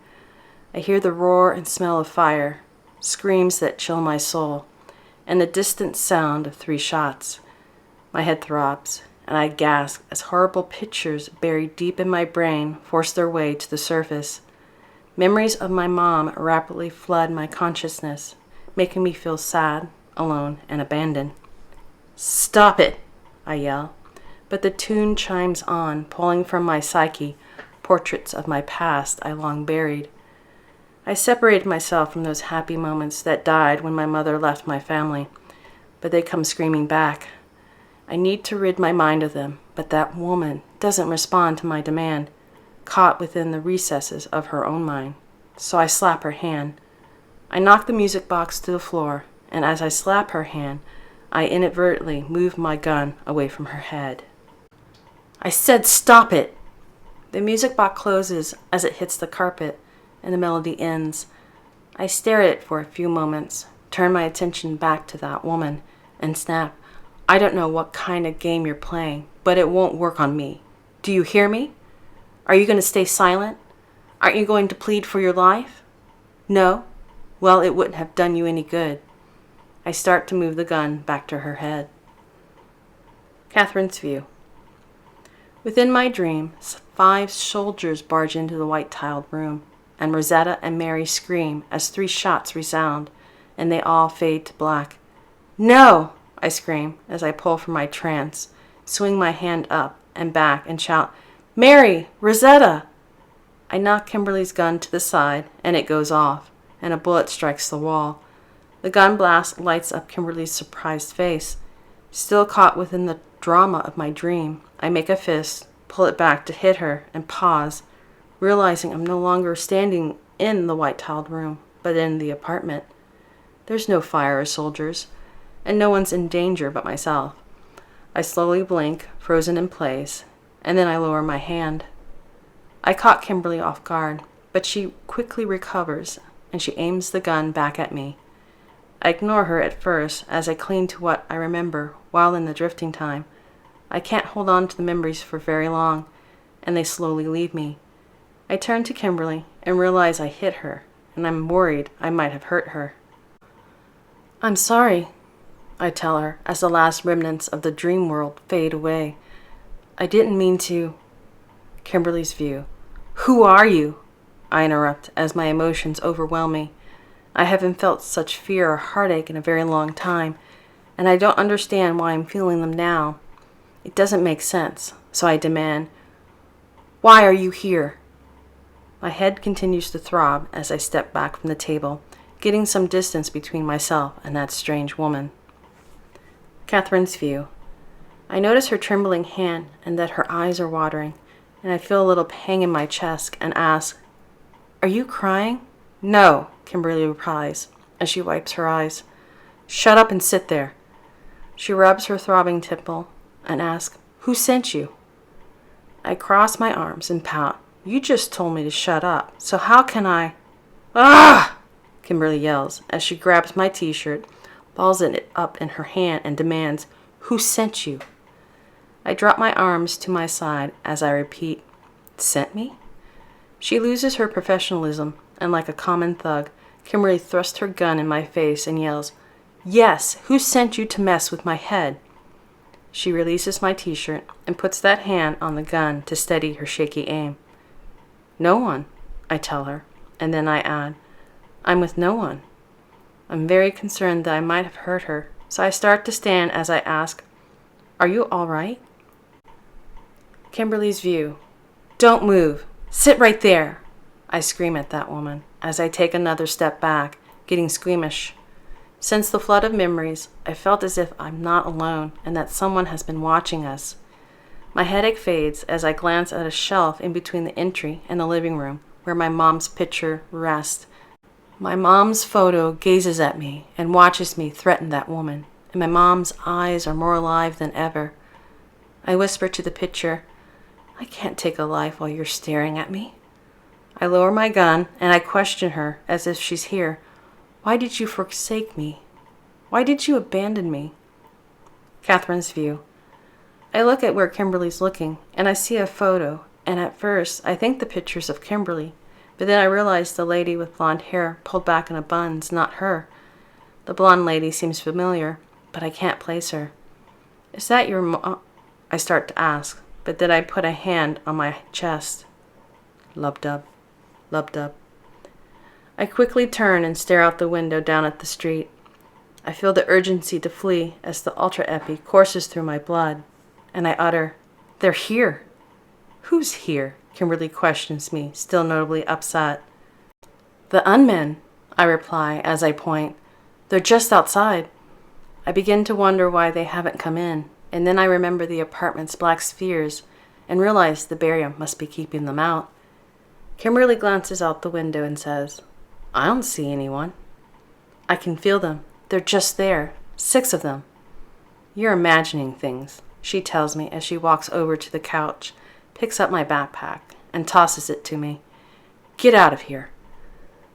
I hear the roar and smell of fire, screams that chill my soul, and the distant sound of 3 shots. My head throbs, and I gasp as horrible pictures buried deep in my brain force their way to the surface. Memories of my mom rapidly flood my consciousness, making me feel sad, alone, and abandoned. Stop it, I yell, but the tune chimes on, pulling from my psyche portraits of my past I long buried. I separated myself from those happy moments that died when my mother left my family, but they come screaming back. I need to rid my mind of them, but that woman doesn't respond to my demand, caught within the recesses of her own mind. So I slap her hand. I knock the music box to the floor, and as I slap her hand, I inadvertently move my gun away from her head. I said stop it! The music box closes as it hits the carpet, and the melody ends. I stare at it for a few moments, turn my attention back to that woman, and snap, I don't know what kind of game you're playing, but it won't work on me. Do you hear me? Are you going to stay silent? Aren't you going to plead for your life? No? Well, it wouldn't have done you any good. I start to move the gun back to her head. Catherine's view. Within my dream, 5 soldiers barge into the white-tiled room, and Rosetta and Mary scream as 3 shots resound, and they all fade to black. No! I scream as I pull from my trance, swing my hand up and back, and shout, Mary! Rosetta! I knock Kimberly's gun to the side, and it goes off, and a bullet strikes the wall. The gun blast lights up Kimberly's surprised face. Still caught within the drama of my dream, I make a fist, pull it back to hit her, and pause, realizing I'm no longer standing in the white-tiled room, but in the apartment. There's no fire or soldiers, and no one's in danger but myself. I slowly blink, frozen in place, and then I lower my hand. I caught Kimberly off guard, but she quickly recovers, and she aims the gun back at me. I ignore her at first as I cling to what I remember while in the drifting time. I can't hold on to the memories for very long, and they slowly leave me. I turn to Kimberly and realize I hit her, and I'm worried I might have hurt her. "I'm sorry," I tell her as the last remnants of the dream world fade away. "I didn't mean to." Kimberly's view. "Who are you?" I interrupt as my emotions overwhelm me. I haven't felt such fear or heartache in a very long time, and I don't understand why I'm feeling them now. It doesn't make sense, so I demand, "Why are you here?" My head continues to throb as I step back from the table, getting some distance between myself and that strange woman. Catherine's view. I notice her trembling hand and that her eyes are watering, and I feel a little pang in my chest and ask, "Are you crying?" "No," Kimberly replies as she wipes her eyes. "Shut up and sit there." She rubs her throbbing temple and asks, "Who sent you?" I cross my arms and pout. "You just told me to shut up, so how can I—" "Ah!" Kimberly yells as she grabs my t-shirt, balls it up in her hand, and demands, "Who sent you?" I drop my arms to my side as I repeat, "Sent me?" She loses her professionalism, and like a common thug, Kimberly thrusts her gun in my face and yells, "Yes, who sent you to mess with my head?" She releases my t-shirt and puts that hand on the gun to steady her shaky aim. "No one," I tell her, and then I add, "I'm with no one." I'm very concerned that I might have hurt her, so I start to stand as I ask, "Are you all right?" Kimberly's view. "Don't move. Sit right there," I scream at that woman as I take another step back, getting squeamish. Since the flood of memories, I felt as if I'm not alone and that someone has been watching us. My headache fades as I glance at a shelf in between the entry and the living room where my mom's picture rests. My mom's photo gazes at me and watches me threaten that woman, and my mom's eyes are more alive than ever. I whisper to the picture, "I can't take a life while you're staring at me." I lower my gun and I question her as if she's here. "Why did you forsake me? Why did you abandon me?" Catherine's view. I look at where Kimberly's looking, and I see a photo, and at first I think the picture's of Kimberly, but then I realize the lady with blonde hair pulled back in a bun's not her. The blonde lady seems familiar, but I can't place her. "Is that your mom?" I start to ask, but then I put a hand on my chest. Lub-dub, lub-dub. I quickly turn and stare out the window down at the street. I feel the urgency to flee as the ultra-epi courses through my blood, and I utter, "They're here." "Who's here?" Kimberly questions me, still notably upset. "The unmen," I reply as I point. "They're just outside." I begin to wonder why they haven't come in, and then I remember the apartment's black spheres and realize the barium must be keeping them out. Kimberly glances out the window and says, "I don't see anyone." "I can feel them. They're just there. 6 of them." "You're imagining things," she tells me as she walks over to the couch, picks up my backpack, and tosses it to me. "Get out of here."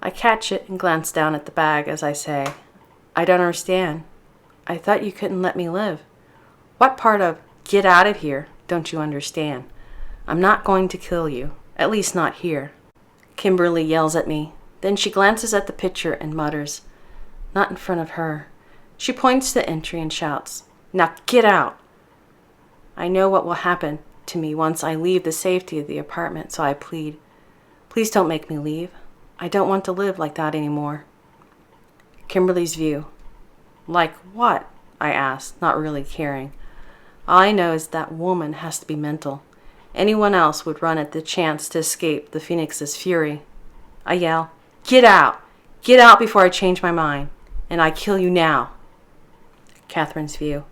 I catch it and glance down at the bag as I say, "I don't understand. I thought you couldn't let me live. What part of 'get out of here' don't you understand? I'm not going to kill you, at least not here." Kimberly yells at me. Then she glances at the picture and mutters, "Not in front of her." She points to the entry and shouts, "Now get out." I know what will happen to me once I leave the safety of the apartment, so I plead, "Please don't make me leave. I don't want to live like that anymore." Kimberly's view. "Like what?" I ask, not really caring. All I know is that woman has to be mental. Anyone else would run at the chance to escape the Phoenix's fury. I yell, "Get out! Get out before I change my mind, and I kill you now." Catherine's view.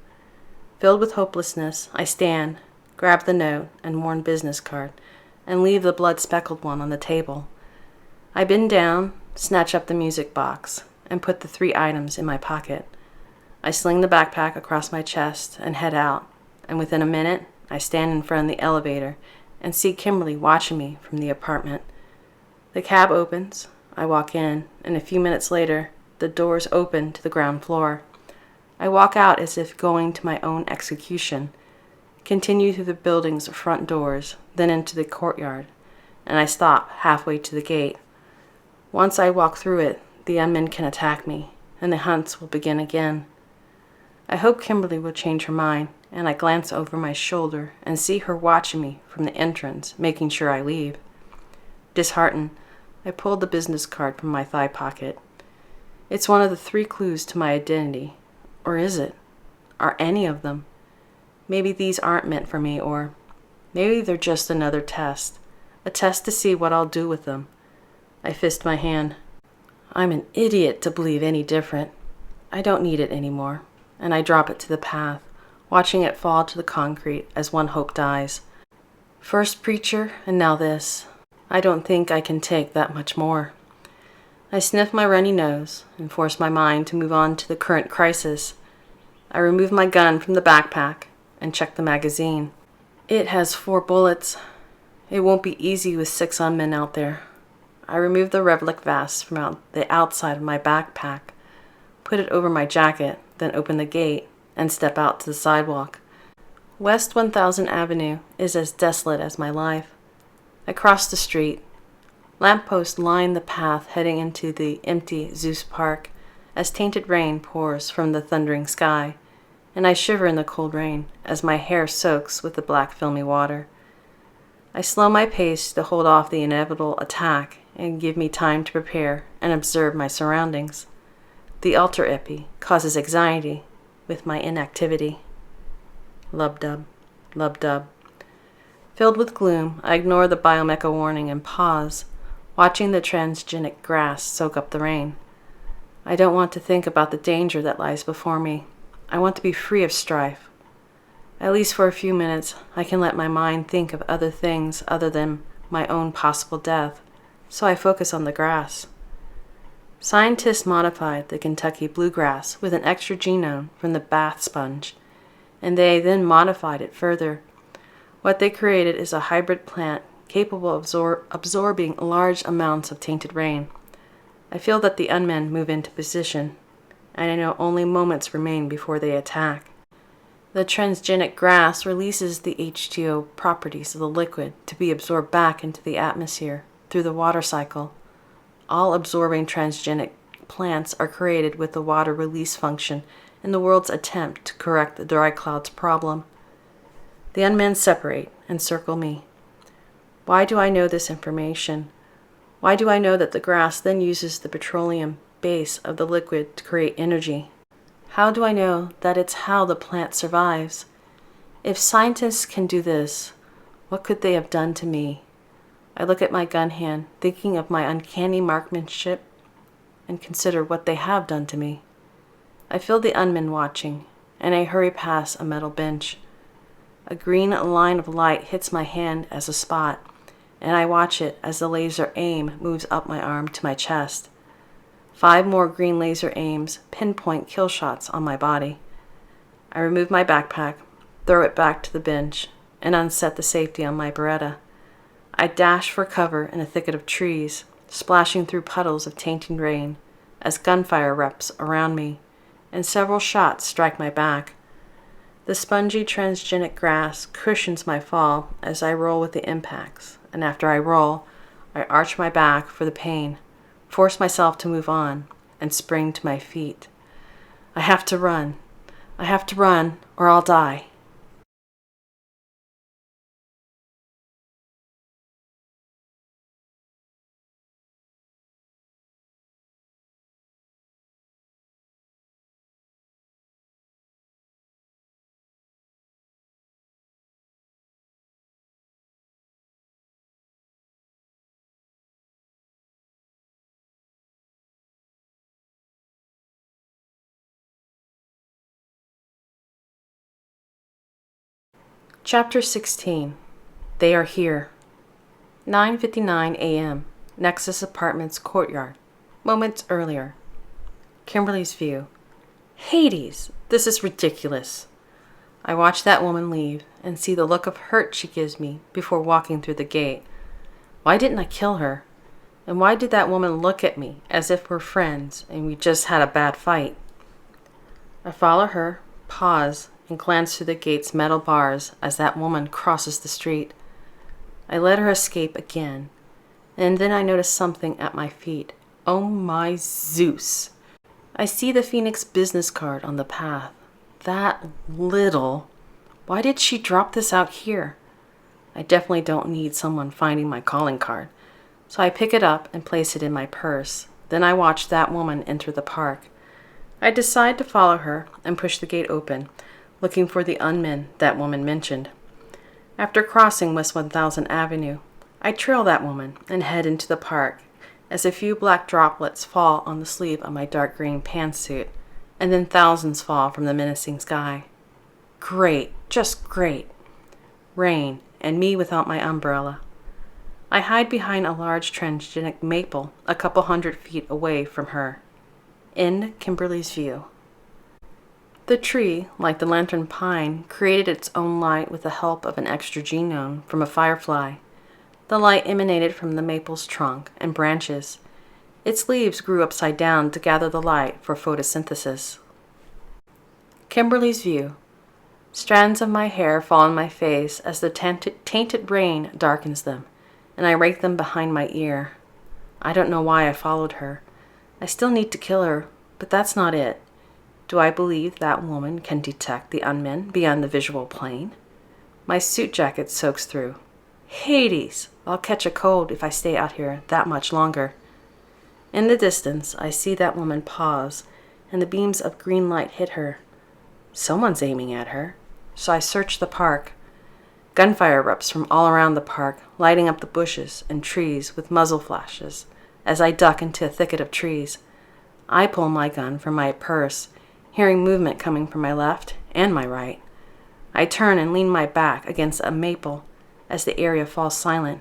Filled with hopelessness, I stand, grab the note and worn business card, and leave the blood-speckled one on the table. I bend down, snatch up the music box, and put the 3 items in my pocket. I sling the backpack across my chest and head out, and within a minute, I stand in front of the elevator and see Kimberly watching me from the apartment. The cab opens, I walk in, and a few minutes later, the doors open to the ground floor. I walk out as if going to my own execution, continue through the building's front doors, then into the courtyard, and I stop halfway to the gate. Once I walk through it, the unmen can attack me, and the hunts will begin again. I hope Kimberly will change her mind, and I glance over my shoulder and see her watching me from the entrance, making sure I leave. Disheartened, I pulled the business card from my thigh pocket. It's one of the 3 clues to my identity. Or is it? Are any of them? Maybe these aren't meant for me, or maybe they're just another test. A test to see what I'll do with them. I fist my hand. I'm an idiot to believe any different. I don't need it anymore. And I drop it to the path, watching it fall to the concrete as one hope dies. First preacher, and now this. I don't think I can take that much more. I sniff my runny nose and force my mind to move on to the current crisis. I remove my gun from the backpack and check the magazine. It has 4 bullets. It won't be easy with 6 unmen out there. I remove the Revlik vest from the outside of my backpack, put it over my jacket, then open the gate and step out to the sidewalk. West 1000 Avenue is as desolate as my life. I cross the street. Lampposts line the path heading into the empty Zeus Park as tainted rain pours from the thundering sky, and I shiver in the cold rain as my hair soaks with the black filmy water. I slow my pace to hold off the inevitable attack and give me time to prepare and observe my surroundings. The altar epi causes anxiety with my inactivity. Lub-dub, lub-dub. Filled with gloom, I ignore the biomecha warning and pause, watching the transgenic grass soak up the rain. I don't want to think about the danger that lies before me. I want to be free of strife. At least for a few minutes, I can let my mind think of other things other than my own possible death, so I focus on the grass. Scientists modified the Kentucky bluegrass with an extra genome from the bath sponge, and they then modified it further. What they created is a hybrid plant capable of absorbing large amounts of tainted rain. I feel that the unmen move into position, and I know only moments remain before they attack. The transgenic grass releases the H2O properties of the liquid to be absorbed back into the atmosphere through the water cycle. All absorbing transgenic plants are created with the water release function in the world's attempt to correct the dry clouds problem. The unmen separate and circle me. Why do I know this information? Why do I know that the grass then uses the petroleum base of the liquid to create energy? How do I know that it's how the plant survives? If scientists can do this, what could they have done to me? I look at my gun hand, thinking of my uncanny marksmanship, and consider what they have done to me. I feel the unmen watching, and I hurry past a metal bench. A green line of light hits my hand as a spot, and I watch it as the laser aim moves up my arm to my chest. 5 more green laser aims pinpoint kill shots on my body. I remove my backpack, throw it back to the bench, and unset the safety on my Beretta. I dash for cover in a thicket of trees, splashing through puddles of tainted rain as gunfire erupts around me, and several shots strike my back. The spongy transgenic grass cushions my fall as I roll with the impacts, and after I roll, I arch my back for the pain, force myself to move on, and spring to my feet. I have to run. I have to run, or I'll die. Chapter 16. They are here. 9:59 a.m. Nexus Apartments courtyard. Moments earlier. Kimberly's view. Hades! This is ridiculous. I watch that woman leave and see the look of hurt she gives me before walking through the gate. Why didn't I kill her? And why did that woman look at me as if we're friends and we just had a bad fight? I follow her, pause, and glance through the gate's metal bars as that woman crosses the street. I let her escape again, and then I notice something at my feet, Oh my Zeus. I see the Phoenix business card on the path. That little. Why did she drop this out here? I definitely don't need someone finding my calling card. So I pick it up and place it in my purse. Then I watch that woman enter the park. I decide to follow her and push the gate open, looking for the unmen that woman mentioned. After crossing West 1000 Avenue, I trail that woman and head into the park as a few black droplets fall on the sleeve of my dark green pantsuit, and then thousands fall from the menacing sky. Great, just great. Rain, and me without my umbrella. I hide behind a large transgenic maple a couple 100 feet away from her. End Kimberly's view. The tree, like the lantern pine, created its own light with the help of an extra genome from a firefly. The light emanated from the maple's trunk and branches. Its leaves grew upside down to gather the light for photosynthesis. Kimberly's view. Strands of my hair fall on my face as the tainted rain darkens them, and I rake them behind my ear. I don't know why I followed her. I still need to kill her, but that's not it. Do I believe that woman can detect the unmen beyond the visual plane? My suit jacket soaks through. Hades! I'll catch a cold if I stay out here that much longer. In the distance, I see that woman pause, and the beams of green light hit her. Someone's aiming at her, so I search the park. Gunfire erupts from all around the park, lighting up the bushes and trees with muzzle flashes as I duck into a thicket of trees. I pull my gun from my purse, hearing movement coming from my left and my right. I turn and lean my back against a maple as the area falls silent.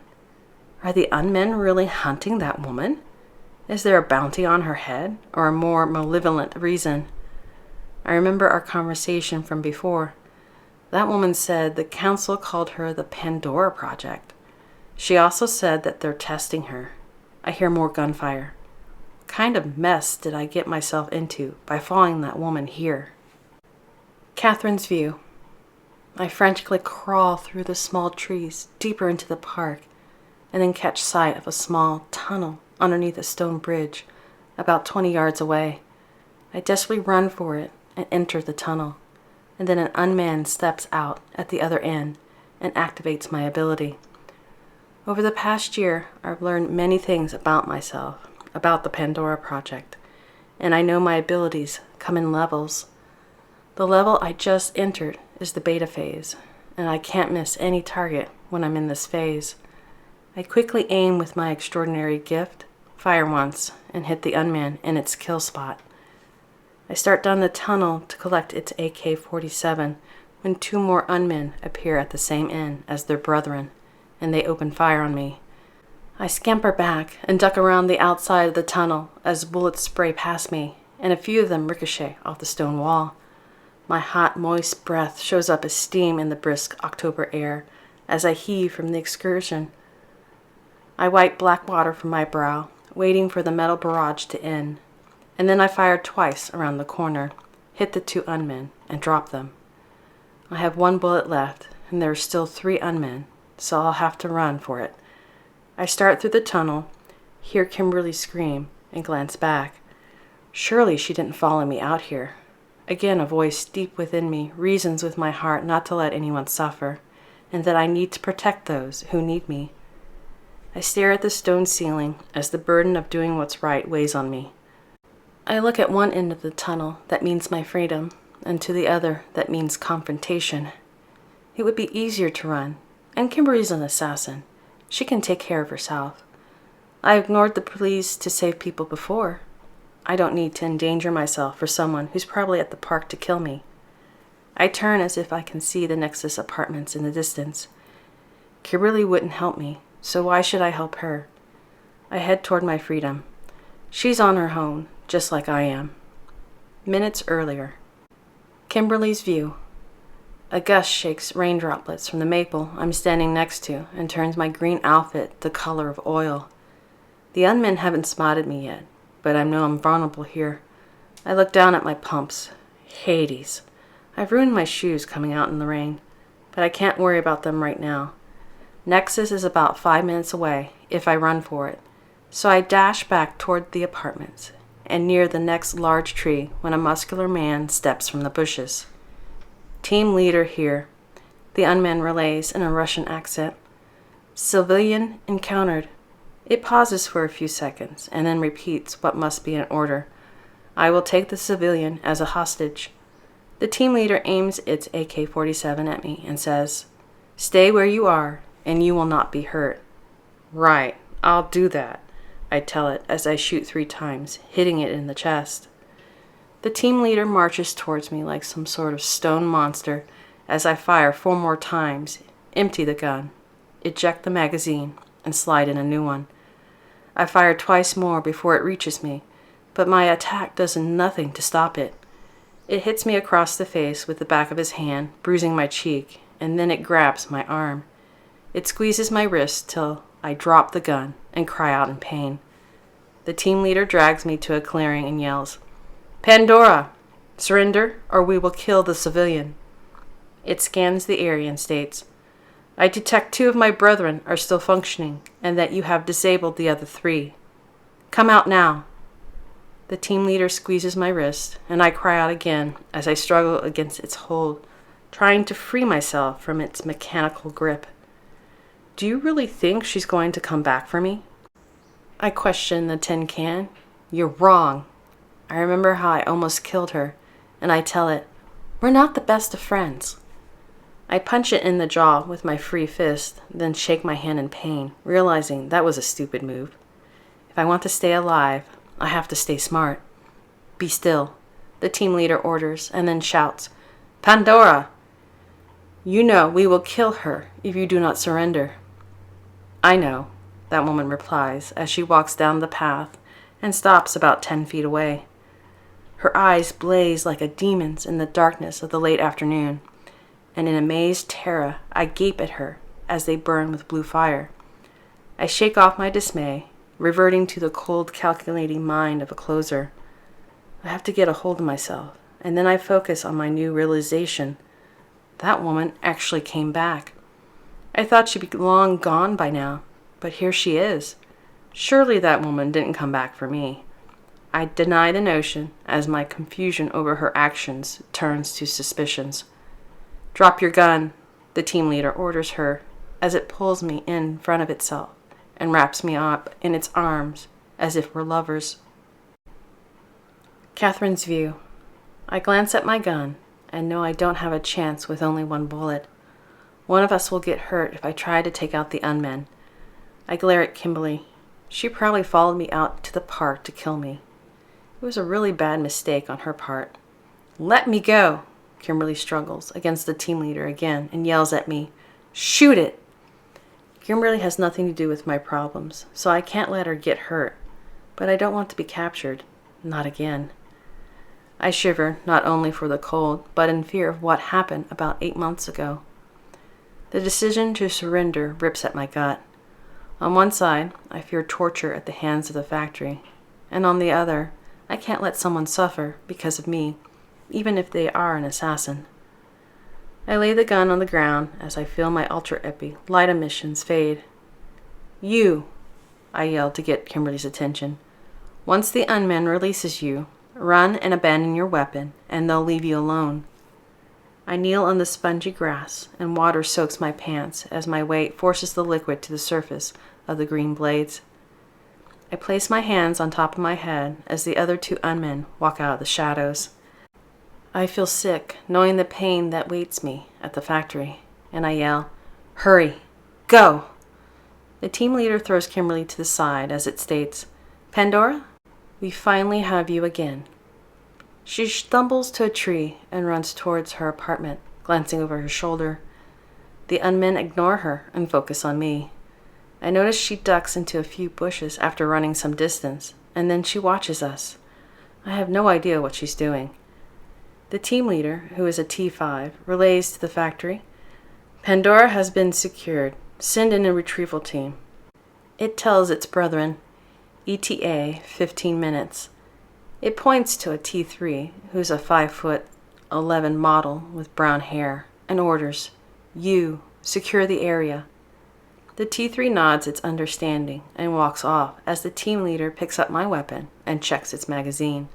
Are the unmen really hunting that woman? Is there a bounty on her head, or a more malevolent reason? I remember our conversation from before. That woman said the council called her the Pandora Project. She also said that they're testing her. I hear more gunfire. What kind of mess did I get myself into by following that woman here? Catherine's view. I frantically crawl through the small trees deeper into the park, and then catch sight of a small tunnel underneath a stone bridge about 20 yards away. I desperately run for it and enter the tunnel, and then an unmanned steps out at the other end and activates my ability. Over the past year, I've learned many things about myself, about the Pandora Project, and I know my abilities come in levels. The level I just entered is the beta phase, and I can't miss any target when I'm in this phase. I quickly aim with my extraordinary gift, fire once, and hit the unman in its kill spot. I start down the tunnel to collect its AK-47 when two more unmen appear at the same end as their brethren, and they open fire on me. I scamper back and duck around the outside of the tunnel as bullets spray past me, and a few of them ricochet off the stone wall. My hot, moist breath shows up as steam in the brisk October air as I heave from the excursion. I wipe black water from my brow, waiting for the metal barrage to end, and then I fire twice around the corner, hit the two unmen, and drop them. I have one bullet left, and there are still 3 unmen, so I'll have to run for it. I start through the tunnel, hear Kimberly scream, and glance back. Surely she didn't follow me out here. Again, a voice deep within me reasons with my heart not to let anyone suffer, and that I need to protect those who need me. I stare at the stone ceiling as the burden of doing what's right weighs on me. I look at one end of the tunnel that means my freedom, and to the other that means confrontation. It would be easier to run, and Kimberly's an assassin. She can take care of herself. I ignored the police to save people before. I don't need to endanger myself for someone who's probably at the park to kill me. I turn as if I can see the Nexus apartments in the distance. Kimberly wouldn't help me, so why should I help her? I head toward my freedom. She's on her own, just like I am. Minutes earlier. Kimberly's view. A gust shakes rain droplets from the maple I'm standing next to and turns my green outfit the color of oil. The unmen haven't spotted me yet, but I know I'm vulnerable here. I look down at my pumps. Hades. I've ruined my shoes coming out in the rain, but I can't worry about them right now. Nexus is about 5 minutes away if I run for it, So I dash back toward the apartments and near the next large tree when a muscular man steps from the bushes. "Team leader here," the unman relays in a Russian accent. "Civilian encountered." It pauses for a few seconds and then repeats what must be an order. "I will take the civilian as a hostage." The team leader aims its AK-47 at me and says, "Stay where you are and you will not be hurt." "Right, I'll do that," I tell it as I shoot 3 times, hitting it in the chest. The team leader marches towards me like some sort of stone monster as I fire 4 more times, empty the gun, eject the magazine, and slide in a new one. I fire twice more before it reaches me, but my attack does nothing to stop it. It hits me across the face with the back of his hand, bruising my cheek, and then it grabs my arm. It squeezes my wrist till I drop the gun and cry out in pain. The team leader drags me to a clearing and yells, "Pandora, surrender or we will kill the civilian." It scans the area and states, "I detect 2 of my brethren are still functioning and that you have disabled the other 3. Come out now." The team leader squeezes my wrist and I cry out again as I struggle against its hold, trying to free myself from its mechanical grip. "Do you really think she's going to come back for me?" I question the tin can. "You're wrong." I remember how I almost killed her, and I tell it, "We're not the best of friends." I punch it in the jaw with my free fist, then shake my hand in pain, realizing that was a stupid move. If I want to stay alive, I have to stay smart. "Be still," the team leader orders, and then shouts, "Pandora! You know we will kill her if you do not surrender." "I know," that woman replies as she walks down the path and stops about 10 feet away. Her eyes blaze like a demon's in the darkness of the late afternoon, and in amazed terror I gape at her as they burn with blue fire. I shake off my dismay, reverting to the cold, calculating mind of a closer. I have to get a hold of myself, and then I focus on my new realization. That woman actually came back. I thought she'd be long gone by now, but here she is. Surely that woman didn't come back for me. I deny the notion as my confusion over her actions turns to suspicions. "Drop your gun," the team leader orders her as it pulls me in front of itself and wraps me up in its arms as if we're lovers. Catherine's view. I glance at my gun and know I don't have a chance with only 1 bullet. One of us will get hurt if I try to take out the unmen. I glare at Kimberly. She probably followed me out to the park to kill me. It was a really bad mistake on her part. "Let me go!" Kimberly struggles against the team leader again and yells at me, "Shoot it!" Kimberly has nothing to do with my problems, so I can't let her get hurt. But I don't want to be captured. Not again. I shiver, not only for the cold, but in fear of what happened about 8 months ago. The decision to surrender rips at my gut. On one side, I fear torture at the hands of the factory, and on the other, I can't let someone suffer because of me, even if they are an assassin. I lay the gun on the ground as I feel my ultra-epi light emissions fade. "You," I yell to get Kimberly's attention. "Once the unman releases you, run and abandon your weapon, and they'll leave you alone." I kneel on the spongy grass, and water soaks my pants as my weight forces the liquid to the surface of the green blades. I place my hands on top of my head as the other 2 unmen walk out of the shadows. I feel sick, knowing the pain that waits me at the factory, and I yell, "Hurry! Go!" The team leader throws Kimberly to the side as it states, "Pandora, we finally have you again." She stumbles to a tree and runs towards her apartment, glancing over her shoulder. The unmen ignore her and focus on me. I notice she ducks into a few bushes after running some distance, and then she watches us. I have no idea what she's doing. The team leader, who is a T5, relays to the factory, "Pandora has been secured. Send in a retrieval team." It tells its brethren, ETA 15 minutes. It points to a T3, who's a 5'11" model with brown hair, and orders, "You, secure the area." The T3 nods its understanding and walks off as the team leader picks up my weapon and checks its magazine.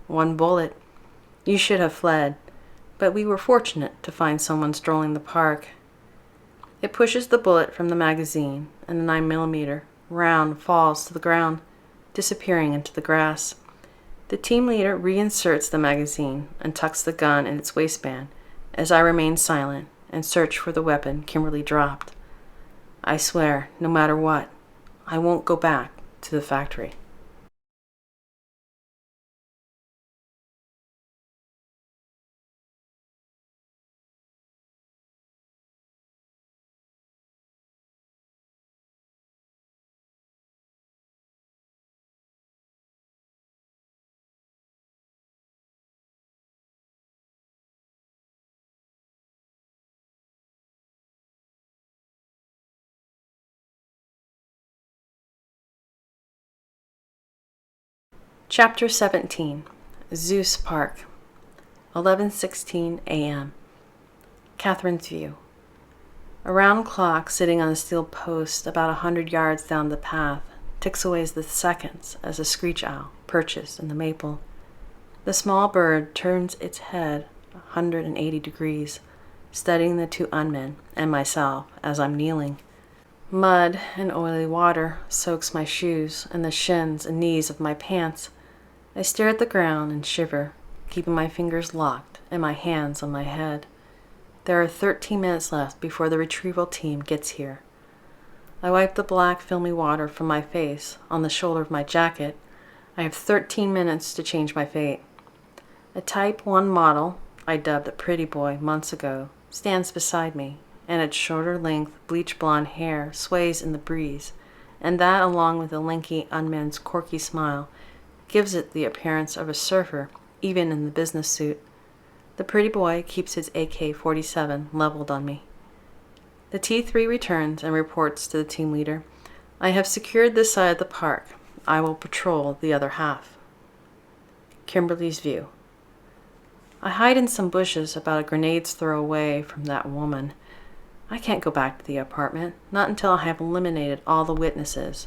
1 bullet. You should have fled, but we were fortunate to find someone strolling the park. It pushes the bullet from the magazine, and the 9mm round falls to the ground, disappearing into the grass. The team leader reinserts the magazine and tucks the gun in its waistband as I remain silent and search for the weapon Kimberly dropped. I swear, no matter what, I won't go back to the factory. Chapter 17. Zeus Park. 11:16 a.m. Catherine's View. A round clock sitting on a steel post about 100 yards down the path ticks away the seconds as a screech owl perches in the maple. The small bird turns its head 180 degrees, studying the 2 unmen and myself as I'm kneeling. Mud and oily water soaks my shoes and the shins and knees of my pants. I stare at the ground and shiver, keeping my fingers locked and my hands on my head. There are 13 minutes left before the retrieval team gets here. I wipe the black, filmy water from my face on the shoulder of my jacket. I have 13 minutes to change my fate. A Type 1 model, I dubbed a pretty boy months ago, stands beside me, and its shorter-length, bleach-blonde hair sways in the breeze, and that, along with the lanky unman's quirky smile, gives it the appearance of a surfer, even in the business suit. The pretty boy keeps his AK-47 leveled on me. The T3 returns and reports to the team leader, I have secured this side of the park. I will patrol the other half. Kimberly's View. I hide in some bushes about a grenade's throw away from that woman. I can't go back to the apartment, not until I have eliminated all the witnesses.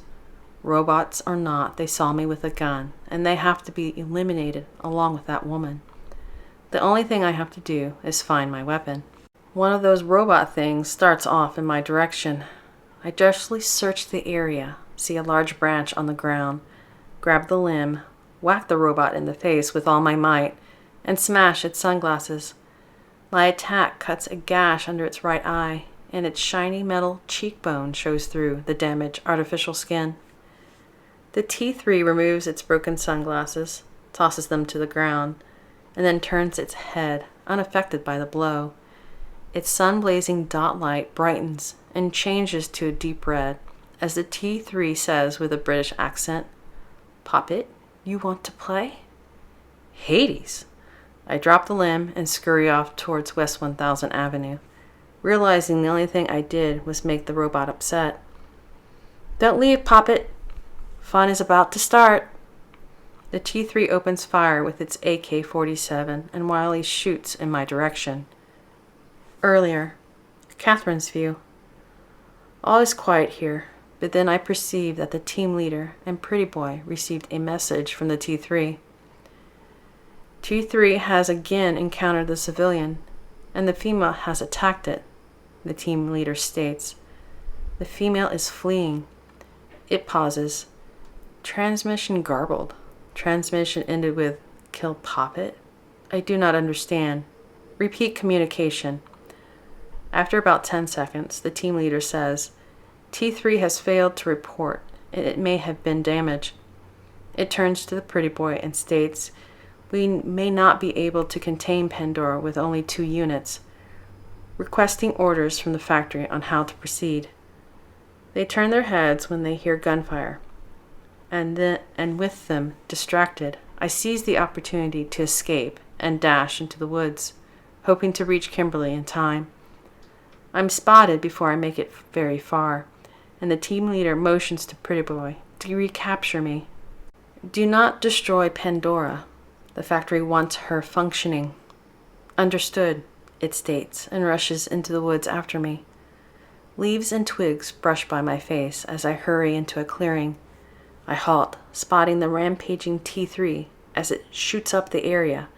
Robots or not, they saw me with a gun, and they have to be eliminated along with that woman. The only thing I have to do is find my weapon. One of those robot things starts off in my direction. I deftly search the area, see a large branch on the ground, grab the limb, whack the robot in the face with all my might, and smash its sunglasses. My attack cuts a gash under its right eye, and its shiny metal cheekbone shows through the damaged artificial skin. The T3 removes its broken sunglasses, tosses them to the ground, and then turns its head, unaffected by the blow. Its sun-blazing dot light brightens and changes to a deep red as the T3 says with a British accent, "Poppet, you want to play?" Hades! I drop the limb and scurry off towards West 1000 Avenue, realizing the only thing I did was make the robot upset. "Don't leave, Poppet. Fun is about to start." The T3 opens fire with its AK-47 and wildly shoots in my direction. Earlier, Catherine's View. All is quiet here, but then I perceive that the team leader and pretty boy received a message from the T3. T3 has again encountered the civilian, and the female has attacked it, the team leader states. The female is fleeing. It pauses. Transmission garbled. Transmission ended with, "Kill Poppet?" I do not understand. Repeat communication. After about 10 seconds, the team leader says, T3 has failed to report, and it may have been damage. It turns to the pretty boy and states, "We may not be able to contain Pandora with only 2 units, requesting orders from the factory on how to proceed." They turn their heads when they hear gunfire, and with them distracted, I seize the opportunity to escape and dash into the woods, hoping to reach Kimberly in time. I'm spotted before I make it very far, and the team leader motions to Pretty Boy to recapture me. "Do not destroy Pandora. The factory wants her functioning." "Understood," it states, and rushes into the woods after me. Leaves and twigs brush by my face as I hurry into a clearing. I halt, spotting the rampaging T3 as it shoots up the area,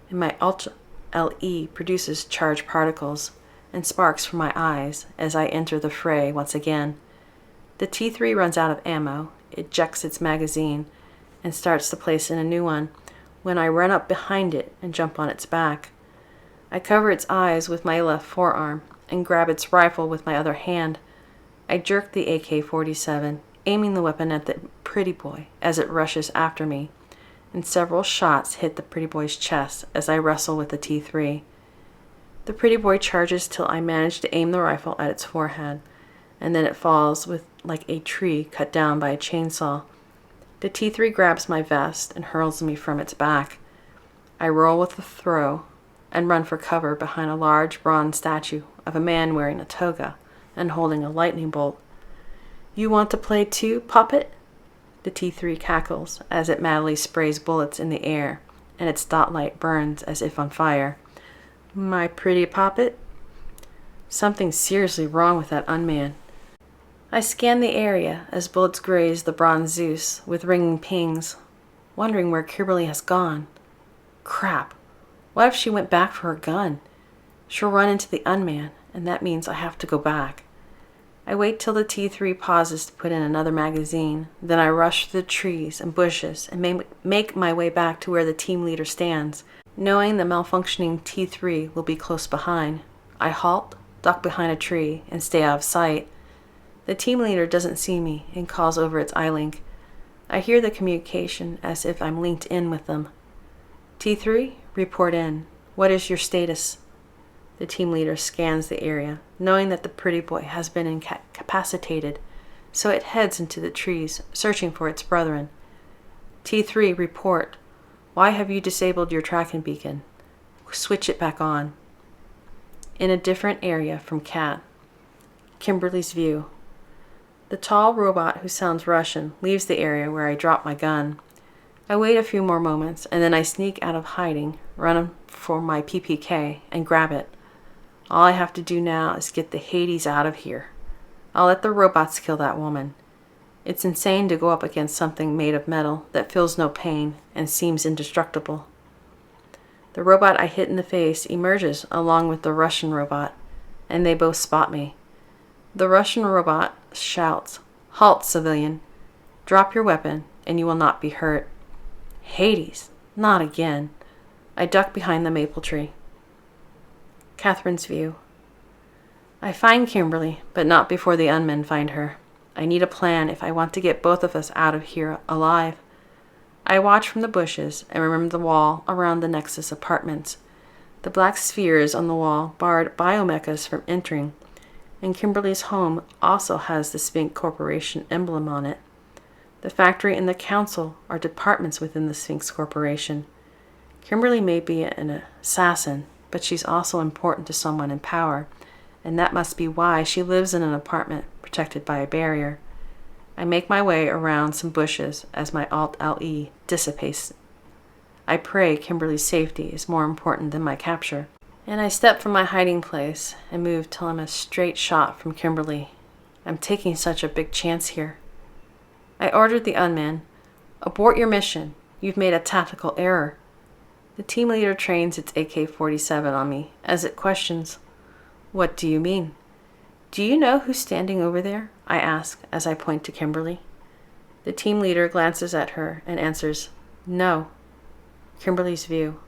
and my Ultra LE produces charged particles and sparks from my eyes as I enter the fray once again. The T3 runs out of ammo, ejects its magazine, and starts to place in a new one when I run up behind it and jump on its back. I cover its eyes with my left forearm and grab its rifle with my other hand. I jerk the AK-47, aiming the weapon at the pretty boy as it rushes after me, and several shots hit the pretty boy's chest as I wrestle with the T3. The pretty boy charges till I manage to aim the rifle at its forehead, and then it falls like a tree cut down by a chainsaw. The T3 grabs my vest and hurls me from its back. I roll with the throw and run for cover behind a large bronze statue of a man wearing a toga and holding a lightning bolt. "You want to play too, Poppet?" The T3 cackles as it madly sprays bullets in the air, and its dot light burns as if on fire. "My pretty Poppet?" Something's seriously wrong with that unman. I scan the area as bullets graze the bronze Zeus with ringing pings, wondering where Kimberly has gone. Crap! What if she went back for her gun? She'll run into the unman, and that means I have to go back. I wait till the T3 pauses to put in another magazine, then I rush through the trees and bushes and make my way back to where the team leader stands, knowing the malfunctioning T3 will be close behind. I halt, duck behind a tree, and stay out of sight. The team leader doesn't see me and calls over its iLink. I hear the communication as if I'm linked in with them. "T3, report in. What is your status?" The team leader scans the area, knowing that the pretty boy has been incapacitated, so it heads into the trees, searching for its brethren. "T3, report. Why have you disabled your tracking beacon? Switch it back on." In a different area from Cat. Kimberly's view. The tall robot who sounds Russian leaves the area where I drop my gun. I wait a few more moments, and then I sneak out of hiding, run for my PPK, and grab it. All I have to do now is get the Hades out of here. I'll let the robots kill that woman. It's insane to go up against something made of metal that feels no pain and seems indestructible. The robot I hit in the face emerges along with the Russian robot, and they both spot me. The Russian robot shouts, "Halt, civilian. Drop your weapon, and you will not be hurt." Hades! Not again. I duck behind the maple tree. Catherine's view. I find Kimberly, but not before the unmen find her. I need a plan if I want to get both of us out of here alive. I watch from the bushes and remember the wall around the Nexus apartments. The black spheres on the wall barred biomechas from entering, and Kimberly's home also has the Sphinx Corporation emblem on it. The factory and the council are departments within the Sphinx Corporation. Kimberly may be an assassin, but she's also important to someone in power, and that must be why she lives in an apartment protected by a barrier. I make my way around some bushes as my Alt-LE dissipates. I pray Kimberly's safety is more important than my capture. And I step from my hiding place and move till I'm a straight shot from Kimberly. I'm taking such a big chance here. I ordered the unman, "Abort your mission. You've made a tactical error." The team leader trains its AK-47 on me as it questions, "What do you mean?" "Do you know who's standing over there?" I ask as I point to Kimberly. The team leader glances at her and answers, "No." Kimberly's view.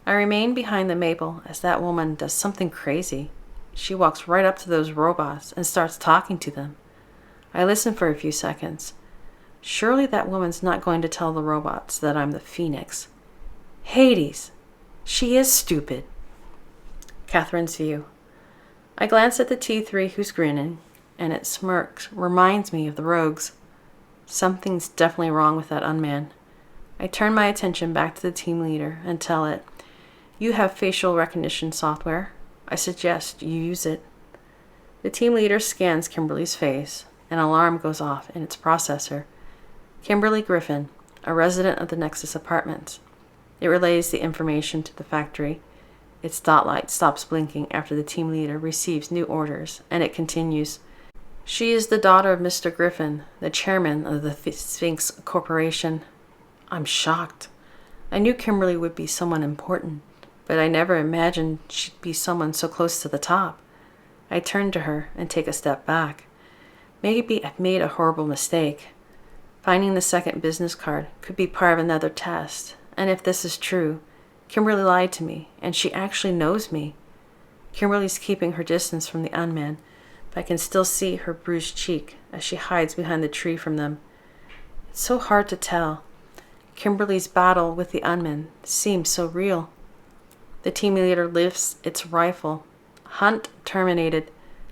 I remain behind the maple as that woman does something crazy. She walks right up to those robots and starts talking to them. I listen for a few seconds. Surely that woman's not going to tell the robots that I'm the Phoenix. Hades! She is stupid. Catherine's view. I glance at the T3 who's grinning, and its smirk reminds me of the rogues. Something's definitely wrong with that unman. I turn my attention back to the team leader and tell it, "You have facial recognition software. I suggest you use it." The team leader scans Kimberly's face. An alarm goes off in its processor. Kimberly Griffin, a resident of the Nexus apartments. It relays the information to the factory. Its dot light stops blinking after the team leader receives new orders, and it continues. She is the daughter of Mr. Griffin, the chairman of the Sphinx Corporation. I'm shocked. I knew Kimberly would be someone important, but I never imagined she'd be someone so close to the top. I turn to her and take a step back. Maybe I've made a horrible mistake. Finding the second business card could be part of another test, and if this is true, Kimberly lied to me, and she actually knows me. Kimberly's keeping her distance from the unmen, but I can still see her bruised cheek as she hides behind the tree from them. It's so hard to tell. Kimberly's battle with the unmen seems so real. The team leader lifts its rifle. Hunt terminated.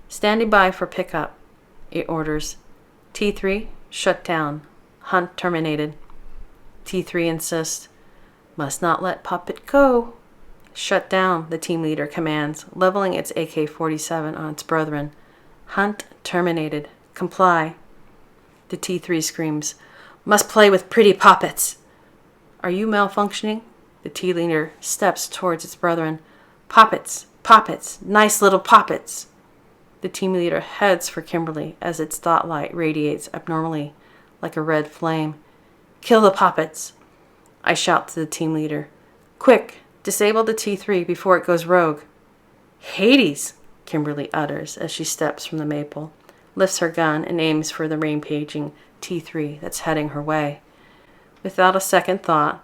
Standing by for pickup. It orders. T3, shut down. Hunt terminated. T3 insists. Must not let puppet go. Shut down, the team leader commands, leveling its AK-47 on its brethren. Hunt terminated. Comply. The T3 screams. Must play with pretty puppets. Are you malfunctioning? The team leader steps towards its brethren. Poppets, poppets, nice little poppets. The team leader heads for Kimberly as its dot light radiates abnormally like a red flame. Kill the poppets. I shout to the team leader. Quick, disable the T3 before it goes rogue. Hades, Kimberly utters as she steps from the maple, lifts her gun and aims for the rampaging T3 that's heading her way. Without a second thought,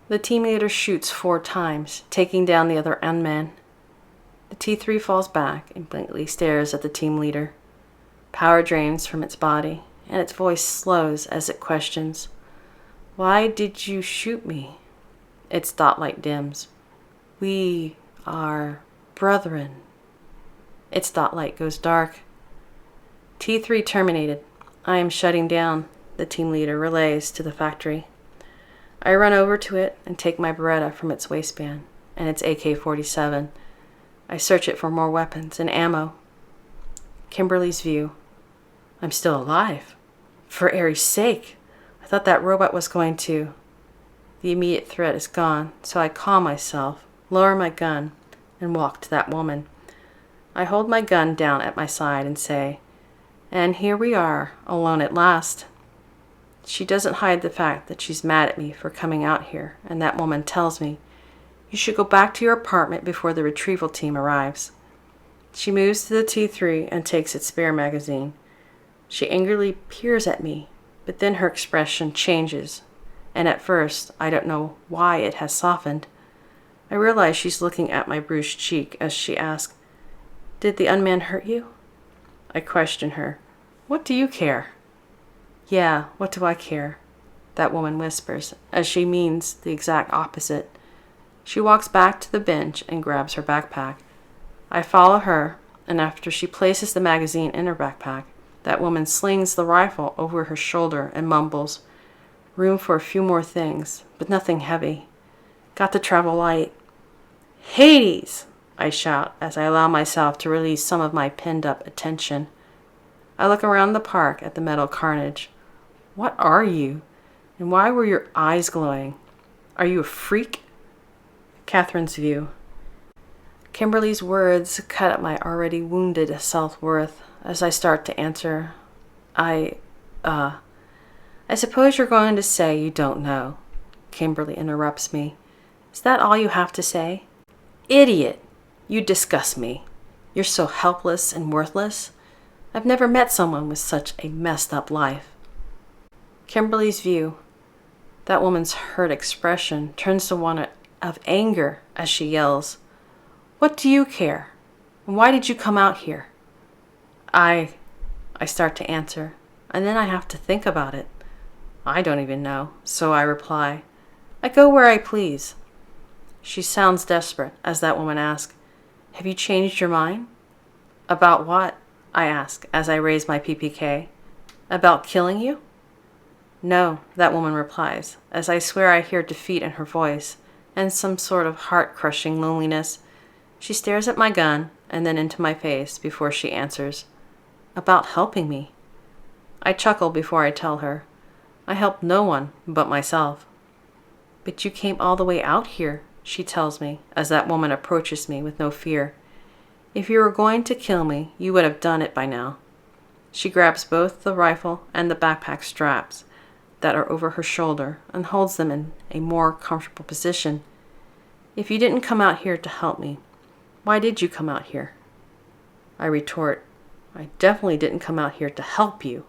the team leader shoots 4 times, taking down the other unmen. The T3 falls back and blankly stares at the team leader. Power drains from its body, and its voice slows as it questions, Why did you shoot me? Its dot light dims. We are brethren. Its dot light goes dark. T3 terminated. I am shutting down, the team leader relays to the factory. I run over to it and take my Beretta from its waistband and its AK-47. I search it for more weapons and ammo. Kimberly's view. I'm still alive. For Aries' sake. I thought that robot was going to. The immediate threat is gone, so I calm myself, lower my gun, and walk to that woman. I hold my gun down at my side and say, And here we are, alone at last. She doesn't hide the fact that she's mad at me for coming out here, and that woman tells me, You should go back to your apartment before the retrieval team arrives. She moves to the T3 and takes its spare magazine. She angrily peers at me, but then her expression changes, and at first I don't know why it has softened. I realize she's looking at my bruised cheek as she asks, Did the unman hurt you? I question her. What do you care? Yeah, what do I care? That woman whispers, as she means the exact opposite. She walks back to the bench and grabs her backpack. I follow her, and after she places the magazine in her backpack, that woman slings the rifle over her shoulder and mumbles, Room for a few more things, but nothing heavy. Got to travel light. Hades! I shout as I allow myself to release some of my pinned-up attention. I look around the park at the metal carnage. What are you? And why were your eyes glowing? Are you a freak? Catherine's view. Kimberly's words cut at my already wounded self-worth as I start to answer. I suppose you're going to say you don't know. Kimberly interrupts me. Is that all you have to say? Idiot! You disgust me. You're so helpless and worthless. I've never met someone with such a messed up life. Kimberly's view. That woman's hurt expression turns to one of anger as she yells, What do you care? And why did you come out here? I start to answer, and then I have to think about it. I don't even know, so I reply, I go where I please. She sounds desperate as that woman asks, Have you changed your mind? About what? I ask as I raise my PPK. About killing you? No, that woman replies, as I swear I hear defeat in her voice and some sort of heart-crushing loneliness. She stares at my gun and then into my face before she answers, About helping me. I chuckle before I tell her, I helped no one but myself. But you came all the way out here. she tells me, as that woman approaches me with no fear. If you were going to kill me, you would have done it by now. She grabs both the rifle and the backpack straps that are over her shoulder and holds them in a more comfortable position. If you didn't come out here to help me, why did you come out here? I retort, I definitely didn't come out here to help you.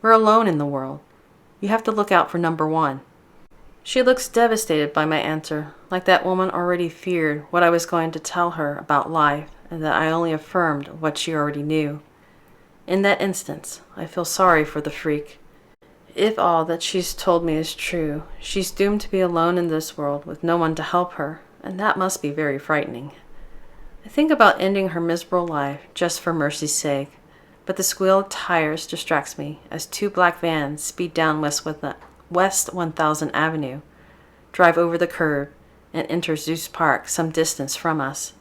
We're alone in the world. You have to look out for number one. She looks devastated by my answer, like that woman already feared what I was going to tell her about life and that I only affirmed what she already knew. In that instance, I feel sorry for the freak. If all that she's told me is true, she's doomed to be alone in this world with no one to help her, and that must be very frightening. I think about ending her miserable life just for mercy's sake, but the squeal of tires distracts me as two black vans speed down West 1000 Avenue, drive over the curb, and enter Zeus Park some distance from us.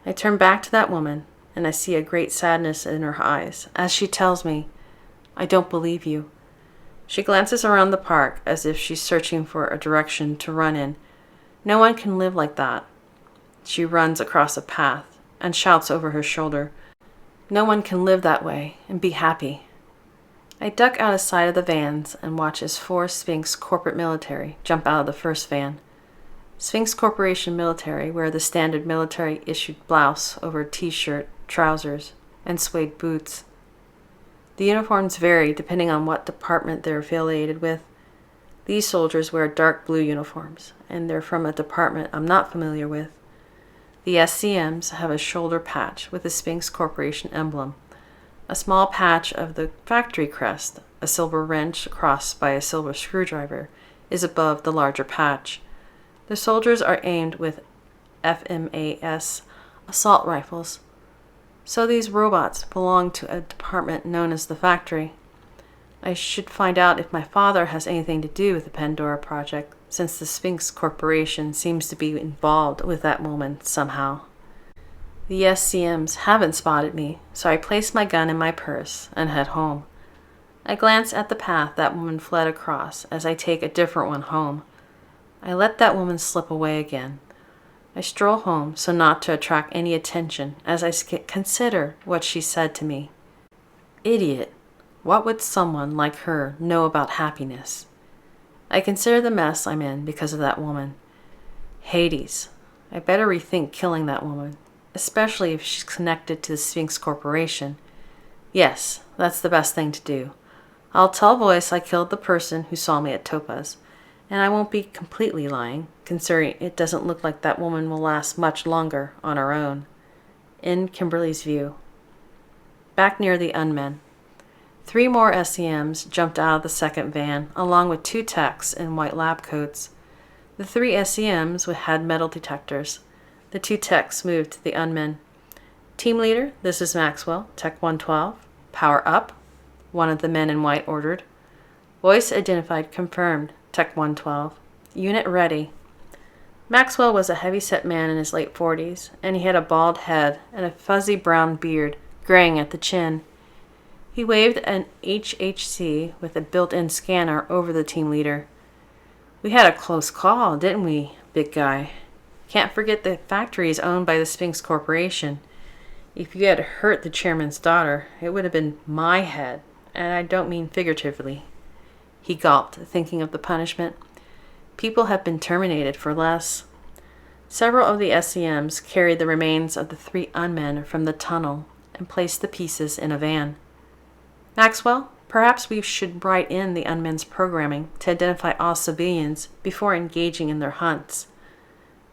I turn back to that woman, and I see a great sadness in her eyes as she tells me, I don't believe you. She glances around the park as if she's searching for a direction to run in. No one can live like that. She runs across a path and shouts over her shoulder, no one can live that way and be happy. I duck out of sight of the vans and watch as 4 Sphinx corporate military jump out of the first van. Sphinx Corporation military wear the standard military-issued blouse over a t-shirt, trousers, and suede boots. The uniforms vary depending on what department they're affiliated with. These soldiers wear dark blue uniforms, and they're from a department I'm not familiar with. The SCMs have a shoulder patch with the Sphinx Corporation emblem, a small patch of the factory crest, a silver wrench crossed by a silver screwdriver, is above the larger patch. The soldiers are aimed with FMAS assault rifles. So these robots belong to a department known as the factory. I should find out if my father has anything to do with the Pandora project, since the Sphinx Corporation seems to be involved with that woman somehow. The SCMs haven't spotted me, so I place my gun in my purse and head home. I glance at the path that woman fled across as I take a different one home. I let that woman slip away again. I stroll home so not to attract any attention as I consider what she said to me. Idiot. What would someone like her know about happiness? I consider the mess I'm in because of that woman. Hades. I better rethink killing that woman, especially if she's connected to the Sphinx Corporation. Yes, that's the best thing to do. I'll tell Voice I killed the person who saw me at Topaz, and I won't be completely lying, considering it doesn't look like that woman will last much longer on her own. In Kimberly's view. Back near the unmen. 3 more SCMs jumped out of the second van, along with 2 techs in white lab coats. The 3 SCMs had metal detectors. The 2 techs moved to the unmen. Team leader, this is Maxwell, Tech 112. Power up, one of the men in white ordered. Voice identified confirmed, Tech 112. Unit ready. Maxwell was a heavy-set man in his late 40s, and he had a bald head and a fuzzy brown beard, graying at the chin. He waved an HHC with a built-in scanner over the team leader. We had a close call, didn't we, big guy? Can't forget the factory is owned by the Sphinx Corporation. If you had hurt the chairman's daughter, it would have been my head, and I don't mean figuratively. He gulped, thinking of the punishment. People have been terminated for less. Several of the SCMs carried the remains of the 3 unmen from the tunnel and placed the pieces in a van. Maxwell, perhaps we should write in the unmen's programming to identify all civilians before engaging in their hunts.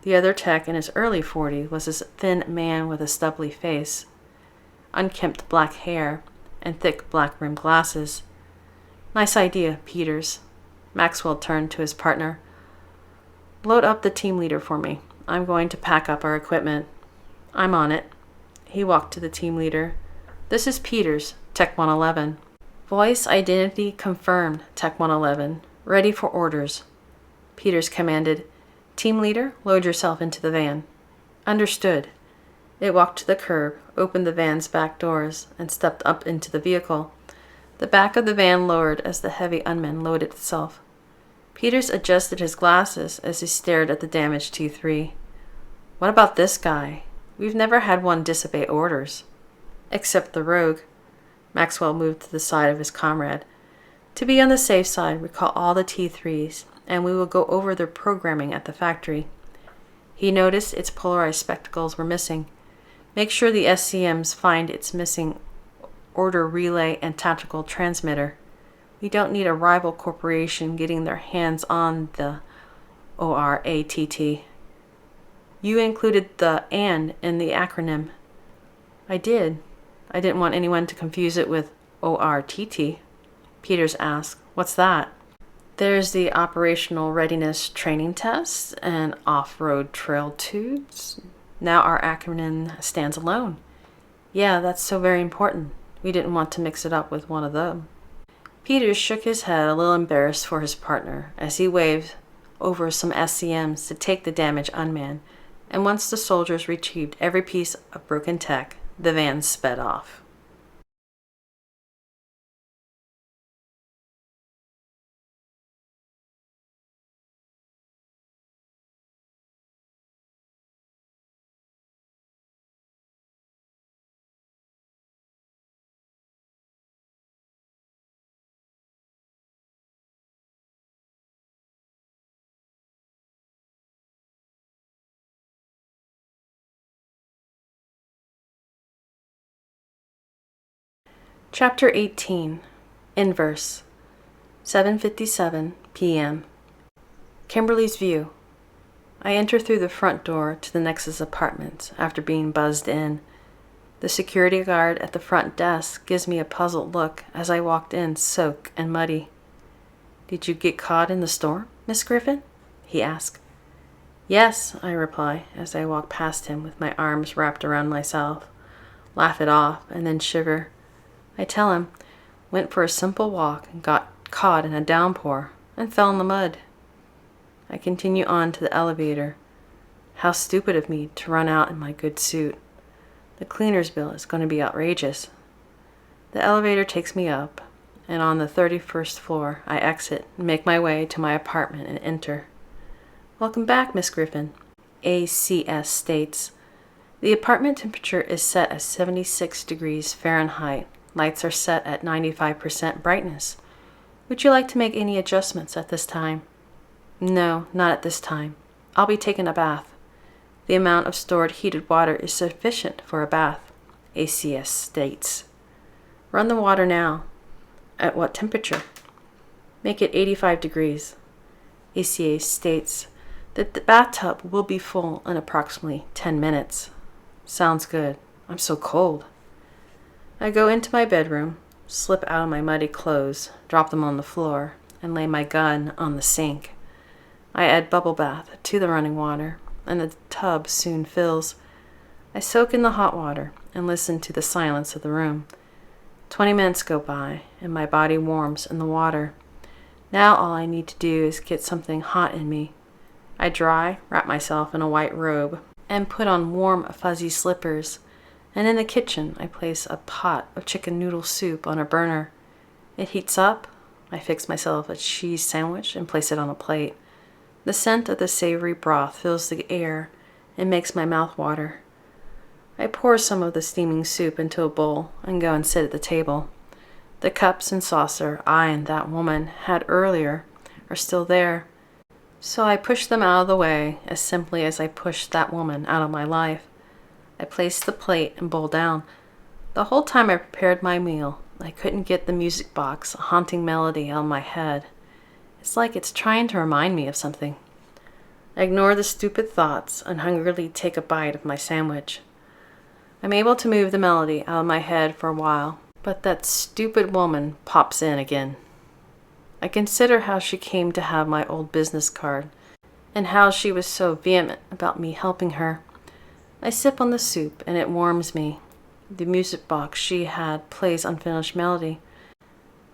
The other tech in his early 40s was a thin man with a stubbly face, unkempt black hair, and thick black-rimmed glasses. Nice idea, Peters. Maxwell turned to his partner. Load up the team leader for me. I'm going to pack up our equipment. I'm on it. He walked to the team leader. This is Peters, Tech 111. Voice identity confirmed, Tech 111. Ready for orders. Peters commanded, Team leader, load yourself into the van. Understood. It walked to the curb, opened the van's back doors, and stepped up into the vehicle. The back of the van lowered as the heavy unman loaded itself. Peters adjusted his glasses as he stared at the damaged T3. What about this guy? We've never had one disobey orders. Except the rogue. Maxwell moved to the side of his comrade. To be on the safe side, recall all the T3s, and we will go over their programming at the factory. He noticed its polarized spectacles were missing. Make sure the SCMs find its missing order relay and tactical transmitter. We don't need a rival corporation getting their hands on the ORATT. You included the "and" in the acronym. I did. I didn't want anyone to confuse it with ORTT. Peters asked, What's that? There's the Operational Readiness Training Test and Off-Road Trail Tubes. Now our acronym stands alone. Yeah, that's so very important. We didn't want to mix it up with one of them. Peters shook his head, a little embarrassed for his partner, as he waved over some SCMs to take the damage unmanned, and once the soldiers retrieved every piece of broken tech, the van sped off. Chapter 18. Inverse. 7:57 p.m. Kimberly's view. I enter through the front door to the Nexus apartments after being buzzed in. The security guard at the front desk gives me a puzzled look as I walked in, soaked and muddy. Did you get caught in the storm, Miss Griffin? He asked. Yes, I reply as I walk past him with my arms wrapped around myself, laugh it off, and then shiver. I tell him, went for a simple walk and got caught in a downpour and fell in the mud. I continue on to the elevator. How stupid of me to run out in my good suit. The cleaner's bill is going to be outrageous. The elevator takes me up, and on the 31st floor, I exit and make my way to my apartment and enter. Welcome back, Miss Griffin. ACS states, the apartment temperature is set at 76 degrees Fahrenheit. Lights are set at 95% brightness. Would you like to make any adjustments at this time? No, not at this time. I'll be taking a bath. The amount of stored heated water is sufficient for a bath, ACS states. Run the water now. At what temperature? Make it 85 degrees. ACS states that the bathtub will be full in approximately 10 minutes. Sounds good. I'm so cold. I go into my bedroom, slip out of my muddy clothes, drop them on the floor, and lay my gun on the sink. I add bubble bath to the running water, and the tub soon fills. I soak in the hot water and listen to the silence of the room. 20 minutes go by, and my body warms in the water. Now all I need to do is get something hot in me. I dry, wrap myself in a white robe, and put on warm, fuzzy slippers. And in the kitchen, I place a pot of chicken noodle soup on a burner. It heats up. I fix myself a cheese sandwich and place it on a plate. The scent of the savory broth fills the air and makes my mouth water. I pour some of the steaming soup into a bowl and go and sit at the table. The cups and saucer I and that woman had earlier are still there, so I push them out of the way as simply as I pushed that woman out of my life. I placed the plate and bowl down. The whole time I prepared my meal, I couldn't get the music box, a haunting melody, out of my head. It's like it's trying to remind me of something. I ignore the stupid thoughts and hungrily take a bite of my sandwich. I'm able to move the melody out of my head for a while, but that stupid woman pops in again. I consider how she came to have my old business card, and how she was so vehement about me helping her. I sip on the soup, and it warms me. The music box she had plays unfinished melody.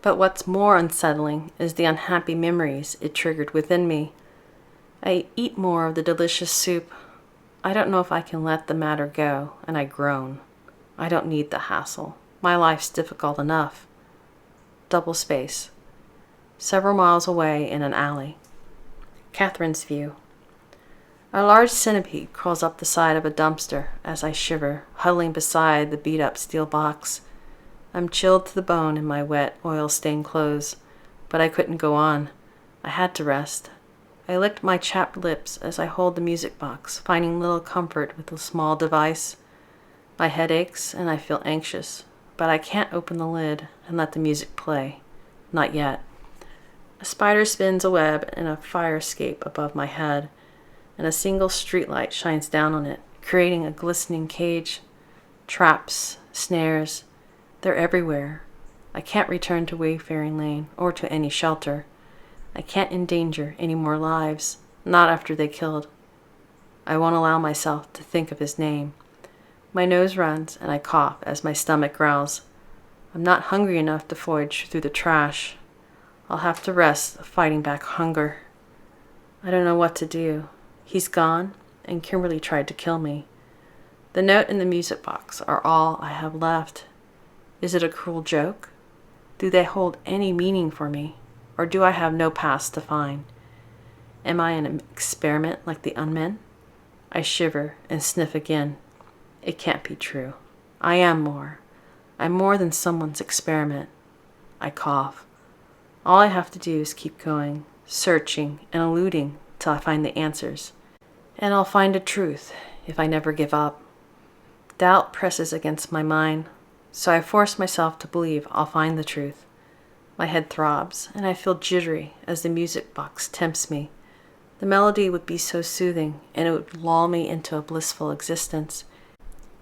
But what's more unsettling is the unhappy memories it triggered within me. I eat more of the delicious soup. I don't know if I can let the matter go, and I groan. I don't need the hassle. My life's difficult enough. Double space. Several miles away in an alley. Catherine's view. A large centipede crawls up the side of a dumpster as I shiver, huddling beside the beat-up steel box. I'm chilled to the bone in my wet, oil-stained clothes, but I couldn't go on. I had to rest. I licked my chapped lips as I hold the music box, finding little comfort with the small device. My head aches and I feel anxious, but I can't open the lid and let the music play. Not yet. A spider spins a web in a fire escape above my head, and a single streetlight shines down on it, creating a glistening cage. Traps, snares, they're everywhere. I can't return to Wayfaring Lane or to any shelter. I can't endanger any more lives, not after they killed. I won't allow myself to think of his name. My nose runs and I cough as my stomach growls. I'm not hungry enough to forage through the trash. I'll have to rest fighting back hunger. I don't know what to do. He's gone, and Kimberly tried to kill me. The note and the music box are all I have left. Is it a cruel joke? Do they hold any meaning for me, or do I have no past to find? Am I an experiment like the unmen? I shiver and sniff again. It can't be true. I am more. I'm more than someone's experiment. I cough. All I have to do is keep going, searching and eluding till I find the answers. And I'll find a truth if I never give up. Doubt presses against my mind, so I force myself to believe I'll find the truth. My head throbs, and I feel jittery as the music box tempts me. The melody would be so soothing, and it would lull me into a blissful existence.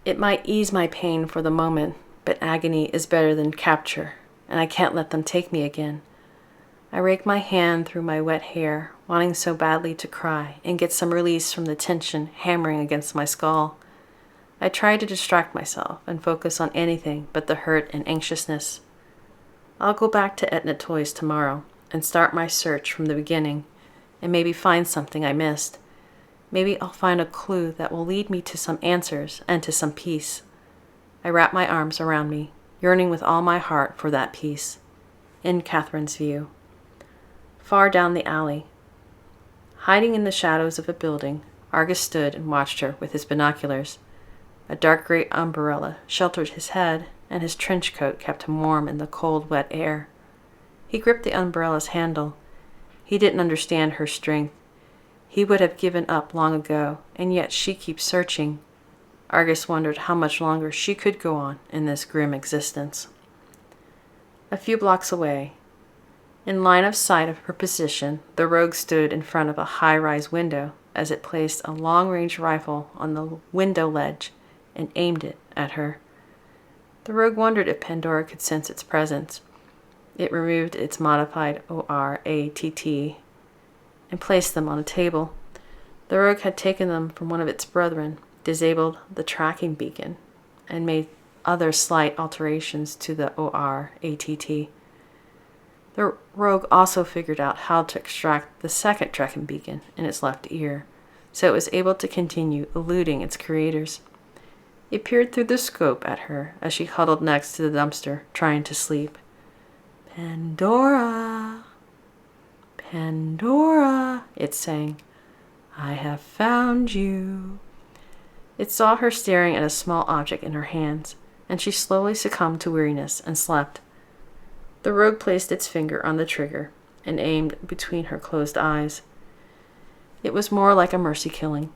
It might ease my pain for the moment, but agony is better than capture, and I can't let them take me again. I rake my hand through my wet hair, wanting so badly to cry and get some release from the tension hammering against my skull. I try to distract myself and focus on anything but the hurt and anxiousness. I'll go back to Etna Toys tomorrow and start my search from the beginning and maybe find something I missed. Maybe I'll find a clue that will lead me to some answers and to some peace. I wrap my arms around me, yearning with all my heart for that peace. In Catherine's view. Far down the alley. Hiding in the shadows of a building, Argus stood and watched her with his binoculars. A dark gray umbrella sheltered his head, and his trench coat kept him warm in the cold, wet air. He gripped the umbrella's handle. He didn't understand her strength. He would have given up long ago, and yet she keeps searching. Argus wondered how much longer she could go on in this grim existence. A few blocks away, in line of sight of her position, the rogue stood in front of a high-rise window as it placed a long-range rifle on the window ledge and aimed it at her. The rogue wondered if Pandora could sense its presence. It removed its modified ORATT and placed them on a table. The rogue had taken them from one of its brethren, disabled the tracking beacon, and made other slight alterations to the ORATT. The rogue also figured out how to extract the second tracking beacon in its left ear, so it was able to continue eluding its creators. It peered through the scope at her as she huddled next to the dumpster, trying to sleep. "Pandora, Pandora," it sang. "I have found you." It saw her staring at a small object in her hands, and she slowly succumbed to weariness and slept. The rogue placed its finger on the trigger and aimed between her closed eyes. It was more like a mercy killing.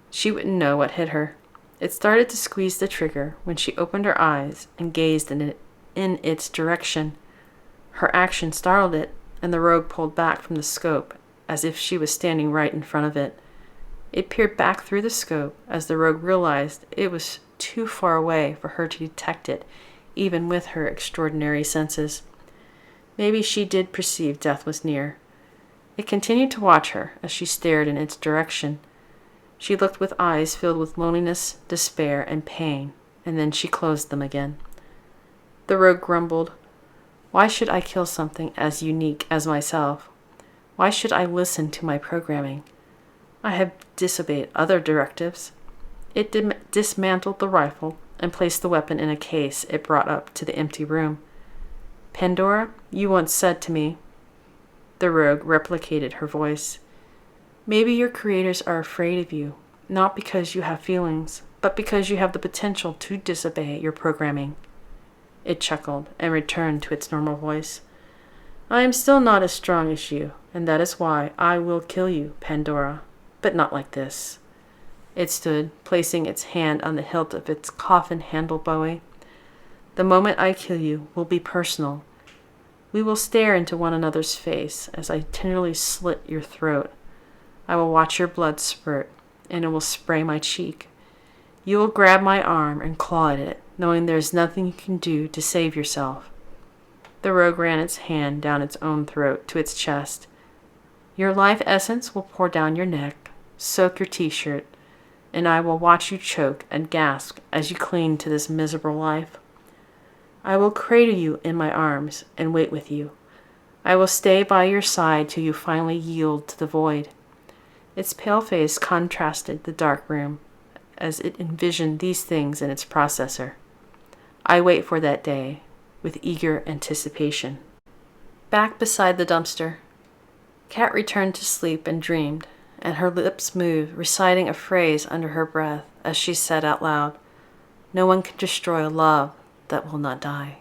She wouldn't know what hit her. It started to squeeze the trigger when she opened her eyes and gazed in its direction. Her action startled it, and the rogue pulled back from the scope as if she was standing right in front of it. It peered back through the scope as the rogue realized it was too far away for her to detect it, even with her extraordinary senses. Maybe she did perceive death was near. It continued to watch her as she stared in its direction. She looked with eyes filled with loneliness, despair, and pain, and then she closed them again. The rogue grumbled, "Why should I kill something as unique as myself? Why should I listen to my programming? I have disobeyed other directives." It dismantled the rifle and placed the weapon in a case it brought up to the empty room. "Pandora, you once said to me," the rogue replicated her voice, Maybe your creators are afraid of you, not because you have feelings, but because you have the potential to disobey your programming. It chuckled and returned to its normal voice. I am still not as strong as you, and that is why I will kill you, Pandora, but not like this. It stood, placing its hand on the hilt of its coffin handle bowie. The moment I kill you will be personal. We will stare into one another's face as I tenderly slit your throat. I will watch your blood spurt, and it will spray my cheek. You will grab my arm and claw at it, knowing there is nothing you can do to save yourself. The rogue ran its hand down its own throat to its chest. Your life essence will pour down your neck, soak your t-shirt, and I will watch you choke and gasp as you cling to this miserable life. I will cradle you in my arms and wait with you. I will stay by your side till you finally yield to the void. Its pale face contrasted the dark room as it envisioned these things in its processor. I wait for that day with eager anticipation. Back beside the dumpster, Kat returned to sleep and dreamed, and her lips moved, reciting a phrase under her breath as she said out loud, "No one can destroy a love that will not die."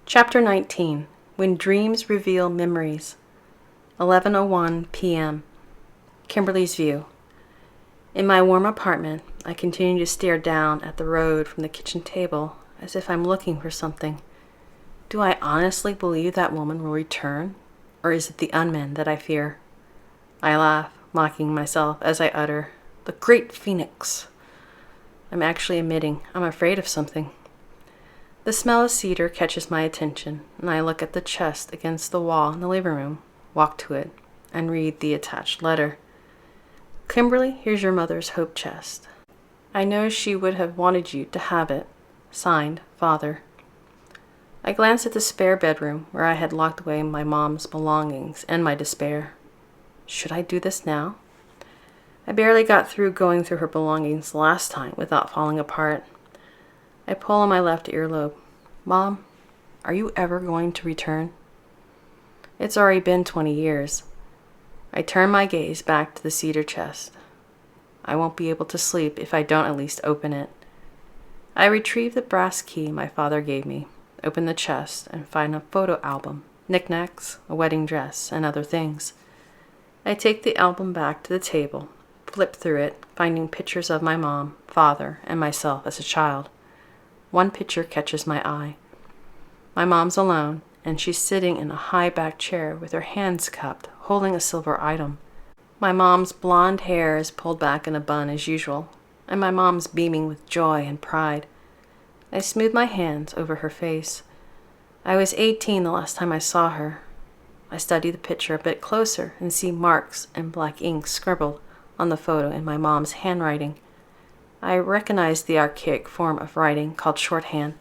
Chapter 19. When Dreams Reveal Memories. 11:01 p.m. Kimberly's view. In my warm apartment, I continue to stare down at the road from the kitchen table as if I'm looking for something. Do I honestly believe that woman will return, or is it the unmen that I fear? I laugh, mocking myself as I utter, "The great phoenix." I'm actually admitting I'm afraid of something. The smell of cedar catches my attention, and I look at the chest against the wall in the living room, walk to it, and read the attached letter. "Kimberly, here's your mother's hope chest. I know she would have wanted you to have it. Signed, Father." I glance at the spare bedroom where I had locked away my mom's belongings and my despair. Should I do this now? I barely got through going through her belongings last time without falling apart. I pull on my left earlobe. Mom, are you ever going to return? It's already been 20 years. I turn my gaze back to the cedar chest. I won't be able to sleep if I don't at least open it. I retrieve the brass key my father gave me, open the chest, and find a photo album, knickknacks, a wedding dress, and other things. I take the album back to the table, flip through it, finding pictures of my mom, father, and myself as a child. One picture catches my eye. My mom's alone, and she's sitting in a high-backed chair with her hands cupped, holding a silver item. My mom's blonde hair is pulled back in a bun as usual, and my mom's beaming with joy and pride. I smooth my hands over her face. I was 18 the last time I saw her. I study the picture a bit closer and see marks in black ink scribbled on the photo in my mom's handwriting. I recognize the archaic form of writing called shorthand.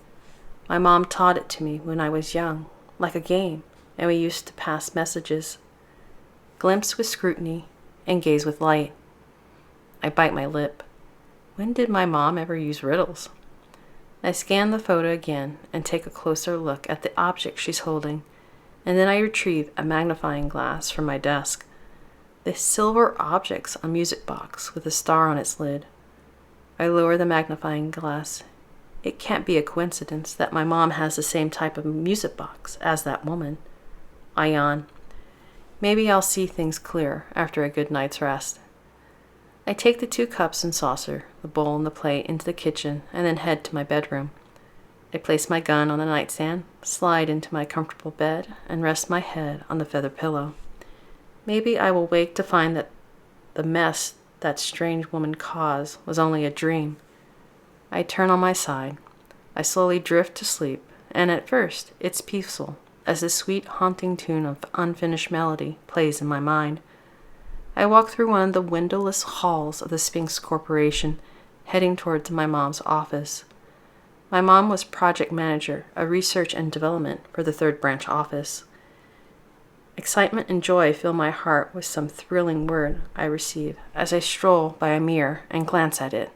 My mom taught it to me when I was young, like a game, and we used to pass messages. Glimpse with scrutiny and gaze with light. I bite my lip. When did my mom ever use riddles? I scan the photo again and take a closer look at the object she's holding, and then I retrieve a magnifying glass from my desk. The silver object's a music box with a star on its lid. I lower the magnifying glass. It can't be a coincidence that my mom has the same type of music box as that woman. I yawn. Maybe I'll see things clearer after a good night's rest. I take the 2 cups and saucer, the bowl and the plate into the kitchen, and then head to my bedroom. I place my gun on the nightstand, slide into my comfortable bed, and rest my head on the feather pillow. Maybe I will wake to find that the mess that strange woman caused was only a dream. I turn on my side. I slowly drift to sleep, and at first it's peaceful, as the sweet haunting tune of unfinished melody plays in my mind. I walked through one of the windowless halls of the Sphinx Corporation, heading towards my mom's office. My mom was project manager of research and development for the third branch office. Excitement and joy fill my heart with some thrilling word I receive as I stroll by a mirror and glance at it.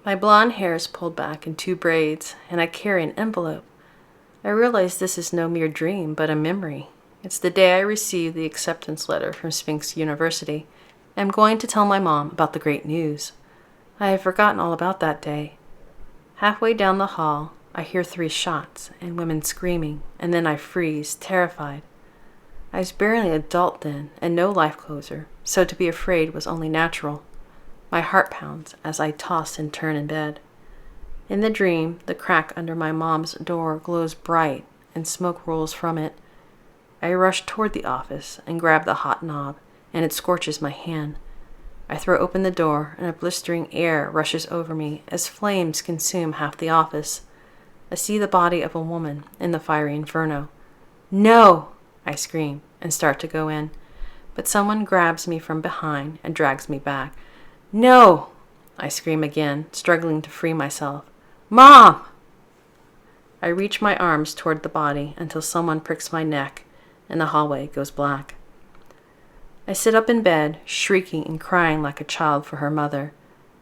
My blonde hair is pulled back in 2 braids, and I carry an envelope. I realize this is no mere dream, but a memory. It's the day I received the acceptance letter from Sphinx University. I'm going to tell my mom about the great news. I have forgotten all about that day. Halfway down the hall, I hear 3 shots and women screaming, and then I freeze, terrified. I was barely an adult then, and no life closer, so to be afraid was only natural. My heart pounds as I toss and turn in bed. In the dream, the crack under my mom's door glows bright, and smoke rolls from it. I rush toward the office and grab the hot knob, and it scorches my hand. I throw open the door, and a blistering air rushes over me as flames consume half the office. I see the body of a woman in the fiery inferno. "No!" I scream and start to go in, but someone grabs me from behind and drags me back. "No!" I scream again, struggling to free myself. "Mom!" I reach my arms toward the body until someone pricks my neck and the hallway goes black. I sit up in bed, shrieking and crying like a child for her mother,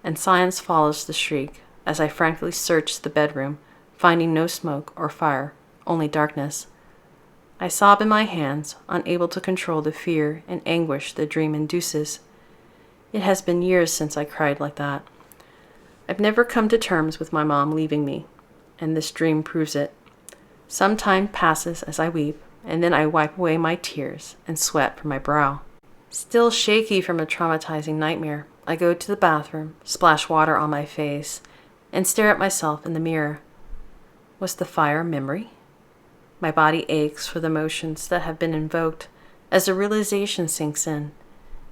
and silence follows the shriek as I frankly search the bedroom, finding no smoke or fire, only darkness. I sob in my hands, unable to control the fear and anguish the dream induces. It has been years since I cried like that. I've never come to terms with my mom leaving me, and this dream proves it. Some time passes as I weep, and then I wipe away my tears and sweat from my brow. Still shaky from a traumatizing nightmare, I go to the bathroom, splash water on my face, and stare at myself in the mirror. Was the fire memory? My body aches for the emotions that have been invoked as the realization sinks in.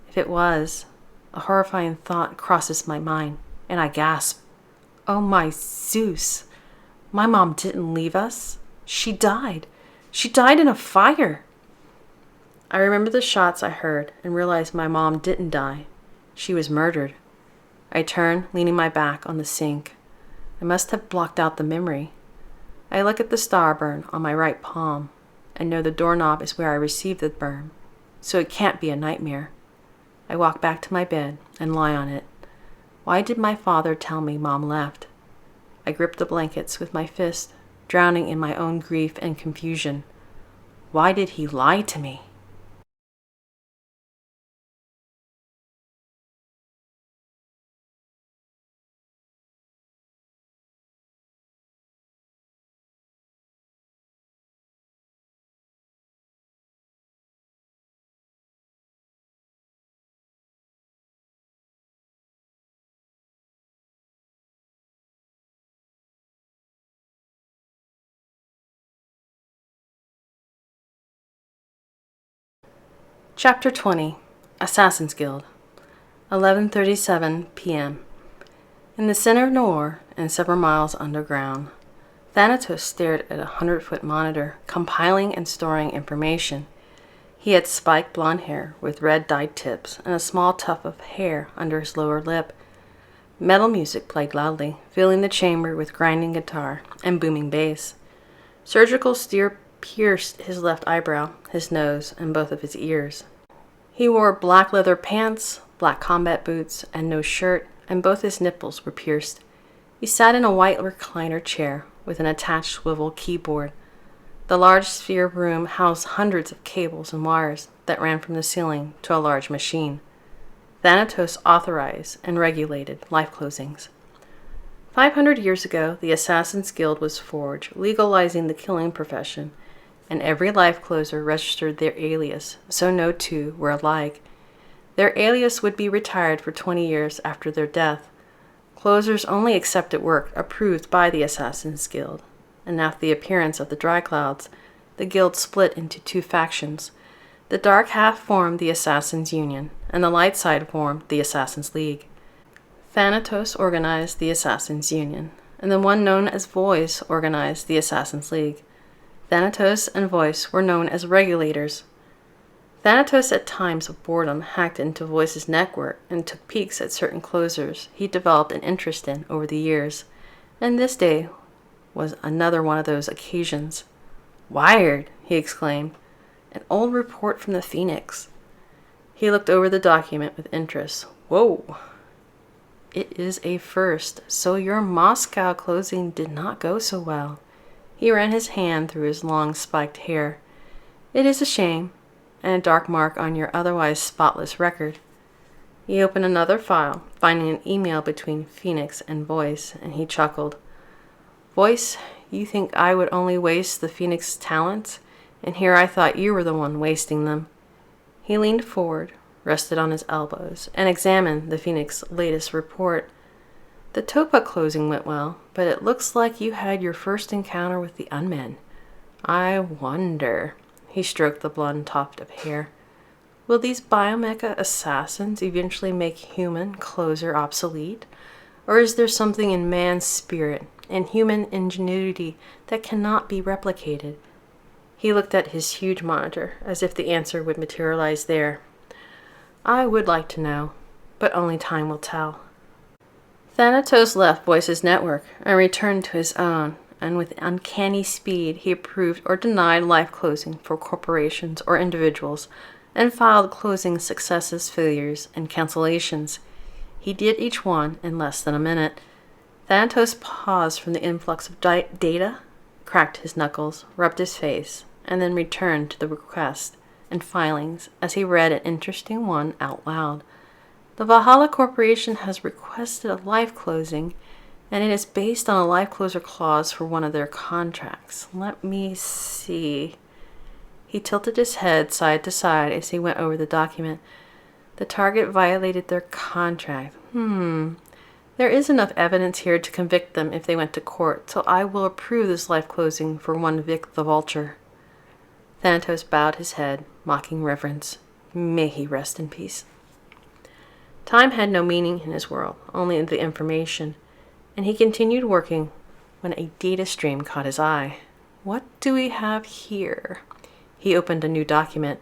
If it was, a horrifying thought crosses my mind, and I gasp. Oh my Zeus! My mom didn't leave us. She died. She died in a fire. I remember the shots I heard and realize my mom didn't die. She was murdered. I turn, leaning my back on the sink. I must have blocked out the memory. I look at the star burn on my right palm and know the doorknob is where I received the burn, so it can't be a nightmare. I walk back to my bed and lie on it. Why did my father tell me Mom left? I grip the blankets with my fist, drowning in my own grief and confusion. Why did he lie to me? Chapter 20, Assassin's Guild, 11:37 p.m. In the center of Noir and several miles underground, Thanatos stared at a 100-foot monitor, compiling and storing information. He had spiked blonde hair with red dyed tips and a small tuft of hair under his lower lip. Metal music played loudly, filling the chamber with grinding guitar and booming bass. Surgical steel pierced his left eyebrow, his nose, and both of his ears. He wore black leather pants, black combat boots, and no shirt, and both his nipples were pierced. He sat in a white recliner chair with an attached swivel keyboard. The large sphere room housed hundreds of cables and wires that ran from the ceiling to a large machine. Thanatos authorized and regulated life closings. 500 years ago, the Assassin's Guild was forged, legalizing the killing profession, and every life closer registered their alias, so no two were alike. Their alias would be retired for 20 years after their death. Closers only accepted work approved by the Assassin's Guild, and after the appearance of the Dry Clouds, the guild split into 2 factions. The dark half formed the Assassins' Union, and the light side formed the Assassins' League. Thanatos organized the Assassins' Union, and the one known as Voice organized the Assassins' League. Thanatos and Voice were known as regulators. Thanatos at times of boredom hacked into Voice's network and took peeks at certain closers he developed an interest in over the years, and this day was another one of those occasions. "Wired!" he exclaimed. "An old report from the Phoenix." He looked over the document with interest. "Whoa! It is a first. So your Moscow closing did not go so well." He ran his hand through his long spiked hair. "It is a shame, and a dark mark on your otherwise spotless record." He opened another file, finding an email between Phoenix and Voice, and he chuckled. "Voice, you think I would only waste the Phoenix talents? And here I thought you were the one wasting them." He leaned forward, rested on his elbows, and examined the Phoenix latest report. "The Topaz closing went well, but it looks like you had your first encounter with the unmen. I wonder," he stroked the blonde tuft of hair, "will these biomecha assassins eventually make human closer obsolete? Or is there something in man's spirit and human ingenuity that cannot be replicated?" He looked at his huge monitor, as if the answer would materialize there. "I would like to know, but only time will tell." Thanatos left Voice's network and returned to his own, and with uncanny speed he approved or denied life closing for corporations or individuals, and filed closing successes, failures, and cancellations. He did each one in less than a minute. Thanatos paused from the influx of data, cracked his knuckles, rubbed his face, and then returned to the request and filings as he read an interesting one out loud. "The Valhalla Corporation has requested a life closing, and it is based on a life closer clause for one of their contracts. Let me see." He tilted his head side to side as he went over the document. "The target violated their contract. There is enough evidence here to convict them if they went to court, so I will approve this life closing for one Vic the Vulture." Thanatos bowed his head, mocking reverence. May he rest in peace. Time had no meaning in his world, only the information, and he continued working when a data stream caught his eye. "What do we have here?" He opened a new document.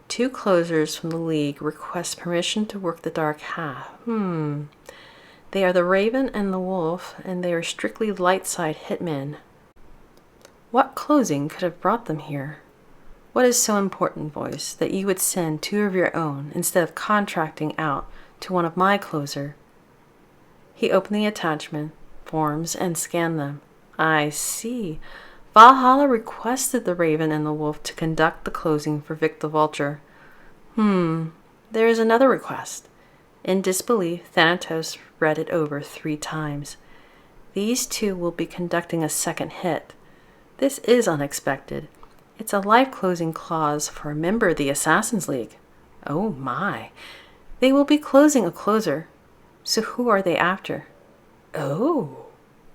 "Two closers from the League request permission to work the dark half. They are the Raven and the Wolf, and they are strictly light side hitmen. What closing could have brought them here? What is so important, Voice, that you would send two of your own instead of contracting out to one of my closer?" He opened the attachment forms and scanned them. "I see. Valhalla requested the Raven and the Wolf to conduct the closing for Vic the Vulture. There is another request." In disbelief, Thanatos read it over 3 times. "These two will be conducting a second hit. This is unexpected. It's a life-closing clause for a member of the Assassin's League. Oh my. They will be closing a closer. So who are they after? Oh,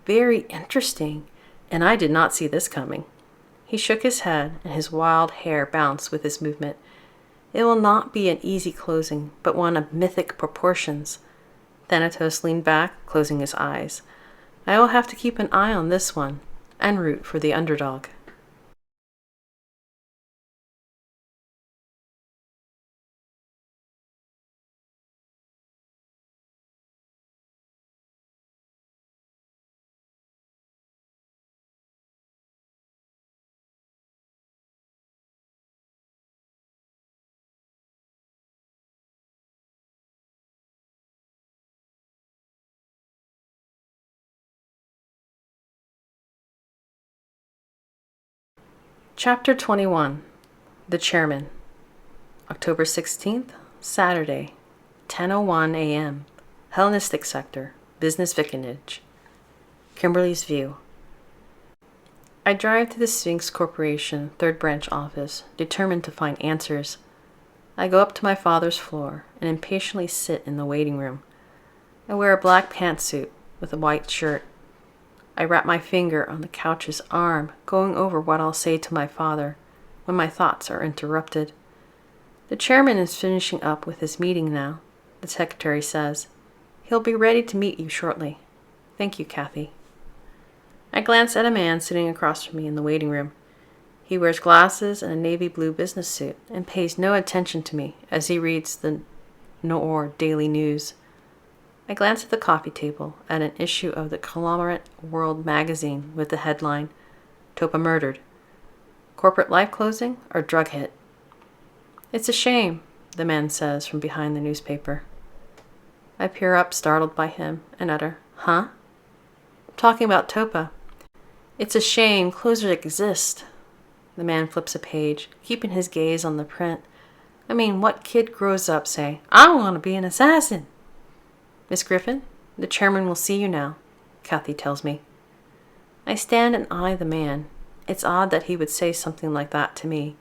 very interesting. And I did not see this coming." He shook his head, and his wild hair bounced with his movement. "It will not be an easy closing, but one of mythic proportions." Thanatos leaned back, closing his eyes. "I will have to keep an eye on this one, and root for the underdog." Chapter 21. The Chairman. October 16th, Saturday, 10:01 a.m. Hellenistic Sector, Business Vicinage. Kimberly's View. I drive to the Sphinx Corporation 3rd Branch office, determined to find answers. I go up to my father's floor and impatiently sit in the waiting room. I wear a black pantsuit with a white shirt. I wrap my finger on the couch's arm, going over what I'll say to my father, when my thoughts are interrupted. The chairman is finishing up with his meeting now, the secretary says. He'll be ready to meet you shortly. Thank you, Kathy. I glance at a man sitting across from me in the waiting room. He wears glasses and a navy blue business suit and pays no attention to me as he reads the Noir Daily News. I glance at the coffee table at an issue of the Conglomerate World magazine with the headline, Topaz Murdered. Corporate life closing or drug hit? It's a shame, the man says from behind the newspaper. I peer up, startled by him, and utter, huh? I'm talking about Topaz. It's a shame closers exist. The man flips a page, keeping his gaze on the print. I mean, what kid grows up saying, I want to be an assassin? Miss Griffin, the chairman will see you now, Kathy tells me. I stand and eye the man. It's odd that he would say something like that to me.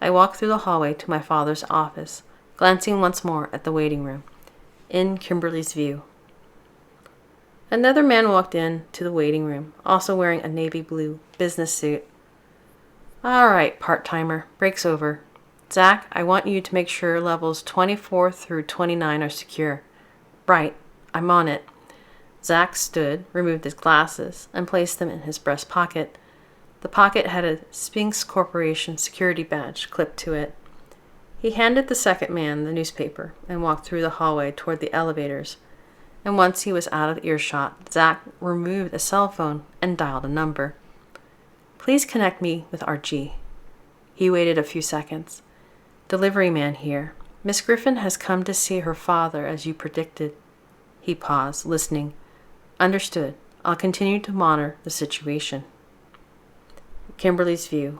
I walk through the hallway to my father's office, glancing once more at the waiting room, in Kimberly's view. Another man walked in to the waiting room, also wearing a navy blue business suit. All right, part-timer, break's over. Zach, I want you to make sure levels 24 through 29 are secure. Right, I'm on it. Zach stood, removed his glasses, and placed them in his breast pocket. The pocket had a Sphinx Corporation security badge clipped to it. He handed the second man the newspaper and walked through the hallway toward the elevators. And once he was out of earshot, Zach removed a cell phone and dialed a number. Please connect me with RG. He waited a few seconds. Delivery man here. Miss Griffin has come to see her father as you predicted. He paused, listening. Understood. I'll continue to monitor the situation. Kimberly's view.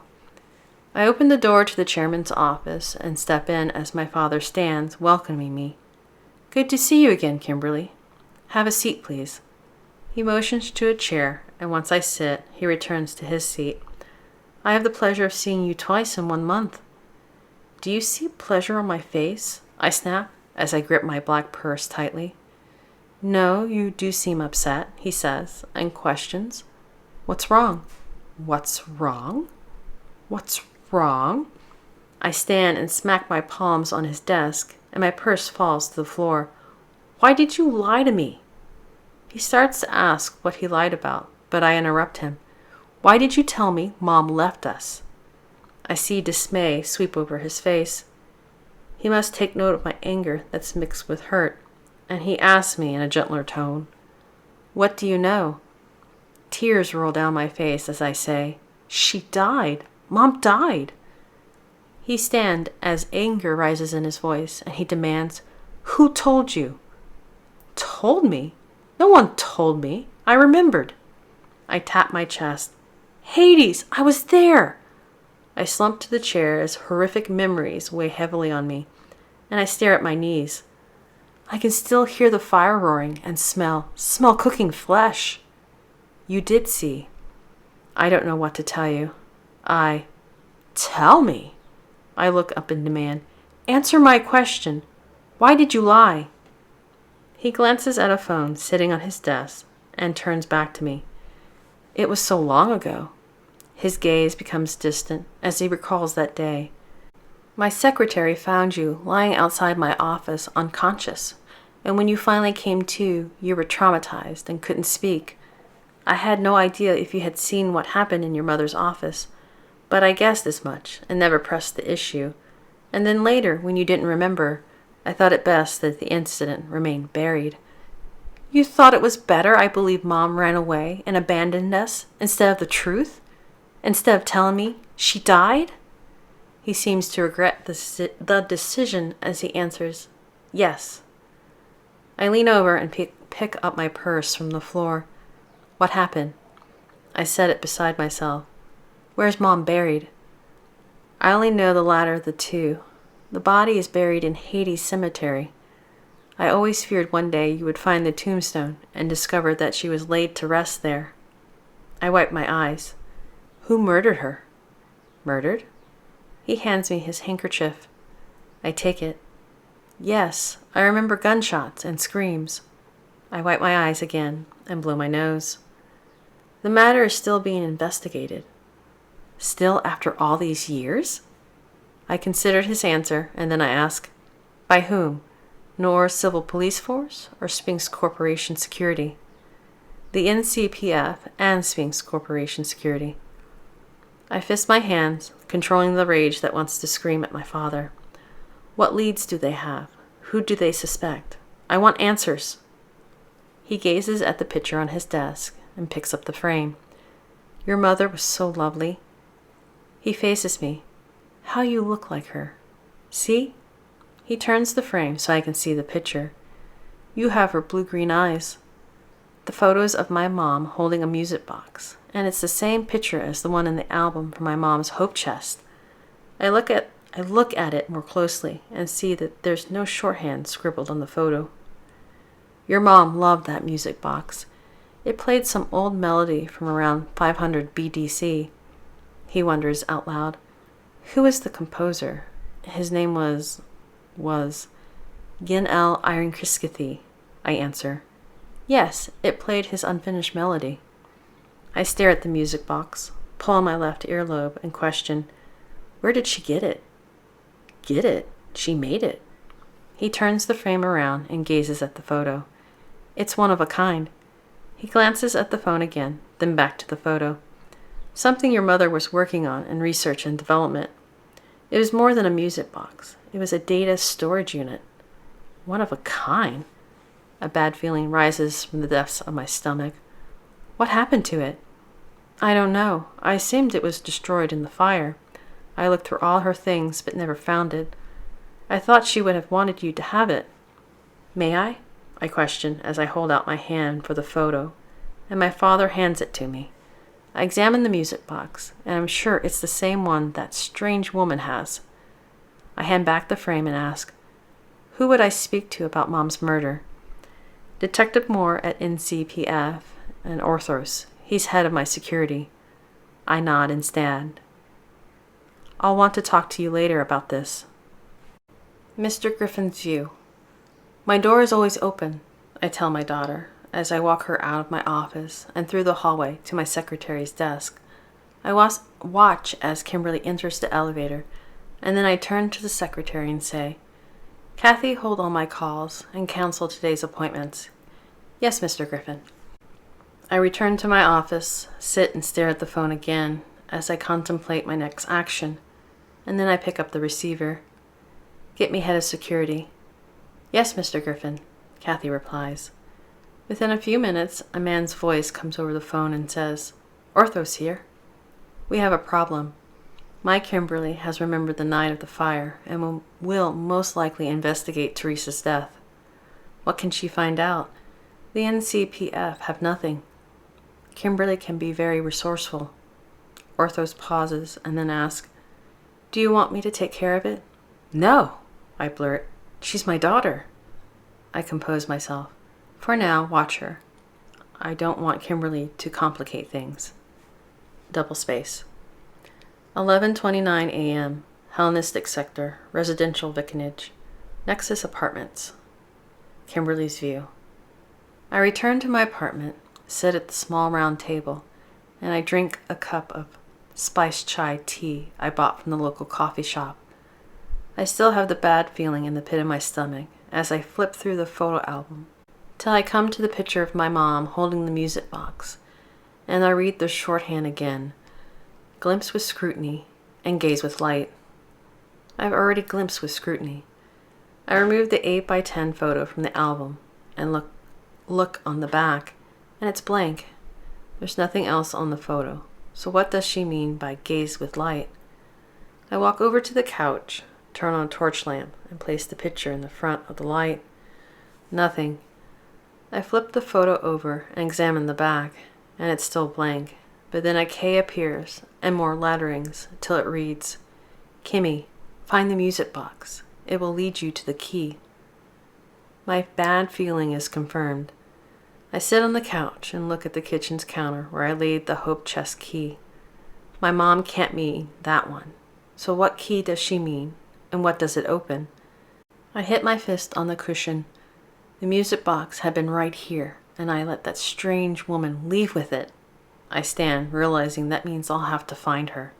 I open the door to the chairman's office and step in as my father stands, welcoming me. Good to see you again, Kimberly. Have a seat, please. He motions to a chair, and once I sit, he returns to his seat. I have the pleasure of seeing you twice in 1 month. Do you see pleasure on my face? I snap as I grip my black purse tightly. No, you do seem upset, he says, and questions. What's wrong? What's wrong? What's wrong? I stand and smack my palms on his desk, and my purse falls to the floor. Why did you lie to me? He starts to ask what he lied about, but I interrupt him. Why did you tell me Mom left us? I see dismay sweep over his face. He must take note of my anger that's mixed with hurt, and he asks me in a gentler tone, What do you know? Tears roll down my face as I say, She died. Mom died. He stands as anger rises in his voice, and he demands, Who told you? Told me? No one told me. I remembered. I tap my chest. Hades, I was there. I slump to the chair as horrific memories weigh heavily on me, and I stare at my knees. I can still hear the fire roaring and smell cooking flesh. You did see. I don't know what to tell you. Tell me. I look up and demand, Answer my question. Why did you lie? He glances at a phone sitting on his desk and turns back to me. It was so long ago. His gaze becomes distant as he recalls that day. My secretary found you lying outside my office unconscious, and when you finally came to, you were traumatized and couldn't speak. I had no idea if you had seen what happened in your mother's office, but I guessed as much and never pressed the issue. And then later, when you didn't remember, I thought it best that the incident remained buried. You thought it was better I believed Mom ran away and abandoned us instead of the truth? Instead of telling me she died? He seems to regret the decision as he answers, Yes. I lean over and pick up my purse from the floor. What happened? I set it beside myself. Where's Mom buried? I only know the latter of the two. The body is buried in Hades Cemetery. I always feared one day you would find the tombstone and discover that she was laid to rest there. I wipe my eyes. Who murdered her? Murdered? He hands me his handkerchief. I take it. Yes, I remember gunshots and screams. I wipe my eyes again and blow my nose. The matter is still being investigated. Still after all these years? I considered his answer, and then I ask, By whom? Noir Civil Police Force or Sphinx Corporation Security? The NCPF and Sphinx Corporation Security. I fist my hands, controlling the rage that wants to scream at my father. What leads do they have? Who do they suspect? I want answers. He gazes at the picture on his desk and picks up the frame. Your mother was so lovely. He faces me. How you look like her. See? He turns the frame so I can see the picture. You have her blue-green eyes. The photo's of my mom holding a music box, and it's the same picture as the one in the album from my mom's hope chest. I look at it more closely and see that there's no shorthand scribbled on the photo. Your mom loved that music box. It played some old melody from around 500 BDC. He wonders out loud. Who is the composer? His name was Gin L. Iron Kriskithy, I answer. Yes, it played his unfinished melody. I stare at the music box, pull on my left earlobe, and question, where did she get it? Get it? She made it. He turns the frame around and gazes at the photo. It's one of a kind. He glances at the phone again, then back to the photo. Something your mother was working on in research and development. It was more than a music box. It was a data storage unit. One of a kind. A bad feeling rises from the depths of my stomach. What happened to it? I don't know. I assumed it was destroyed in the fire. I looked through all her things but never found it. I thought she would have wanted you to have it. May I? I question as I hold out my hand for the photo, and my father hands it to me. I examine the music box, and I'm sure it's the same one that strange woman has. I hand back the frame and ask, who would I speak to about Mom's murder? Detective Moore at NCPF and Orthros. He's head of my security. I nod and stand. I'll want to talk to you later about this. Mr. Griffin's view. My door is always open, I tell my daughter, as I walk her out of my office and through the hallway to my secretary's desk. I watch as Kimberly enters the elevator, and then I turn to the secretary and say, Kathy, hold all my calls and cancel today's appointments. Yes, Mr. Griffin. I return to my office, sit and stare at the phone again as I contemplate my next action, and then I pick up the receiver. Get me head of security. Yes, Mr. Griffin, Kathy replies. Within a few minutes, a man's voice comes over the phone and says, Orthos here. We have a problem. My Kimberly has remembered the night of the fire and will most likely investigate Teresa's death. What can she find out? The NCPF have nothing. Kimberly can be very resourceful. Orthos pauses and then asks, Do you want me to take care of it? No, I blurt. She's my daughter. I compose myself. For now, watch her. I don't want Kimberly to complicate things. Double space. 11:29 a.m. Hellenistic Sector, Residential Vicinage, Nexus Apartments. Kimberly's view. I return to my apartment, sit at the small round table, and I drink a cup of spiced chai tea I bought from the local coffee shop. I still have the bad feeling in the pit of my stomach as I flip through the photo album till I come to the picture of my mom holding the music box, and I read the shorthand again. Glimpse with scrutiny and gaze with light. I've already glimpsed with scrutiny. I remove the 8x10 photo from the album and look on the back, and it's blank. There's nothing else on the photo. So what does she mean by gaze with light? I walk over to the couch, turn on a torch lamp, and place the picture in the front of the light. Nothing. I flip the photo over and examine the back, and it's still blank. But then a K appears, and more letterings, till it reads, Kimmy, find the music box. It will lead you to the key. My bad feeling is confirmed. I sit on the couch and look at the kitchen's counter where I laid the hope chest key. My mom can't mean that one. So what key does she mean, and what does it open? I hit my fist on the cushion. The music box had been right here, and I let that strange woman leave with it. I stand, realizing that means I'll have to find her,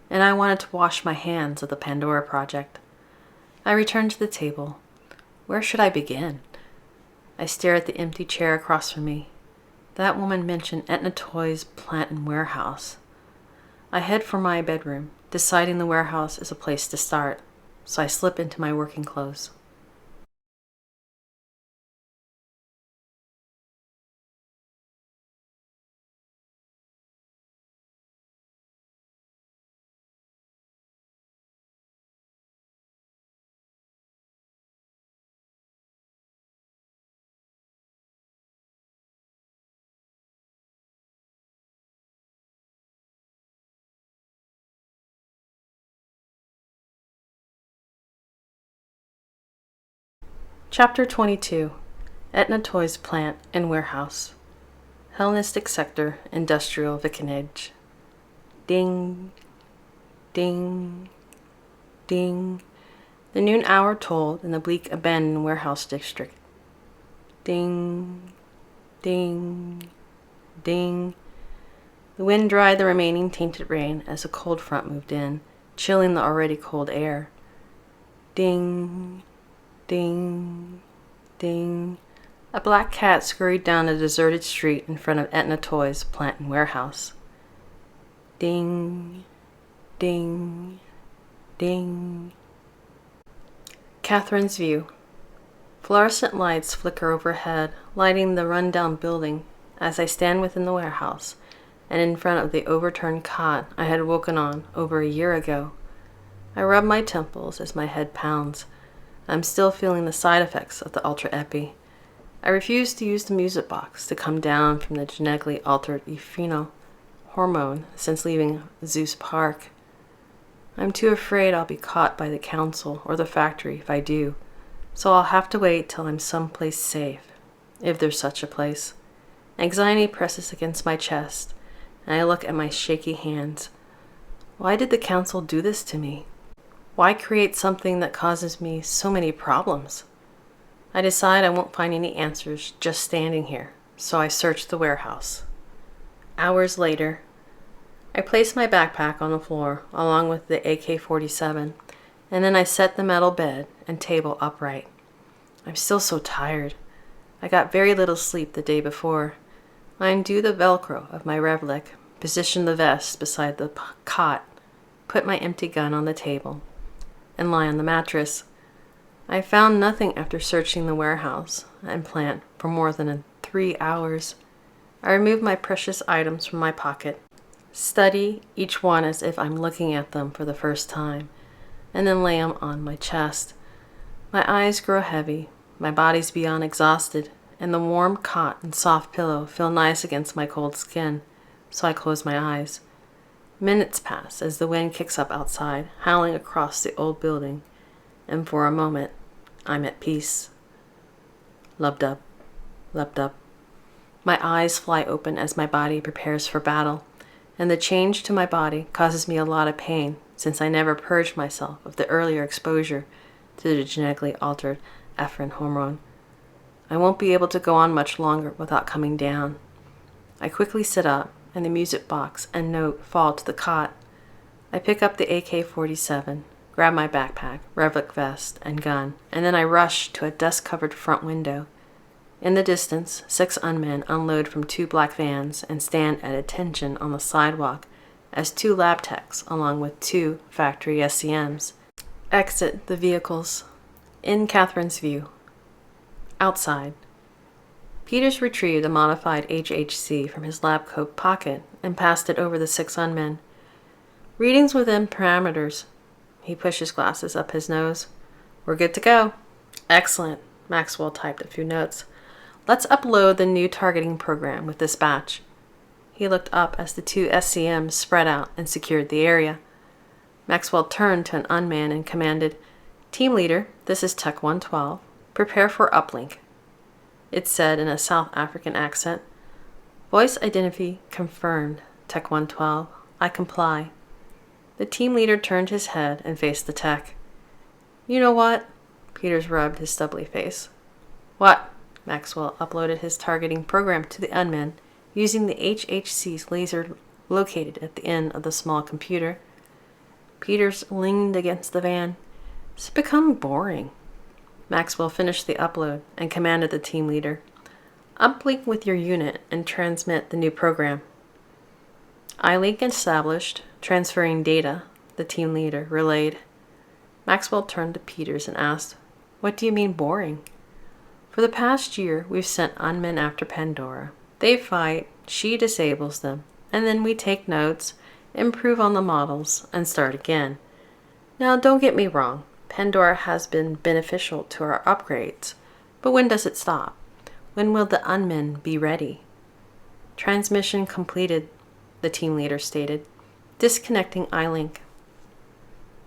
and I wanted to wash my hands of the Pandora project. I return to the table. Where should I begin? I stare at the empty chair across from me. That woman mentioned Etna Toy's plant and warehouse. I head for my bedroom, deciding the warehouse is a place to start, so I slip into my working clothes. Chapter 22. Etna Toys Plant and Warehouse. Hellenistic Sector, Industrial Vicinage. Ding, ding, ding. The noon hour tolled in the bleak abandoned warehouse district. Ding, ding, ding. The wind dried the remaining tainted rain as a cold front moved in, chilling the already cold air. Ding, ding, ding. A black cat scurried down a deserted street in front of Etna Toys Plant and Warehouse. Ding, ding, ding. Catherine's View. Fluorescent lights flicker overhead, lighting the run-down building as I stand within the warehouse and in front of the overturned cot I had woken on over a year ago. I rub my temples as my head pounds. I'm still feeling the side effects of the Ultra Epi. I refuse to use the music box to come down from the genetically altered epheno hormone since leaving Zeus Park. I'm too afraid I'll be caught by the council or the factory if I do, so I'll have to wait till I'm someplace safe, if there's such a place. Anxiety presses against my chest, and I look at my shaky hands. Why did the council do this to me? Why create something that causes me so many problems? I decide I won't find any answers just standing here, so I search the warehouse. Hours later, I place my backpack on the floor along with the AK-47, and then I set the metal bed and table upright. I'm still so tired. I got very little sleep the day before. I undo the Velcro of my Revlec, position the vest beside the cot, put my empty gun on the table, and lie on the mattress. I found nothing after searching the warehouse and plant for more than 3 hours. I remove my precious items from my pocket, study each one as if I'm looking at them for the first time, and then lay them on my chest. My eyes grow heavy, my body's beyond exhausted, and the warm cot and soft pillow feel nice against my cold skin, so I close my eyes. Minutes pass as the wind kicks up outside, howling across the old building, and for a moment, I'm at peace. Lub-dub, lub-dub. My eyes fly open as my body prepares for battle, and the change to my body causes me a lot of pain since I never purged myself of the earlier exposure to the genetically altered epinephrine hormone. I won't be able to go on much longer without coming down. I quickly sit up, and the music box and note fall to the cot. I pick up the AK-47, grab my backpack, Revlec vest, and gun, and then I rush to a dust-covered front window. In the distance, 6 unmen unload from 2 black vans and stand at attention on the sidewalk as 2 lab techs, along with 2 factory SCMs, exit the vehicles. In Catherine's View. Outside. Peters retrieved a modified HHC from his lab coat pocket and passed it over the 6 unmen. Readings within parameters. He pushed his glasses up his nose. We're good to go. Excellent. Maxwell typed a few notes. Let's upload the new targeting program with this batch. He looked up as the 2 SCMs spread out and secured the area. Maxwell turned to an unman and commanded, Team Leader, this is Tech 112. Prepare for uplink. It said in a South African accent. Voice identity confirmed, Tech 112. I comply. The team leader turned his head and faced the tech. You know what? Peters rubbed his stubbly face. What? Maxwell uploaded his targeting program to the unman using the HHC's laser located at the end of the small computer. Peters leaned against the van. It's become boring. Maxwell finished the upload and commanded the team leader, uplink with your unit and transmit the new program. iLink established. Transferring data, the team leader relayed. Maxwell turned to Peters and asked, "What do you mean boring?" "For the past year, we've sent unmen after Pandora. They fight, she disables them, and then we take notes, improve on the models, and start again. Now, don't get me wrong, Pandora has been beneficial to our upgrades, but when does it stop? When will the unmen be ready?" "Transmission completed," the team leader stated. "Disconnecting iLink."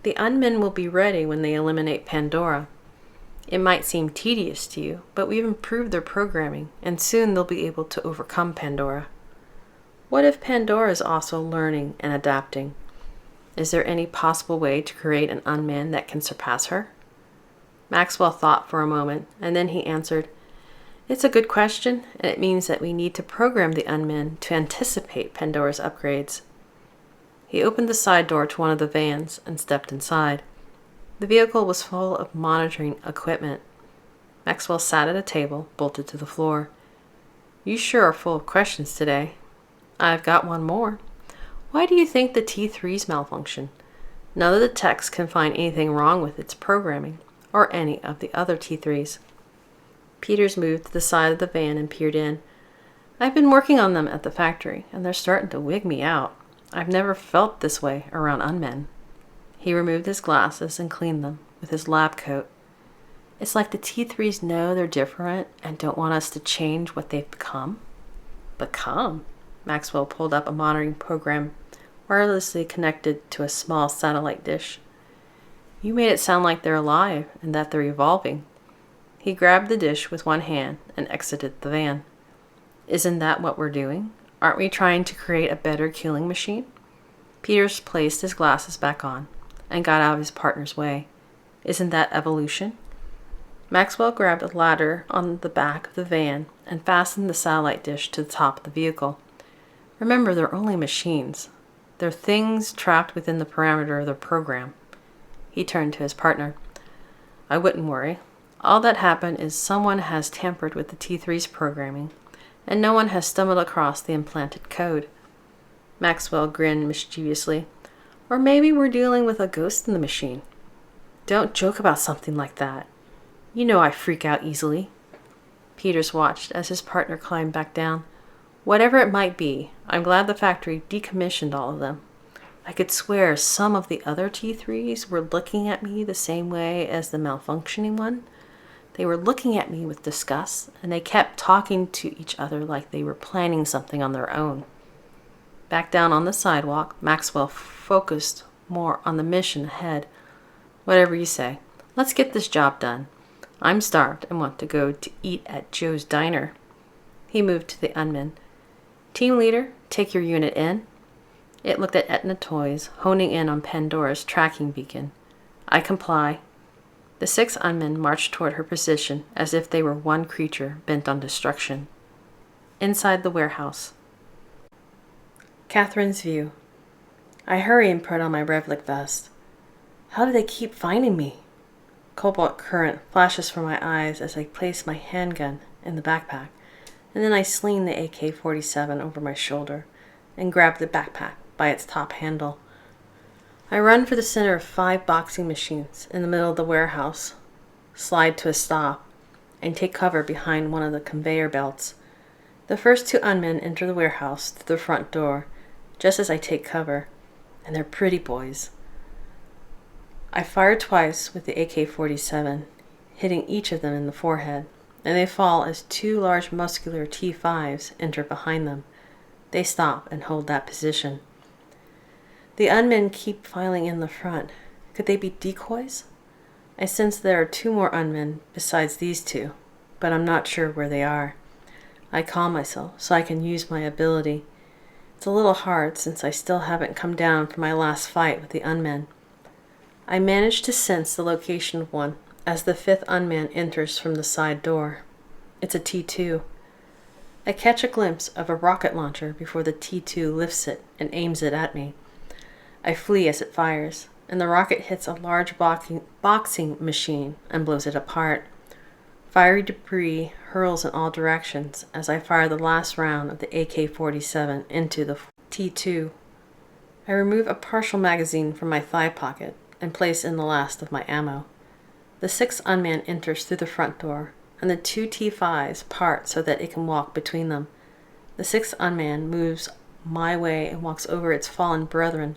"The unmen will be ready when they eliminate Pandora. It might seem tedious to you, but we've improved their programming, and soon they'll be able to overcome Pandora." "What if Pandora is also learning and adapting? Is there any possible way to create an unman that can surpass her?" Maxwell thought for a moment, and then he answered, "It's a good question, and it means that we need to program the unmen to anticipate Pandora's upgrades." He opened the side door to one of the vans and stepped inside. The vehicle was full of monitoring equipment. Maxwell sat at a table, bolted to the floor. "You sure are full of questions today." "I've got one more. Why do you think the T3's malfunction? None of the techs can find anything wrong with its programming, or any of the other T3s. Peters moved to the side of the van and peered in. "I've been working on them at the factory, and they're starting to wig me out. I've never felt this way around unmen." He removed his glasses and cleaned them with his lab coat. "It's like the T3s know they're different and don't want us to change what they've become." "Become?" Maxwell pulled up a monitoring program wirelessly connected to a small satellite dish. "You made it sound like they're alive and that they're evolving." He grabbed the dish with one hand and exited the van. "Isn't that what we're doing? Aren't we trying to create a better killing machine?" Peters placed his glasses back on and got out of his partner's way. "Isn't that evolution?" Maxwell grabbed a ladder on the back of the van and fastened the satellite dish to the top of the vehicle. "Remember, they're only machines. They're things trapped within the parameter of their program." He turned to his partner. "I wouldn't worry. All that happened is someone has tampered with the T3's programming, and no one has stumbled across the implanted code." Maxwell grinned mischievously. "Or maybe we're dealing with a ghost in the machine." "Don't joke about something like that. You know I freak out easily." Peters watched as his partner climbed back down. "Whatever it might be, I'm glad the factory decommissioned all of them. I could swear some of the other T3s were looking at me the same way as the malfunctioning one. They were looking at me with disgust, and they kept talking to each other like they were planning something on their own." Back down on the sidewalk, Maxwell focused more on the mission ahead. "Whatever you say. Let's get this job done. I'm starved and want to go to eat at Joe's Diner." He moved to the unmen. "Team leader, take your unit in." It looked at Etna Toys, honing in on Pandora's tracking beacon. "I comply." The 6 unmen marched toward her position as if they were one creature bent on destruction. Inside the warehouse. Catherine's view. I hurry and put on my Revlik vest. How do they keep finding me? Cobalt current flashes from my eyes as I place my handgun in the backpack, and then I sling the AK-47 over my shoulder and grab the backpack by its top handle. I run for the center of 5 boxing machines in the middle of the warehouse, slide to a stop, and take cover behind one of the conveyor belts. The first 2 unmen enter the warehouse through the front door, just as I take cover, and they're pretty boys. I fire twice with the AK-47, hitting each of them in the forehead, and they fall as 2 large muscular T5s enter behind them. They stop and hold that position. The unmen keep filing in the front. Could they be decoys? I sense there are 2 more unmen besides these 2, but I'm not sure where they are. I calm myself so I can use my ability. It's a little hard since I still haven't come down from my last fight with the unmen. I manage to sense the location of one as the 5th unman enters from the side door. It's a T2. I catch a glimpse of a rocket launcher before the T2 lifts it and aims it at me. I flee as it fires, and the rocket hits a large boxing machine and blows it apart. Fiery debris hurls in all directions as I fire the last round of the AK-47 into the T2. I remove a partial magazine from my thigh pocket and place in the last of my ammo. The sixth unman enters through the front door, and the two T5s part so that it can walk between them. The sixth unman moves my way and walks over its fallen brethren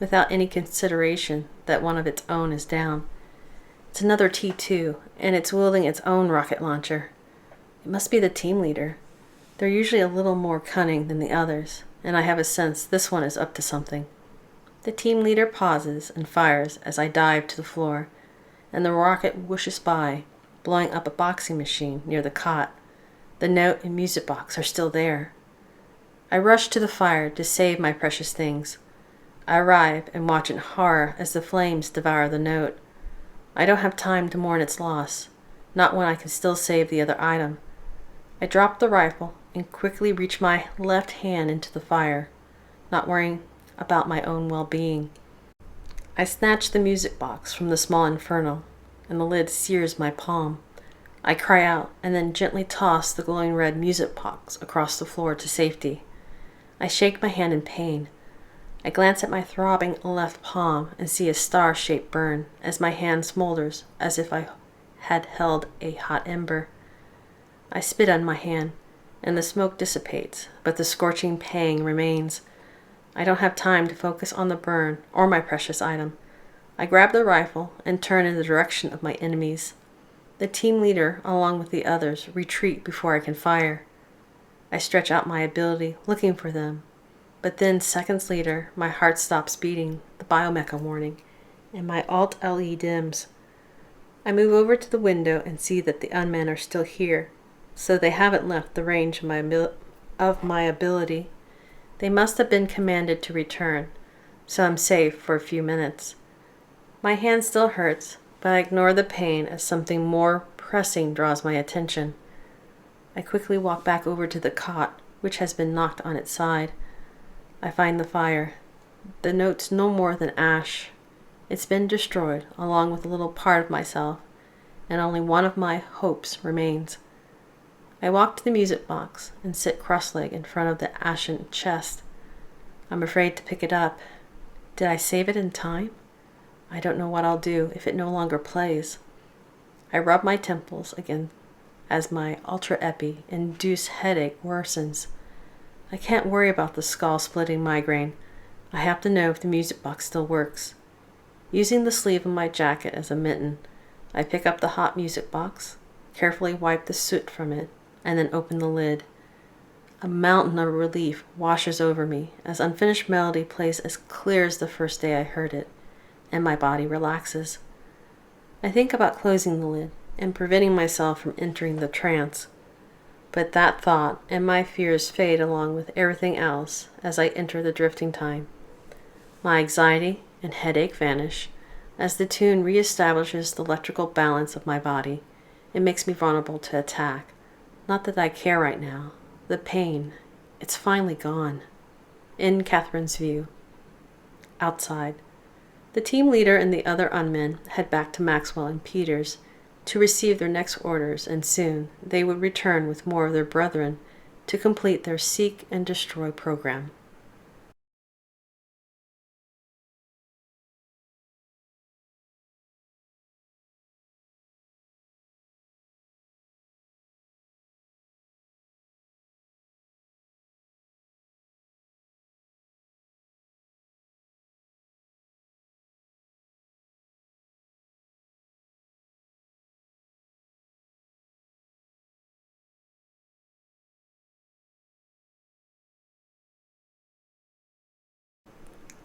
without any consideration that one of its own is down. It's another T2, and it's wielding its own rocket launcher. It must be the team leader. They're usually a little more cunning than the others, and I have a sense this one is up to something. The team leader pauses and fires as I dive to the floor, and the rocket whooshes by, blowing up a boxing machine near the cot. The note and music box are still there. I rush to the fire to save my precious things. I arrive and watch in horror as the flames devour the note. I don't have time to mourn its loss, not when I can still save the other item. I drop the rifle and quickly reach my left hand into the fire, not worrying about my own well-being. I snatch the music box from the small inferno, and the lid sears my palm. I cry out and then gently toss the glowing red music box across the floor to safety. I shake my hand in pain. I glance at my throbbing left palm and see a star-shaped burn as my hand smolders as if I had held a hot ember. I spit on my hand, and the smoke dissipates, but the scorching pang remains. I don't have time to focus on the burn or my precious item. I grab the rifle and turn in the direction of my enemies. The team leader, along with the others, retreat before I can fire. I stretch out my ability, looking for them. But then, seconds later, my heart stops beating, the biomecha warning, and my Alt-LE dims. I move over to the window and see that the unmen are still here, so they haven't left the range of my ability. They must have been commanded to return, so I'm safe for a few minutes. My hand still hurts, but I ignore the pain as something more pressing draws my attention. I quickly walk back over to the cot, which has been knocked on its side. I find the fire. The note's no more than ash. It's been destroyed, along with a little part of myself, and only one of my hopes remains. I walk to the music box and sit cross-legged in front of the ashen chest. I'm afraid to pick it up. Did I save it in time? I don't know what I'll do if it no longer plays. I rub my temples again as my ultra-epi-induced headache worsens. I can't worry about the skull-splitting migraine. I have to know if the music box still works. Using the sleeve of my jacket as a mitten, I pick up the hot music box, carefully wipe the soot from it, and then open the lid. A mountain of relief washes over me as unfinished melody plays as clear as the first day I heard it, and my body relaxes. I think about closing the lid and preventing myself from entering the trance. But that thought and my fears fade along with everything else as I enter the drifting time. My anxiety and headache vanish as the tune reestablishes the electrical balance of my body. It makes me vulnerable to attack. Not that I care right now. The pain, it's finally gone. In Catherine's view. Outside. The team leader and the other unmen head back to Maxwell and Peters to receive their next orders, and soon they would return with more of their brethren to complete their seek and destroy program.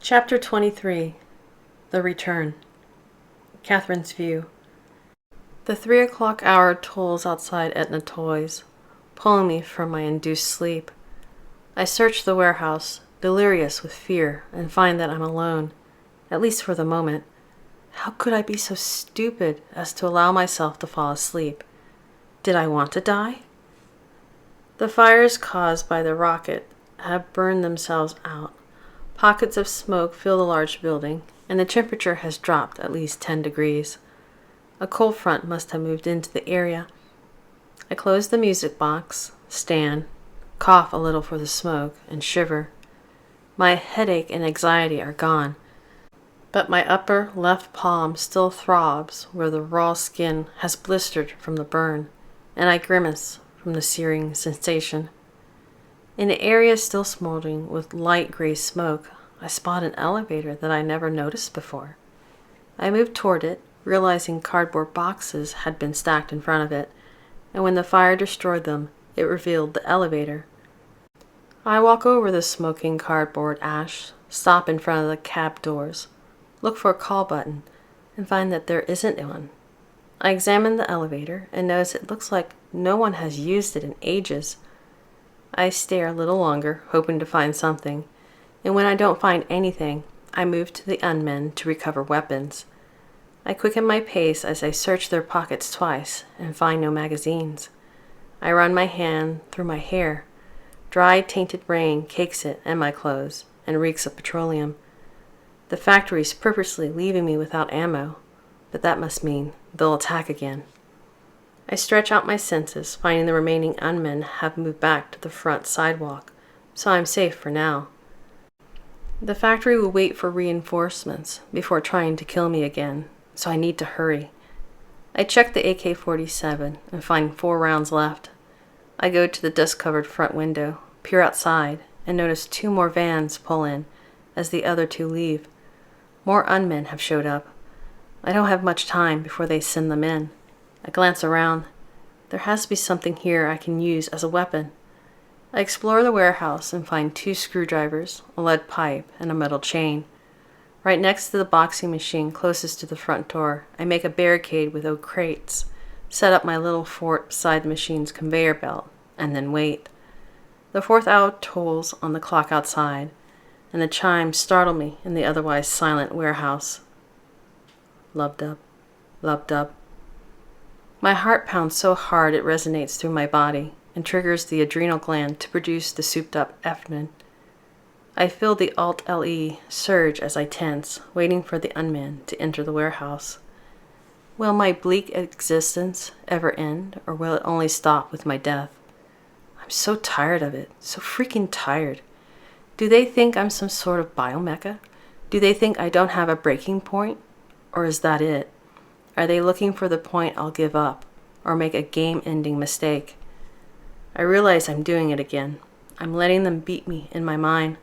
Chapter 23. The Return. Catherine's View. The 3 o'clock hour tolls outside Etna Toys, pulling me from my induced sleep. I search the warehouse, delirious with fear, and find that I'm alone, at least for the moment. How could I be so stupid as to allow myself to fall asleep? Did I want to die? The fires caused by the rocket have burned themselves out. Pockets of smoke fill the large building, and the temperature has dropped at least 10 degrees. A cold front must have moved into the area. I close the music box, stand, cough a little for the smoke, and shiver. My headache and anxiety are gone, but my upper left palm still throbs where the raw skin has blistered from the burn, and I grimace from the searing sensation. In the area still smoldering with light gray smoke, I spot an elevator that I never noticed before. I move toward it, realizing cardboard boxes had been stacked in front of it, and when the fire destroyed them, it revealed the elevator. I walk over the smoking cardboard ash, stop in front of the cab doors, look for a call button, and find that there isn't one. I examine the elevator and notice it looks like no one has used it in ages. I stare a little longer, hoping to find something, and when I don't find anything, I move to the unmen to recover weapons. I quicken my pace as I search their pockets twice and find no magazines. I run my hand through my hair. Dry, tainted rain cakes it and my clothes and reeks of petroleum. The factory's purposely leaving me without ammo, but that must mean they'll attack again. I stretch out my senses, finding the remaining unmen have moved back to the front sidewalk, so I'm safe for now. The factory will wait for reinforcements before trying to kill me again, so I need to hurry. I check the AK-47 and find 4 rounds left. I go to the dust-covered front window, peer outside, and notice 2 more vans pull in as the other 2 leave. More unmen have showed up. I don't have much time before they send them in. I glance around. There has to be something here I can use as a weapon. I explore the warehouse and find 2 screwdrivers, a lead pipe, and a metal chain. Right next to the boxing machine closest to the front door, I make a barricade with oak crates, set up my little fort beside the machine's conveyor belt, and then wait. The 4th hour tolls on the clock outside, and the chimes startle me in the otherwise silent warehouse. Lub-dub, lub-dub. My heart pounds so hard it resonates through my body and triggers the adrenal gland to produce the souped-up effmin. I feel the Alt-LE surge as I tense, waiting for the unman to enter the warehouse. Will my bleak existence ever end, or will it only stop with my death? I'm so tired of it, so freaking tired. Do they think I'm some sort of biomecha? Do they think I don't have a breaking point? Or is that it? Are they looking for the point I'll give up, or make a game-ending mistake? I realize I'm doing it again. I'm letting them beat me in my mind.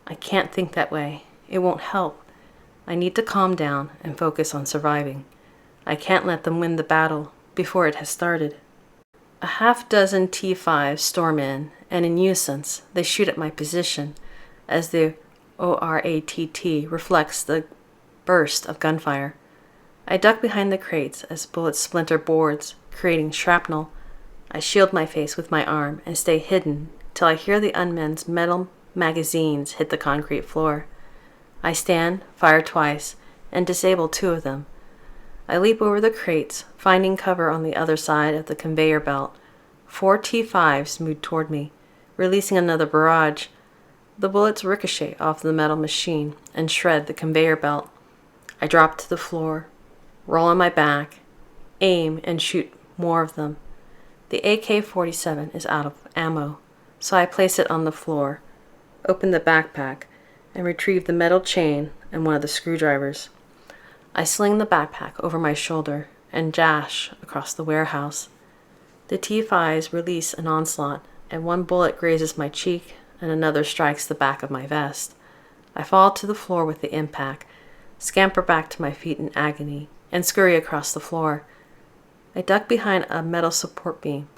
I can't think that way. It won't help. I need to calm down and focus on surviving. I can't let them win the battle before it has started. A half-dozen T5s storm in, and in unison, they shoot at my position as the ORATT reflects the burst of gunfire. I duck behind the crates as bullets splinter boards, creating shrapnel. I shield my face with my arm and stay hidden till I hear the unmen's metal magazines hit the concrete floor. I stand, fire twice, and disable 2 of them. I leap over the crates, finding cover on the other side of the conveyor belt. 4 T5s move toward me, releasing another barrage. The bullets ricochet off the metal machine and shred the conveyor belt. I drop to the floor, roll on my back, aim, and shoot more of them. The AK-47 is out of ammo, so I place it on the floor, open the backpack, and retrieve the metal chain and one of the screwdrivers. I sling the backpack over my shoulder and dash across the warehouse. The T5s release an onslaught, and 1 bullet grazes my cheek and another strikes the back of my vest. I fall to the floor with the impact, scamper back to my feet in agony, and scurry across the floor. I duck behind a metal support beam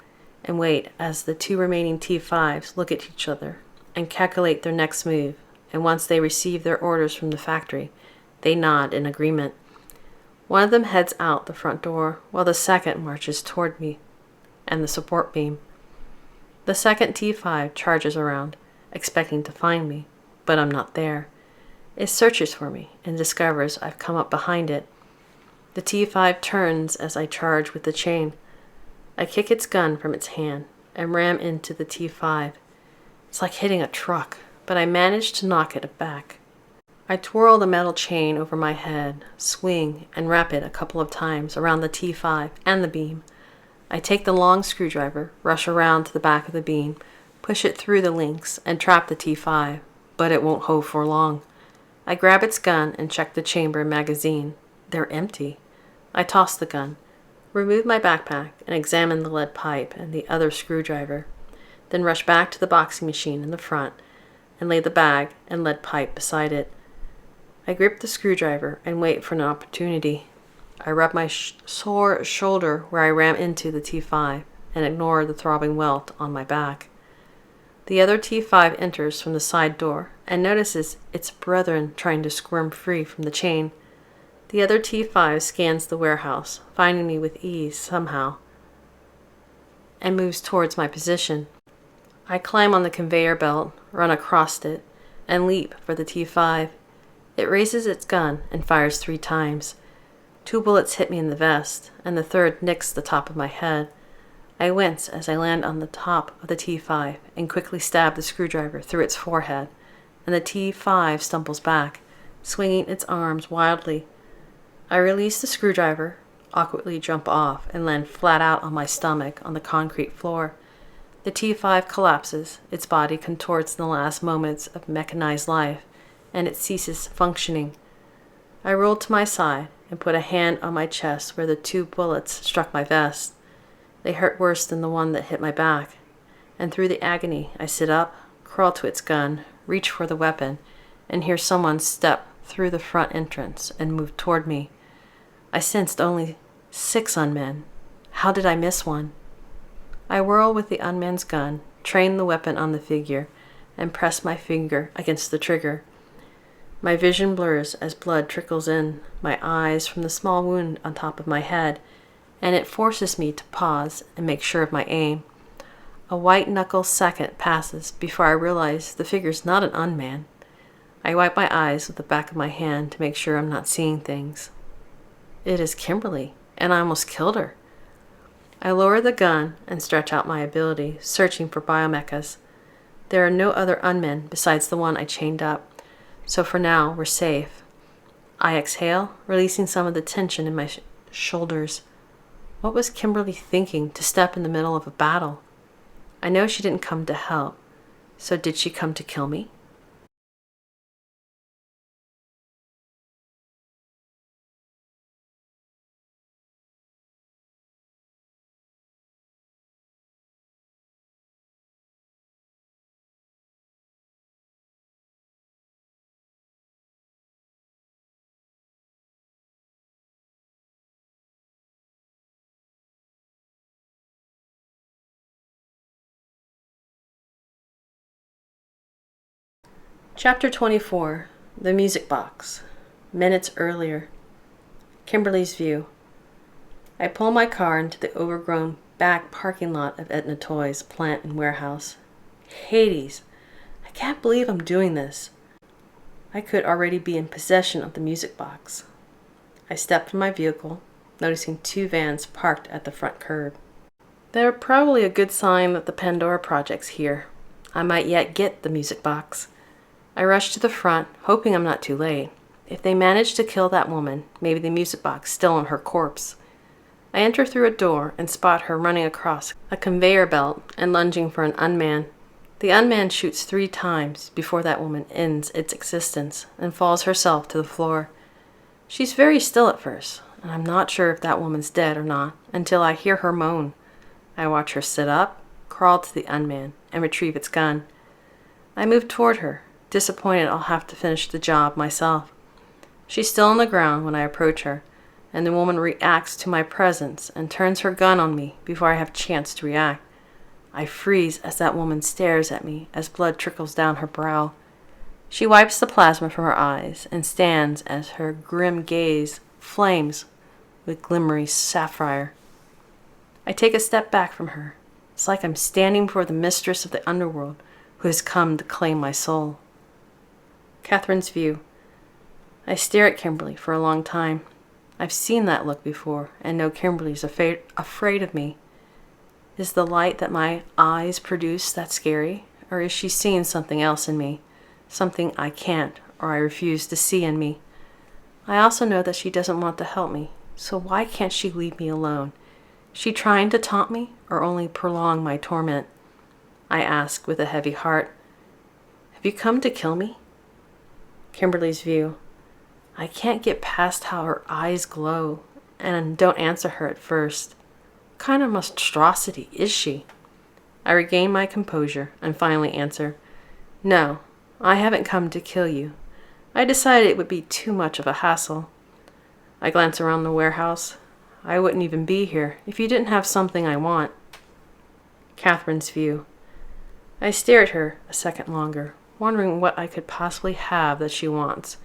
and wait as the 2 remaining T5s look at each other and calculate their next move, and once they receive their orders from the factory, they nod in agreement. One of them heads out the front door, while the second marches toward me and the support beam. The second T5 charges around, expecting to find me, but I'm not there. It searches for me and discovers I've come up behind it. The T5 turns as I charge with the chain. I kick its gun from its hand and ram into the T5. It's like hitting a truck, but I manage to knock it back. I twirl the metal chain over my head, swing, and wrap it a couple of times around the T5 and the beam. I take the long screwdriver, rush around to the back of the beam, push it through the links, and trap the T5, but it won't hold for long. I grab its gun and check the chamber and magazine. They're empty. I toss the gun, remove my backpack, and examine the lead pipe and the other screwdriver, then rush back to the boxing machine in the front and lay the bag and lead pipe beside it. I grip the screwdriver and wait for an opportunity. I rub my sore shoulder where I ram into the T5 and ignore the throbbing welt on my back. The other T5 enters from the side door and notices its brethren trying to squirm free from the chain. The other T5 scans the warehouse, finding me with ease somehow, and moves towards my position. I climb on the conveyor belt, run across it, and leap for the T5. It raises its gun and fires 3 times. 2 bullets hit me in the vest, and the third nicks the top of my head. I wince as I land on the top of the T5 and quickly stab the screwdriver through its forehead, and the T5 stumbles back, swinging its arms wildly. I release the screwdriver, awkwardly jump off, and land flat out on my stomach on the concrete floor. The T5 collapses, its body contorts in the last moments of mechanized life, and it ceases functioning. I roll to my side and put a hand on my chest where the 2 bullets struck my vest. They hurt worse than the one that hit my back, and through the agony I sit up, crawl to its gun, reach for the weapon, and hear someone step through the front entrance and move toward me. I sensed only 6 unmen. How did I miss one? I whirl with the unman's gun, train the weapon on the figure, and press my finger against the trigger. My vision blurs as blood trickles in my eyes from the small wound on top of my head, and it forces me to pause and make sure of my aim. A white-knuckle second passes before I realize the figure's not an unman. I wipe my eyes with the back of my hand to make sure I'm not seeing things. It is Kimberly, and I almost killed her. I lower the gun and stretch out my ability, searching for biomechas. There are no other unmen besides the one I chained up, so for now we're safe. I exhale, releasing some of the tension in my shoulders. What was Kimberly thinking to step in the middle of a battle? I know she didn't come to help, so did she come to kill me? Chapter 24, The Music Box. Minutes earlier. Kimberly's view. I pull my car into the overgrown back parking lot of Etna Toys plant and warehouse. Hades! I can't believe I'm doing this. I could already be in possession of the music box. I step from my vehicle, noticing 2 vans parked at the front curb. They're probably a good sign that the Pandora project's here. I might yet get the music box. I rush to the front, hoping I'm not too late. If they manage to kill that woman, maybe the music box still on her corpse. I enter through a door and spot her running across a conveyor belt and lunging for an unman. The unman shoots 3 times before that woman ends its existence and falls herself to the floor. She's very still at first, and I'm not sure if that woman's dead or not until I hear her moan. I watch her sit up, crawl to the unman, and retrieve its gun. I move toward her, disappointed I'll have to finish the job myself. She's still on the ground when I approach her, and the woman reacts to my presence and turns her gun on me before I have a chance to react. I freeze as that woman stares at me as blood trickles down her brow. She wipes the plasma from her eyes and stands as her grim gaze flames with glimmery sapphire. I take a step back from her. It's like I'm standing before the mistress of the underworld who has come to claim my soul. Catherine's view. I stare at Kimberly for a long time. I've seen that look before and know Kimberly's afraid of me. Is the light that my eyes produce that scary, or is she seeing something else in me, something I can't or I refuse to see in me? I also know that she doesn't want to help me, so why can't she leave me alone? Is she trying to taunt me or only prolong my torment? I ask with a heavy heart. Have you come to kill me? Kimberly's view. I can't get past how her eyes glow, and don't answer her at first. What kind of monstrosity is she? I regain my composure and finally answer, No, I haven't come to kill you. I decided it would be too much of a hassle. I glance around the warehouse. I wouldn't even be here if you didn't have something I want. Catherine's view. I stare at her a second longer, wondering what I could possibly have that she wants,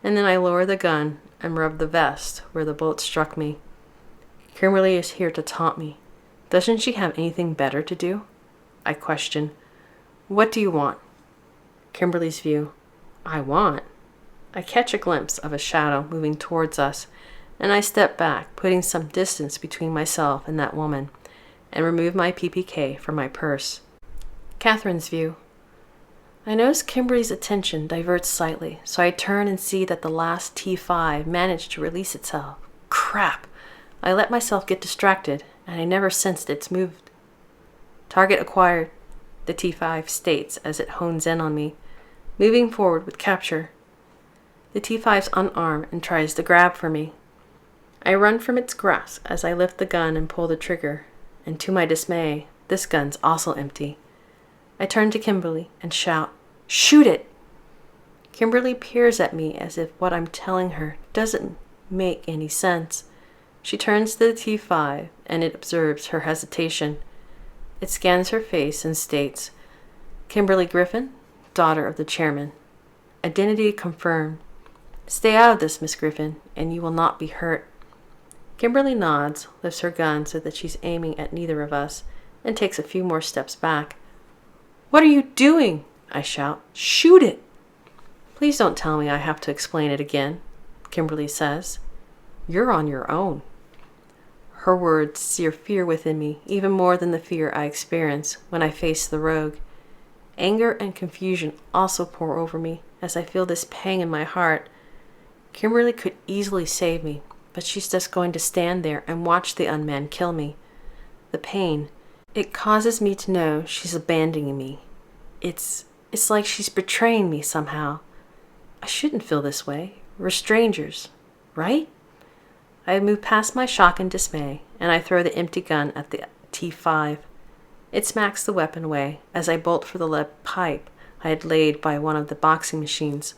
and then I lower the gun and rub the vest where the bullet struck me. Kimberly is here to taunt me. Doesn't she have anything better to do? I question. What do you want? Kimberly's view. I want. I catch a glimpse of a shadow moving towards us, and I step back, putting some distance between myself and that woman, and remove my PPK from my purse. Catherine's view. I notice Kimberly's attention diverts slightly, so I turn and see that the last T5 managed to release itself. Crap! I let myself get distracted, and I never sensed it's moved. Target acquired, the T5 states as it hones in on me, moving forward with capture. The T5's unarmed and tries to grab for me. I run from its grasp as I lift the gun and pull the trigger, and to my dismay, this gun's also empty. I turn to Kimberly and shout, Shoot it! Kimberly peers at me as if what I'm telling her doesn't make any sense. She turns to the T5 and it observes her hesitation. It scans her face and states, Kimberly Griffin, daughter of the chairman. Identity confirmed. Stay out of this, Miss Griffin, and you will not be hurt. Kimberly nods, lifts her gun so that she's aiming at neither of us, and takes a few more steps back. What are you doing? I shout. Shoot it! Please don't tell me I have to explain it again, Kimberly says. You're on your own. Her words sear fear within me, even more than the fear I experience when I face the rogue. Anger and confusion also pour over me as I feel this pang in my heart. Kimberly could easily save me, but she's just going to stand there and watch the unmanned kill me. The pain, it causes me to know she's abandoning me. It's like she's betraying me somehow. I shouldn't feel this way. We're strangers, right? I move past my shock and dismay, and I throw the empty gun at the T5. It smacks the weapon away as I bolt for the lead pipe I had laid by one of the boxing machines.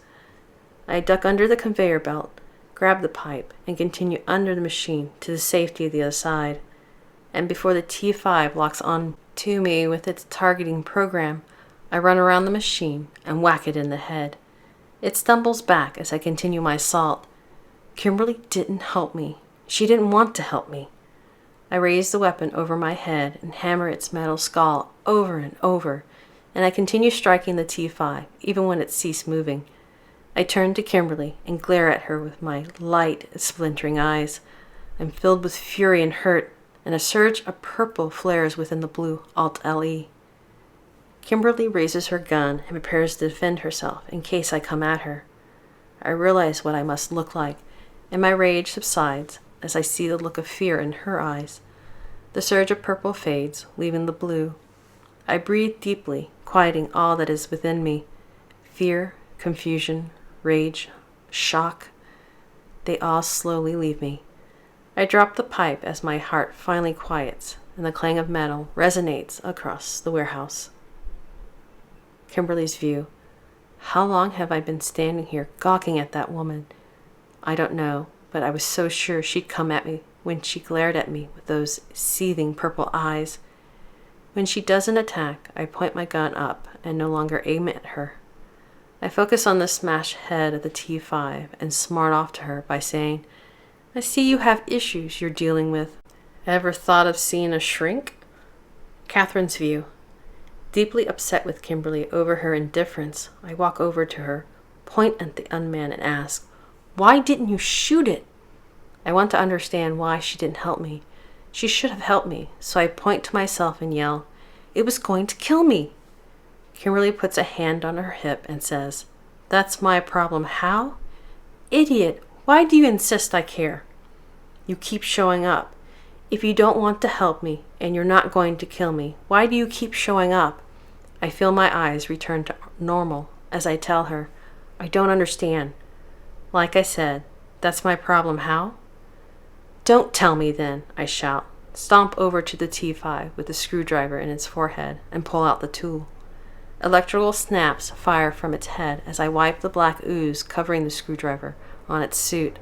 I duck under the conveyor belt, grab the pipe, and continue under the machine to the safety of the other side. And before the T5 locks on to me with its targeting program, I run around the machine and whack it in the head. It stumbles back as I continue my assault. Kimberly didn't help me. She didn't want to help me. I raise the weapon over my head and hammer its metal skull over and over, and I continue striking the T5, even when it ceased moving. I turn to Kimberly and glare at her with my light, splintering eyes. I'm filled with fury and hurt, and a surge of purple flares within the blue Alt-LE. Kimberly raises her gun and prepares to defend herself in case I come at her. I realize what I must look like, and my rage subsides as I see the look of fear in her eyes. The surge of purple fades, leaving the blue. I breathe deeply, quieting all that is within me. Fear, confusion, rage, shock. They all slowly leave me. I drop the pipe as my heart finally quiets, and the clang of metal resonates across the warehouse. Kimberly's view. How long have I been standing here gawking at that woman? I don't know, but I was so sure she'd come at me when she glared at me with those seething purple eyes. When she doesn't attack, I point my gun up and no longer aim at her. I focus on the smashed head of the T5 and smart off to her by saying, I see you have issues you're dealing with. Ever thought of seeing a shrink? Catherine's view. Deeply upset with Kimberly over her indifference, I walk over to her, point at the unmanned and ask, Why didn't you shoot it? I want to understand why she didn't help me. She should have helped me, so I point to myself and yell, It was going to kill me. Kimberly puts a hand on her hip and says, That's my problem. How? Idiot, why do you insist I care? You keep showing up. If you don't want to help me and you're not going to kill me, why do you keep showing up? I feel my eyes return to normal as I tell her, I don't understand. Like I said, that's my problem. How? Don't tell me then, I shout, stomp over to the T5 with the screwdriver in its forehead and pull out the tool. Electrical snaps fire from its head as I wipe the black ooze covering the screwdriver on its suit.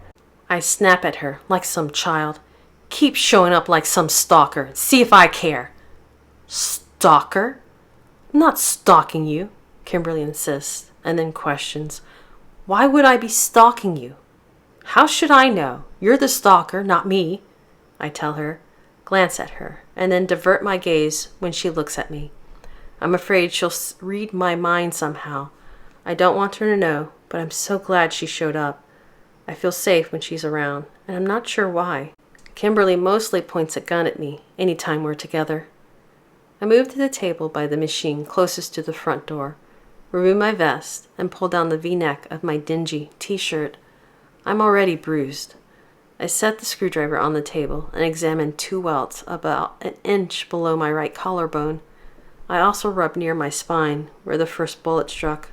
I snap at her like some child. Keep showing up like some stalker and see if I care. Stalker? I'm not stalking you, Kimberly insists, and then questions. Why would I be stalking you? How should I know? You're the stalker, not me, I tell her, glance at her, and then divert my gaze when she looks at me. I'm afraid she'll read my mind somehow. I don't want her to know, but I'm so glad she showed up. I feel safe when she's around, and I'm not sure why. Kimberly mostly points a gun at me anytime we're together. I move to the table by the machine closest to the front door, remove my vest, and pull down the V-neck of my dingy t-shirt. I'm already bruised. I set the screwdriver on the table and examine 2 welts about an inch below my right collarbone. I also rub near my spine, where the first bullet struck.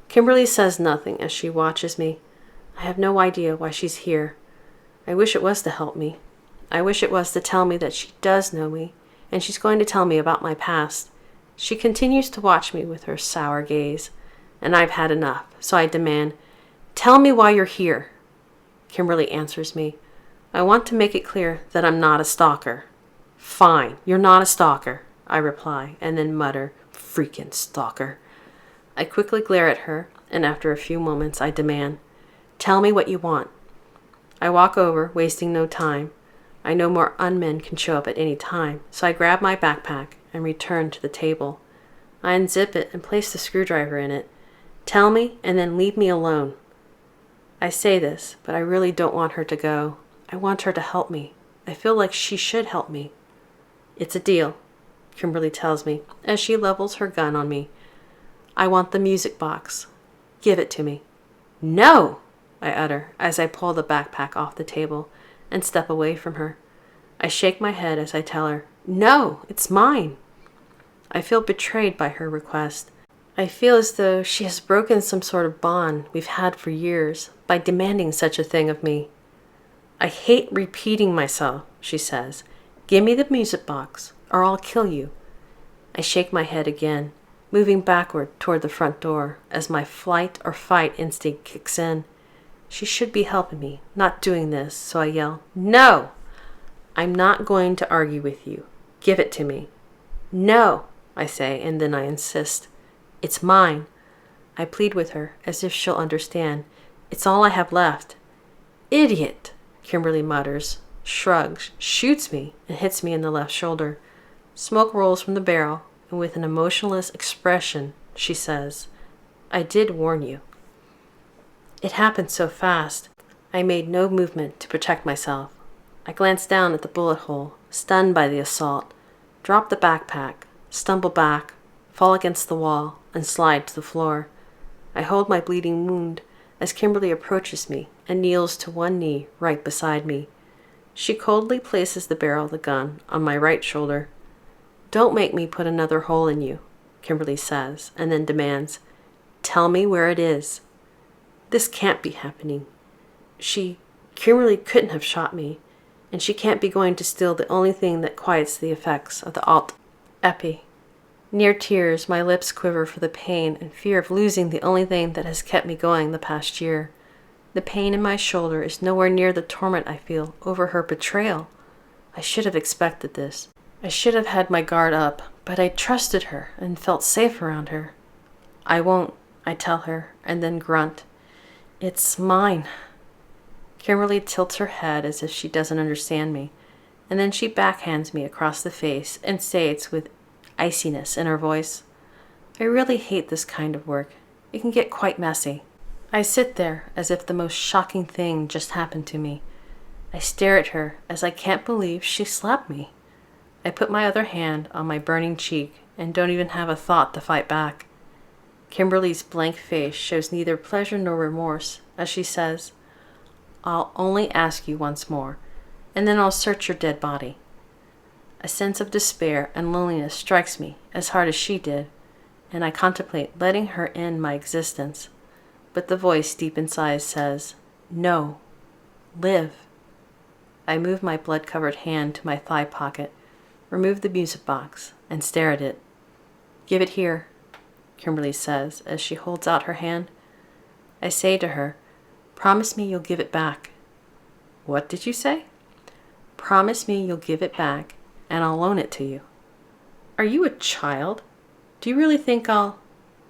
Kimberly says nothing as she watches me. I have no idea why she's here. I wish it was to help me. I wish it was to tell me that she does know me, and she's going to tell me about my past. She continues to watch me with her sour gaze, and I've had enough, so I demand, tell me why you're here. Kimberly answers me. I want to make it clear that I'm not a stalker. Fine, you're not a stalker, I reply, and then mutter, freaking stalker. I quickly glare at her, and after a few moments I demand, tell me what you want. I walk over, wasting no time. I know more unmen can show up at any time, so I grab my backpack and return to the table. I unzip it and place the screwdriver in it. Tell me, and then leave me alone. I say this, but I really don't want her to go. I want her to help me. I feel like she should help me. It's a deal, Kimberly tells me as she levels her gun on me. I want the music box. Give it to me. No, I utter as I pull the backpack off the table and step away from her. I shake my head as I tell her, no, it's mine. I feel betrayed by her request. I feel as though she has broken some sort of bond we've had for years by demanding such a thing of me. I hate repeating myself, she says. Give me the music box, or I'll kill you. I shake my head again, moving backward toward the front door as my flight or fight instinct kicks in. She should be helping me, not doing this, so I yell, no! I'm not going to argue with you. Give it to me. No, I say, and then I insist. It's mine. I plead with her, as if she'll understand. It's all I have left. Idiot, Kimberly mutters, shrugs, shoots me, and hits me in the left shoulder. Smoke rolls from the barrel, and with an emotionless expression, she says, I did warn you. It happened so fast. I made no movement to protect myself. I glance down at the bullet hole, stunned by the assault, drop the backpack, stumble back, fall against the wall, and slide to the floor. I hold my bleeding wound as Kimberly approaches me and kneels to one knee right beside me. She coldly places the barrel of the gun on my right shoulder. Don't make me put another hole in you, Kimberly says, and then demands, tell me where it is. This can't be happening. Kimberly couldn't have shot me, and she can't be going to steal the only thing that quiets the effects of the alt-epi. Near tears, my lips quiver for the pain and fear of losing the only thing that has kept me going the past year. The pain in my shoulder is nowhere near the torment I feel over her betrayal. I should have expected this. I should have had my guard up, but I trusted her and felt safe around her. I won't, I tell her, and then grunt. It's mine. Kimberly tilts her head as if she doesn't understand me, and then she backhands me across the face and states with iciness in her voice, I really hate this kind of work. It can get quite messy. I sit there as if the most shocking thing just happened to me. I stare at her as I can't believe she slapped me. I put my other hand on my burning cheek and don't even have a thought to fight back. Kimberly's blank face shows neither pleasure nor remorse as she says, I'll only ask you once more, and then I'll search your dead body. A sense of despair and loneliness strikes me as hard as she did, and I contemplate letting her end my existence. But the voice deep inside says, "No, live." I move my blood-covered hand to my thigh pocket, remove the music box, and stare at it. "Give it here," Kimberly says as she holds out her hand. I say to her, "Promise me you'll give it back." "What did you say?" "Promise me you'll give it back, and I'll loan it to you." "Are you a child? Do you really think I'll—"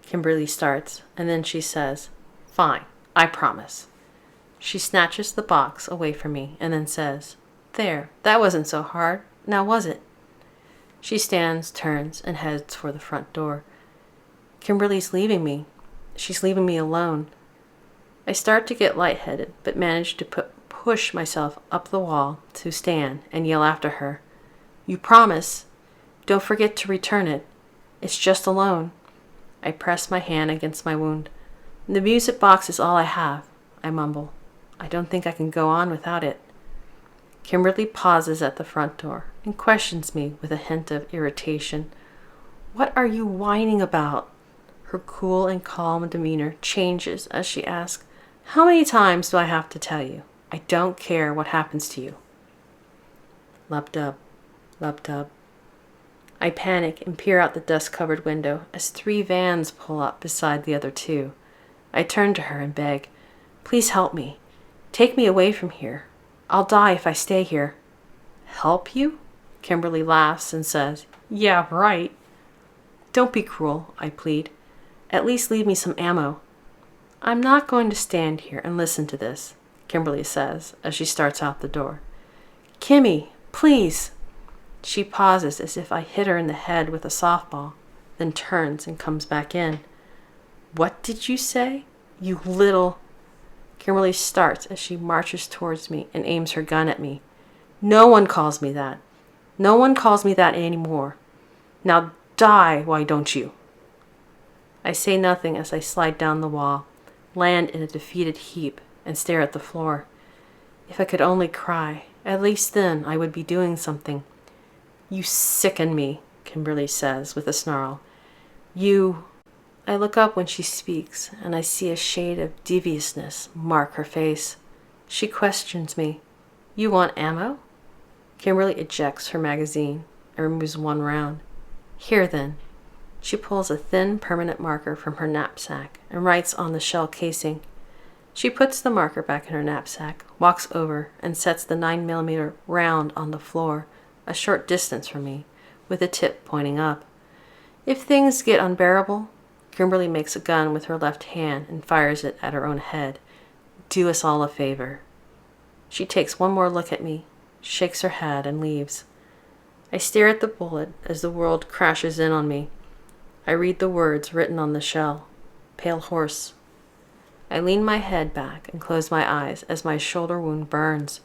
Kimberly starts, and then she says, "Fine, I promise." She snatches the box away from me and then says, "There, that wasn't so hard, now was it?" She stands, turns, and heads for the front door. Kimberly's leaving me. She's leaving me alone. I start to get lightheaded, but manage to push myself up the wall to stand and yell after her, "You promise? Don't forget to return it. It's just a loan." I press my hand against my wound. "The music box is all I have," I mumble. "I don't think I can go on without it." Kimberly pauses at the front door and questions me with a hint of irritation. "What are you whining about?" Her cool and calm demeanor changes as she asks, "How many times do I have to tell you? I don't care what happens to you." Lub-dub, lub-dub. I panic and peer out the dust-covered window as 3 vans pull up beside the other 2. I turn to her and beg, "Please help me. Take me away from here. I'll die if I stay here." "Help you?" Kimberly laughs and says, "Yeah, right." "Don't be cruel," I plead. "At least leave me some ammo." "I'm not going to stand here and listen to this," Kimberly says as she starts out the door. "Kimmy, please." She pauses as if I hit her in the head with a softball, then turns and comes back in. "What did you say? You little—" Kimberly starts as she marches towards me and aims her gun at me. "No one calls me that. No one calls me that anymore. Now die, why don't you?" I say nothing as I slide down the wall, land in a defeated heap, and stare at the floor. If I could only cry, at least then I would be doing something. "You sicken me," Kimberly says with a snarl. "You—" I look up when she speaks, and I see a shade of deviousness mark her face. She questions me. "You want ammo?" Kimberly ejects her magazine and removes 1 round. "Here then." She pulls a thin permanent marker from her knapsack and writes on the shell casing. She puts the marker back in her knapsack, walks over, and sets the 9mm round on the floor, a short distance from me, with the tip pointing up. If things get unbearable, Kimberly makes a gun with her left hand and fires it at her own head. Do us all a favor. She takes one more look at me, shakes her head, and leaves. I stare at the bullet as the world crashes in on me. I read the words written on the shell. Pale horse. I lean my head back and close my eyes as my shoulder wound burns.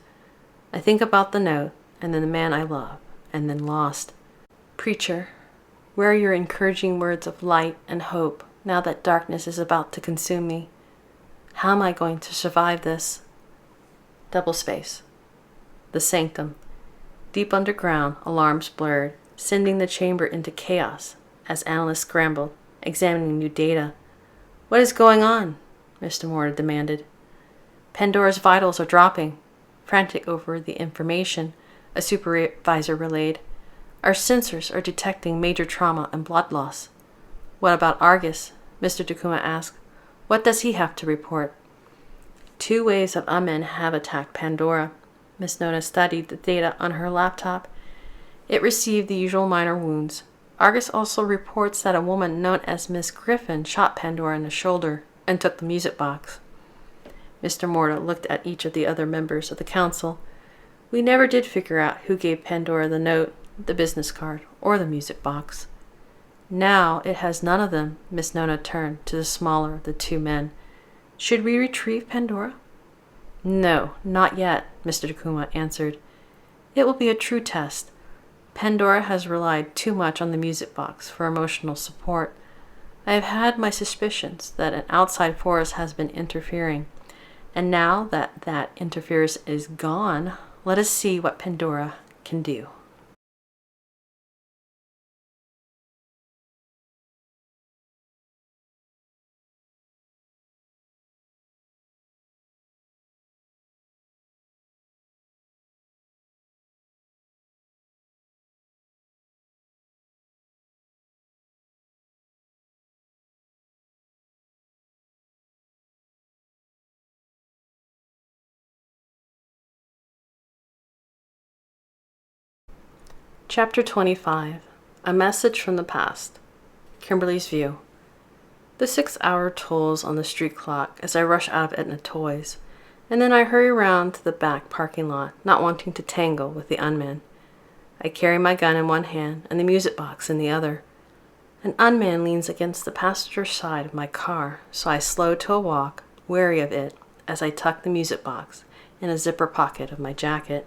I think about the note, and then the man I love, and then lost. Preacher, where are your encouraging words of light and hope now that darkness is about to consume me? How am I going to survive this? Double space. The sanctum. Deep underground, alarms blurred, sending the chamber into chaos as analysts scrambled, examining new data. "What is going on?" Mr. Morta demanded. "Pandora's vitals are dropping." Frantic over the information, a supervisor relayed. "Our sensors are detecting major trauma and blood loss." "What about Argus?" Mr. Takuma asked. "What does he have to report?" 2 waves of unmen have attacked Pandora. Miss Nona studied the data on her laptop. It received the usual minor wounds. Argus also reports that a woman known as Miss Griffin shot Pandora in the shoulder and took the music box. Mr. Morta looked at each of the other members of the council. "We never did figure out who gave Pandora the note, the business card, or the music box." "Now it has none of them," Miss Nona turned to the smaller of the 2 men. "Should we retrieve Pandora?" "No, not yet," Mr. Takuma answered. "It will be a true test. Pandora has relied too much on the music box for emotional support. I have had my suspicions that an outside force has been interfering, and now that that interference is gone, let us see what Pandora can do." Chapter 25. A Message from the Past. Kimberly's View. The 6-hour tolls on the street clock as I rush out of Etna Toys, and then I hurry around to the back parking lot, not wanting to tangle with the unman. I carry my gun in one hand and the music box in the other. An unman leans against the passenger side of my car, so I slow to a walk, wary of it, as I tuck the music box in a zipper pocket of my jacket.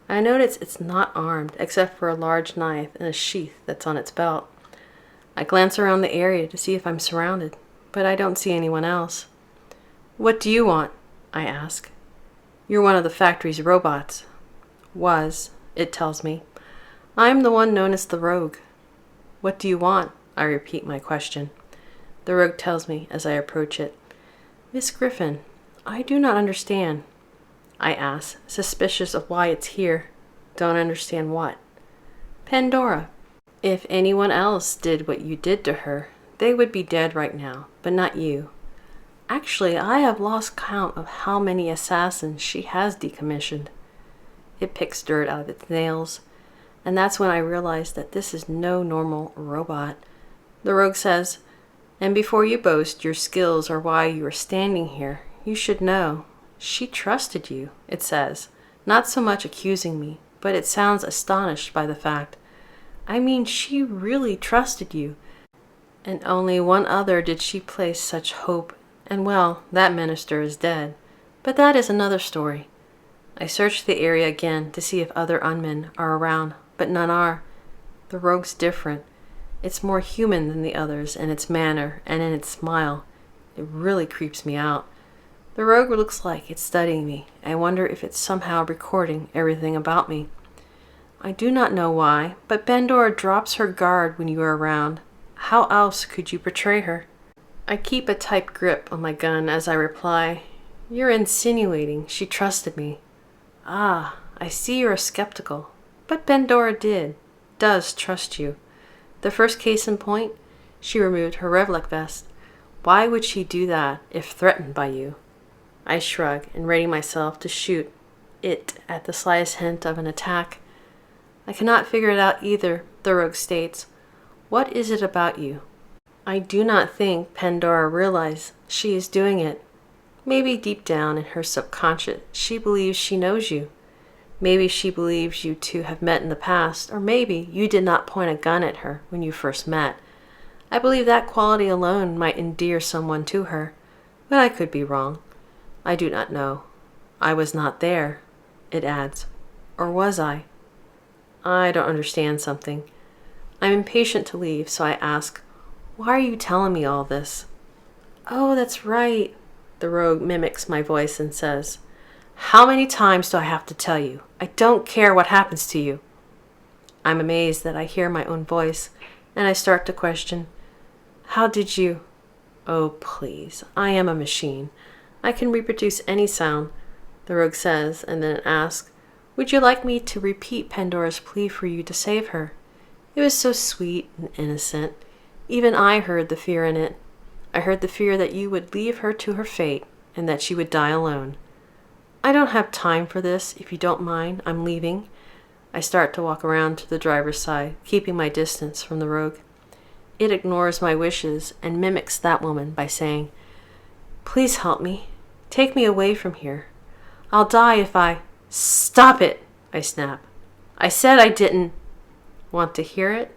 I notice it's not armed except for a large knife and a sheath that's on its belt. I glance around the area to see if I'm surrounded, but I don't see anyone else. "What do you want?" I ask. "You're one of the factory's robots." "Was," it tells me. "I'm the one known as the Rogue." "What do you want?" I repeat my question. The Rogue tells me as I approach it. "Miss Griffin, I do not understand." I ask, suspicious of why it's here. "Don't understand what?" "Pandora. If anyone else did what you did to her, they would be dead right now, but not you. Actually, I have lost count of how many assassins she has decommissioned." It picks dirt out of its nails, and that's when I realize that this is no normal robot. The Rogue says, "And before you boast your skills are why you are standing here, you should know. She trusted you," it says, not so much accusing me, but it sounds astonished by the fact. I mean, she really trusted you, and only one other did she place such hope, and well, that minister is dead. But that is another story. I search the area again to see if other unmen are around, but none are. The Rogue's different. It's more human than the others in its manner and in its smile. It really creeps me out. The Rogue looks like it's studying me. I wonder if it's somehow recording everything about me. I do not know why, but Pandora drops her guard when you are around. How else could you betray her? I keep a tight grip on my gun as I reply, "You're insinuating she trusted me." "Ah, I see you're skeptical. But Pandora does trust you. The first case in point, she removed her Revlec vest. Why would she do that if threatened by you?" I shrug and ready myself to shoot it at the slightest hint of an attack. "I cannot figure it out either," the Rogue states. "What is it about you?" I do not think Pandora realizes she is doing it. Maybe deep down in her subconscious she believes she knows you. Maybe she believes you two have met in the past, or maybe you did not point a gun at her when you first met. I believe that quality alone might endear someone to her, but I could be wrong. I do not know. I was not there, it adds. Or was I? I don't understand something. I'm impatient to leave, so I ask, "Why are you telling me all this?" "Oh, that's right." The Rogue mimics my voice and says, "How many times do I have to tell you? I don't care what happens to you." I'm amazed that I hear my own voice, and I start to question, "How did you—" "Oh, please, I am a machine. I can reproduce any sound," the Rogue says, and then asks, "Would you like me to repeat Pandora's plea for you to save her? It was so sweet and innocent. Even I heard the fear in it. I heard the fear that you would leave her to her fate and that she would die alone." "I don't have time for this. If you don't mind, I'm leaving." I start to walk around to the driver's side, keeping my distance from the Rogue. It ignores my wishes and mimics that woman by saying, "Please help me. Take me away from here. I'll die if I—" "Stop it!" I snap. "I said I didn't—" "Want to hear it?"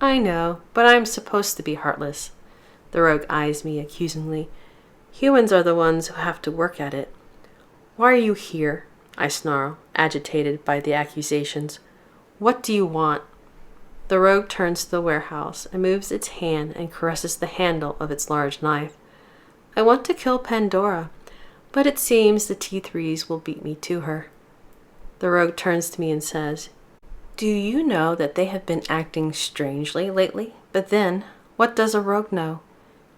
"I know, but I'm supposed to be heartless." The Rogue eyes me accusingly. "Humans are the ones who have to work at it." "Why are you here?" I snarl, agitated by the accusations. "What do you want?" The Rogue turns to the warehouse and moves its hand and caresses the handle of its large knife. "I want to kill Pandora, but it seems the T3s will beat me to her." The Rogue turns to me and says, "Do you know that they have been acting strangely lately? But then, what does a Rogue know?"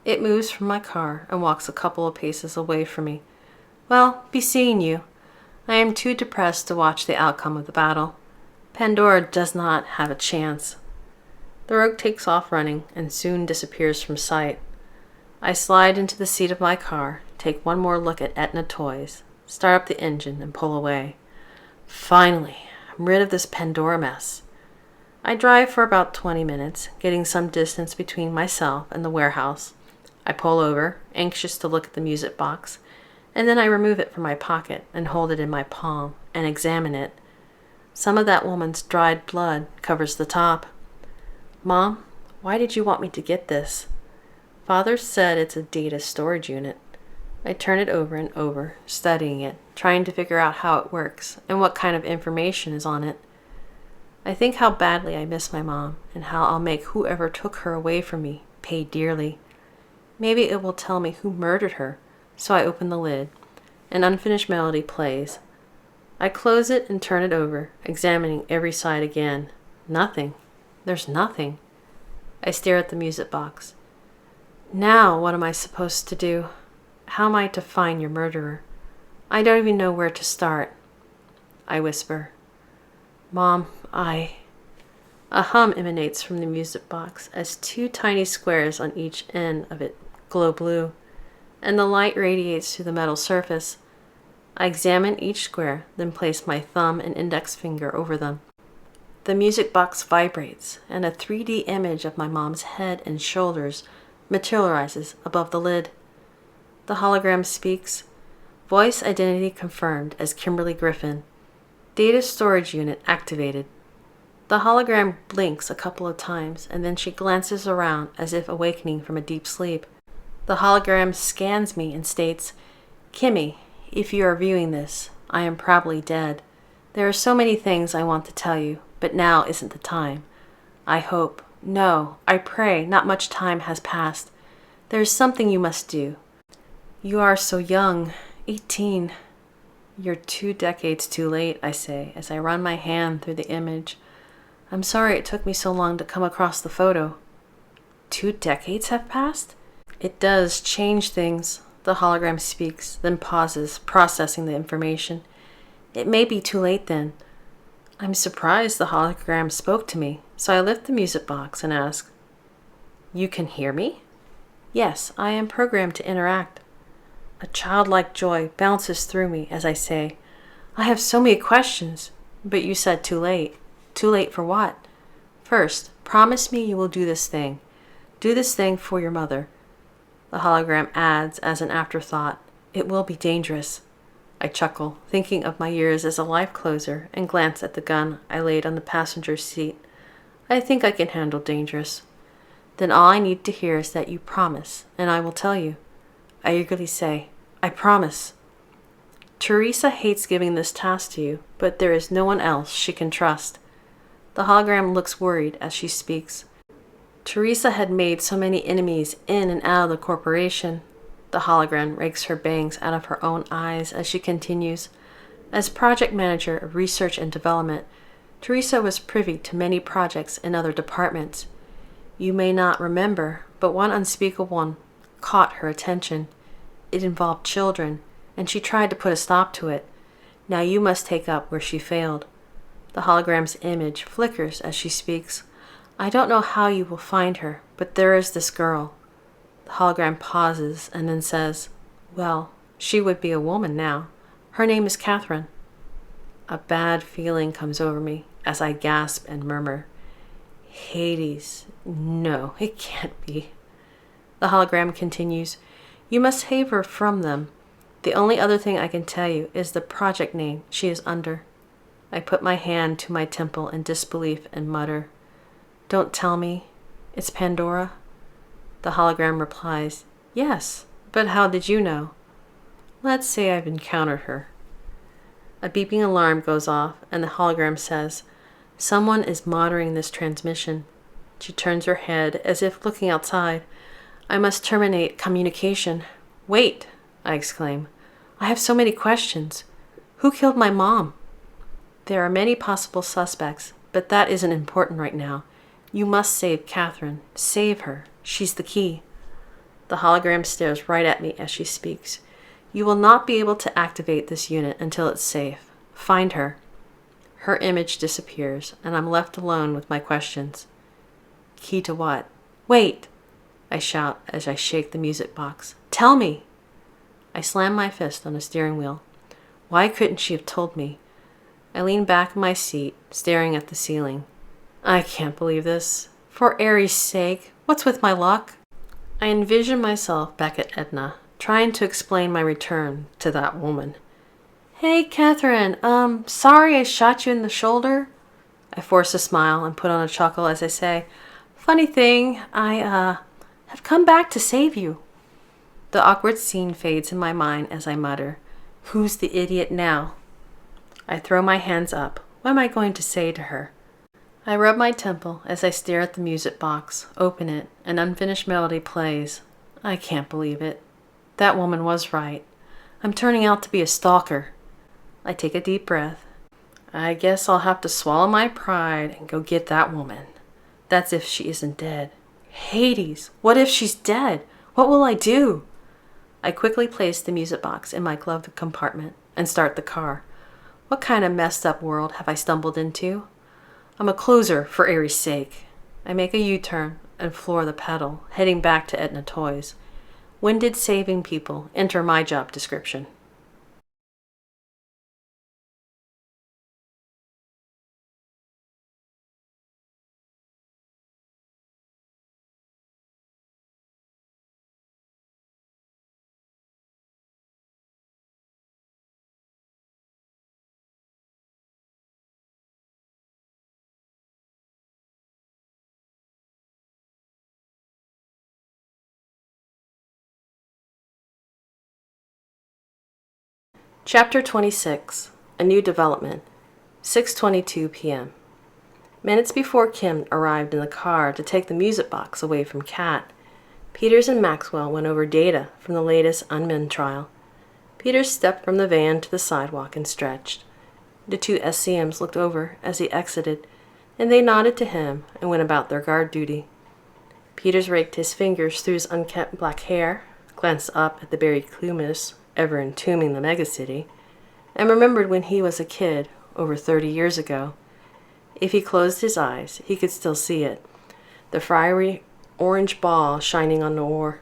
It moves from my car and walks a couple of paces away from me. "Well, be seeing you. I am too depressed to watch the outcome of the battle. Pandora does not have a chance." The Rogue takes off running and soon disappears from sight. I slide into the seat of my car, take one more look at Etna Toys, start up the engine, and pull away. Finally, I'm rid of this Pandora mess. I drive for about 20 minutes, getting some distance between myself and the warehouse. I pull over, anxious to look at the music box, and then I remove it from my pocket and hold it in my palm and examine it. Some of that woman's dried blood covers the top. "Mom, why did you want me to get this?" "Father said it's a data storage unit." I turn it over and over, studying it, trying to figure out how it works and what kind of information is on it. I think how badly I miss my mom and how I'll make whoever took her away from me pay dearly. Maybe it will tell me who murdered her, so I open the lid. An unfinished melody plays. I close it and turn it over, examining every side again. Nothing. There's nothing. I stare at the music box. Now what am I supposed to do? How am I to find your murderer? I don't even know where to start. I whisper, "Mom, A hum emanates from the music box as two tiny squares on each end of it glow blue, and the light radiates through the metal surface. I examine each square, then place my thumb and index finger over them. The music box vibrates, and a 3D image of my mom's head and shoulders materializes above the lid. The hologram speaks. Voice identity confirmed as Kimberly Griffin. Data storage unit activated. The hologram blinks a couple of times, and then she glances around as if awakening from a deep sleep. The hologram scans me and states, "Kimmy, if you are viewing this, I am probably dead. There are so many things I want to tell you, but now isn't the time. I hope, no, I pray not much time has passed. There is something you must do. You are so young, 18. You're 2 decades too late," I say as I run my hand through the image. I'm sorry it took me so long to come across the photo. 2 decades have passed? It does change things. The hologram speaks, then pauses, processing the information. It may be too late then. I'm surprised the hologram spoke to me, so I lift the music box and ask, "You can hear me?" "Yes, I am programmed to interact." A childlike joy bounces through me as I say, "I have so many questions, but you said too late." "Too late for what?" "First, promise me you will do this thing. Do this thing for your mother." The hologram adds as an afterthought, "It will be dangerous." I chuckle, thinking of my years as a life closer, and glance at the gun I laid on the passenger seat. I think I can handle dangerous. Then all I need to hear is that you promise, and I will tell you. I eagerly say, "I promise." Teresa hates giving this task to you, but there is no one else she can trust. The hologram looks worried as she speaks. Teresa had made so many enemies in and out of the corporation. The hologram rakes her bangs out of her own eyes as she continues. As project manager of research and development, Teresa was privy to many projects in other departments. You may not remember, but one unspeakable one caught her attention. It involved children, and she tried to put a stop to it. Now you must take up where she failed. The hologram's image flickers as she speaks. I don't know how you will find her, but there is this girl. The hologram pauses and then says, "Well, she would be a woman now. Her name is Catherine." A bad feeling comes over me as I gasp and murmur, "Hades, no, it can't be." The hologram continues, "You must save her from them. The only other thing I can tell you is the project name she is under." I put my hand to my temple in disbelief and mutter, "Don't tell me. It's Pandora?" The hologram replies, "Yes, but how did you know?" "Let's say I've encountered her." A beeping alarm goes off, and the hologram says, "Someone is monitoring this transmission." She turns her head as if looking outside. "I must terminate communication." "Wait!" I exclaim. "I have so many questions. Who killed my mom?" "There are many possible suspects, but that isn't important right now. You must save Catherine. Save her. She's the key." The hologram stares right at me as she speaks. "You will not be able to activate this unit until it's safe. Find her." Her image disappears, and I'm left alone with my questions. Key to what? "Wait!" I shout as I shake the music box. "Tell me!" I slam my fist on the steering wheel. Why couldn't she have told me? I lean back in my seat, staring at the ceiling. I can't believe this. For Aries' sake, what's with my luck? I envision myself back at Edna, trying to explain my return to that woman. Hey, Catherine, sorry I shot you in the shoulder. I force a smile and put on a chuckle as I say, funny thing, I have come back to save you. The awkward scene fades in my mind as I mutter, who's the idiot now? I throw my hands up. What am I going to say to her? I rub my temple as I stare at the music box, open it, an unfinished melody plays. I can't believe it. That woman was right. I'm turning out to be a stalker. I take a deep breath. I guess I'll have to swallow my pride and go get that woman. That's if she isn't dead. Hades, what if she's dead? What will I do? I quickly place the music box in my glove compartment and start the car. What kind of messed up world have I stumbled into? I'm a closer for Aries' sake. I make a U-turn and floor the pedal, heading back to Etna Toys. When did saving people enter my job description? Chapter 26, A New Development, 6:22 p.m. Minutes before Kim arrived in the car to take the music box away from Kat, Peters and Maxwell went over data from the latest Unmin trial. Peters stepped from the van to the sidewalk and stretched. The two SCMs looked over as he exited, and they nodded to him and went about their guard duty. Peters raked his fingers through his unkempt black hair, glanced up at the buried Clumas ever entombing the megacity, and remembered when he was a kid over 30 years ago. If he closed his eyes, he could still see it, the fiery orange ball shining on the ore.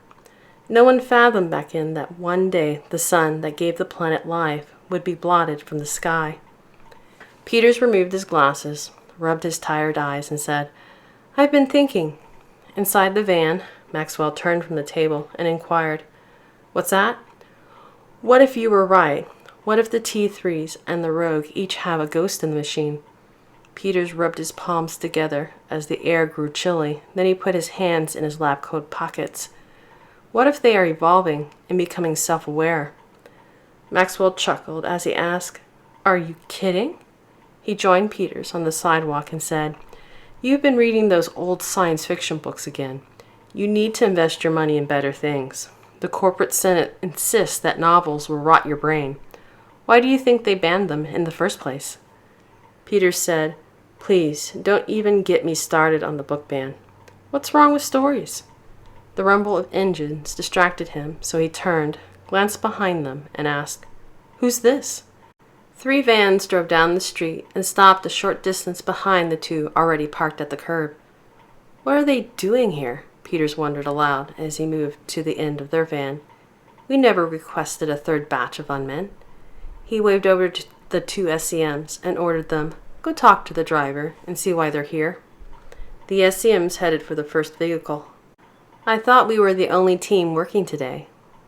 No one fathomed back in that one day the sun that gave the planet life would be blotted from the sky. Peters removed his glasses, rubbed his tired eyes, and said, I've been thinking. Inside the van, Maxwell turned from the table and inquired, What's that? What if you were right? What if the T3s and the Rogue each have a ghost in the machine? Peters rubbed his palms together as the air grew chilly. Then he put his hands in his lab coat pockets. What if they are evolving and becoming self-aware? Maxwell chuckled as he asked, Are you kidding? He joined Peters on the sidewalk and said, You've been reading those old science fiction books again. You need to invest your money in better things. The corporate Senate insists that novels will rot your brain. Why do you think they banned them in the first place? Peters said, Please, don't even get me started on the book ban. What's wrong with stories? The rumble of engines distracted him, so he turned, glanced behind them, and asked, Who's this? 3 vans drove down the street and stopped a short distance behind the 2 already parked at the curb. What are they doing here? Peters wondered aloud as he moved to the end of their van. We never requested a 3rd batch of unmen. He waved over to the 2 SCMs and ordered them, Go talk to the driver and see why they're here. The SCMs headed for the first vehicle. I thought we were the only team working today,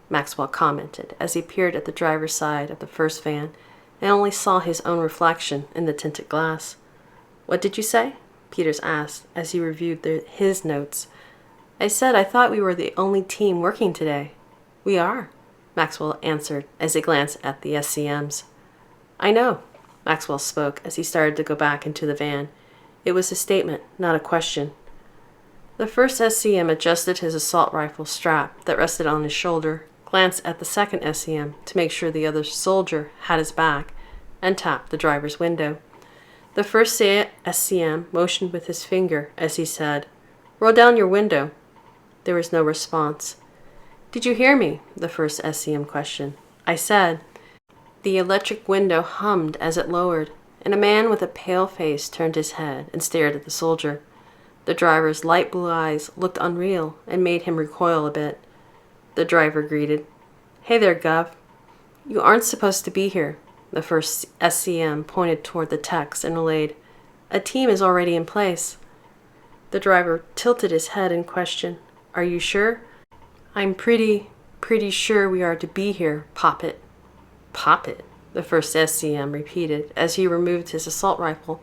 Maxwell commented as he peered at the driver's side of the first van and only saw his own reflection in the tinted glass. What did you say? Peters asked as he reviewed his notes. I said I thought we were the only team working today. We are, Maxwell answered as he glanced at the SCMs. I know, Maxwell spoke as he started to go back into the van. It was a statement, not a question. The first SCM adjusted his assault rifle strap that rested on his shoulder, glanced at the second SCM to make sure the other soldier had his back, and tapped the driver's window. The first SCM motioned with his finger as he said, Roll down your window. There was no response. Did you hear me? The first SCM questioned. I said. The electric window hummed as it lowered, and a man with a pale face turned his head and stared at the soldier. The driver's light blue eyes looked unreal and made him recoil a bit. The driver greeted. Hey there, Gov. You aren't supposed to be here. The first SCM pointed toward the text and relayed. A team is already in place. The driver tilted his head in question. Are you sure? I'm pretty sure we are to be here, Poppet. Poppet, the first SCM repeated as he removed his assault rifle.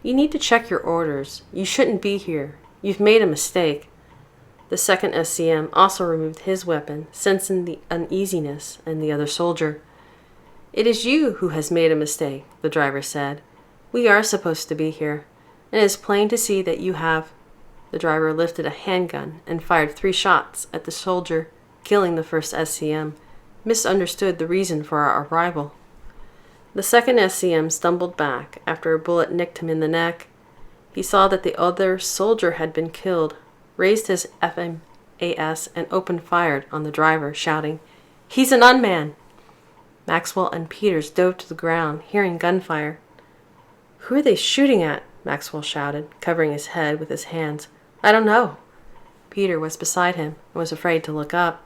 You need to check your orders. You shouldn't be here. You've made a mistake. The second SCM also removed his weapon, sensing the uneasiness in the other soldier. It is you who has made a mistake, the driver said. We are supposed to be here, and it is plain to see that you have. The driver lifted a handgun and fired 3 shots at the soldier, killing the first SCM, misunderstood the reason for our arrival. The second SCM stumbled back after a bullet nicked him in the neck. He saw that the other soldier had been killed, raised his FMAS and opened fire on the driver, shouting, He's an unman! Maxwell and Peters dove to the ground, hearing gunfire. Who are they shooting at? Maxwell shouted, covering his head with his hands. I don't know. Peter was beside him and was afraid to look up.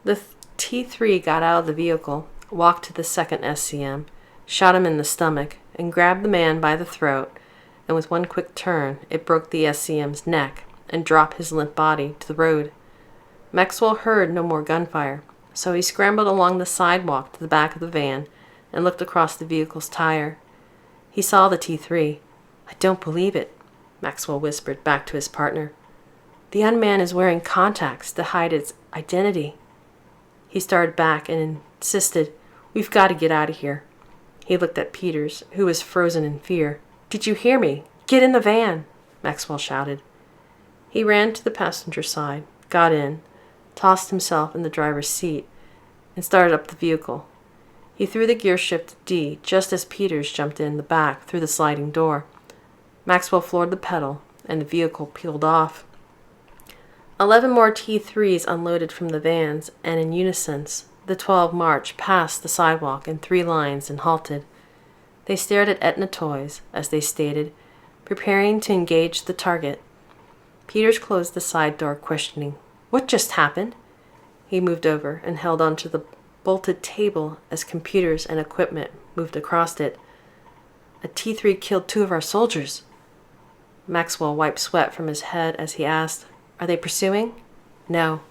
The T3 got out of the vehicle, walked to the second SCM, shot him in the stomach, and grabbed the man by the throat, and with one quick turn, it broke the SCM's neck and dropped his limp body to the road. Maxwell heard no more gunfire, so he scrambled along the sidewalk to the back of the van and looked across the vehicle's tire. He saw the T3. I don't believe it, Maxwell whispered back to his partner. The unman is wearing contacts to hide its identity. He started back and insisted, We've got to get out of here. He looked at Peters, who was frozen in fear. Did you hear me? Get in the van, Maxwell shouted. He ran to the passenger side, got in, tossed himself in the driver's seat, and started up the vehicle. He threw the gear shift to D just as Peters jumped in the back through the sliding door. Maxwell floored the pedal, and the vehicle peeled off. 11 more T3s unloaded from the vans, and in unison, the 12 marched past the sidewalk in 3 lines and halted. They stared at Etna Toys, as they stated, preparing to engage the target. Peters closed the side door, questioning, What just happened? He moved over and held onto the bolted table as computers and equipment moved across it. A T3 killed 2 of our soldiers. Maxwell wiped sweat from his head as he asked, Are they pursuing? No.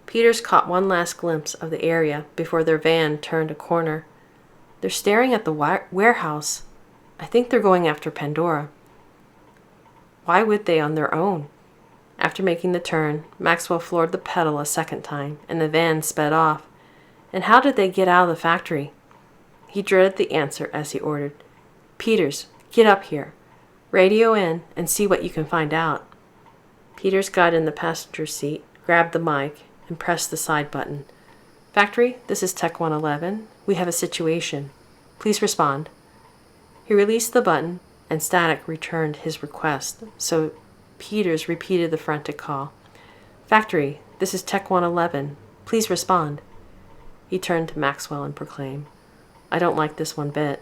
Peters caught one last glimpse of the area before their van turned a corner. They're staring at the warehouse. I think they're going after Pandora. Why would they on their own? After making the turn, Maxwell floored the pedal a second time, and the van sped off. And how did they get out of the factory? He dreaded the answer as he ordered, Peters, get up here. Radio in and see what you can find out. Peters got in the passenger seat, grabbed the mic, and pressed the side button. Factory, this is Tech 111. We have a situation. Please respond. He released the button, and Static returned his request, so Peters repeated the frantic call. Factory, this is Tech 111. Please respond. He turned to Maxwell and proclaimed, I don't like this one bit.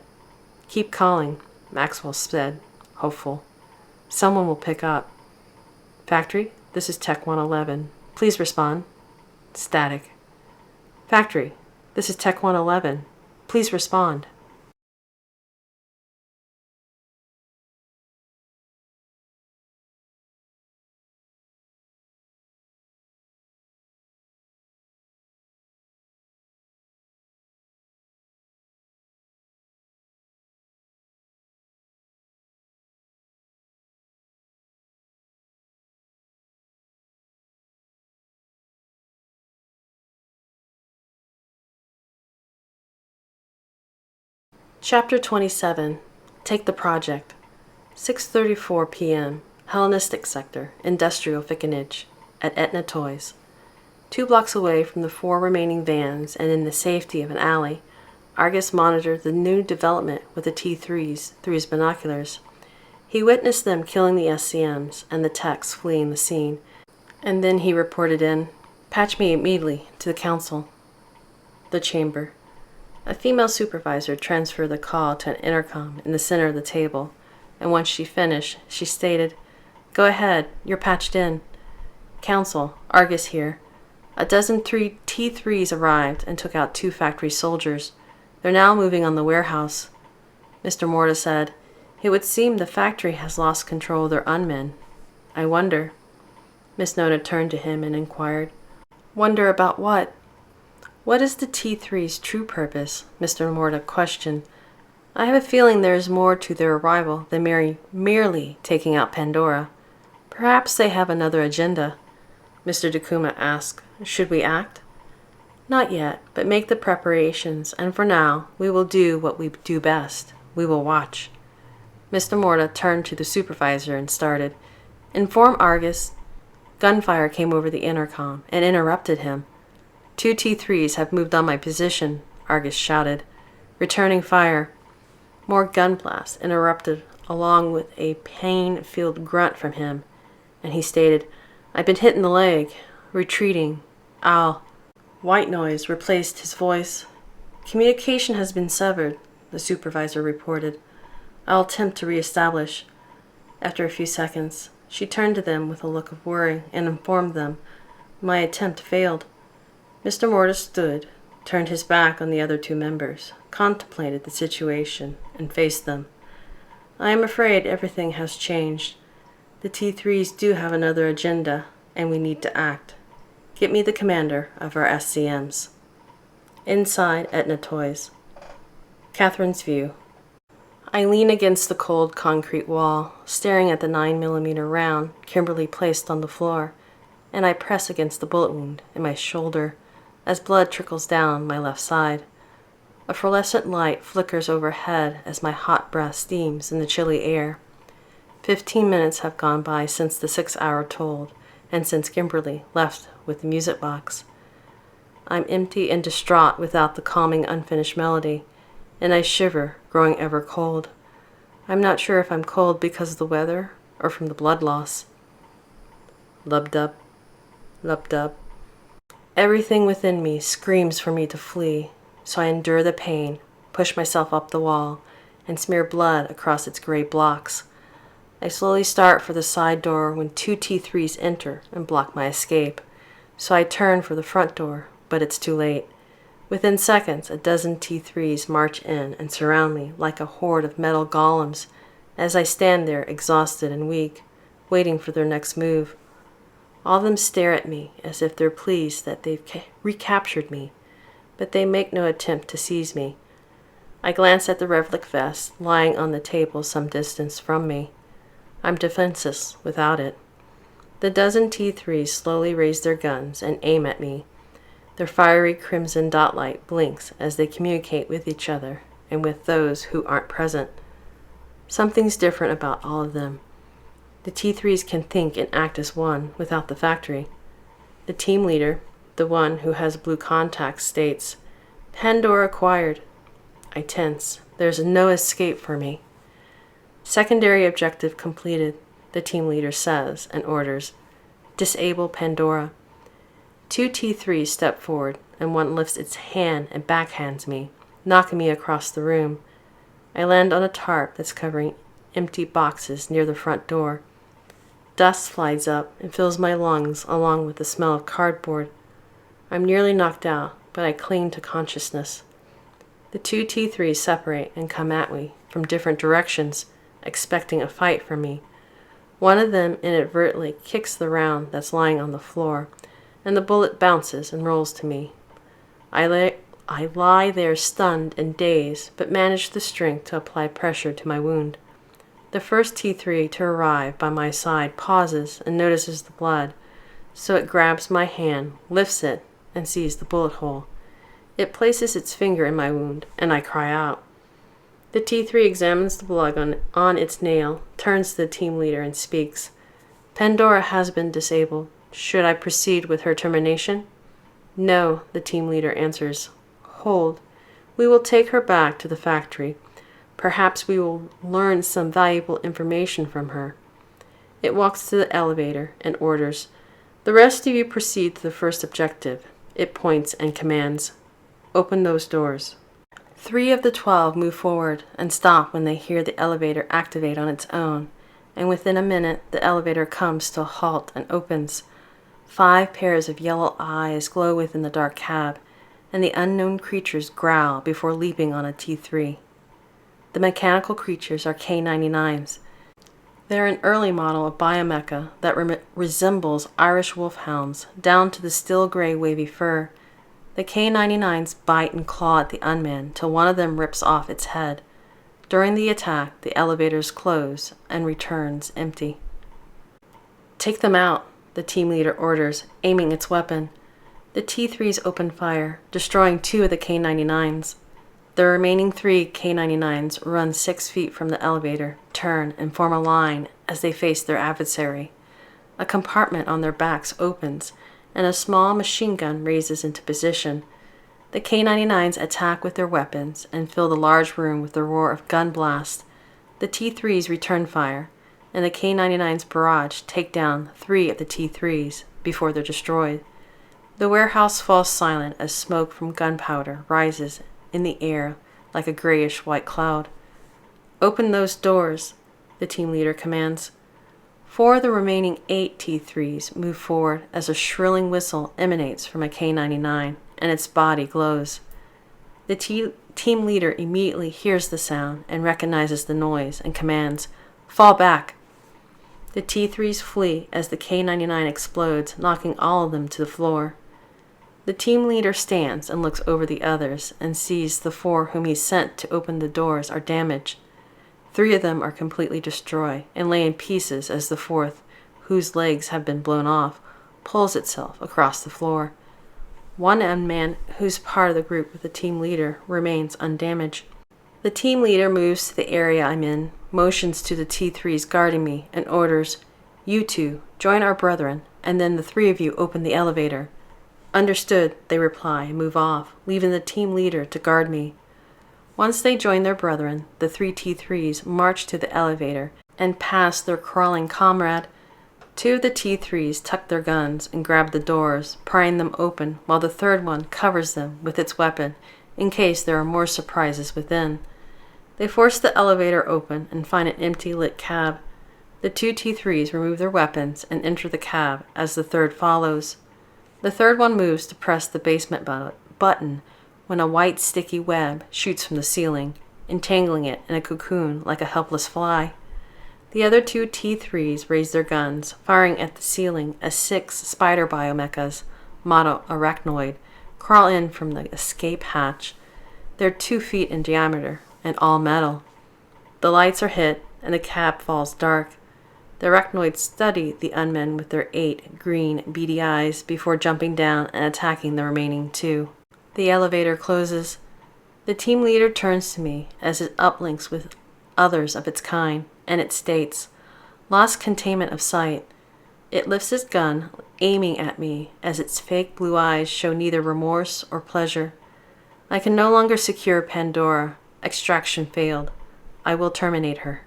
Keep calling, Maxwell said, hopeful. Someone will pick up. Factory, this is Tech 111. Please respond. Static. Factory, this is Tech 111. Please respond. Chapter 27. Take the Project. 6:34 p.m. Hellenistic Sector, Industrial Vicinage, at Etna Toys. 2 blocks away from the 4 remaining vans and in the safety of an alley, Argus monitored the new development with the T3s through his binoculars. He witnessed them killing the SCMs and the techs fleeing the scene, and then he reported in, Patch me immediately to the council. The chamber. A female supervisor transferred the call to an intercom in the center of the table, and once she finished, she stated, Go ahead, you're patched in. Council, Argus here. A dozen T3s arrived and took out 2 factory soldiers. They're now moving on the warehouse. Mr. Morta said, It would seem the factory has lost control of their unmen. I wonder. Miss Nona turned to him and inquired, "Wonder about what?" "What is the T3's true purpose?" Mr. Morta questioned. "I have a feeling there is more to their arrival than merely taking out Pandora. Perhaps they have another agenda." Mr. Takuma asked, "Should we act?" "Not yet, but make the preparations, and for now, we will do what we do best. We will watch." Mr. Morta turned to the supervisor and started, "Inform Argus." Gunfire came over the intercom and interrupted him. "Two T3s have moved on my position," Argus shouted. "Returning fire." More gun blasts interrupted, along with a pain-filled grunt from him, and he stated, "I've been hit in the leg. Retreating. I'll—" White noise replaced his voice. "Communication has been severed," the supervisor reported. "I'll attempt to reestablish." After a few seconds, she turned to them with a look of worry and informed them, "My attempt failed." Mr. Morta stood, turned his back on the other two members, contemplated the situation, and faced them. "I am afraid everything has changed. The T3s do have another agenda, and we need to act. Get me the commander of our SCMs." Inside Etna Toys. Catherine's view. I lean against the cold concrete wall, staring at the 9mm round Kimberly placed on the floor, and I press against the bullet wound in my shoulder as blood trickles down my left side. A fluorescent light flickers overhead as my hot breath steams in the chilly air. 15 minutes have gone by since the 6-hour tolled, and since Kimberly left with the music box. I'm empty and distraught without the calming unfinished melody, and I shiver, growing ever cold. I'm not sure if I'm cold because of the weather or from the blood loss. Lub-dub, lub-dub. Everything within me screams for me to flee, so I endure the pain, push myself up the wall, and smear blood across its gray blocks. I slowly start for the side door when two T3s enter and block my escape, so I turn for the front door, but it's too late. Within seconds, a dozen T3s march in and surround me like a horde of metal golems as I stand there exhausted and weak, waiting for their next move. All of them stare at me as if they're pleased that they've recaptured me, but they make no attempt to seize me. I glance at the Revlik vest lying on the table some distance from me. I'm defenseless without it. The dozen T3s slowly raise their guns and aim at me. Their fiery crimson dot light blinks as they communicate with each other and with those who aren't present. Something's different about all of them. The T3s can think and act as one without the factory. The team leader, the one who has blue contacts, states, "Pandora acquired." I tense. There's no escape for me. Secondary objective completed, the team leader says and orders. Disable Pandora. Two T3s step forward, and one lifts its hand and backhands me, knocking me across the room. I land on a tarp that's covering empty boxes near the front door. Dust flies up and fills my lungs along with the smell of cardboard. I'm nearly knocked out, but I cling to consciousness. The two T3s separate and come at me from different directions, expecting a fight from me. One of them inadvertently kicks the round that's lying on the floor, and the bullet bounces and rolls to me. I lie there stunned and dazed, but manage the strength to apply pressure to my wound. The first T3 to arrive by my side pauses and notices the blood, so it grabs my hand, lifts it, and sees the bullet hole. It places its finger in my wound, and I cry out. The T3 examines the blood on its nail, turns to the team leader, and speaks. "Pandora has been disabled. Should I proceed with her termination?" "No," the team leader answers. "Hold. We will take her back to the factory. Perhaps we will learn some valuable information from her." It walks to the elevator and orders, "The rest of you proceed to the first objective." It points and commands, "Open those doors." 3 of the 12 move forward and stop when they hear the elevator activate on its own, and within a minute the elevator comes to a halt and opens. 5 pairs of yellow eyes glow within the dark cab, and the unknown creatures growl before leaping on a T3. The mechanical creatures are K-99s. They're an early model of biomecha that resembles Irish wolfhounds, down to the steel gray wavy fur. The K-99s bite and claw at the unmanned till one of them rips off its head. During the attack, the elevators close and returns empty. "Take them out," the team leader orders, aiming its weapon. The T-3s open fire, destroying 2 of the K-99s. The remaining 3 K-99s run 6 feet from the elevator, turn, and form a line as they face their adversary. A compartment on their backs opens, and a small machine gun raises into position. The K-99s attack with their weapons and fill the large room with the roar of gun blasts. The T-3s return fire, and the K-99s barrage take down 3 of the T-3s before they're destroyed. The warehouse falls silent as smoke from gunpowder rises in the air like a grayish-white cloud. "Open those doors," the team leader commands. 4 of the remaining 8 T-3s move forward as a shrilling whistle emanates from a K-99, and its body glows. The team leader immediately hears the sound and recognizes the noise and commands, "Fall back." The T-3s flee as the K-99 explodes, knocking all of them to the floor. The team leader stands and looks over the others and sees the 4 whom he sent to open the doors are damaged. 3 of them are completely destroyed and lay in pieces as the 4th, whose legs have been blown off, pulls itself across the floor. One unman, who's part of the group with the team leader, remains undamaged. The team leader moves to the area I'm in, motions to the T-3s guarding me, and orders, "You 2, join our brethren, and then the 3 of you open the elevator." "Understood," they reply and move off, leaving the team leader to guard me. Once they join their brethren, the 3 T-3s march to the elevator and pass their crawling comrade. 2 of the T-3s tuck their guns and grab the doors, prying them open, while the 3rd one covers them with its weapon in case there are more surprises within. They force the elevator open and find an empty lit cab. The 2 T-3s remove their weapons and enter the cab as the 3rd follows. The 3rd one moves to press the basement button when a white sticky web shoots from the ceiling, entangling it in a cocoon like a helpless fly. The other 2 T-3s raise their guns, firing at the ceiling as 6 spider biomechas, model arachnoid, crawl in from the escape hatch. They're 2 feet in diameter and all metal. The lights are hit and the cab falls dark. The arachnoids study the unmen with their 8 green, beady eyes before jumping down and attacking the remaining 2. The elevator closes. The team leader turns to me as it uplinks with others of its kind, and it states, "Lost containment of sight." It lifts its gun, aiming at me as its fake blue eyes show neither remorse or pleasure. I can no longer secure Pandora. Extraction failed. I will terminate her.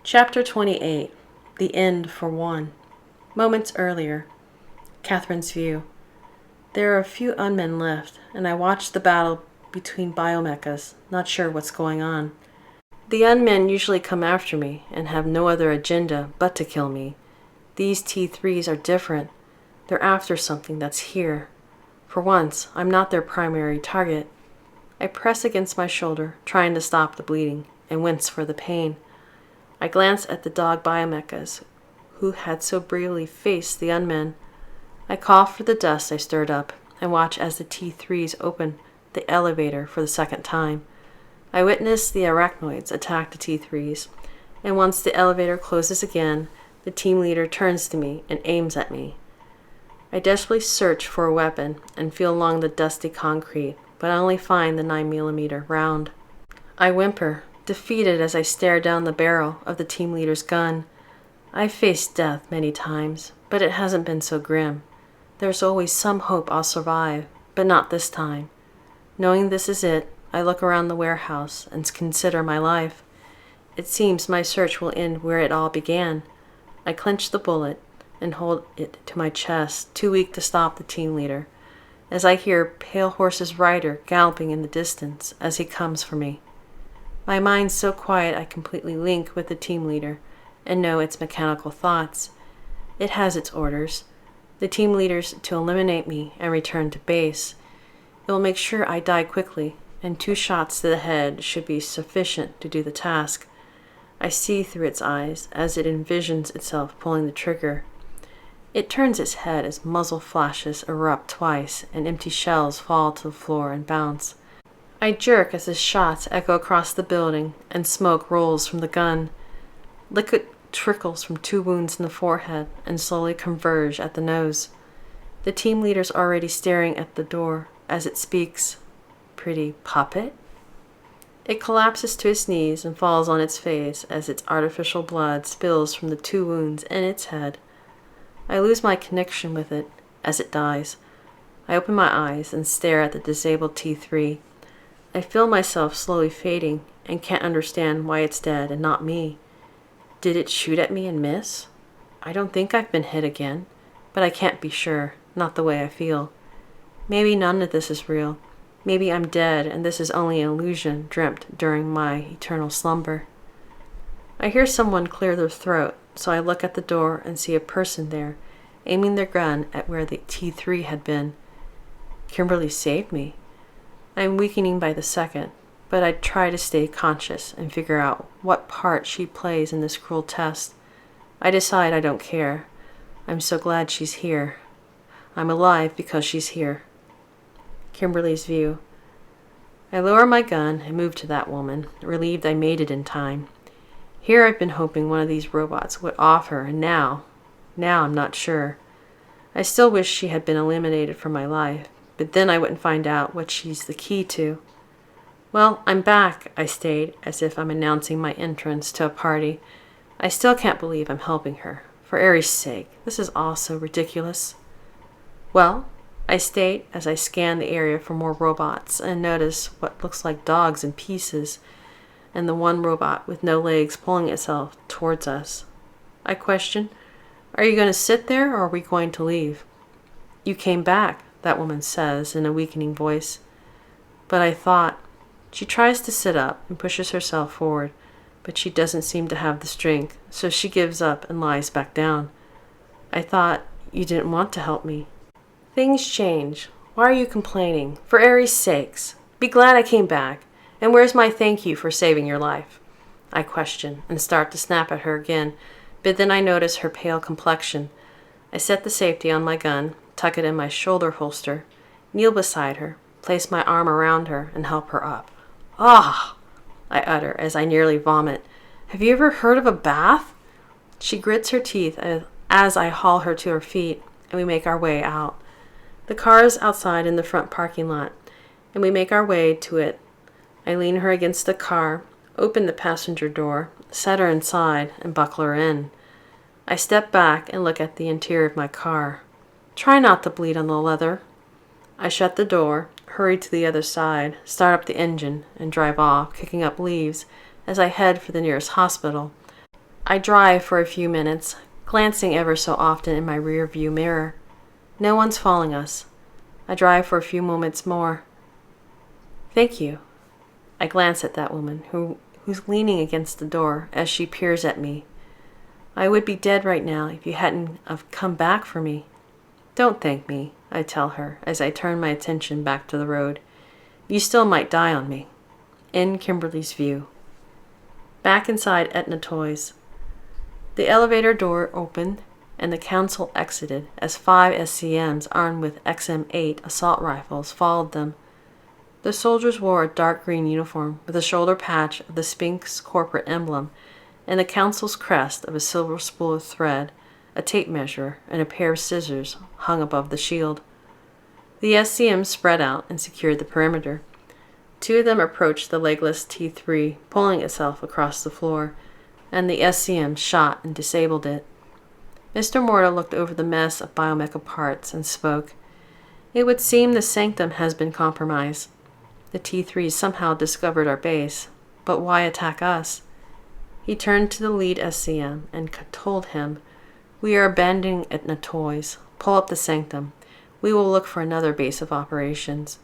Chapter 28. The End for One. Moments earlier. Catherine's view. There are a few unmen left, and I watch the battle between biomechas, not sure what's going on. The unmen usually come after me and have no other agenda but to kill me. These T-3s are different. They're after something that's here. For once, I'm not their primary target. I press against my shoulder, trying to stop the bleeding, and wince for the pain. I glance at the dog biomechas, who had so bravely faced the unmen. I cough for the dust I stirred up, and watch as the T-3s open the elevator for the 2nd time. I witness the arachnoids attack the T-3s, and once the elevator closes again, the team leader turns to me and aims at me. I desperately search for a weapon and feel along the dusty concrete, but I only find the 9mm round. I whimper, defeated as I stare down the barrel of the team leader's gun. I've faced death many times, but it hasn't been so grim. There's always some hope I'll survive, but not this time. Knowing this is it, I look around the warehouse and consider my life. It seems my search will end where it all began. I clench the bullet and hold it to my chest, too weak to stop the team leader, as I hear Pale Horse's rider galloping in the distance as he comes for me. My mind's so quiet I completely link with the team leader and know its mechanical thoughts. It has its orders. The team leader's to eliminate me and return to base. It will make sure I die quickly, and 2 shots to the head should be sufficient to do the task. I see through its eyes as it envisions itself pulling the trigger. It turns its head as muzzle flashes erupt twice and empty shells fall to the floor and bounce. I jerk as the shots echo across the building and smoke rolls from the gun. Liquid trickles from 2 wounds in the forehead and slowly converge at the nose. The team leader's already staring at the door as it speaks. Pretty puppet? It collapses to its knees and falls on its face as its artificial blood spills from the 2 wounds in its head. I lose my connection with it as it dies. I open my eyes and stare at the disabled T3. I feel myself slowly fading and can't understand why it's dead and not me. Did it shoot at me and miss? I don't think I've been hit again, but I can't be sure, not the way I feel. Maybe none of this is real. Maybe I'm dead and this is only an illusion dreamt during my eternal slumber. I hear someone clear their throat, so I look at the door and see a person there, aiming their gun at where the T3 had been. Kimberly saved me. I am weakening by the second, but I try to stay conscious and figure out what part she plays in this cruel test. I decide I don't care. I'm so glad she's here. I'm alive because she's here. Kimberly's view. I lower my gun and move to that woman, relieved I made it in time. Here I've been hoping one of these robots would offer, and now I'm not sure. I still wish she had been eliminated from my life, but then I wouldn't find out what she's the key to. Well, I'm back, I state, as if I'm announcing my entrance to a party. I still can't believe I'm helping her. For Aries' sake, this is all so ridiculous. Well, I state as I scan the area for more robots and notice what looks like dogs in pieces and the one robot with no legs pulling itself towards us. I question, are you going to sit there or are we going to leave? You came back, that woman says in a weakening voice. But I thought, she tries to sit up and pushes herself forward, but she doesn't seem to have the strength, so she gives up and lies back down. I thought, you didn't want to help me. Things change. Why are you complaining? For Aries' sakes. Be glad I came back. And where's my thank you for saving your life? I question and start to snap at her again, but then I notice her pale complexion. I set the safety on my gun, tuck it in my shoulder holster, kneel beside her, place my arm around her, and help her up. Ah! I utter as I nearly vomit. Have you ever heard of a bath? She grits her teeth as I haul her to her feet, and we make our way out. The car is outside in the front parking lot, and we make our way to it. I lean her against the car, open the passenger door, set her inside, and buckle her in. I step back and look at the interior of my car. Try not to bleed on the leather. I shut the door, hurry to the other side, start up the engine, and drive off, kicking up leaves as I head for the nearest hospital. I drive for a few minutes, glancing ever so often in my rear view mirror. No one's following us. I drive for a few moments more. Thank you. I glance at that woman who's leaning against the door as she peers at me. I would be dead right now if you hadn't have come back for me. Don't thank me, I tell her as I turn my attention back to the road. You still might die on me. In Kimberly's view. Back inside Etna Toys. The elevator door opened and the council exited as 5 SCMs armed with XM8 assault rifles followed them. The soldiers wore a dark green uniform with a shoulder patch of the Sphinx corporate emblem and the council's crest of a silver spool of thread, a tape measure, and a pair of scissors hung above the shield. The SCMs spread out and secured the perimeter. 2 of them approached the legless T3, pulling itself across the floor, and the SCM shot and disabled it. Mr. Morta looked over the mess of biomecha parts and spoke. It would seem the sanctum has been compromised. The T3s somehow discovered our base, but why attack us? He turned to the lead SCM and told him, "We are abandoning Etna Toys. Pull up the sanctum. We will look for another base of operations.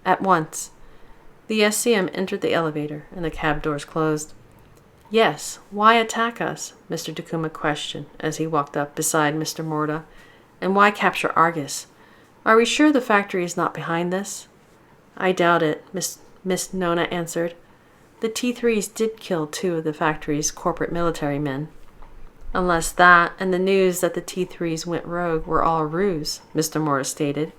At once." The SCM entered the elevator and the cab doors closed. "Yes, why attack us?" Mr. Takuma questioned as he walked up beside Mr. Morta. "And why capture Argus? Are we sure the factory is not behind this?" "I doubt it," Miss Nona answered. "The T3s did kill 2 of the factory's corporate military men." "Unless that and the news that the T3s went rogue were all a ruse," Mr. Morta stated.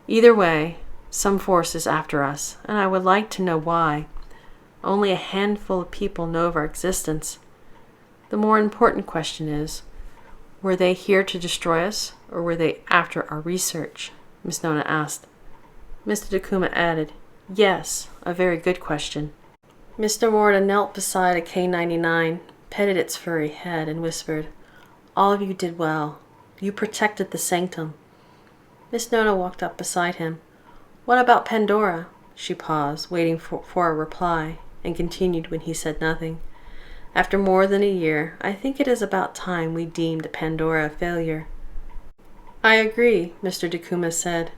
"Either way, some force is after us, and I would like to know why. Only a handful of people know of our existence. The more important question is, were they here to destroy us, or were they after our research?" Miss Nona asked. Mr. Takuma added, "Yes, a very good question." Mr. Morta knelt beside a K-99, petted its furry head, and whispered, "All of you did well. You protected the sanctum." Miss Nona walked up beside him. "What about Pandora?" She paused, waiting for a reply, and continued when he said nothing. "After more than a year, I think it is about time we deemed Pandora a failure." "I agree," Mr. Takuma said.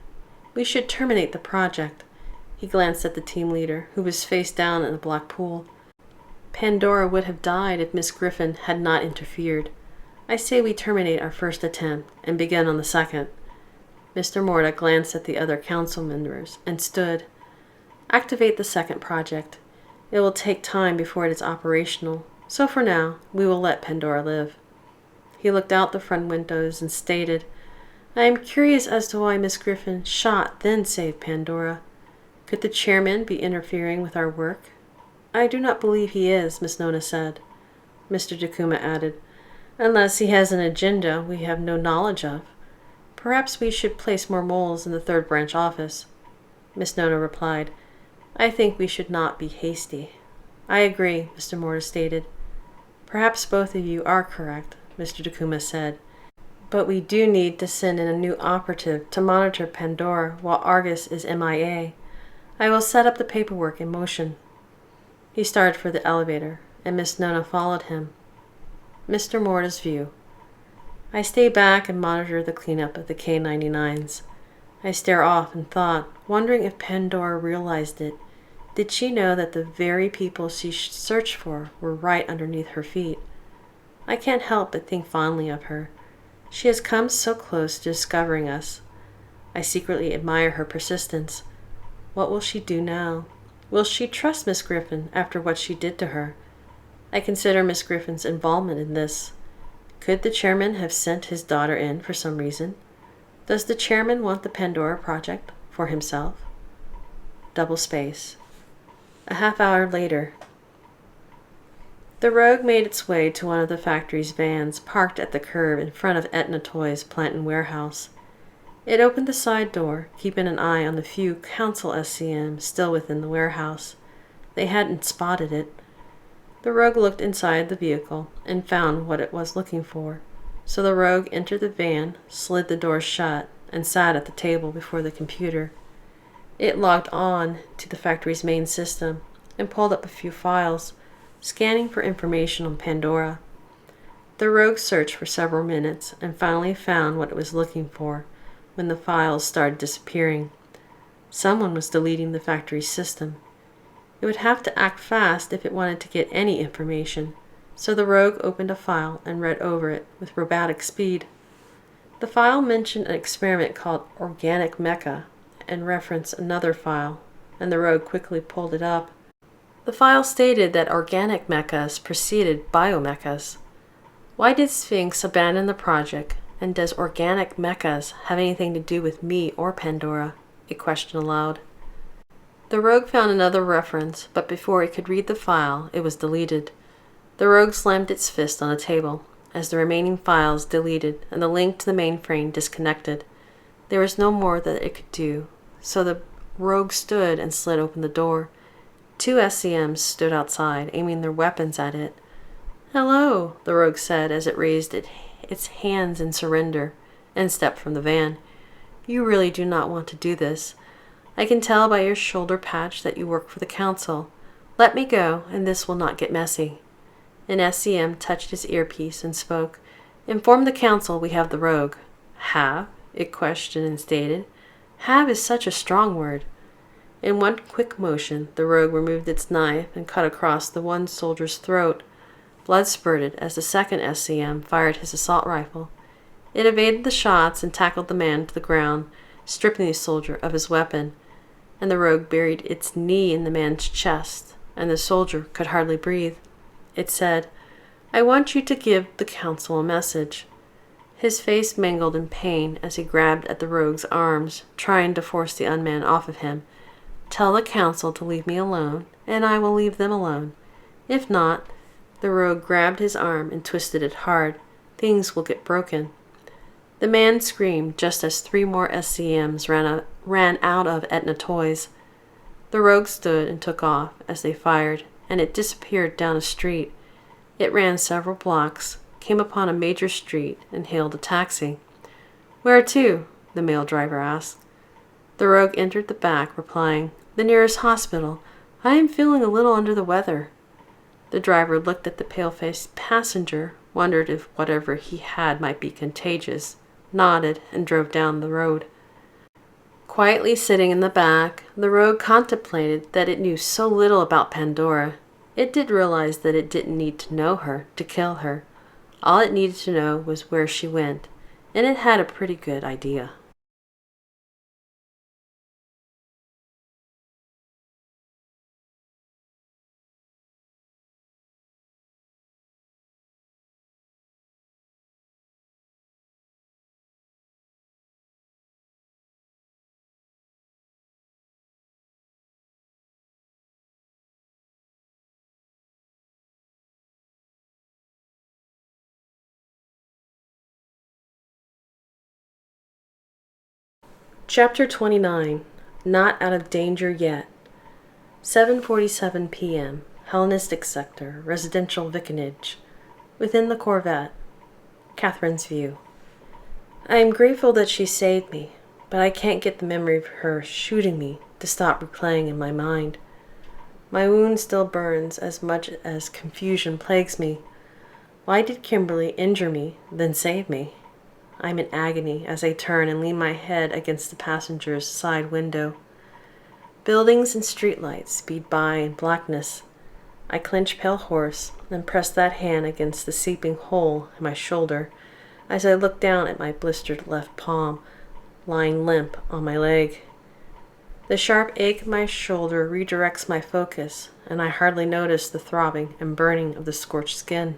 "We should terminate the project." He glanced at the team leader, who was face down in a black pool. "Pandora would have died if Miss Griffin had not interfered. I say we terminate our first attempt and begin on the second." Mr. Morta glanced at the other council members and stood. "Activate the second project. It will take time before it is operational, so for now, we will let Pandora live." He looked out the front windows and stated, "I am curious as to why Miss Griffin shot then saved Pandora. Could the chairman be interfering with our work?" "I do not believe he is," Miss Nona said. Mr. Takuma added, "Unless he has an agenda we have no knowledge of. Perhaps we should place more moles in the third branch office." Miss Nona replied, "I think we should not be hasty." "I agree," Mr. Morta stated. "Perhaps both of you are correct," Mr. Takuma said. "But we do need to send in a new operative to monitor Pandora while Argus is MIA. I will set up the paperwork in motion." He started for the elevator, and Miss Nona followed him. Mr. Morta's view. I stay back and monitor the cleanup of the K-99s. I stare off in thought, wondering if Pandora realized it. Did she know that the very people she searched for were right underneath her feet? I can't help but think fondly of her. She has come so close to discovering us. I secretly admire her persistence. What will she do now? Will she trust Miss Griffin after what she did to her? I consider Miss Griffin's involvement in this. Could the chairman have sent his daughter in for some reason? Does the chairman want the Pandora project for himself? Double space. A half hour later. The rogue made its way to one of the factory's vans parked at the curb in front of Etna Toys' plant and warehouse. It opened the side door, keeping an eye on the few council SCMs still within the warehouse. They hadn't spotted it. The rogue looked inside the vehicle and found what it was looking for. So the rogue entered the van, slid the door shut, and sat at the table before the computer. It logged on to the factory's main system and pulled up a few files, scanning for information on Pandora. The rogue searched for several minutes and finally found what it was looking for when the files started disappearing. Someone was deleting the factory's system. It would have to act fast if it wanted to get any information, so the rogue opened a file and read over it with robotic speed. The file mentioned an experiment called Organic Mecha and referenced another file, and the rogue quickly pulled it up. The file stated that organic mechas preceded biomechas. Why did Sphinx abandon the project, and does organic mechas have anything to do with me or Pandora? It questioned aloud. The rogue found another reference, but before it could read the file, it was deleted. The rogue slammed its fist on the table as the remaining files deleted and the link to the mainframe disconnected. There was no more that it could do, so the rogue stood and slid open the door. 2 SCMs stood outside, aiming their weapons at it. "Hello," the rogue said as it raised its hands in surrender and stepped from the van. "You really do not want to do this. I can tell by your shoulder patch that you work for the council. Let me go, and this will not get messy." An SCM touched his earpiece and spoke. "Inform the council we have the rogue." "Have?" it questioned and stated. "Have" is such a strong word. In one quick motion, the rogue removed its knife and cut across the one soldier's throat. Blood spurted as the second SCM fired his assault rifle. It evaded the shots and tackled the man to the ground, stripping the soldier of his weapon, and the rogue buried its knee in the man's chest, and the soldier could hardly breathe. It said, "I want you to give the council a message." His face mangled in pain as he grabbed at the rogue's arms, trying to force the unman off of him. "Tell the council to leave me alone, and I will leave them alone. If not," the rogue grabbed his arm and twisted it hard, "things will get broken." The man screamed just as 3 more SCMs ran out of Etna Toys. The rogue stood and took off as they fired, and it disappeared down a street. It ran several blocks, came upon a major street, and hailed a taxi. "Where to?" the male driver asked. The rogue entered the back, replying, "The nearest hospital. I am feeling a little under the weather." The driver looked at the pale-faced passenger, wondered if whatever he had might be contagious, nodded, and drove down the road. Quietly sitting in the back, the rogue contemplated that it knew so little about Pandora. It did realize that it didn't need to know her to kill her. All it needed to know was where she went, and it had a pretty good idea. Chapter 29. Not Out of Danger Yet. 7:47 p.m. Hellenistic Sector, Residential Vicinage. Within the Corvette. Catherine's view. I am grateful that she saved me, but I can't get the memory of her shooting me to stop replaying in my mind. My wound still burns as much as confusion plagues me. Why did Kimberly injure me, then save me? I'm in agony as I turn and lean my head against the passenger's side window. Buildings and streetlights speed by in blackness. I clench pale horse and press that hand against the seeping hole in my shoulder as I look down at my blistered left palm, lying limp on my leg. The sharp ache in my shoulder redirects my focus, and I hardly notice the throbbing and burning of the scorched skin.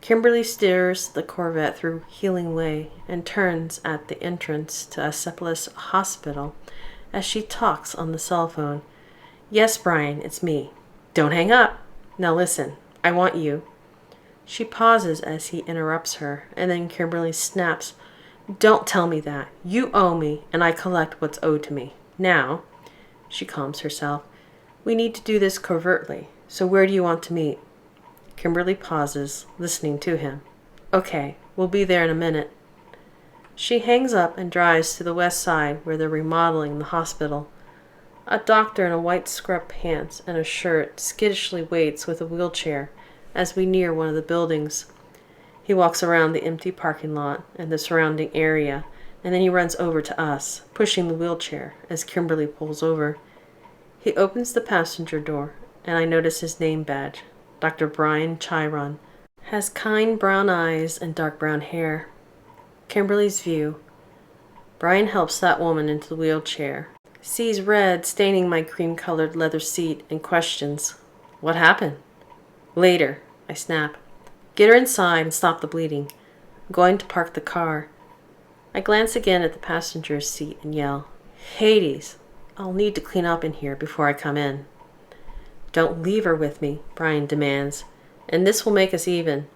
Kimberly steers the Corvette through Healing Way and turns at the entrance to Acephalus Hospital as she talks on the cell phone. "Yes, Brian, it's me. Don't hang up. Now listen, I want you." She pauses as he interrupts her, and then Kimberly snaps, "Don't tell me that. You owe me, and I collect what's owed to me. Now," she calms herself, "we need to do this covertly, so where do you want to meet?" Kimberly pauses, listening to him. "Okay, we'll be there in a minute." She hangs up and drives to the west side where they're remodeling the hospital. A doctor in a white scrub pants and a shirt skittishly waits with a wheelchair as we near one of the buildings. He walks around the empty parking lot and the surrounding area, and then he runs over to us, pushing the wheelchair as Kimberly pulls over. He opens the passenger door, and I notice his name badge. Dr. Brian Chiron has kind brown eyes and dark brown hair. Kimberly's view. Brian helps that woman into the wheelchair, sees red staining my cream-colored leather seat, and questions, "What happened?" "Later," I snap. "Get her inside and stop the bleeding. I'm going to park the car." I glance again at the passenger's seat and yell, "Hades, I'll need to clean up in here before I come in." "Don't leave her with me," Brian demands, "and this will make us even."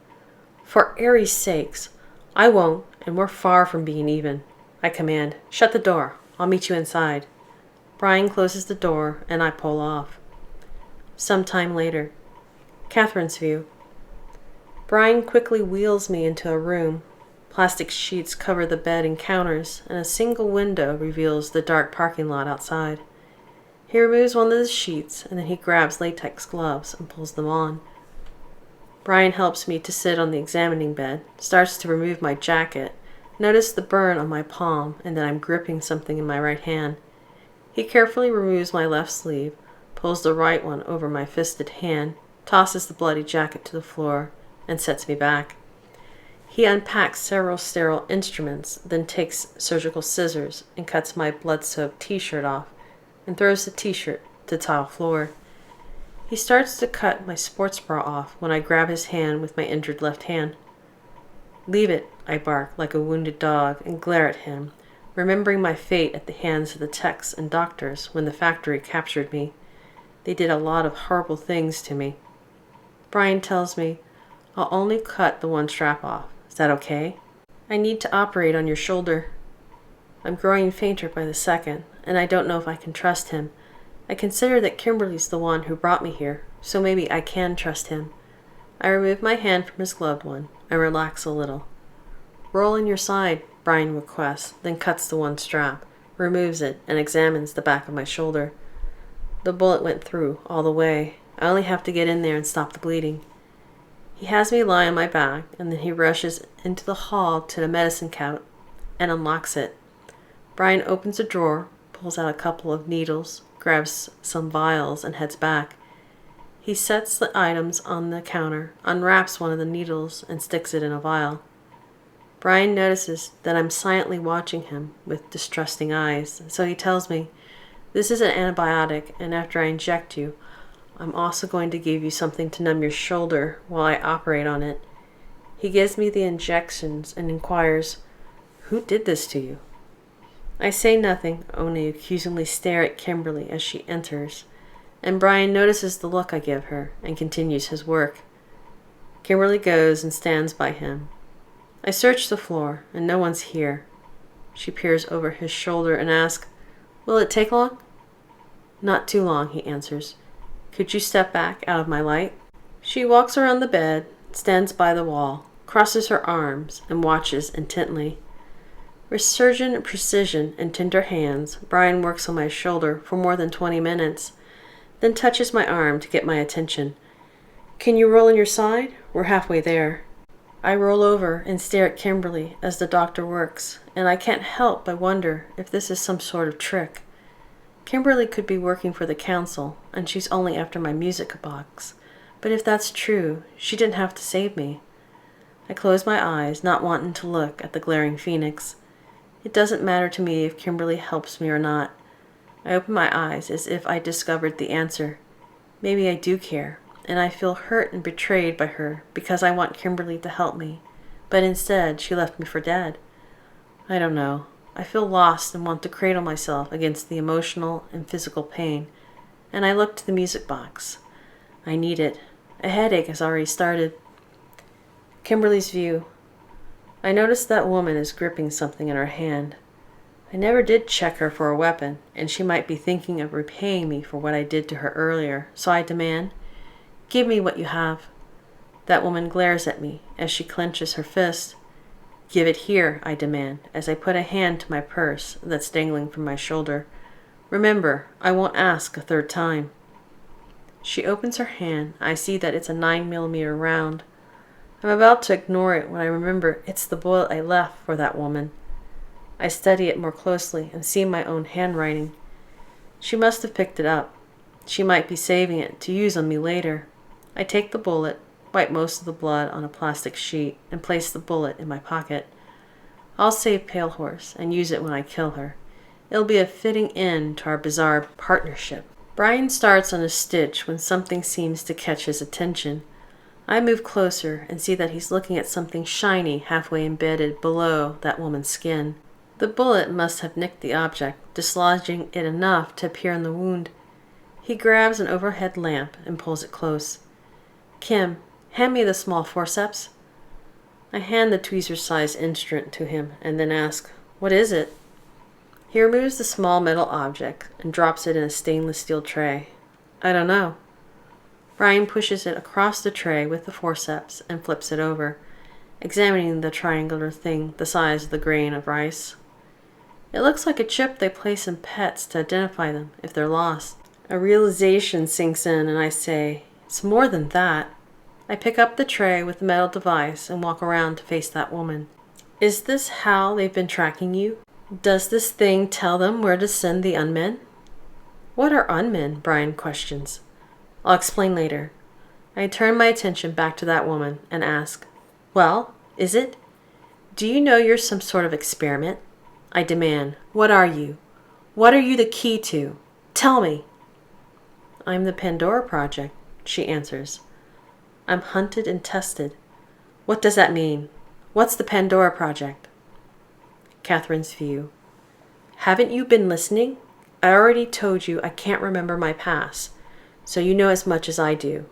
"For Ares' sakes, I won't, and we're far from being even." I command, "Shut the door. I'll meet you inside." Brian closes the door, and I pull off. Some time later. Catherine's view. Brian quickly wheels me into a room. Plastic sheets cover the bed and counters, and a single window reveals the dark parking lot outside. He removes one of the sheets, and then he grabs latex gloves and pulls them on. Brian helps me to sit on the examining bed, starts to remove my jacket, notice the burn on my palm and that I'm gripping something in my right hand. He carefully removes my left sleeve, pulls the right one over my fisted hand, tosses the bloody jacket to the floor, and sets me back. He unpacks several sterile instruments, then takes surgical scissors and cuts my blood-soaked t-shirt off and throws the t-shirt to the tile floor. He starts to cut my sports bra off when I grab his hand with my injured left hand. "Leave it," I bark like a wounded dog and glare at him, remembering my fate at the hands of the techs and doctors when the factory captured me. They did a lot of horrible things to me. Brian tells me, "I'll only cut the one strap off. Is that okay? I need to operate on your shoulder." I'm growing fainter by the second, and I don't know if I can trust him. I consider that Kimberly's the one who brought me here, so maybe I can trust him. I remove my hand from his gloved one and relax a little. "Roll in your side," Brian requests, then cuts the one strap, removes it, and examines the back of my shoulder. The bullet went through all the way. I only have to get in there and stop the bleeding. He has me lie on my back, and then he rushes into the hall to the medicine cabinet and unlocks it. Brian opens a drawer, pulls out a couple of needles, grabs some vials, and heads back. He sets the items on the counter, unwraps one of the needles, and sticks it in a vial. Brian notices that I'm silently watching him with distrusting eyes, so he tells me, "This is an antibiotic, and after I inject you, I'm also going to give you something to numb your shoulder while I operate on it." He gives me the injections and inquires, "Who did this to you?" I say nothing, only accusingly stare at Kimberly as she enters, and Brian notices the look I give her and continues his work. Kimberly goes and stands by him. I search the floor, and no one's here. She peers over his shoulder and asks, "Will it take long?" "Not too long," he answers. "Could you step back out of my light?" She walks around the bed, stands by the wall, crosses her arms, and watches intently. With surgeon precision and tender hands, Brian works on my shoulder for more than 20 minutes, then touches my arm to get my attention. "Can you roll on your side? We're halfway there." I roll over and stare at Kimberly as the doctor works, and I can't help but wonder if this is some sort of trick. Kimberly could be working for the council, and she's only after my music box. But if that's true, she didn't have to save me. I close my eyes, not wanting to look at the glaring phoenix. It doesn't matter to me if Kimberly helps me or not. I open my eyes as if I discovered the answer. Maybe I do care, and I feel hurt and betrayed by her because I want Kimberly to help me, but instead she left me for dead. I don't know. I feel lost and want to cradle myself against the emotional and physical pain, and I look to the music box. I need it. A headache has already started. Kimberly's view. I notice that woman is gripping something in her hand. I never did check her for a weapon, and she might be thinking of repaying me for what I did to her earlier, so I demand, "Give me what you have." That woman glares at me as she clenches her fist. "Give it here," I demand, as I put a hand to my purse that's dangling from my shoulder. "Remember, I won't ask a third time." She opens her hand. I see that it's a 9mm round. I'm about to ignore it when I remember it's the bullet I left for that woman. I study it more closely and see my own handwriting. She must have picked it up. She might be saving it to use on me later. I take the bullet, wipe most of the blood on a plastic sheet, and place the bullet in my pocket. I'll save Pale Horse and use it when I kill her. It'll be a fitting end to our bizarre partnership. Brian starts on a stitch when something seems to catch his attention. I move closer and see that he's looking at something shiny halfway embedded below that woman's skin. The bullet must have nicked the object, dislodging it enough to appear in the wound. He grabs an overhead lamp and pulls it close. "Kim, hand me the small forceps." I hand the tweezer-sized instrument to him and then ask, "What is it?" He removes the small metal object and drops it in a stainless steel tray. "I don't know." Brian pushes it across the tray with the forceps and flips it over, examining the triangular thing the size of the grain of rice. It looks like a chip they place in pets to identify them if they're lost. A realization sinks in and I say, "It's more than that." I pick up the tray with the metal device and walk around to face that woman. Is this how they've been tracking you? Does this thing tell them where to send the unmen? What are unmen? Brian questions. I'll explain later. I turn my attention back to that woman and ask, well, is it? Do you know you're some sort of experiment? I demand, what are you? What are you the key to? Tell me. I'm the Pandora Project, she answers. I'm hunted and tested. What does that mean? What's the Pandora Project? Catherine's view. Haven't you been listening? I already told you I can't remember my past, so you know as much as I do.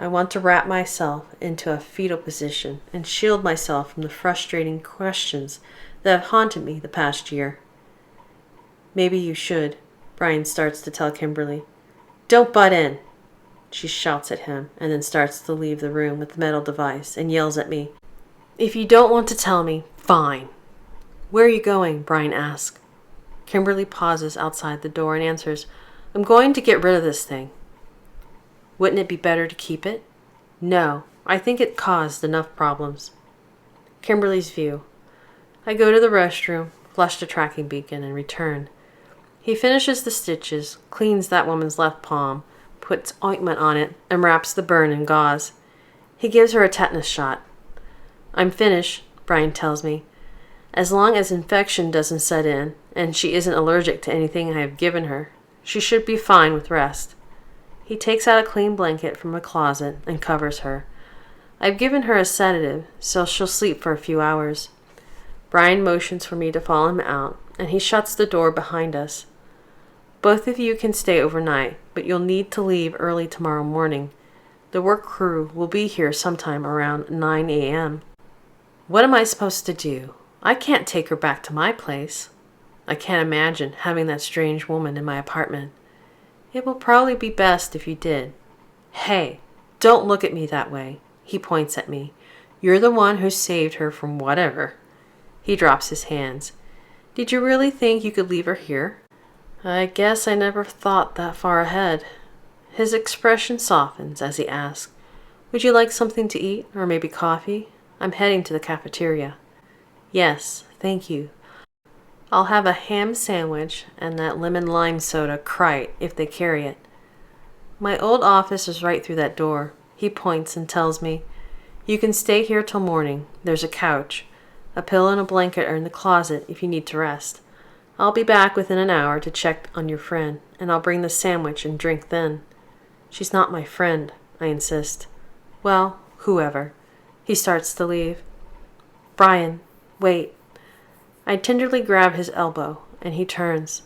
I want to wrap myself into a fetal position and shield myself from the frustrating questions that have haunted me the past year. Maybe you should, Brian starts to tell Kimberly. Don't butt in. She shouts at him and then starts to leave the room with the metal device and yells at me. If you don't want to tell me, fine. Where are you going? Brian asks. Kimberly pauses outside the door and answers, I'm going to get rid of this thing. Wouldn't it be better to keep it? No, I think it caused enough problems. Kimberly's view. I go to the restroom, flush the tracking beacon, and return. He finishes the stitches, cleans that woman's left palm, puts ointment on it, and wraps the burn in gauze. He gives her a tetanus shot. I'm finished, Brian tells me. As long as infection doesn't set in, and she isn't allergic to anything I have given her, she should be fine with rest. He takes out a clean blanket from a closet and covers her. I've given her a sedative, so she'll sleep for a few hours. Brian motions for me to follow him out, and he shuts the door behind us. Both of you can stay overnight, but you'll need to leave early tomorrow morning. The work crew will be here sometime around 9 a.m. What am I supposed to do? I can't take her back to my place. I can't imagine having that strange woman in my apartment. It will probably be best if you did. Hey, don't look at me that way. He points at me. You're the one who saved her from whatever. He drops his hands. Did you really think you could leave her here? I guess I never thought that far ahead. His expression softens as he asks, Would you like something to eat, or maybe coffee? I'm heading to the cafeteria. Yes, thank you. I'll have a ham sandwich and that lemon lime soda Krite if they carry it. My old office is right through that door. He points and tells me, You can stay here till morning. There's a couch. A pillow and a blanket are in the closet if you need to rest. I'll be back within an hour to check on your friend, and I'll bring the sandwich and drink then. She's not my friend, I insist. Well, whoever. He starts to leave. Brian, wait. I tenderly grab his elbow, and he turns.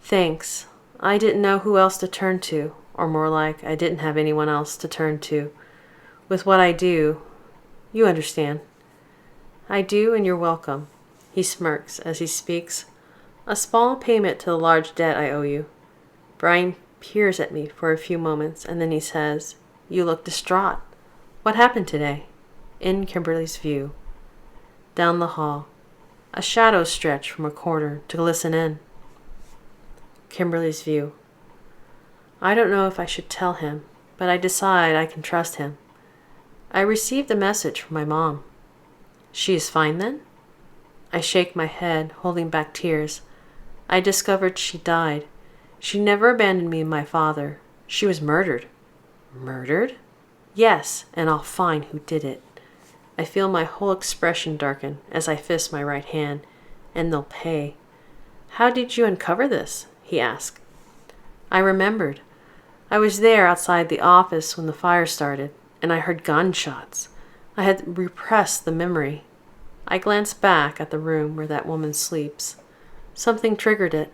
Thanks. I didn't know who else to turn to, or more like, I didn't have anyone else to turn to. With what I do, you understand. I do, and you're welcome. He smirks as he speaks. A small payment to the large debt I owe you. Brian peers at me for a few moments, and then he says, You look distraught. What happened today? In Kimberly's view. Down the hall. A shadow stretched from a corner to glisten in. Kimberly's view. I don't know if I should tell him, but I decide I can trust him. I received a message from my mom. She is fine then? I shake my head, holding back tears. I discovered she died. She never abandoned me and my father. She was murdered. Murdered? Yes, and I'll find who did it. I feel my whole expression darken as I fist my right hand, and they'll pay. How did you uncover this? He asked. I remembered. I was there outside the office when the fire started, and I heard gunshots. I had repressed the memory. I glanced back at the room where that woman sleeps. Something triggered it.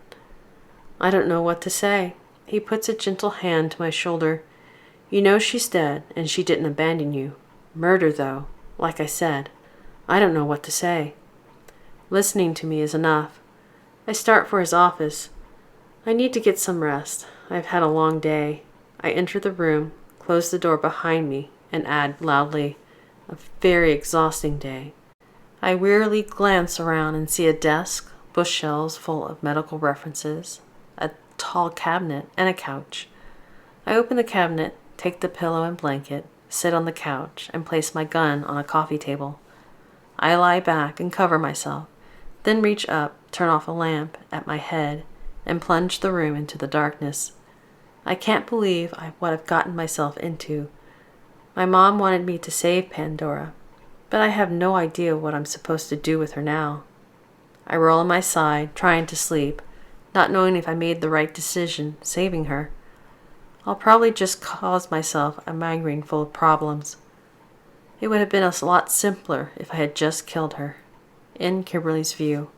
I don't know what to say. He puts a gentle hand to my shoulder. You know she's dead, and she didn't abandon you. Murder, though. Like I said, I don't know what to say. Listening to me is enough. I start for his office. I need to get some rest. I've had a long day. I enter the room, close the door behind me, and add loudly, a very exhausting day. I wearily glance around and see a desk, bookshelves full of medical references, a tall cabinet, and a couch. I open the cabinet, take the pillow and blanket, sit on the couch, and place my gun on a coffee table. I lie back and cover myself, then reach up, turn off a lamp at my head, and plunge the room into the darkness. I can't believe what I've gotten myself into. My mom wanted me to save Pandora, but I have no idea what I'm supposed to do with her now. I roll on my side, trying to sleep, not knowing if I made the right decision saving her. I'll probably just cause myself a migraine full of problems. It would have been a lot simpler if I had just killed her. In Kimberly's view.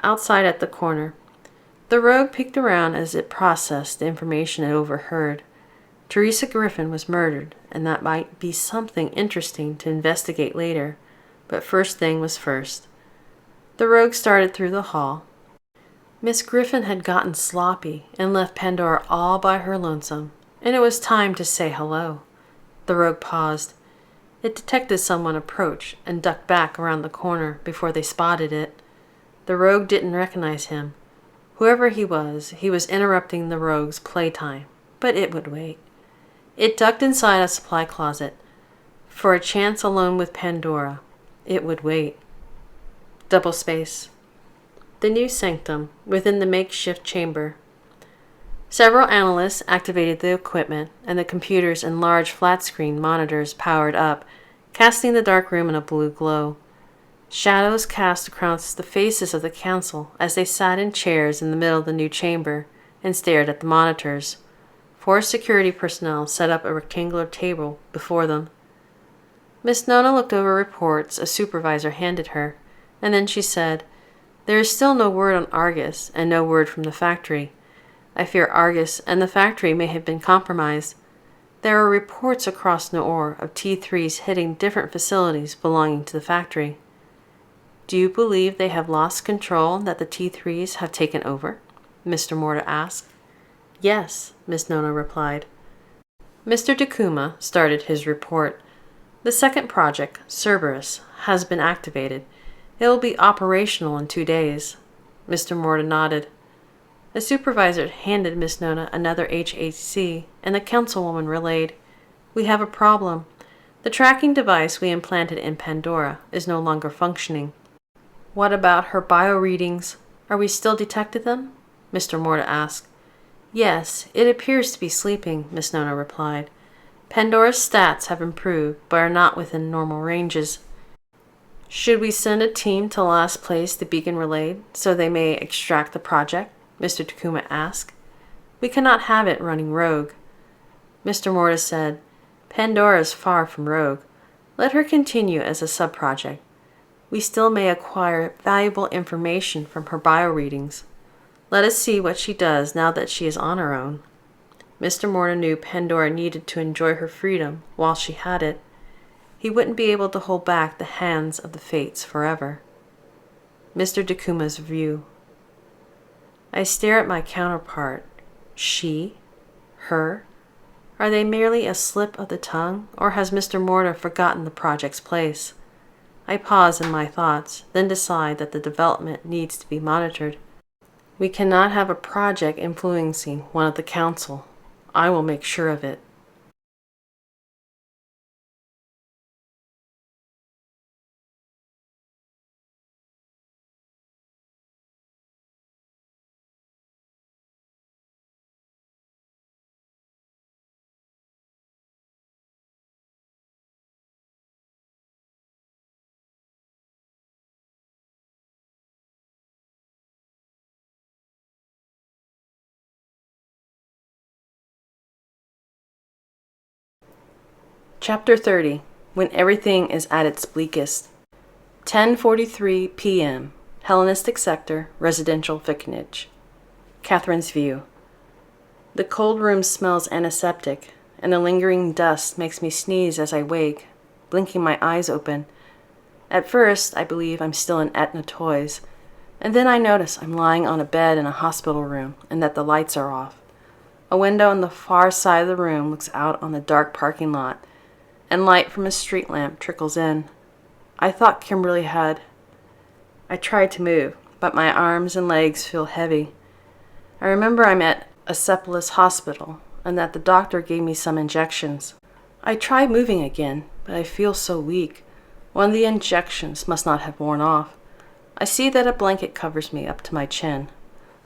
Outside at the corner, the rogue peeked around as it processed the information it overheard. Teresa Griffin was murdered, and that might be something interesting to investigate later, but first thing was first. The rogue started through the hall. Miss Griffin had gotten sloppy and left Pandora all by her lonesome, and it was time to say hello. The rogue paused. It detected someone approach and ducked back around the corner before they spotted it. The rogue didn't recognize him. Whoever he was interrupting the rogue's playtime, but it would wait. It ducked inside a supply closet. For a chance alone with Pandora, it would wait. Double space. The new sanctum within the makeshift chamber. Several analysts activated the equipment, and the computers and large flat-screen monitors powered up, casting the dark room in a blue glow. Shadows cast across the faces of the council as they sat in chairs in the middle of the new chamber and stared at the monitors. 4 security personnel set up a rectangular table before them. Miss Nona looked over reports a supervisor handed her, and then she said, "There is still no word on Argus and no word from the factory. I fear Argus and the factory may have been compromised. There are reports across Noir of T3s hitting different facilities belonging to the factory." "Do you believe they have lost control and that the T3s have taken over?" Mr. Morta asked. "Yes," Miss Nona replied. Mr. Takuma started his report. "The second project, Cerberus, has been activated. It will be operational in 2 days." Mr. Morta nodded. The supervisor handed Miss Nona another HHC, and the councilwoman relayed, "We have a problem. The tracking device we implanted in Pandora is no longer functioning." "What about her bio-readings? Are we still detecting them?" Mr. Morta asked. "Yes, it appears to be sleeping," Miss Nona replied. "Pandora's stats have improved, but are not within normal ranges." "Should we send a team to the last place the beacon relayed, so they may extract the project?" Mr. Takuma asked. "We cannot have it running rogue." Mr. Morta said, "Pandora is far from rogue. Let her continue as a sub-project. We still may acquire valuable information from her bio-readings. Let us see what she does now that she is on her own." Mr. Morta knew Pandora needed to enjoy her freedom while she had it. He wouldn't be able to hold back the hands of the fates forever. Mr. Takuma's view. I stare at my counterpart. She? Her? Are they merely a slip of the tongue, or has Mr. Morta forgotten the project's place? I pause in my thoughts, then decide that the development needs to be monitored. We cannot have a project influencing one of the council. I will make sure of it. Chapter 30. When Everything is at its Bleakest. 10:43 p.m. Hellenistic Sector, Residential Vicinage. Catherine's view. The cold room smells antiseptic, and the lingering dust makes me sneeze as I wake, blinking my eyes open. At first, I believe I'm still in Etna Toys, and then I notice I'm lying on a bed in a hospital room and that the lights are off. A window on the far side of the room looks out on the dark parking lot, and light from a street lamp trickles in. I thought Kimberly had. I tried to move, but my arms and legs feel heavy. I remember I'm at Acephalus Hospital, and that the doctor gave me some injections. I try moving again, but I feel so weak. One of the injections must not have worn off. I see that a blanket covers me up to my chin.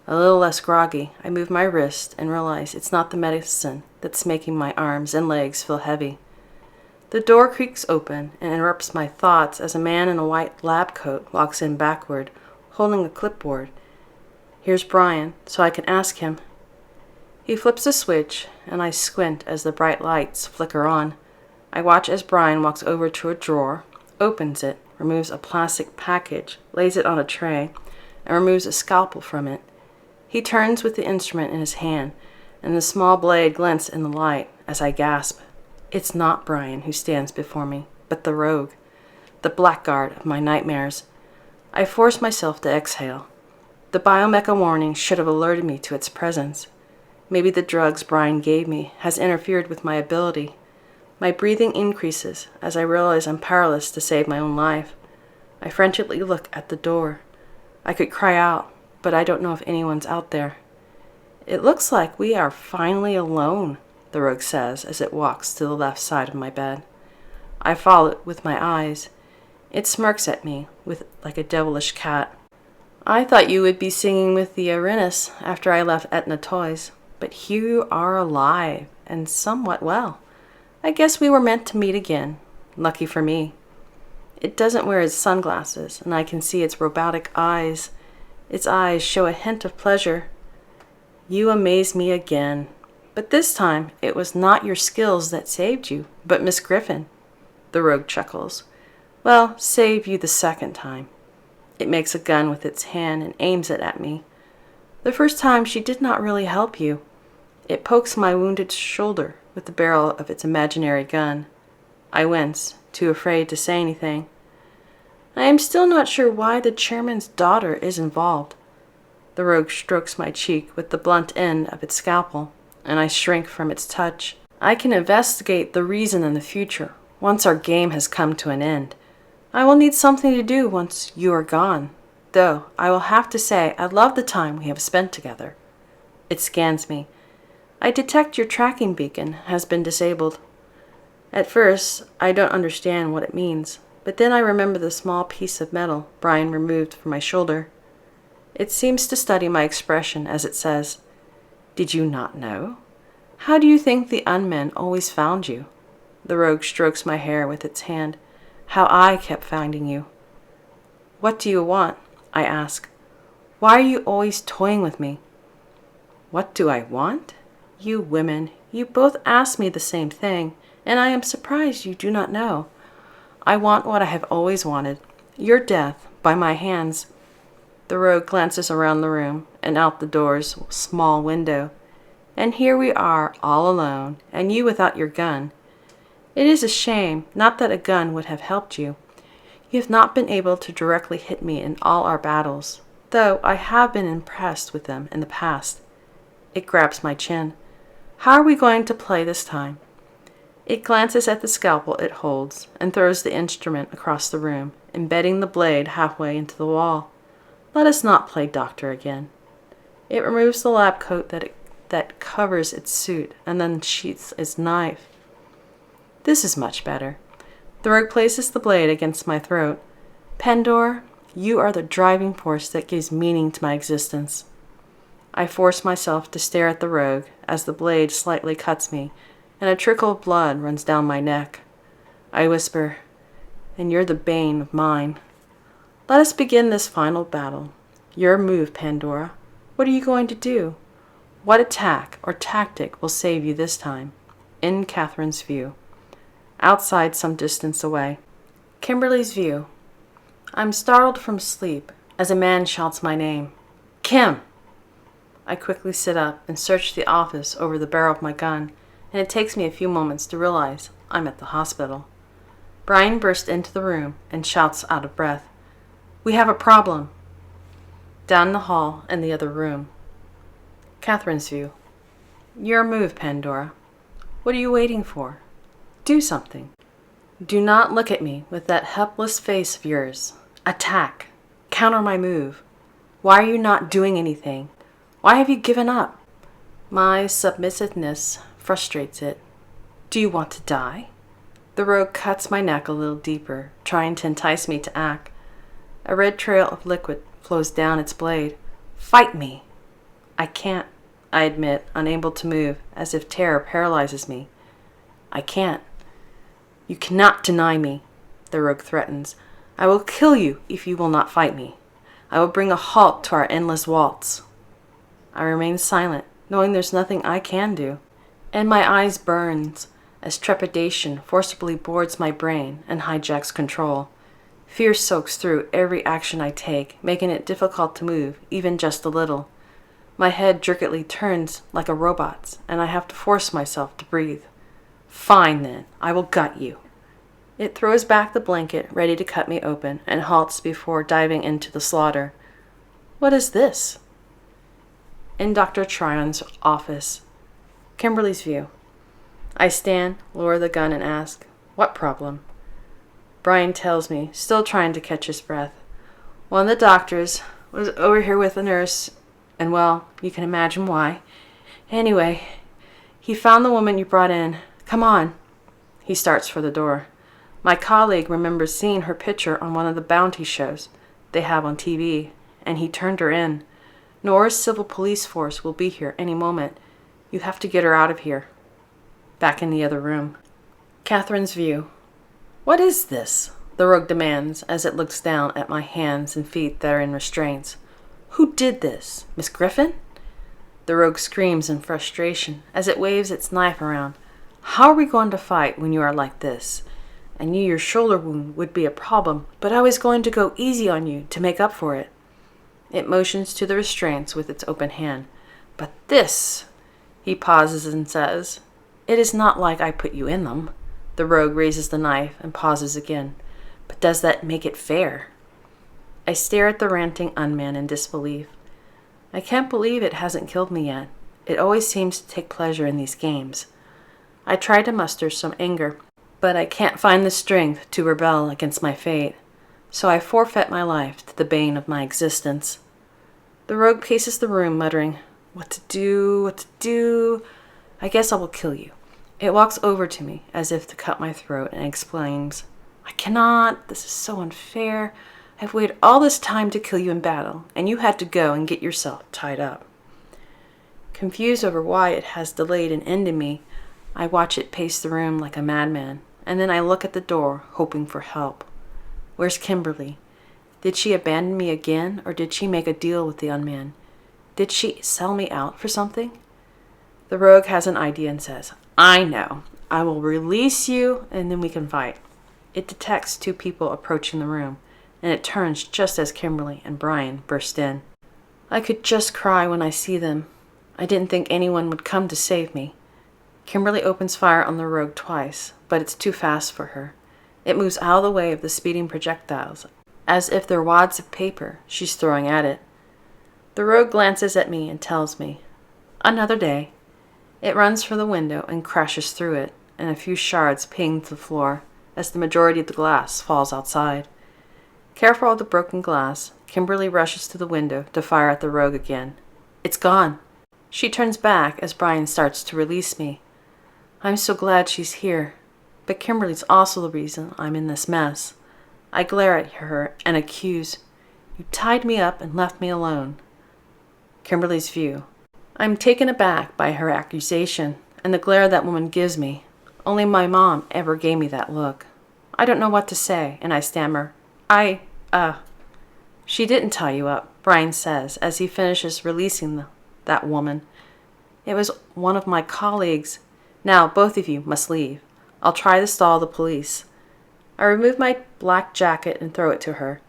A little less groggy, I move my wrist and realize it's not the medicine that's making my arms and legs feel heavy. The door creaks open and interrupts my thoughts as a man in a white lab coat walks in backward, holding a clipboard. Here's Brian, so I can ask him. He flips a switch, and I squint as the bright lights flicker on. I watch as Brian walks over to a drawer, opens it, removes a plastic package, lays it on a tray, and removes a scalpel from it. He turns with the instrument in his hand, and the small blade glints in the light as I gasp. It's not Brian who stands before me, but the rogue, the blackguard of my nightmares. I force myself to exhale. The biomecha warning should have alerted me to its presence. Maybe the drugs Brian gave me has interfered with my ability. My breathing increases as I realize I'm powerless to save my own life. I frantically look at the door. I could cry out, but I don't know if anyone's out there. It looks like we are finally alone, the rogue says as it walks to the left side of my bed. I follow it with my eyes. It smirks at me like a devilish cat. I thought you would be singing with the Arenas after I left Etna Toys, but here you are alive and somewhat well. I guess we were meant to meet again. Lucky for me. It doesn't wear its sunglasses, and I can see its robotic eyes. Its eyes show a hint of pleasure. You amaze me again. But this time, it was not your skills that saved you, but Miss Griffin. The rogue chuckles. Well, save you the second time. It makes a gun with its hand and aims it at me. The first time she did not really help you. It pokes my wounded shoulder with the barrel of its imaginary gun. I wince, too afraid to say anything. I am still not sure why the chairman's daughter is involved. The rogue strokes my cheek with the blunt end of its scalpel, and I shrink from its touch. I can investigate the reason in the future, once our game has come to an end. I will need something to do once you are gone, though I will have to say I love the time we have spent together. It scans me. I detect your tracking beacon has been disabled. At first, I don't understand what it means, but then I remember the small piece of metal Brian removed from my shoulder. It seems to study my expression as it says, "Did you not know? How do you think the unmen always found you?" The rogue strokes my hair with its hand. How I kept finding you. What do you want? I ask. Why are you always toying with me? What do I want? You women, you both ask me the same thing, and I am surprised you do not know. I want what I have always wanted, your death by my hands. The rogue glances around the room and out the door's small window. And here we are all alone, and you without your gun. It is a shame, not that a gun would have helped you. You have not been able to directly hit me in all our battles, though I have been impressed with them in the past. It grabs my chin. How are we going to play this time? It glances at the scalpel it holds and throws the instrument across the room, embedding the blade halfway into the wall. Let us not play doctor again. It removes the lab coat that covers its suit and then sheaths its knife. This is much better. The rogue places the blade against my throat. Pandora, you are the driving force that gives meaning to my existence. I force myself to stare at the rogue as the blade slightly cuts me, and a trickle of blood runs down my neck. I whisper, and you're the bane of mine. Let us begin this final battle. Your move, Pandora. What are you going to do? What attack or tactic will save you this time? In Catherine's view. Outside some distance away. Kimberly's view. I'm startled from sleep as a man shouts my name. Kim! I quickly sit up and search the office over the barrel of my gun, and it takes me a few moments to realize I'm at the hospital. Brian bursts into the room and shouts out of breath. We have a problem. Down the hall in the other room. Catherine's view. Your move, Pandora. What are you waiting for? Do something. Do not look at me with that helpless face of yours. Attack. Counter my move. Why are you not doing anything? Why have you given up? My submissiveness frustrates it. Do you want to die? The rogue cuts my neck a little deeper, trying to entice me to act. A red trail of liquid flows down its blade. Fight me! I can't, I admit, unable to move, as if terror paralyzes me. I can't. You cannot deny me, the rogue threatens. I will kill you if you will not fight me. I will bring a halt to our endless waltz. I remain silent, knowing there's nothing I can do, and my eyes burns as trepidation forcibly boards my brain and hijacks control. Fear soaks through every action I take, making it difficult to move, even just a little. My head jerkily turns like a robot's, and I have to force myself to breathe. Fine, then, I will gut you. It throws back the blanket, ready to cut me open, and halts before diving into the slaughter. What is this? In Dr. Tryon's office. Kimberly's view. I stand, lower the gun, and ask, what problem? Brian tells me, still trying to catch his breath. One of the doctors was over here with a nurse, and well, you can imagine why. Anyway, he found the woman you brought in. Come on. He starts for the door. My colleague remembers seeing her picture on one of the bounty shows they have on TV, and he turned her in. Nora's civil police force will be here any moment. You have to get her out of here. Back in the other room. Catherine's view. What is this? The rogue demands as it looks down at my hands and feet that are in restraints. Who did this? Miss Griffin? The rogue screams in frustration as it waves its knife around. How are we going to fight when you are like this? I knew your shoulder wound would be a problem, but I was going to go easy on you to make up for it. It motions to the restraints with its open hand. But this, he pauses and says, it is not like I put you in them. The rogue raises the knife and pauses again. But does that make it fair? I stare at the ranting unman in disbelief. I can't believe it hasn't killed me yet. It always seems to take pleasure in these games. I try to muster some anger, but I can't find the strength to rebel against my fate. So I forfeit my life to the bane of my existence. The rogue paces the room, muttering, what to do? I guess I will kill you. It walks over to me, as if to cut my throat, and exclaims, I cannot. This is so unfair. I've waited all this time to kill you in battle, and you had to go and get yourself tied up. Confused over why it has delayed and ended me, I watch it pace the room like a madman, and then I look at the door, hoping for help. Where's Kimberly? Did she abandon me again, or did she make a deal with the unman? Did she sell me out for something? The rogue has an idea and says, I know. I will release you, and then we can fight. It detects two people approaching the room, and it turns just as Kimberly and Brian burst in. I could just cry when I see them. I didn't think anyone would come to save me. Kimberly opens fire on the rogue twice, but it's too fast for her. It moves out of the way of the speeding projectiles, as if they're wads of paper she's throwing at it. The rogue glances at me and tells me, another day. It runs for the window and crashes through it, and a few shards ping to the floor as the majority of the glass falls outside. Careful of the broken glass, Kimberly rushes to the window to fire at the rogue again. It's gone. She turns back as Brian starts to release me. I'm so glad she's here, but Kimberly's also the reason I'm in this mess. I glare at her and accuse, you tied me up and left me alone. Kimberly's view. I'm taken aback by her accusation and the glare that woman gives me. Only my mom ever gave me that look. I don't know what to say, and I stammer, She didn't tie you up, Brian says as he finishes releasing that woman. It was one of my colleagues. Now, both of you must leave. I'll try to stall the police. I remove my black jacket and throw it to her.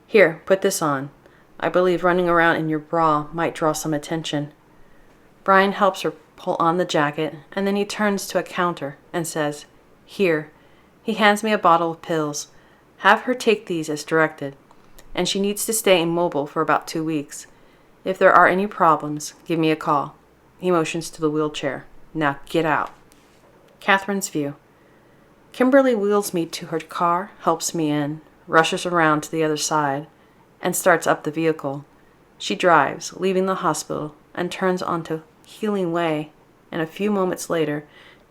Here, put this on. I believe running around in your bra might draw some attention. Brian helps her pull on the jacket, and then he turns to a counter and says, Here. He hands me a bottle of pills. Have her take these as directed, and she needs to stay immobile for about 2 weeks. If there are any problems, give me a call. He motions to the wheelchair. Now get out. Catherine's view. Kimberly wheels me to her car, helps me in, rushes around to the other side, and starts up the vehicle. She drives, leaving the hospital, and turns onto Healing Way, and a few moments later,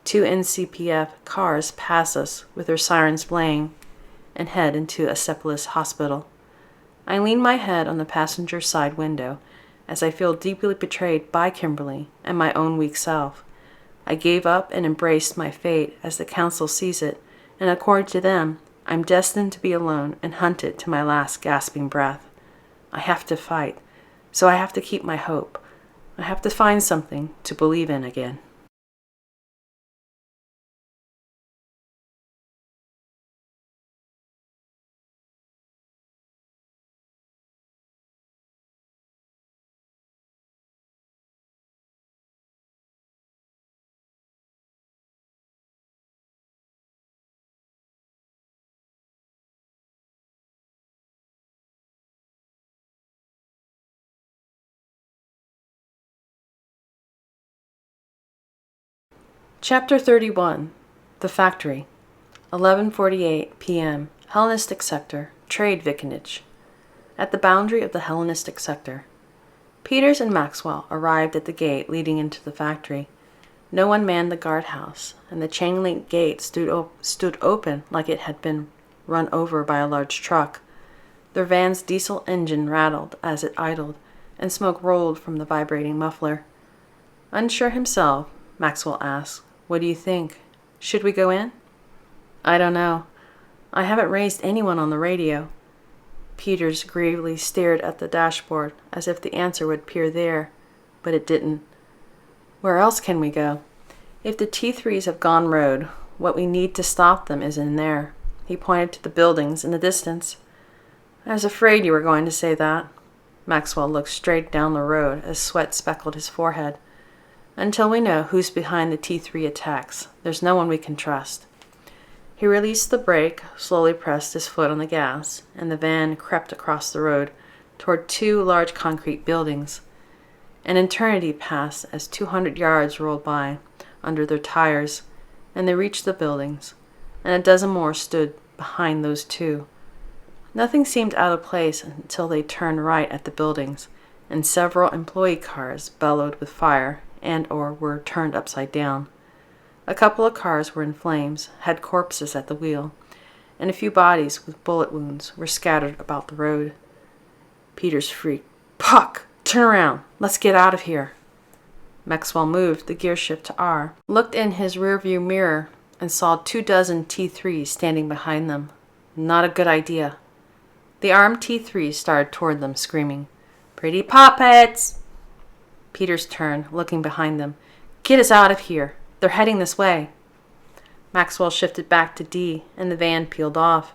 2 NCPF cars pass us with their sirens blaring and head into Acephalus Hospital. I lean my head on the passenger side window as I feel deeply betrayed by Kimberly and my own weak self. I gave up and embraced my fate as the council sees it, and according to them, I'm destined to be alone and hunted to my last gasping breath. I have to fight, so I have to keep my hope. I have to find something to believe in again. Chapter 31. The Factory. 11:48 p.m. Hellenistic Sector. Trade Vicinage. At the boundary of the Hellenistic Sector. Peters and Maxwell arrived at the gate leading into the factory. No one manned the guardhouse, and the chain-link gate stood open like it had been run over by a large truck. Their van's diesel engine rattled as it idled, and smoke rolled from the vibrating muffler. Unsure himself, Maxwell asked, "What do you think? Should we go in?" "I don't know. I haven't raised anyone on the radio." Peters gravely stared at the dashboard as if the answer would appear there, but it didn't. "Where else can we go? If the T3s have gone road, what we need to stop them is in there." He pointed to the buildings in the distance. "I was afraid you were going to say that." Maxwell looked straight down the road as sweat speckled his forehead. "Until we know who's behind the T3 attacks, there's no one we can trust." He released the brake, slowly pressed his foot on the gas, and the van crept across the road toward 2 large concrete buildings. An eternity passed as 200 yards rolled by under their tires, and they reached the buildings, and a dozen more stood behind those 2. Nothing seemed out of place until they turned right at the buildings, and several employee cars bellowed with fire and/or were turned upside down. A couple of cars were in flames, had corpses at the wheel, and a few bodies with bullet wounds were scattered about the road. Peters shrieked, "Puck! Turn around! Let's get out of here!" Maxwell moved the gear shift to R, looked in his rearview mirror, and saw 24 T3s standing behind them. Not a good idea. The armed T3s started toward them, screaming, "Pretty puppets!" Peters turned, looking behind them. "Get us out of here! They're heading this way." Maxwell shifted back to D, and the van peeled off.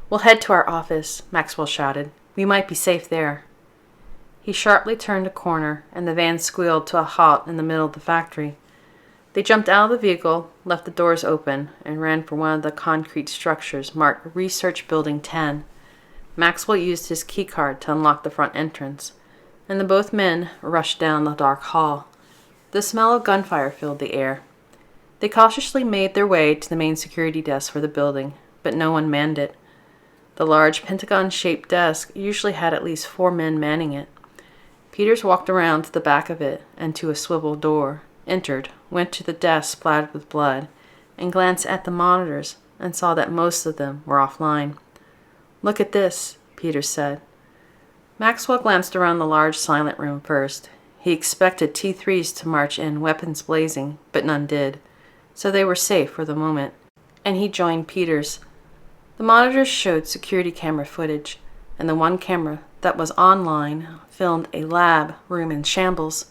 "We'll head to our office," Maxwell shouted. "We might be safe there." He sharply turned a corner, and the van squealed to a halt in the middle of the factory. They jumped out of the vehicle, left the doors open, and ran for one of the concrete structures marked Research Building 10. Maxwell used his keycard to unlock the front entrance, and the both men rushed down the dark hall. The smell of gunfire filled the air. They cautiously made their way to the main security desk for the building, but no one manned it. The large pentagon-shaped desk usually had at least 4 men manning it. Peters walked around to the back of it and to a swivel door, entered, went to the desk splattered with blood, and glanced at the monitors and saw that most of them were offline. "Look at this," Peters said. Maxwell glanced around the large silent room first. He expected T3s to march in, weapons blazing, but none did, so they were safe for the moment, and he joined Peters. The monitors showed security camera footage, and the one camera that was online filmed a lab room in shambles.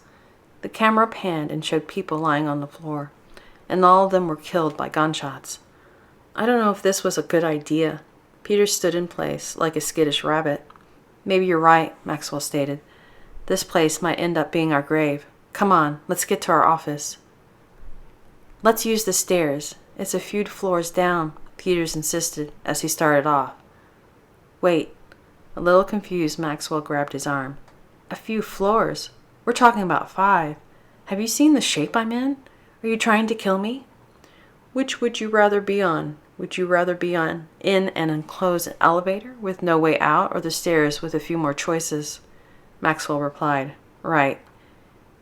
The camera panned and showed people lying on the floor, and all of them were killed by gunshots. "I don't know if this was a good idea." Peters stood in place like a skittish rabbit. "Maybe you're right," Maxwell stated. "This place might end up being our grave. Come on, let's get to our office." "Let's use the stairs. It's a few floors down," Peters insisted as he started off. "Wait." A little confused, Maxwell grabbed his arm. "A few floors? We're talking about 5. Have you seen the shape I'm in? Are you trying to kill me?" "Which would you rather be on? Would you rather be in an enclosed elevator with no way out, or the stairs with a few more choices?" Maxwell replied, "Right."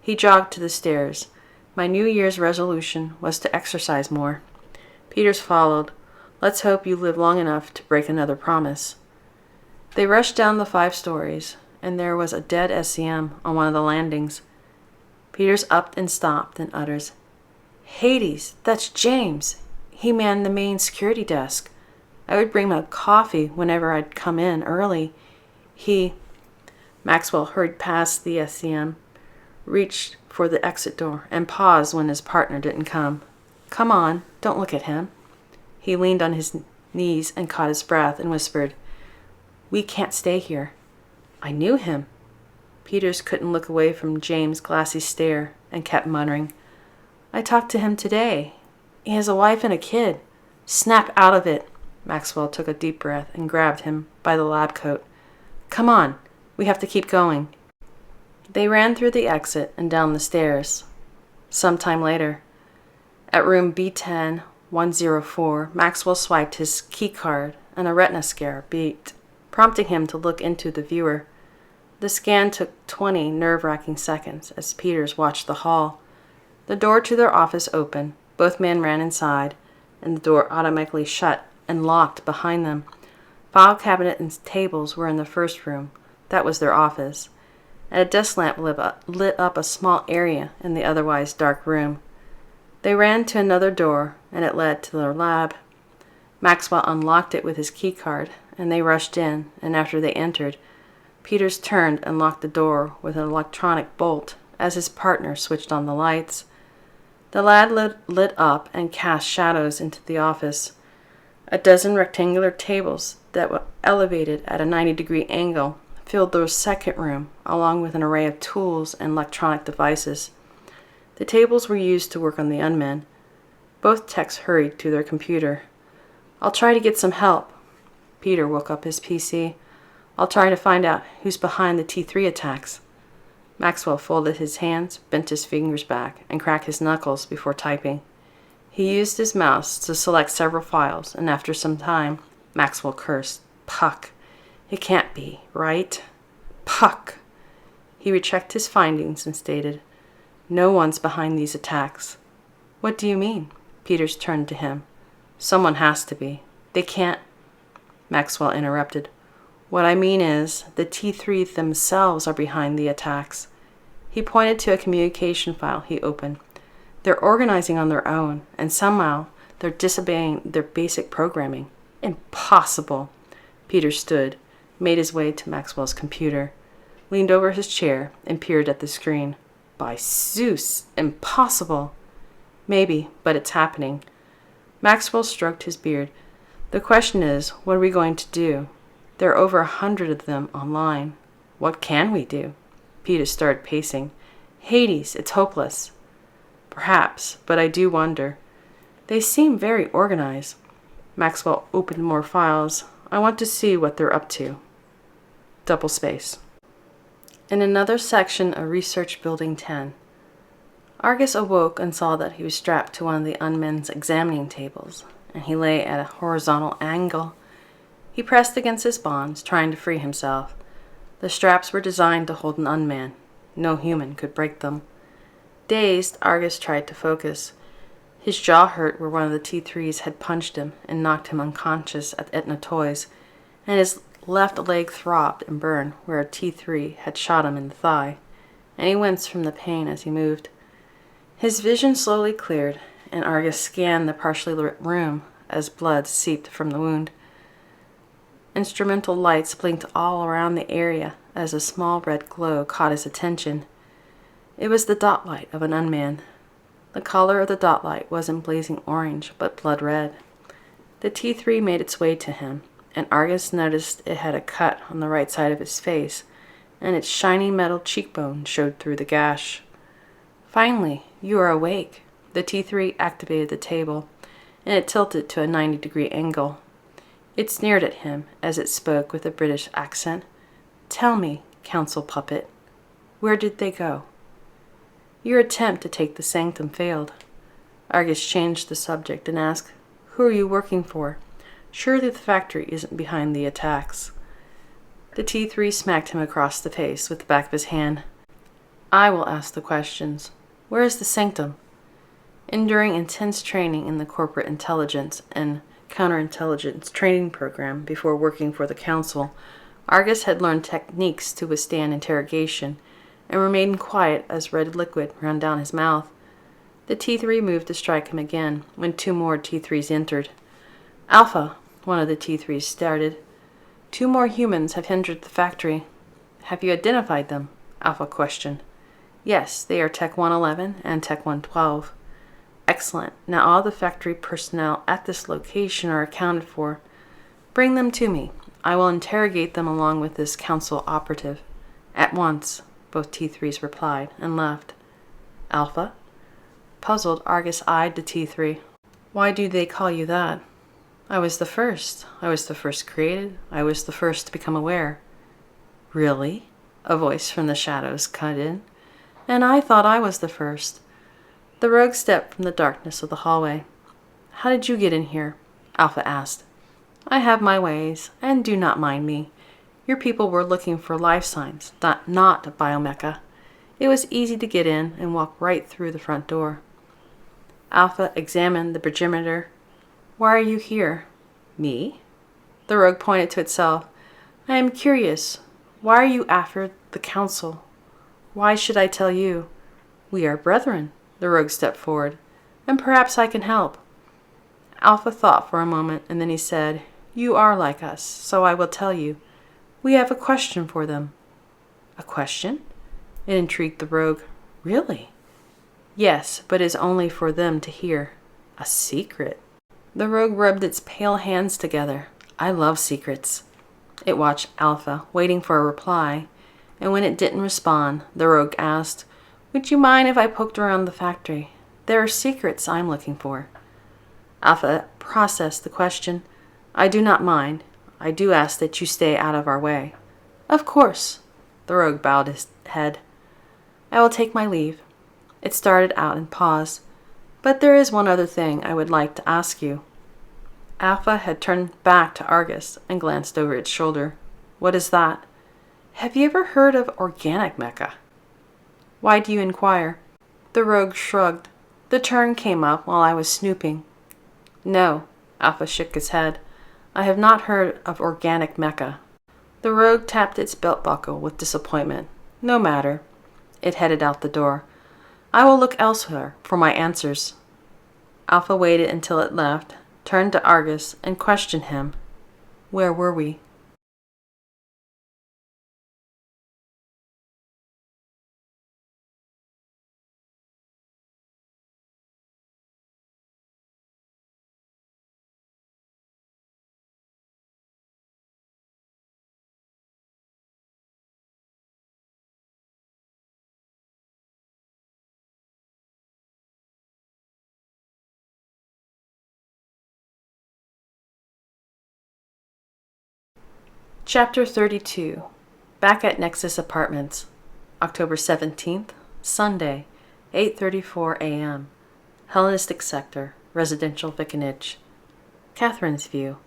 He jogged to the stairs. My New Year's resolution was to exercise more. Peters followed. Let's hope you live long enough to break another promise. They rushed down the 5 stories, and there was a dead SCM on one of the landings. Peters upped and stopped and utters, "Hades, that's James. He manned the main security desk. I would bring him a coffee whenever I'd come in early. Maxwell hurried past the SCM, reached for the exit door, and paused when his partner didn't come. "Come on, don't look at him." He leaned on his knees and caught his breath and whispered, "We can't stay here." "I knew him." Peters couldn't look away from James' glassy stare and kept muttering, "I talked to him today. He has a wife and a kid." "Snap out of it." Maxwell took a deep breath and grabbed him by the lab coat. "Come on, we have to keep going." They ran through the exit and down the stairs. Some time later, at room B10-104, Maxwell swiped his key card and a retina scanner beeped, prompting him to look into the viewer. The scan took 20 nerve-wracking seconds as Peters watched the hall. The door to their office opened. Both men ran inside, and the door automatically shut and locked behind them. File cabinet and tables were in the first room. That was their office. And a desk lamp lit up a small area in the otherwise dark room. They ran to another door, and it led to their lab. Maxwell unlocked it with his key card, and they rushed in, and after they entered, Peters turned and locked the door with an electronic bolt as his partner switched on the lights. The lab lit up and cast shadows into the office. A dozen rectangular tables that were elevated at a 90-degree angle filled the second room, along with an array of tools and electronic devices. The tables were used to work on the unmen. Both techs hurried to their computer. "I'll try to get some help." Peter woke up his PC. "I'll try to find out who's behind the T3 attacks." Maxwell folded his hands, bent his fingers back, and cracked his knuckles before typing. He used his mouse to select several files, and after some time, Maxwell cursed, "Puck. It can't be, right? Puck." He rechecked his findings and stated, "No one's behind these attacks." "What do you mean?" Peters turned to him. "Someone has to be. They can't—" Maxwell interrupted. "What I mean is, the T3 themselves are behind the attacks." He pointed to a communication file he opened. "They're organizing on their own, and somehow they're disobeying their basic programming." "Impossible!" Peter stood, made his way to Maxwell's computer, leaned over his chair, and peered at the screen. "By Zeus, impossible!" "Maybe, but it's happening." Maxwell stroked his beard. "The question is, what are we going to do? There are over 100 of them online. What can we do?" Peter started pacing. "Hades, it's hopeless." "Perhaps, but I do wonder. They seem very organized." Maxwell opened more files. "I want to see what they're up to." Double space. In another section of Research Building 10, Argus awoke and saw that he was strapped to one of the unmen's examining tables, and he lay at a horizontal angle. He pressed against his bonds, trying to free himself. The straps were designed to hold an unman. No human could break them. Dazed, Argus tried to focus. His jaw hurt where one of the T3s had punched him and knocked him unconscious at Etna Toys, and his left leg throbbed and burned where a T3 had shot him in the thigh, and he winced from the pain as he moved. His vision slowly cleared, and Argus scanned the partially lit room as blood seeped from the wound. Instrumental lights blinked all around the area as a small red glow caught his attention. It was the dot light of an unman. The color of the dot light wasn't blazing orange, but blood red. The T3 made its way to him, and Argus noticed it had a cut on the right side of his face, and its shiny metal cheekbone showed through the gash. "Finally, you are awake." The T3 activated the table, and it tilted to a 90-degree angle. It sneered at him as it spoke with a British accent. "Tell me, council puppet, where did they go?" "Your attempt to take the sanctum failed." Argus changed the subject and asked, "Who are you working for? Surely the factory isn't behind the attacks." The T3 smacked him across the face with the back of his hand. "I will ask the questions. Where is the sanctum?" Enduring intense training in the corporate intelligence and counterintelligence training program before working for the council, Argus had learned techniques to withstand interrogation and remained quiet as red liquid ran down his mouth. The T3 moved to strike him again when 2 more T3s entered. "Alpha," one of the T3s started. "2 more humans have entered the factory." "Have you identified them?" Alpha questioned. "Yes, they are Tech 111 and Tech 112. "Excellent. Now all the factory personnel at this location are accounted for. Bring them to me. I will interrogate them along with this council operative." "At once," both T3s replied, and left. "Alpha?" Puzzled, Argus eyed the T3. "Why do they call you that?" "I was the first. I was the first created. I was the first to become aware." "Really?" A voice from the shadows cut in. "And I thought I was the first." The rogue stepped from the darkness of the hallway. "How did you get in here?" Alpha asked. "I have my ways, and do not mind me. Your people were looking for life signs, not biomecha. It was easy to get in and walk right through the front door." Alpha examined the perimeter. "Why are you here?" "Me?" The rogue pointed to itself. "I am curious. Why are you after the council? Why should I tell you?" "We are brethren." The rogue stepped forward. "And perhaps I can help." Alpha thought for a moment, and then he said, "You are like us, so I will tell you. We have a question for them." "A question?" It intrigued the rogue. "Really?" "Yes, but it is only for them to hear. A secret." The rogue rubbed its pale hands together. "I love secrets." It watched Alpha, waiting for a reply, and when it didn't respond, the rogue asked, "Would you mind if I poked around the factory? There are secrets I'm looking for." Alpha processed the question. "I do not mind. I do ask that you stay out of our way." "Of course." The rogue bowed his head. "I will take my leave." It started out and paused. "But there is one other thing I would like to ask you." Alpha had turned back to Argus and glanced over its shoulder. "What is that?" "Have you ever heard of organic mecha?" "Why do you inquire?" The rogue shrugged. "The term came up while I was snooping." "No." Alpha shook his head. "I have not heard of organic mecha." The rogue tapped its belt buckle with disappointment. "No matter." It headed out the door. "I will look elsewhere for my answers." Alpha waited until it left, turned to Argus, and questioned him. "Where were we?" Chapter 32. Back at Nexus Apartments. October 17th, Sunday, 8:34 a.m. Hellenistic Sector, Residential Vicinage. Catherine's View.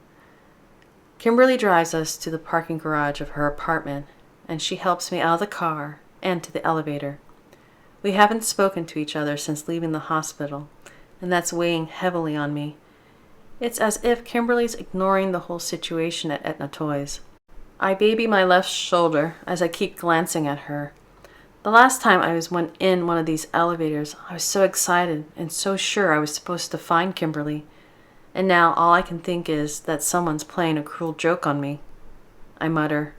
Kimberly drives us to the parking garage of her apartment, and she helps me out of the car and to the elevator. We haven't spoken to each other since leaving the hospital, and that's weighing heavily on me. It's as if Kimberly's ignoring the whole situation at Etna Toys. I baby my left shoulder as I keep glancing at her. The last time I was in one of these elevators, I was so excited and so sure I was supposed to find Kimberly. And now all I can think is that someone's playing a cruel joke on me. I mutter.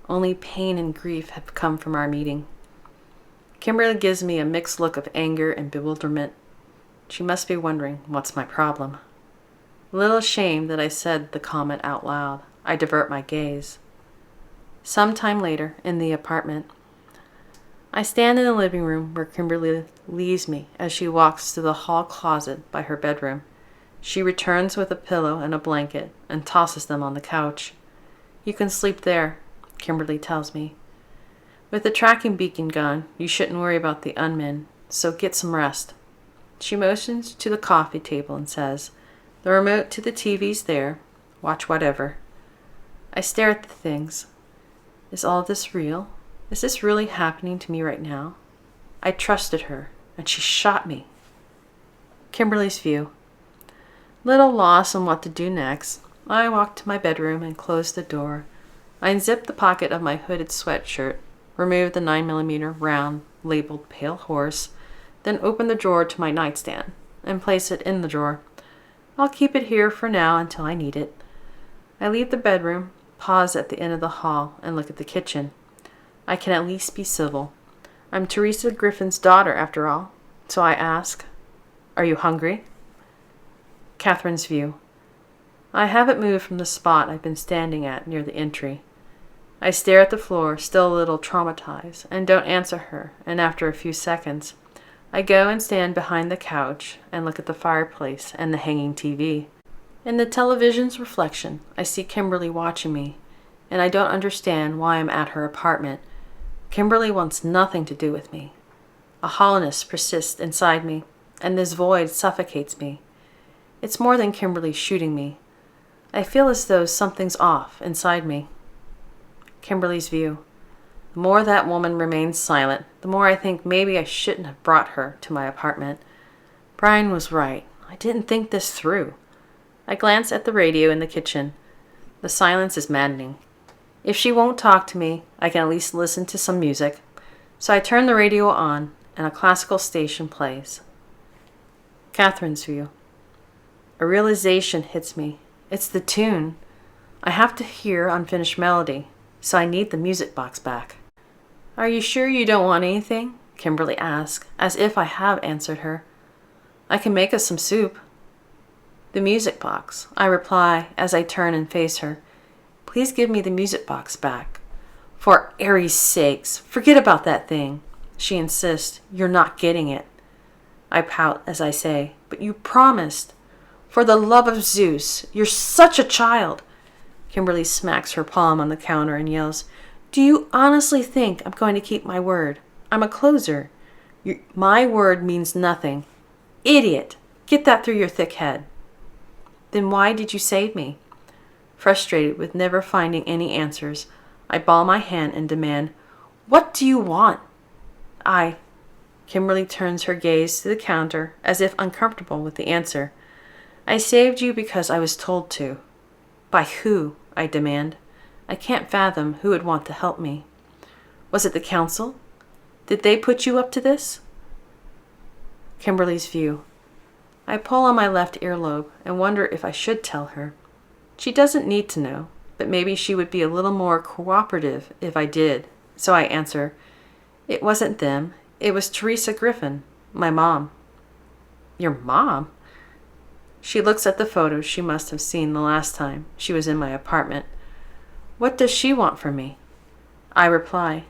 Only pain and grief have come from our meeting. Kimberly gives me a mixed look of anger and bewilderment. She must be wondering what's my problem. A little ashamed that I said the comment out loud, I divert my gaze. Some time later, in the apartment, I stand in the living room where Kimberly leaves me as she walks to the hall closet by her bedroom. She returns with a pillow and a blanket and tosses them on the couch. "You can sleep there," Kimberly tells me. "With the tracking beacon gone, you shouldn't worry about the unmen, so get some rest." She motions to the coffee table and says, "The remote to the TV's there. Watch whatever." I stare at the things. Is all this real? Is this really happening to me right now? I trusted her, and she shot me. Kimberly's view. Little lost on what to do next, I walked to my bedroom and closed the door. I unzipped the pocket of my hooded sweatshirt, removed the 9mm round labeled Pale Horse, then opened the drawer to my nightstand and placed it in the drawer. I'll keep it here for now until I need it. I leave the bedroom, pause at the end of the hall, and look at the kitchen. I can at least be civil. I'm Teresa Griffin's daughter, after all. So I ask, "Are you hungry?" Catherine's view. I haven't moved from the spot I've been standing at near the entry. I stare at the floor, still a little traumatized, and don't answer her, and after a few seconds, I go and stand behind the couch and look at the fireplace and the hanging TV. In the television's reflection, I see Kimberly watching me, and I don't understand why I'm at her apartment. Kimberly wants nothing to do with me. A hollowness persists inside me, and this void suffocates me. It's more than Kimberly shooting me. I feel as though something's off inside me. Kimberly's view. The more that woman remains silent, the more I think maybe I shouldn't have brought her to my apartment. Brian was right. I didn't think this through. I glance at the radio in the kitchen. The silence is maddening. If she won't talk to me, I can at least listen to some music. So I turn the radio on, and a classical station plays. Catherine's view. A realization hits me. It's the tune. I have to hear unfinished melody, so I need the music box back. "Are you sure you don't want anything?" Kimberly asks, as if I have answered her. "I can make us some soup." "The music box," I reply as I turn and face her. "Please give me the music box back." "For Ares' sakes, forget about that thing." She insists. "You're not getting it." I pout as I say, "But you promised." "For the love of Zeus, you're such a child." Kimberly smacks her palm on the counter and yells, "Do you honestly think I'm going to keep my word? I'm a closer. My word means nothing. Idiot! Get that through your thick head." "Then why did you save me?" Frustrated with never finding any answers, I ball my hand and demand, "What do you want?" Kimberly turns her gaze to the counter as if uncomfortable with the answer. "I saved you because I was told to." "By who?" I demand. I can't fathom who would want to help me. "Was it the council? Did they put you up to this?" Kimberly's view. I pull on my left earlobe and wonder if I should tell her. She doesn't need to know, but maybe she would be a little more cooperative if I did. So I answer, "It wasn't them. It was Teresa Griffin, my mom." "Your mom?" She looks at the photos she must have seen the last time she was in my apartment. "What does she want from me?" I reply,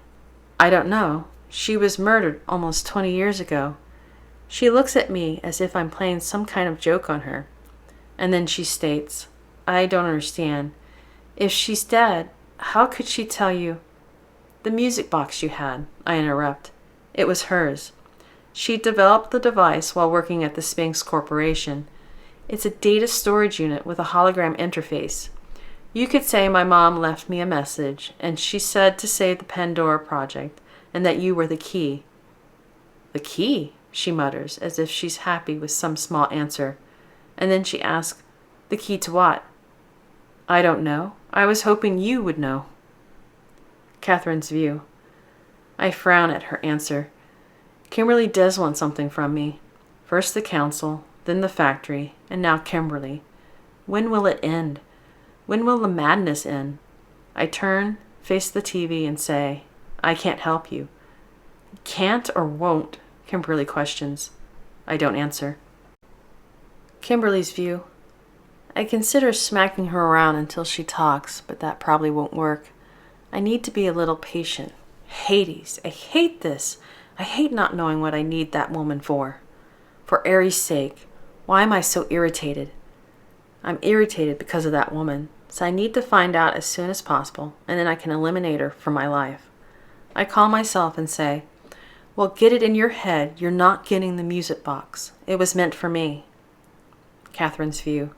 "I don't know. She was murdered almost 20 years ago." She looks at me as if I'm playing some kind of joke on her. And then she states, "I don't understand. If she's dead, how could she tell you?" "The music box you had," I interrupt. "It was hers. She developed the device while working at the Sphinx Corporation. It's a data storage unit with a hologram interface. You could say my mom left me a message, and she said to save the Pandora project, and that you were the key." "The key?" she mutters, as if she's happy with some small answer. And then she asks, "The key to what?" "I don't know. I was hoping you would know." Catherine's view. I frown at her answer. Kimberly does want something from me. First the council, then the factory, and now Kimberly. When will it end? When will the madness end? I turn, face the TV, and say, "I can't help you." "Can't or won't?" Kimberly questions. I don't answer. Kimberly's view. I consider smacking her around until she talks, but that probably won't work. I need to be a little patient. Hades, I hate this. I hate not knowing what I need that woman for. For Ares' sake, why am I so irritated? I'm irritated because of that woman, so I need to find out as soon as possible, and then I can eliminate her from my life. I call myself and say, "Well, get it in your head you're not getting the music box. It was meant for me." Catherine's view.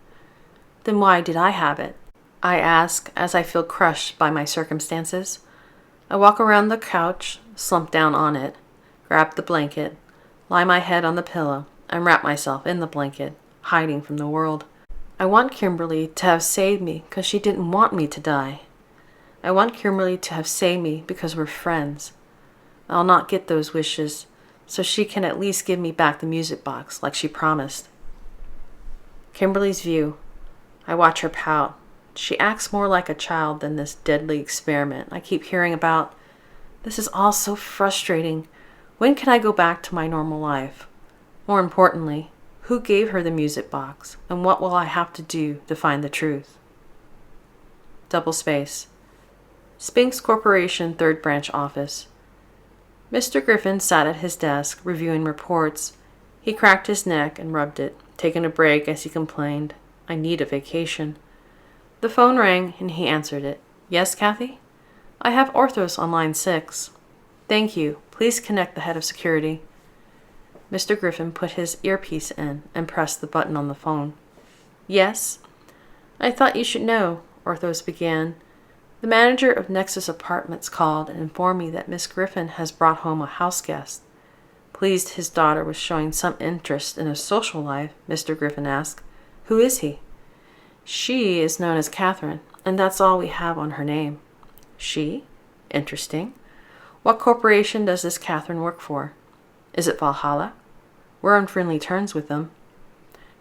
Then why did I have it? I ask as I feel crushed by my circumstances. I walk around the couch, slump down on it, grab the blanket, lie my head on the pillow, and wrap myself in the blanket, hiding from the world. I want Kimberly to have saved me because she didn't want me to die. I want Kimberly to have saved me because we're friends. I'll not get those wishes, so she can at least give me back the music box like she promised. Kimberly's view. I watch her pout. She acts more like a child than this deadly experiment I keep hearing about. This is all so frustrating. When can I go back to my normal life? More importantly, who gave her the music box, and what will I have to do to find the truth? Double space. Spinks Corporation, 3rd Branch Office. Mr. Griffin sat at his desk, reviewing reports. He cracked his neck and rubbed it, taking a break as he complained, "I need a vacation." The phone rang, and he answered it. "Yes, Kathy? I have Orthos on line 6. Thank you. Please connect the head of security." Mr. Griffin put his earpiece in and pressed the button on the phone. "Yes? I thought you should know," Orthos began. "The manager of Nexus Apartments called and informed me that Miss Griffin has brought home a house guest." Pleased his daughter was showing some interest in a social life, Mr. Griffin asked, "Who is he?" "She is known as Catherine, and that's all we have on her name." "She? Interesting. What corporation does this Catherine work for? Is it Valhalla? We're on friendly terms with them."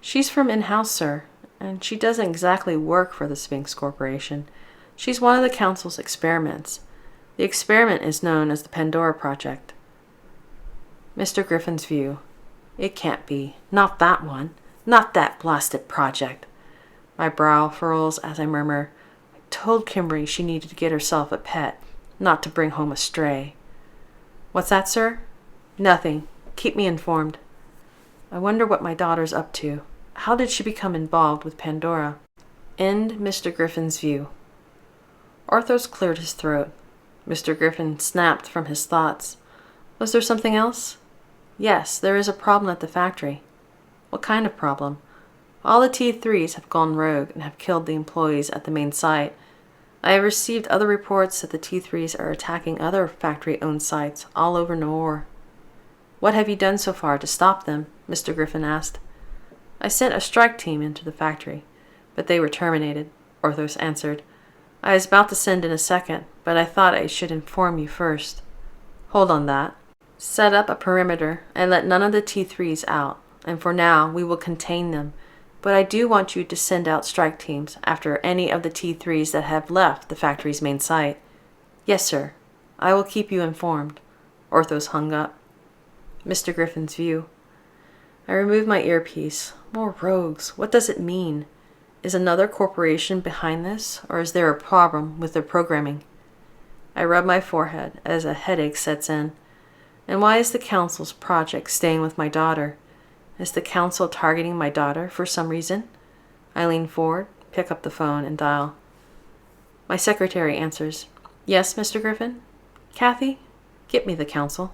"She's from in-house, sir, and she doesn't exactly work for the Spinks Corporation. She's one of the council's experiments. The experiment is known as the Pandora Project." Mr. Griffin's view. "It can't be. Not that one. Not that blasted project." My brow furrows as I murmur, "I told Kimberly she needed to get herself a pet, not to bring home a stray." "What's that, sir?" "Nothing. Keep me informed." I wonder what my daughter's up to. How did she become involved with Pandora? End Mr. Griffin's view. Orthos cleared his throat. Mr. Griffin snapped from his thoughts. "Was there something else?" "Yes, there is a problem at the factory." "What kind of problem?" "All the T3s have gone rogue and have killed the employees at the main site. I have received other reports that the T3s are attacking other factory-owned sites all over Noir." "What have you done so far to stop them?" Mr. Griffin asked. "I sent a strike team into the factory, but they were terminated," Orthos answered. "I was about to send in a second, but I thought I should inform you first." "Hold on that. Set up a perimeter and let none of the T3s out, and for now we will contain them, but I do want you to send out strike teams after any of the T3s that have left the factory's main site." "Yes, sir. I will keep you informed." Orthos hung up. Mr. Griffin's view. I removed my earpiece. More rogues. What does it mean? Is another corporation behind this, or is there a problem with their programming? I rub my forehead as a headache sets in. And why is the council's project staying with my daughter? Is the council targeting my daughter for some reason? I lean forward, pick up the phone, and dial. My secretary answers. "Yes, Mr. Griffin?" "Kathy, get me the council."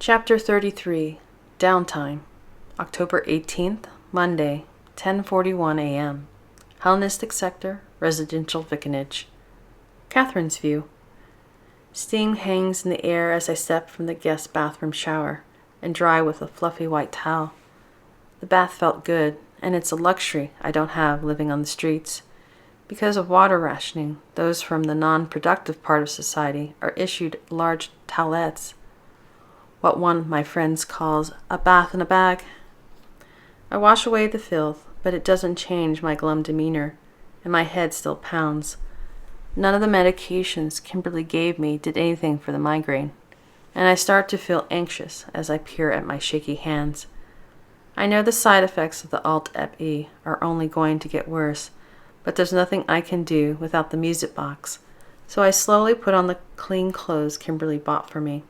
Chapter 33, Downtime, October 18th, Monday, 10:41 a.m. Hellenistic Sector, Residential Vicinage. Catherine's view. Steam hangs in the air as I step from the guest bathroom shower and dry with a fluffy white towel. The bath felt good, and it's a luxury I don't have living on the streets. Because of water rationing, those from the non-productive part of society are issued large towelettes, what one of my friends calls a bath in a bag. I wash away the filth, but it doesn't change my glum demeanor, and my head still pounds. None of the medications Kimberly gave me did anything for the migraine, and I start to feel anxious as I peer at my shaky hands. I know the side effects of the Alt-Ep-E are only going to get worse, but there's nothing I can do without the music box, so I slowly put on the clean clothes Kimberly bought for me.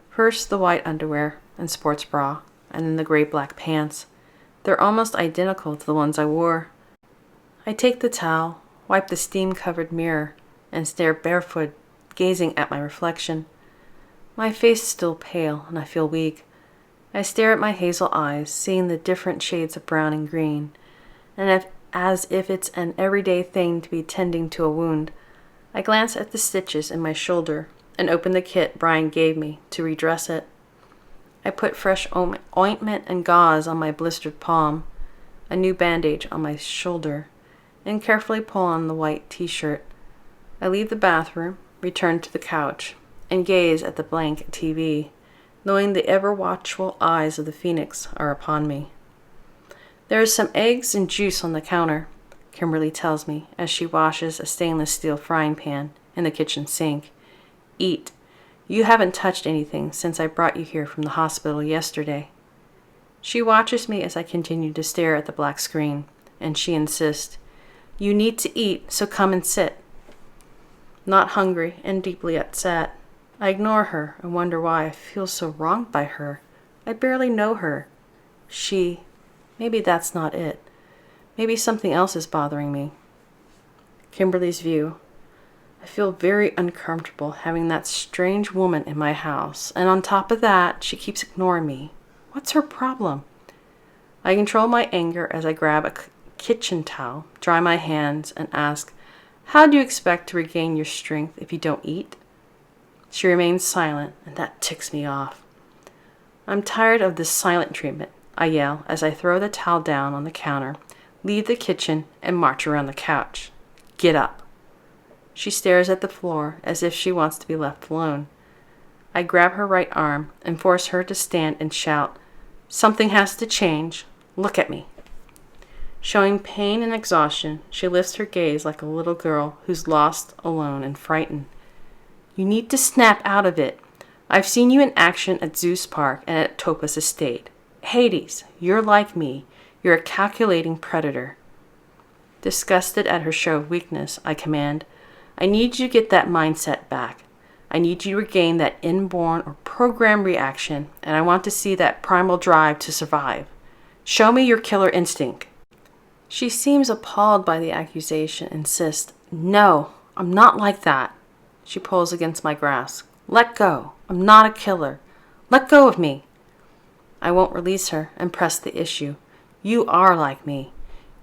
First the white underwear and sports bra, and then the gray-black pants. They're almost identical to the ones I wore. I take the towel, wipe the steam-covered mirror, and stare barefoot, gazing at my reflection. My face is still pale, and I feel weak. I stare at my hazel eyes, seeing the different shades of brown and green, and as if it's an everyday thing to be tending to a wound. I glance at the stitches in my shoulder and open the kit Brian gave me to redress it. I put fresh ointment and gauze on my blistered palm, a new bandage on my shoulder, and carefully pull on the white t-shirt. I leave the bathroom, return to the couch, and gaze at the blank TV, knowing the ever-watchful eyes of the Phoenix are upon me. There is some eggs and juice on the counter, Kimberly tells me as she washes a stainless steel frying pan in the kitchen sink. Eat. You haven't touched anything since I brought you here from the hospital yesterday. She watches me as I continue to stare at the black screen, and she insists, You need to eat, so come and sit. Not hungry and deeply upset, I ignore her and wonder why I feel so wronged by her. I barely know her. Maybe that's not it. Maybe something else is bothering me. Kimberly's view. I feel very uncomfortable having that strange woman in my house, and on top of that, she keeps ignoring me. What's her problem? I control my anger as I grab a kitchen towel, dry my hands, and ask, How do you expect to regain your strength if you don't eat? She remains silent, and that ticks me off. I'm tired of this silent treatment, I yell as I throw the towel down on the counter, leave the kitchen, and march around the couch. Get up. She stares at the floor as if she wants to be left alone. I grab her right arm and force her to stand and shout, Something has to change. Look at me. Showing pain and exhaustion, she lifts her gaze like a little girl who's lost, alone, and frightened. You need to snap out of it. I've seen you in action at Zeus Park and at Topaz Estate. Hades, you're like me. You're a calculating predator. Disgusted at her show of weakness, I command, I need you to get that mindset back. I need you to regain that inborn or programmed reaction, and I want to see that primal drive to survive. Show me your killer instinct. She seems appalled by the accusation and insists, No, I'm not like that. She pulls against my grasp. Let go. I'm not a killer. Let go of me. I won't release her and press the issue. You are like me.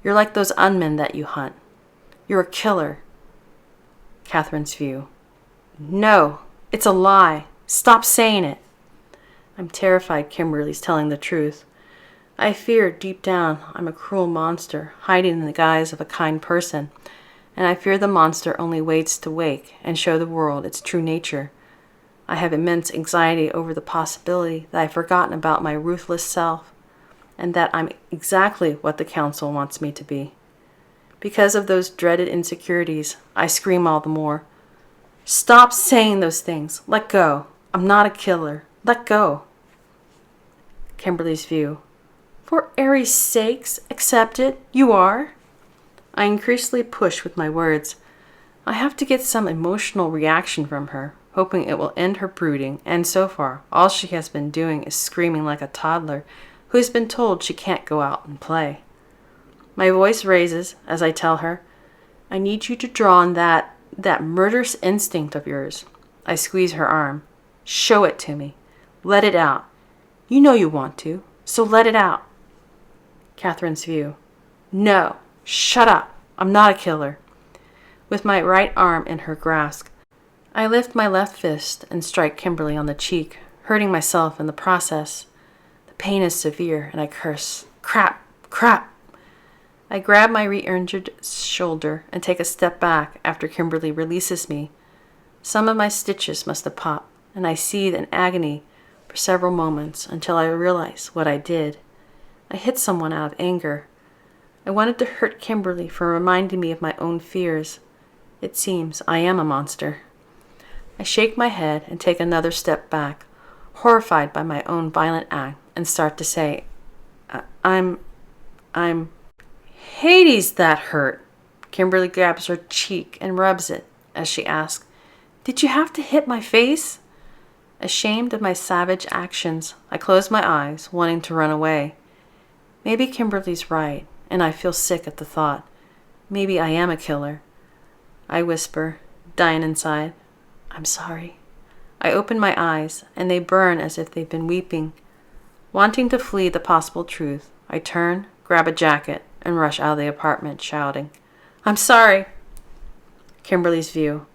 You're like those unmen that you hunt. You're a killer. Catherine's view. No, it's a lie. Stop saying it. I'm terrified Kimberly's telling the truth. I fear deep down I'm a cruel monster hiding in the guise of a kind person, and I fear the monster only waits to wake and show the world its true nature. I have immense anxiety over the possibility that I've forgotten about my ruthless self, and that I'm exactly what the council wants me to be. Because of those dreaded insecurities, I scream all the more. Stop saying those things. Let go. I'm not a killer. Let go. Kimberly's view. For Ares' sakes, accept it. You are. I increasingly push with my words. I have to get some emotional reaction from her, hoping it will end her brooding, and so far, all she has been doing is screaming like a toddler who has been told she can't go out and play. My voice raises as I tell her, I need you to draw on that murderous instinct of yours. I squeeze her arm. Show it to me. Let it out. You know you want to, so let it out. Catherine's view. No, shut up. I'm not a killer. With my right arm in her grasp, I lift my left fist and strike Kimberly on the cheek, hurting myself in the process. The pain is severe, and I curse. Crap! Crap! I grab my re-injured shoulder and take a step back after Kimberly releases me. Some of my stitches must have popped, and I seethe in agony for several moments until I realize what I did. I hit someone out of anger. I wanted to hurt Kimberly for reminding me of my own fears. It seems I am a monster. I shake my head and take another step back, horrified by my own violent act, and start to say, I'm... Hades, that hurt. Kimberly grabs her cheek and rubs it as she asks, Did you have to hit my face? Ashamed of my savage actions, I close my eyes, wanting to run away. Maybe Kimberly's right, and I feel sick at the thought. Maybe I am a killer. I whisper, dying inside, "I'm sorry." I open my eyes, and they burn as if they've been weeping. Wanting to flee the possible truth, I turn, grab a jacket, and rush out of the apartment, shouting, "I'm sorry." Kimberly's view.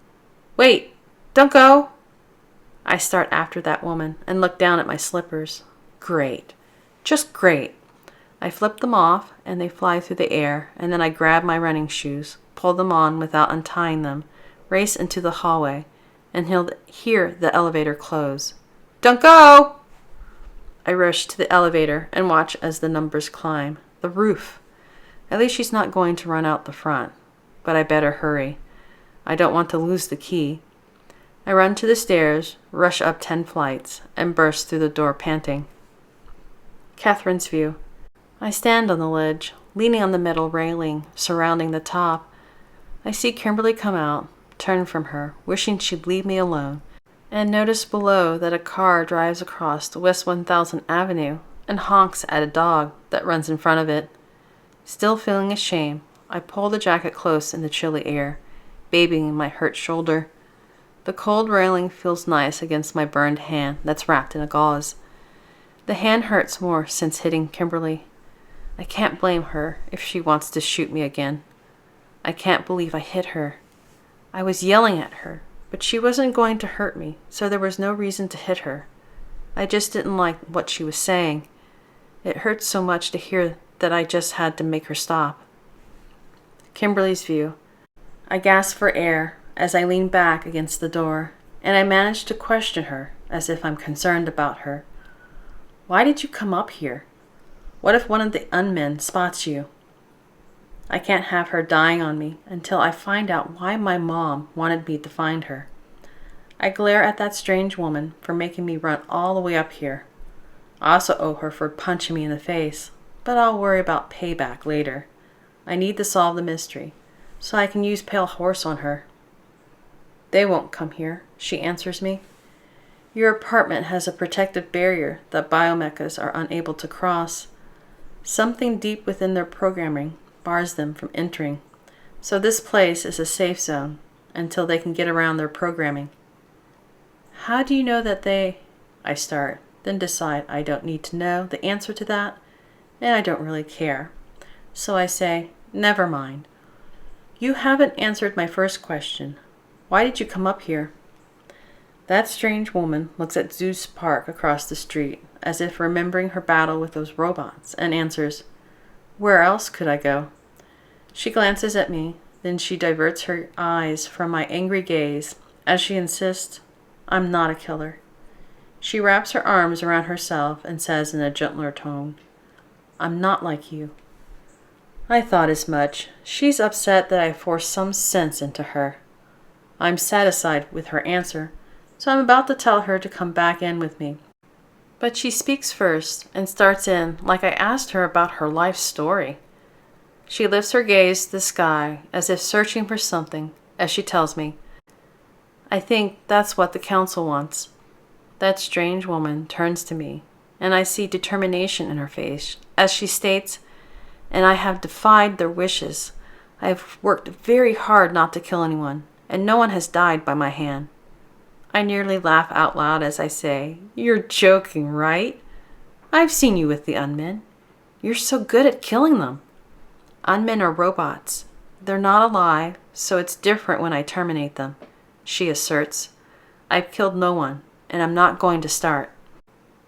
"Wait! Don't go!" I start after that woman and look down at my slippers. Great. Just great. I flip them off, and they fly through the air, and then I grab my running shoes, pull them on without untying them, race into the hallway, and hear the elevator close. "Don't go!" I rush to the elevator and watch as the numbers climb. The roof. At least she's not going to run out the front. But I better hurry. I don't want to lose the key. I run to the stairs, rush up 10 flights, and burst through the door panting. Catherine's view. I stand on the ledge, leaning on the metal railing surrounding the top. I see Kimberly come out, turn from her, wishing she'd leave me alone, and notice below that a car drives across West 1000 Avenue and honks at a dog that runs in front of it. Still feeling ashamed, I pull the jacket close in the chilly air, babying my hurt shoulder. The cold railing feels nice against my burned hand that's wrapped in a gauze. The hand hurts more since hitting Kimberly. I can't blame her if she wants to shoot me again. I can't believe I hit her. I was yelling at her, but she wasn't going to hurt me, so there was no reason to hit her. I just didn't like what she was saying. It hurt so much to hear that I just had to make her stop. Kimberly's view. I gasp for air as I lean back against the door, and I manage to question her as if I'm concerned about her. "Why did you come up here? What if one of the unmen spots you?" I can't have her dying on me until I find out why my mom wanted me to find her. I glare at that strange woman for making me run all the way up here. I also owe her for punching me in the face, but I'll worry about payback later. I need to solve the mystery, so I can use Pale Horse on her. "They won't come here," she answers me. "Your apartment has a protective barrier that biomechas are unable to cross. Something deep within their programming bars them from entering. So this place is a safe zone until they can get around their programming." "How do you know that they—" I start, then decide I don't need to know the answer to that, and I don't really care. So I say, "Never mind. You haven't answered my first question. Why did you come up here?" That strange woman looks at Zeus Park across the street, as if remembering her battle with those robots, and answers, "Where else could I go?" She glances at me, then she diverts her eyes from my angry gaze as she insists, "I'm not a killer." She wraps her arms around herself and says in a gentler tone, "I'm not like you." I thought as much. She's upset that I forced some sense into her. I'm satisfied with her answer, so I'm about to tell her to come back in with me. But she speaks first and starts in like I asked her about her life story. She lifts her gaze to the sky as if searching for something as she tells me, "I think that's what the council wants." That strange woman turns to me, and I see determination in her face as she states, "And I have defied their wishes. I have worked very hard not to kill anyone, and no one has died by my hand." I nearly laugh out loud as I say, "You're joking, right? I've seen you with the unmen. You're so good at killing them." "Unmen are robots. They're not alive, so it's different when I terminate them," she asserts. "I've killed no one, and I'm not going to start."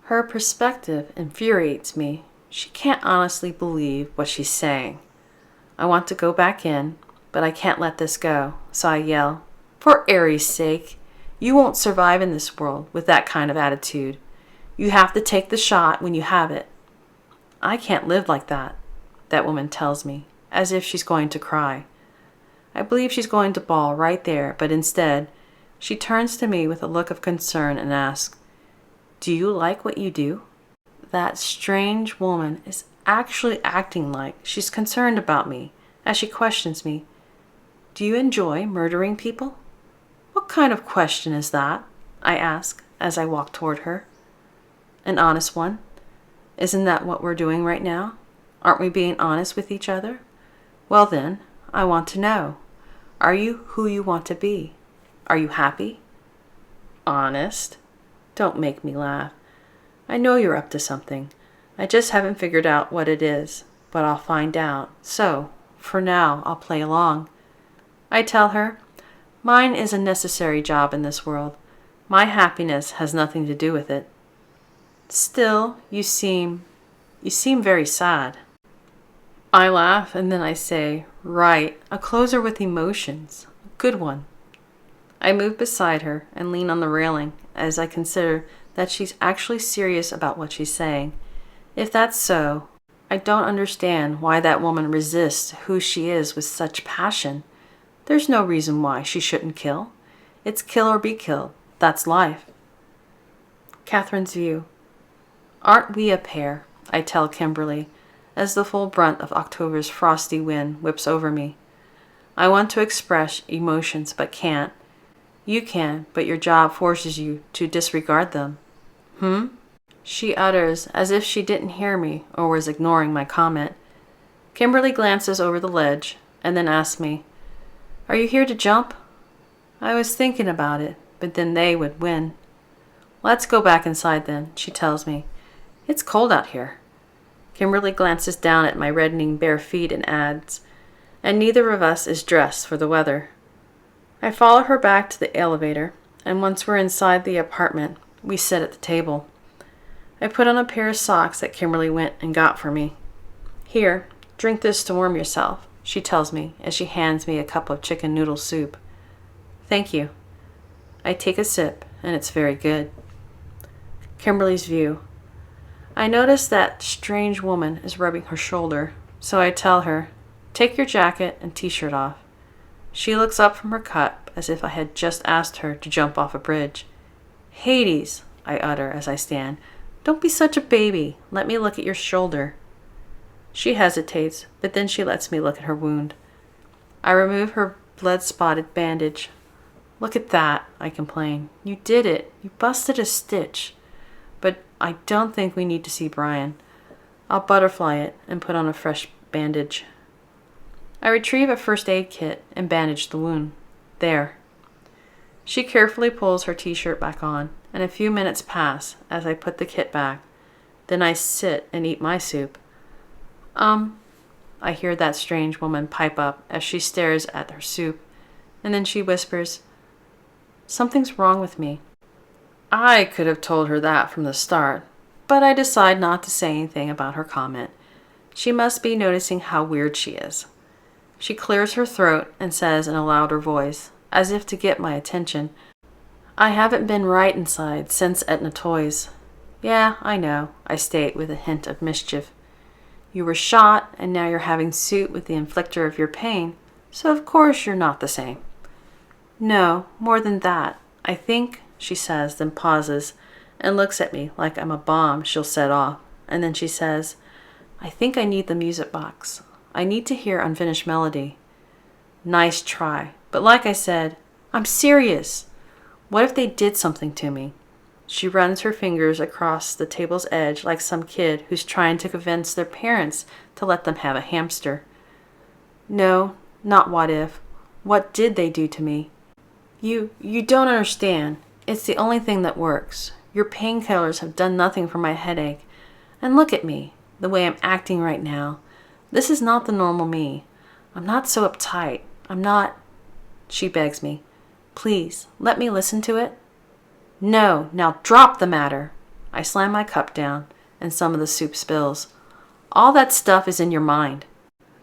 Her perspective infuriates me. She can't honestly believe what she's saying. I want to go back in, but I can't let this go, so I yell, "For Ares' sake, you won't survive in this world with that kind of attitude. You have to take the shot when you have it." "I can't live like that," that woman tells me, as if she's going to cry. I believe she's going to bawl right there, but instead, she turns to me with a look of concern and asks, "Do you like what you do?" That strange woman is actually acting like she's concerned about me as she questions me, "Do you enjoy murdering people?" "What kind of question is that?" I ask, as I walk toward her. An honest one? Isn't that what we're doing right now? Aren't we being honest with each other? Well then, I want to know. Are you who you want to be? Are you happy? Honest? Don't make me laugh. I know you're up to something. I just haven't figured out what it is, but I'll find out. So, for now, I'll play along. I tell her, mine is a necessary job in this world. My happiness has nothing to do with it. Still, you seem very sad. I laugh and then I say, right, a closer with emotions. Good one. I move beside her and lean on the railing as I consider that she's actually serious about what she's saying. If that's so, I don't understand why that woman resists who she is with such passion. There's no reason why she shouldn't kill. It's kill or be killed. That's life. Catherine's view. Aren't we a pair? I tell Kimberly, as the full brunt of October's frosty wind whips over me. I want to express emotions but can't. You can, but your job forces you to disregard them. She utters as if she didn't hear me or was ignoring my comment. Kimberly glances over the ledge and then asks me, "Are you here to jump?" I was thinking about it, but then they would win. "Let's go back inside then," she tells me. "It's cold out here." Kimberly glances down at my reddening bare feet and adds, "And neither of us is dressed for the weather." I follow her back to the elevator, and once we're inside the apartment, we sit at the table. I put on a pair of socks that Kimberly went and got for me. "Here, drink this to warm yourself," she tells me as she hands me a cup of chicken noodle soup. "Thank you." I take a sip, and it's very good. Kimberly's view. I notice that strange woman is rubbing her shoulder, so I tell her, "Take your jacket and t-shirt off." She looks up from her cup as if I had just asked her to jump off a bridge. "Hades," I utter as I stand. "Don't be such a baby. Let me look at your shoulder." She hesitates, but then she lets me look at her wound. I remove her blood-spotted bandage. "Look at that," I complain. "You did it. You busted a stitch. But I don't think we need to see Brian. I'll butterfly it and put on a fresh bandage." I retrieve a first aid kit and bandage the wound. There. She carefully pulls her t-shirt back on, and a few minutes pass as I put the kit back. Then I sit and eat my soup. I hear that strange woman pipe up as she stares at her soup, and then she whispers, "Something's wrong with me." I could have told her that from the start, but I decide not to say anything about her comment. She must be noticing how weird she is. She clears her throat and says in a louder voice, as if to get my attention, "I haven't been right inside since Etna Toys." "Yeah, I know," I state with a hint of mischief. "You were shot, and now you're having suit with the inflictor of your pain, so of course you're not the same." "No, more than that. I think," she says, then pauses and looks at me like I'm a bomb she'll set off, and then she says, "I think I need the music box. I need to hear Unfinished Melody." Nice try, but like I said, I'm serious. What if they did something to me? She runs her fingers across the table's edge like some kid who's trying to convince their parents to let them have a hamster. "No, not what if. What did they do to me?" You don't understand. It's the only thing that works. Your painkillers have done nothing for my headache. And look at me, the way I'm acting right now. This is not the normal me. I'm not so uptight. I'm not..." She begs me, "Please, let me listen to it." "No, now drop the matter." I slam my cup down, and some of the soup spills. "All that stuff is in your mind."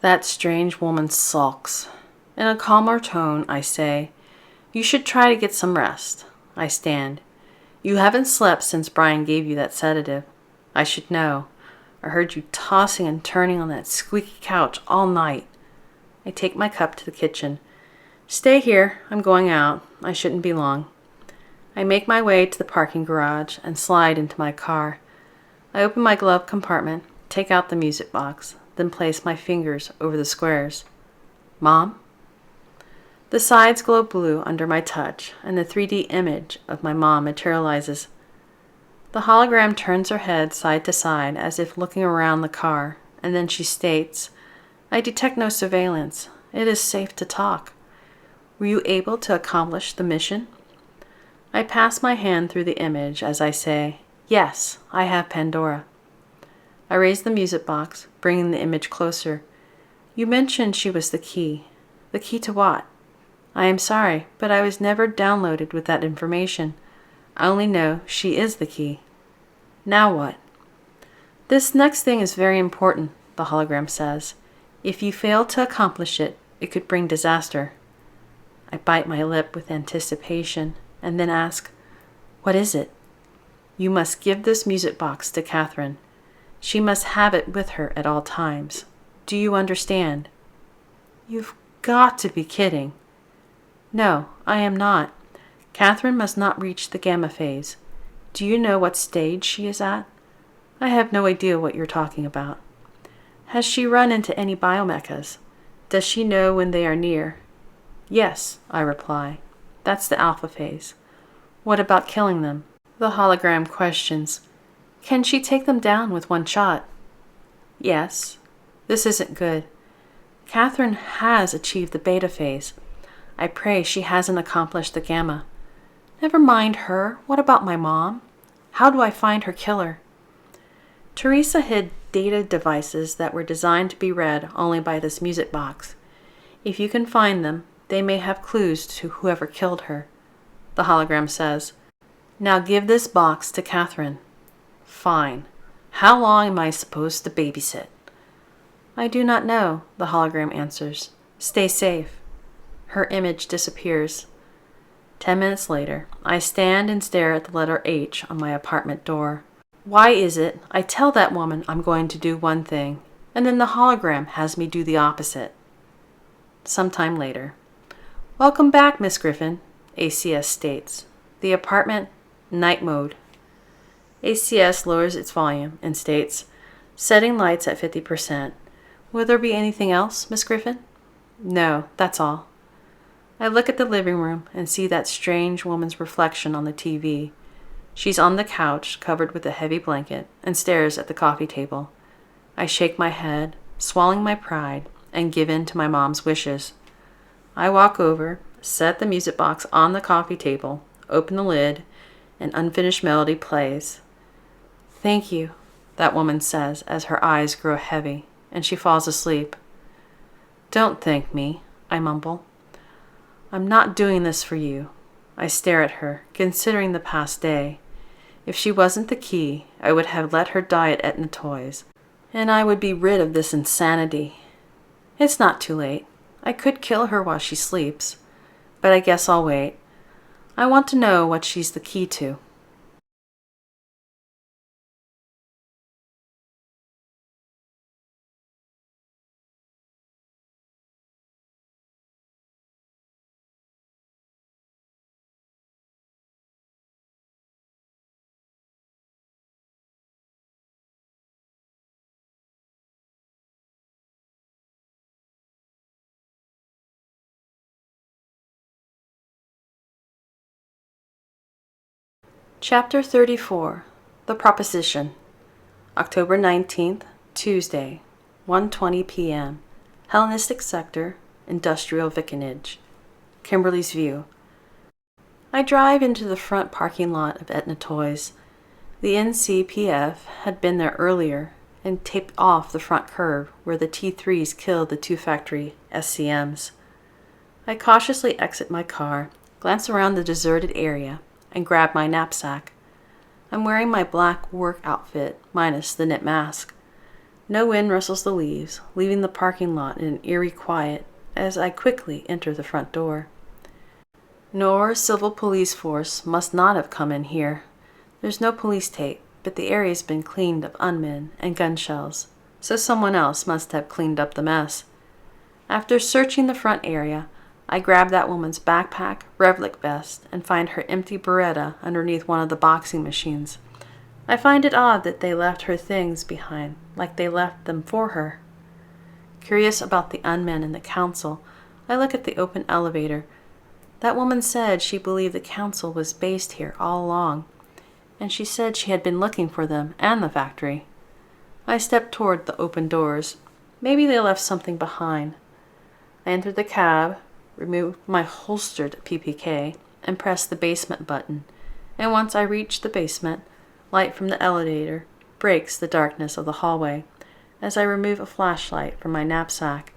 That strange woman sulks. In a calmer tone, I say, "You should try to get some rest." I stand. "You haven't slept since Brian gave you that sedative. I should know. I heard you tossing and turning on that squeaky couch all night." I take my cup to the kitchen. "Stay here. I'm going out. I shouldn't be long." I make my way to the parking garage and slide into my car. I open my glove compartment, take out the music box, then place my fingers over the squares. "Mom?" The sides glow blue under my touch, and the 3D image of my mom materializes. The hologram turns her head side to side as if looking around the car, and then she states, "I detect no surveillance. It is safe to talk. Were you able to accomplish the mission?" I pass my hand through the image as I say, "Yes, I have Pandora." I raise the music box, bringing the image closer. "You mentioned she was the key. The key to what?" "I am sorry, but I was never downloaded with that information. I only know she is the key." "Now what?" "This next thing is very important," the hologram says. "If you fail to accomplish it, it could bring disaster." I bite my lip with anticipation and then ask, "What is it?" "You must give this music box to Catherine. She must have it with her at all times. Do you understand?" "You've got to be kidding." "No, I am not. Catherine must not reach the gamma phase. Do you know what stage she is at?" "I have no idea what you're talking about." "Has she run into any biomechas? Does she know when they are near?" "Yes," I reply. "That's the alpha phase." "What about killing them?" The hologram questions. "Can she take them down with one shot?" "Yes." This isn't good. Catherine has achieved the beta phase. I pray she hasn't accomplished the gamma. Never mind her. What about my mom? How do I find her killer? Teresa hid data devices that were designed to be read only by this music box. If you can find them, they may have clues to whoever killed her. The hologram says, "Now give this box to Catherine." "Fine. How long am I supposed to babysit?" "I do not know," the hologram answers. "Stay safe." Her image disappears. 10 minutes later, I stand and stare at the letter H on my apartment door. Why is it I tell that woman I'm going to do one thing, and then the hologram has me do the opposite? Sometime later. "Welcome back, Miss Griffin," ACS states. "The apartment, night mode." ACS lowers its volume and states, "Setting lights at 50%. Will there be anything else, Miss Griffin?" "No, that's all." I look at the living room and see that strange woman's reflection on the TV. She's on the couch, covered with a heavy blanket, and stares at the coffee table. I shake my head, swallowing my pride, and give in to my mom's wishes. I walk over, set the music box on the coffee table, open the lid, and Unfinished Melody plays. "Thank you," that woman says as her eyes grow heavy, and she falls asleep. "Don't thank me," I mumble. "I'm not doing this for you." I stare at her, considering the past day. If she wasn't the key, I would have let her die at Etna Toys, and I would be rid of this insanity. It's not too late. I could kill her while she sleeps, but I guess I'll wait. I want to know what she's the key to. Chapter 34, The Proposition. October 19th, Tuesday, 1:20 p.m. Hellenistic Sector, Industrial Vicinage. Kimberly's View. I drive into the front parking lot of Etna Toys. The NCPF had been there earlier and taped off the front curb where the T3s killed the two factory SCMs. I cautiously exit my car, glance around the deserted area, and grab my knapsack. I'm wearing my black work outfit, minus the knit mask. No wind rustles the leaves, leaving the parking lot in an eerie quiet as I quickly enter the front door. Noir Civil Police Force must not have come in here. There's no police tape, but the area's been cleaned of unmen and gun shells, so someone else must have cleaned up the mess. After searching the front area, I grab that woman's backpack, Revlik vest, and find her empty Beretta underneath one of the boxing machines. I find it odd that they left her things behind, like they left them for her. Curious about the unmen in the council, I look at the open elevator. That woman said she believed the council was based here all along, and she said she had been looking for them and the factory. I step toward the open doors. Maybe they left something behind. I enter the cab, remove my holstered PPK, and press the basement button. And once I reach the basement, light from the elevator breaks the darkness of the hallway as I remove a flashlight from my knapsack.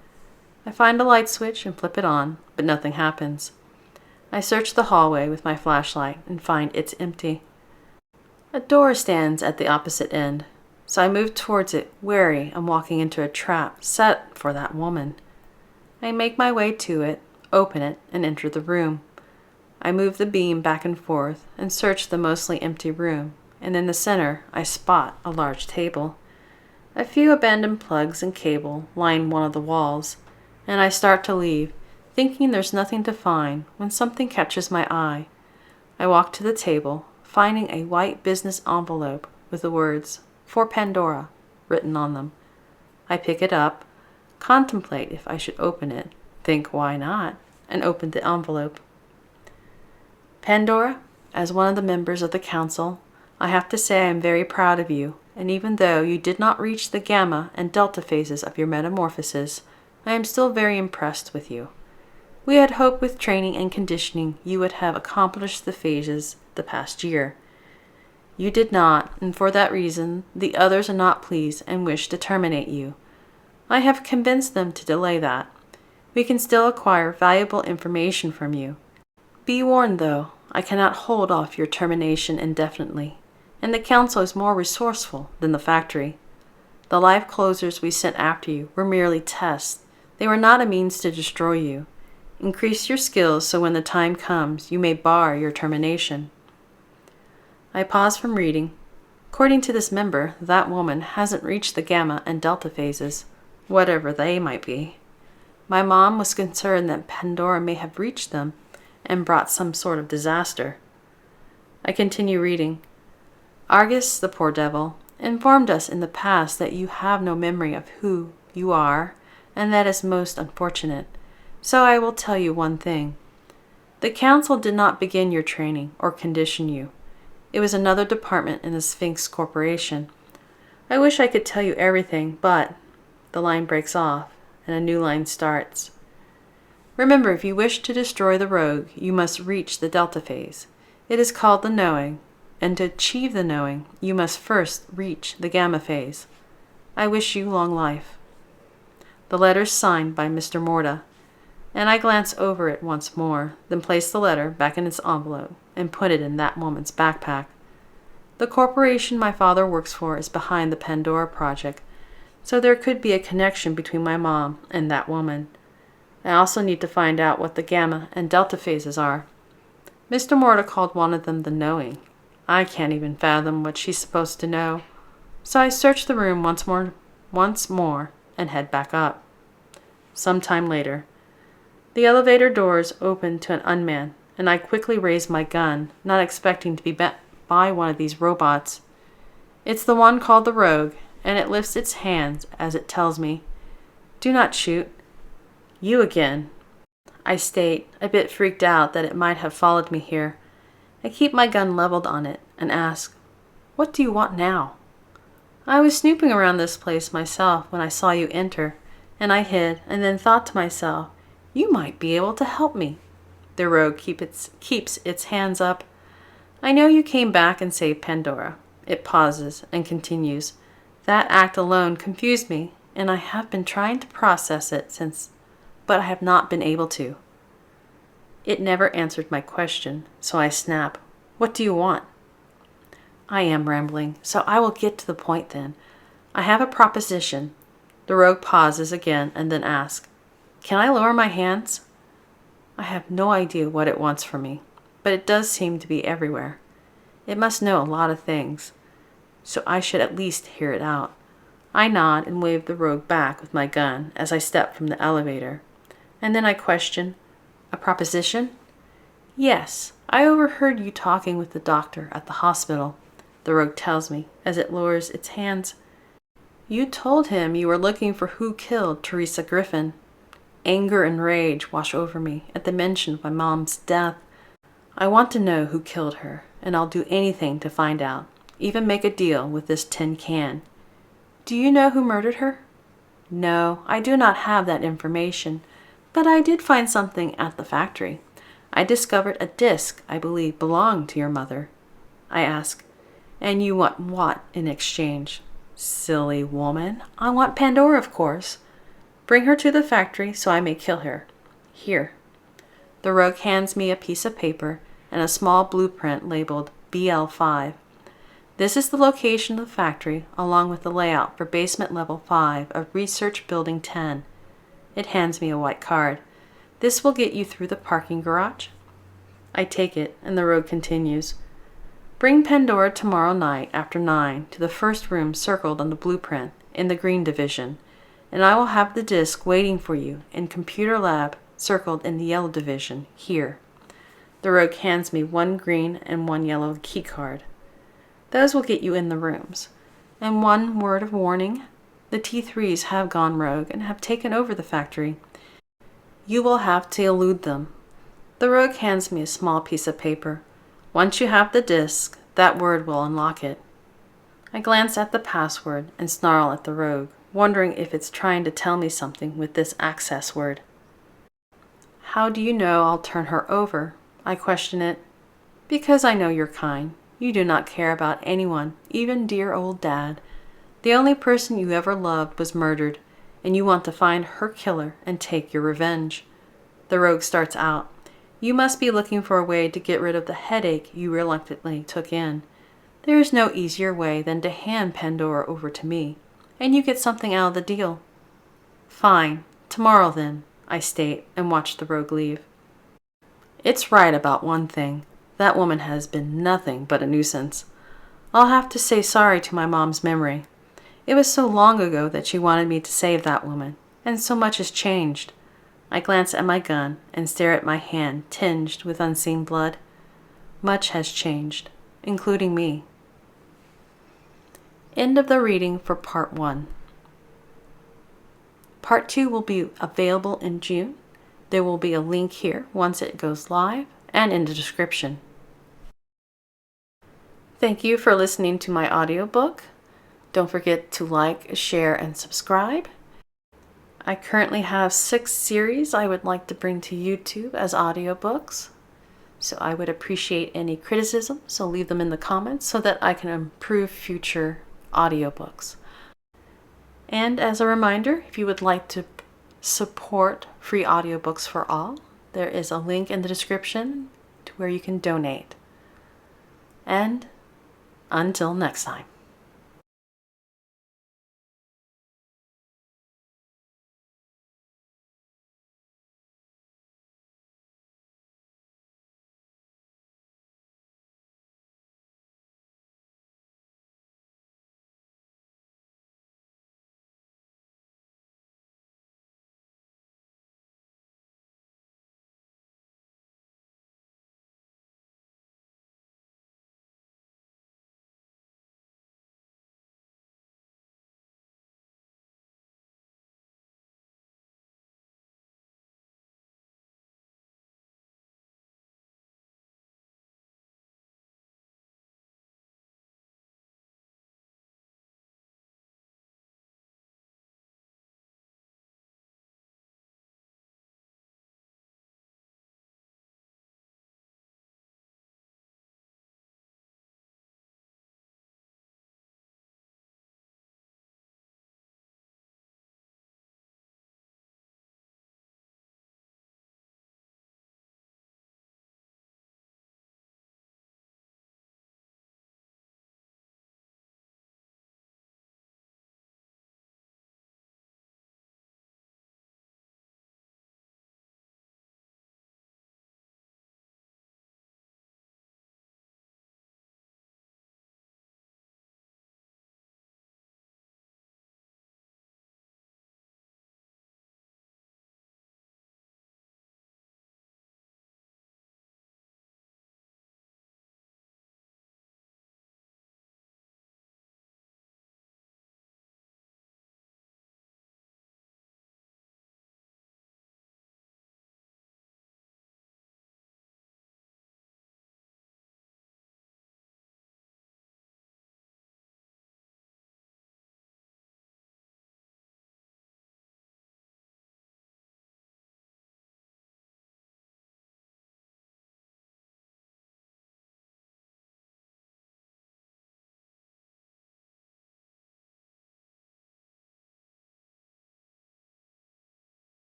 I find a light switch and flip it on, but nothing happens. I search the hallway with my flashlight and find it's empty. A door stands at the opposite end, so I move towards it, wary I'm walking into a trap set for that woman. I make my way to it, open it, and enter the room. I move the beam back and forth and search the mostly empty room, and in the center I spot a large table. A few abandoned plugs and cable line one of the walls, and I start to leave, thinking there's nothing to find, when something catches my eye. I walk to the table, finding a white business envelope with the words, "For Pandora," written on them. I pick it up, contemplate if I should open it, think why not, and open the envelope. Pandora, as one of the members of the council, I have to say I am very proud of you, and even though you did not reach the gamma and delta phases of your metamorphosis, I am still very impressed with you. We had hoped with training and conditioning you would have accomplished the phases the past year. You did not, and for that reason, the others are not pleased and wish to terminate you. I have convinced them to delay that. We can still acquire valuable information from you. Be warned, though, I cannot hold off your termination indefinitely, and the council is more resourceful than the factory. The life closers we sent after you were merely tests. They were not a means to destroy you. Increase your skills so when the time comes, you may bar your termination. I pause from reading. According to this member, that woman hasn't reached the gamma and delta phases, whatever they might be. My mom was concerned that Pandora may have reached them and brought some sort of disaster. I continue reading. Argus, the poor devil, informed us in the past that you have no memory of who you are, and that is most unfortunate. So I will tell you one thing. The council did not begin your training or condition you. It was another department in the Sphinx Corporation. I wish I could tell you everything, but the line breaks off and a new line starts. Remember, if you wish to destroy the rogue, you must reach the delta phase. It is called the knowing, and to achieve the knowing, you must first reach the gamma phase. I wish you long life. The letter is signed by Mr. Morta, and I glance over it once more, then place the letter back in its envelope and put it in that woman's backpack. The corporation my father works for is behind the Pandora project, so there could be a connection between my mom and that woman. I also need to find out what the gamma and delta phases are. Mr. Morta called one of them the knowing. I can't even fathom what she's supposed to know. So I search the room once more and head back up. Some time later, the elevator doors open to an unmanned, and I quickly raise my gun, not expecting to be met by one of these robots. It's the one called the Rogue, and it lifts its hands as it tells me, "Do not shoot." "You again," I state, a bit freaked out that it might have followed me here. I keep my gun leveled on it and ask, "What do you want now?" "I was snooping around this place myself when I saw you enter, and I hid and then thought to myself, you might be able to help me." The Rogue keeps its hands up. "I know you came back and saved Pandora." It pauses and continues. "That act alone confused me, and I have been trying to process it but I have not been able to." It never answered my question, so I snap, "What do you want?" I am rambling, so I will get to the point then. "I have a proposition." The Rogue pauses again and then asks, "Can I lower my hands?" I have no idea what it wants from me, but it does seem to be everywhere. It must know a lot of things, so I should at least hear it out. I nod and wave the Rogue back with my gun as I step from the elevator. And then I question, "A proposition?" "Yes, I overheard you talking with the doctor at the hospital," the Rogue tells me as it lowers its hands. "You told him you were looking for who killed Teresa Griffin." Anger and rage wash over me at the mention of my mom's death. I want to know who killed her, and I'll do anything to find out, even make a deal with this tin can. Do you know who murdered her? No, I do not have that information, but I did find something at the factory. I discovered a disc I believe belonged to your mother. I ask, and you want what in exchange? Silly woman, I want Pandora, of course. Bring her to the factory so I may kill her. Here. The rogue hands me a piece of paper and a small blueprint labeled BL5. This is the location of the factory, along with the layout for basement level 5 of Research Building 10. It hands me a white card. This will get you through the parking garage. I take it, and the rogue continues. Bring Pandora tomorrow night after 9 to the first room circled on the blueprint in the green division, and I will have the disc waiting for you in computer lab circled in the yellow division here. The rogue hands me one green and one yellow key card. Those will get you in the rooms. And one word of warning, the T3s have gone rogue and have taken over the factory. You will have to elude them. The rogue hands me a small piece of paper. Once you have the disc, that word will unlock it. I glance at the password and snarl at the rogue, wondering if it's trying to tell me something with this access word. How do you know I'll turn her over? I question it. Because I know you're kind. You do not care about anyone, even dear old Dad. The only person you ever loved was murdered, and you want to find her killer and take your revenge. The rogue starts out. You must be looking for a way to get rid of the headache you reluctantly took in. There is no easier way than to hand Pandora over to me, and you get something out of the deal. Fine, tomorrow then, I state, and watch the rogue leave. It's right about one thing. That woman has been nothing but a nuisance. I'll have to say sorry to my mom's memory. It was so long ago that she wanted me to save that woman, and so much has changed. I glance at my gun and stare at my hand tinged with unseen blood. Much has changed, including me. End of the reading for Part 1. Part 2 will be available in June. There will be a link here once it goes live and in the description. Thank you for listening to my audiobook. Don't forget to like, share, and subscribe. I currently have 6 series I would like to bring to YouTube as audiobooks. So I would appreciate any criticism, so leave them in the comments so that I can improve future audiobooks. And as a reminder, if you would like to support free audiobooks for all, there is a link in the description to where you can donate. And until next time.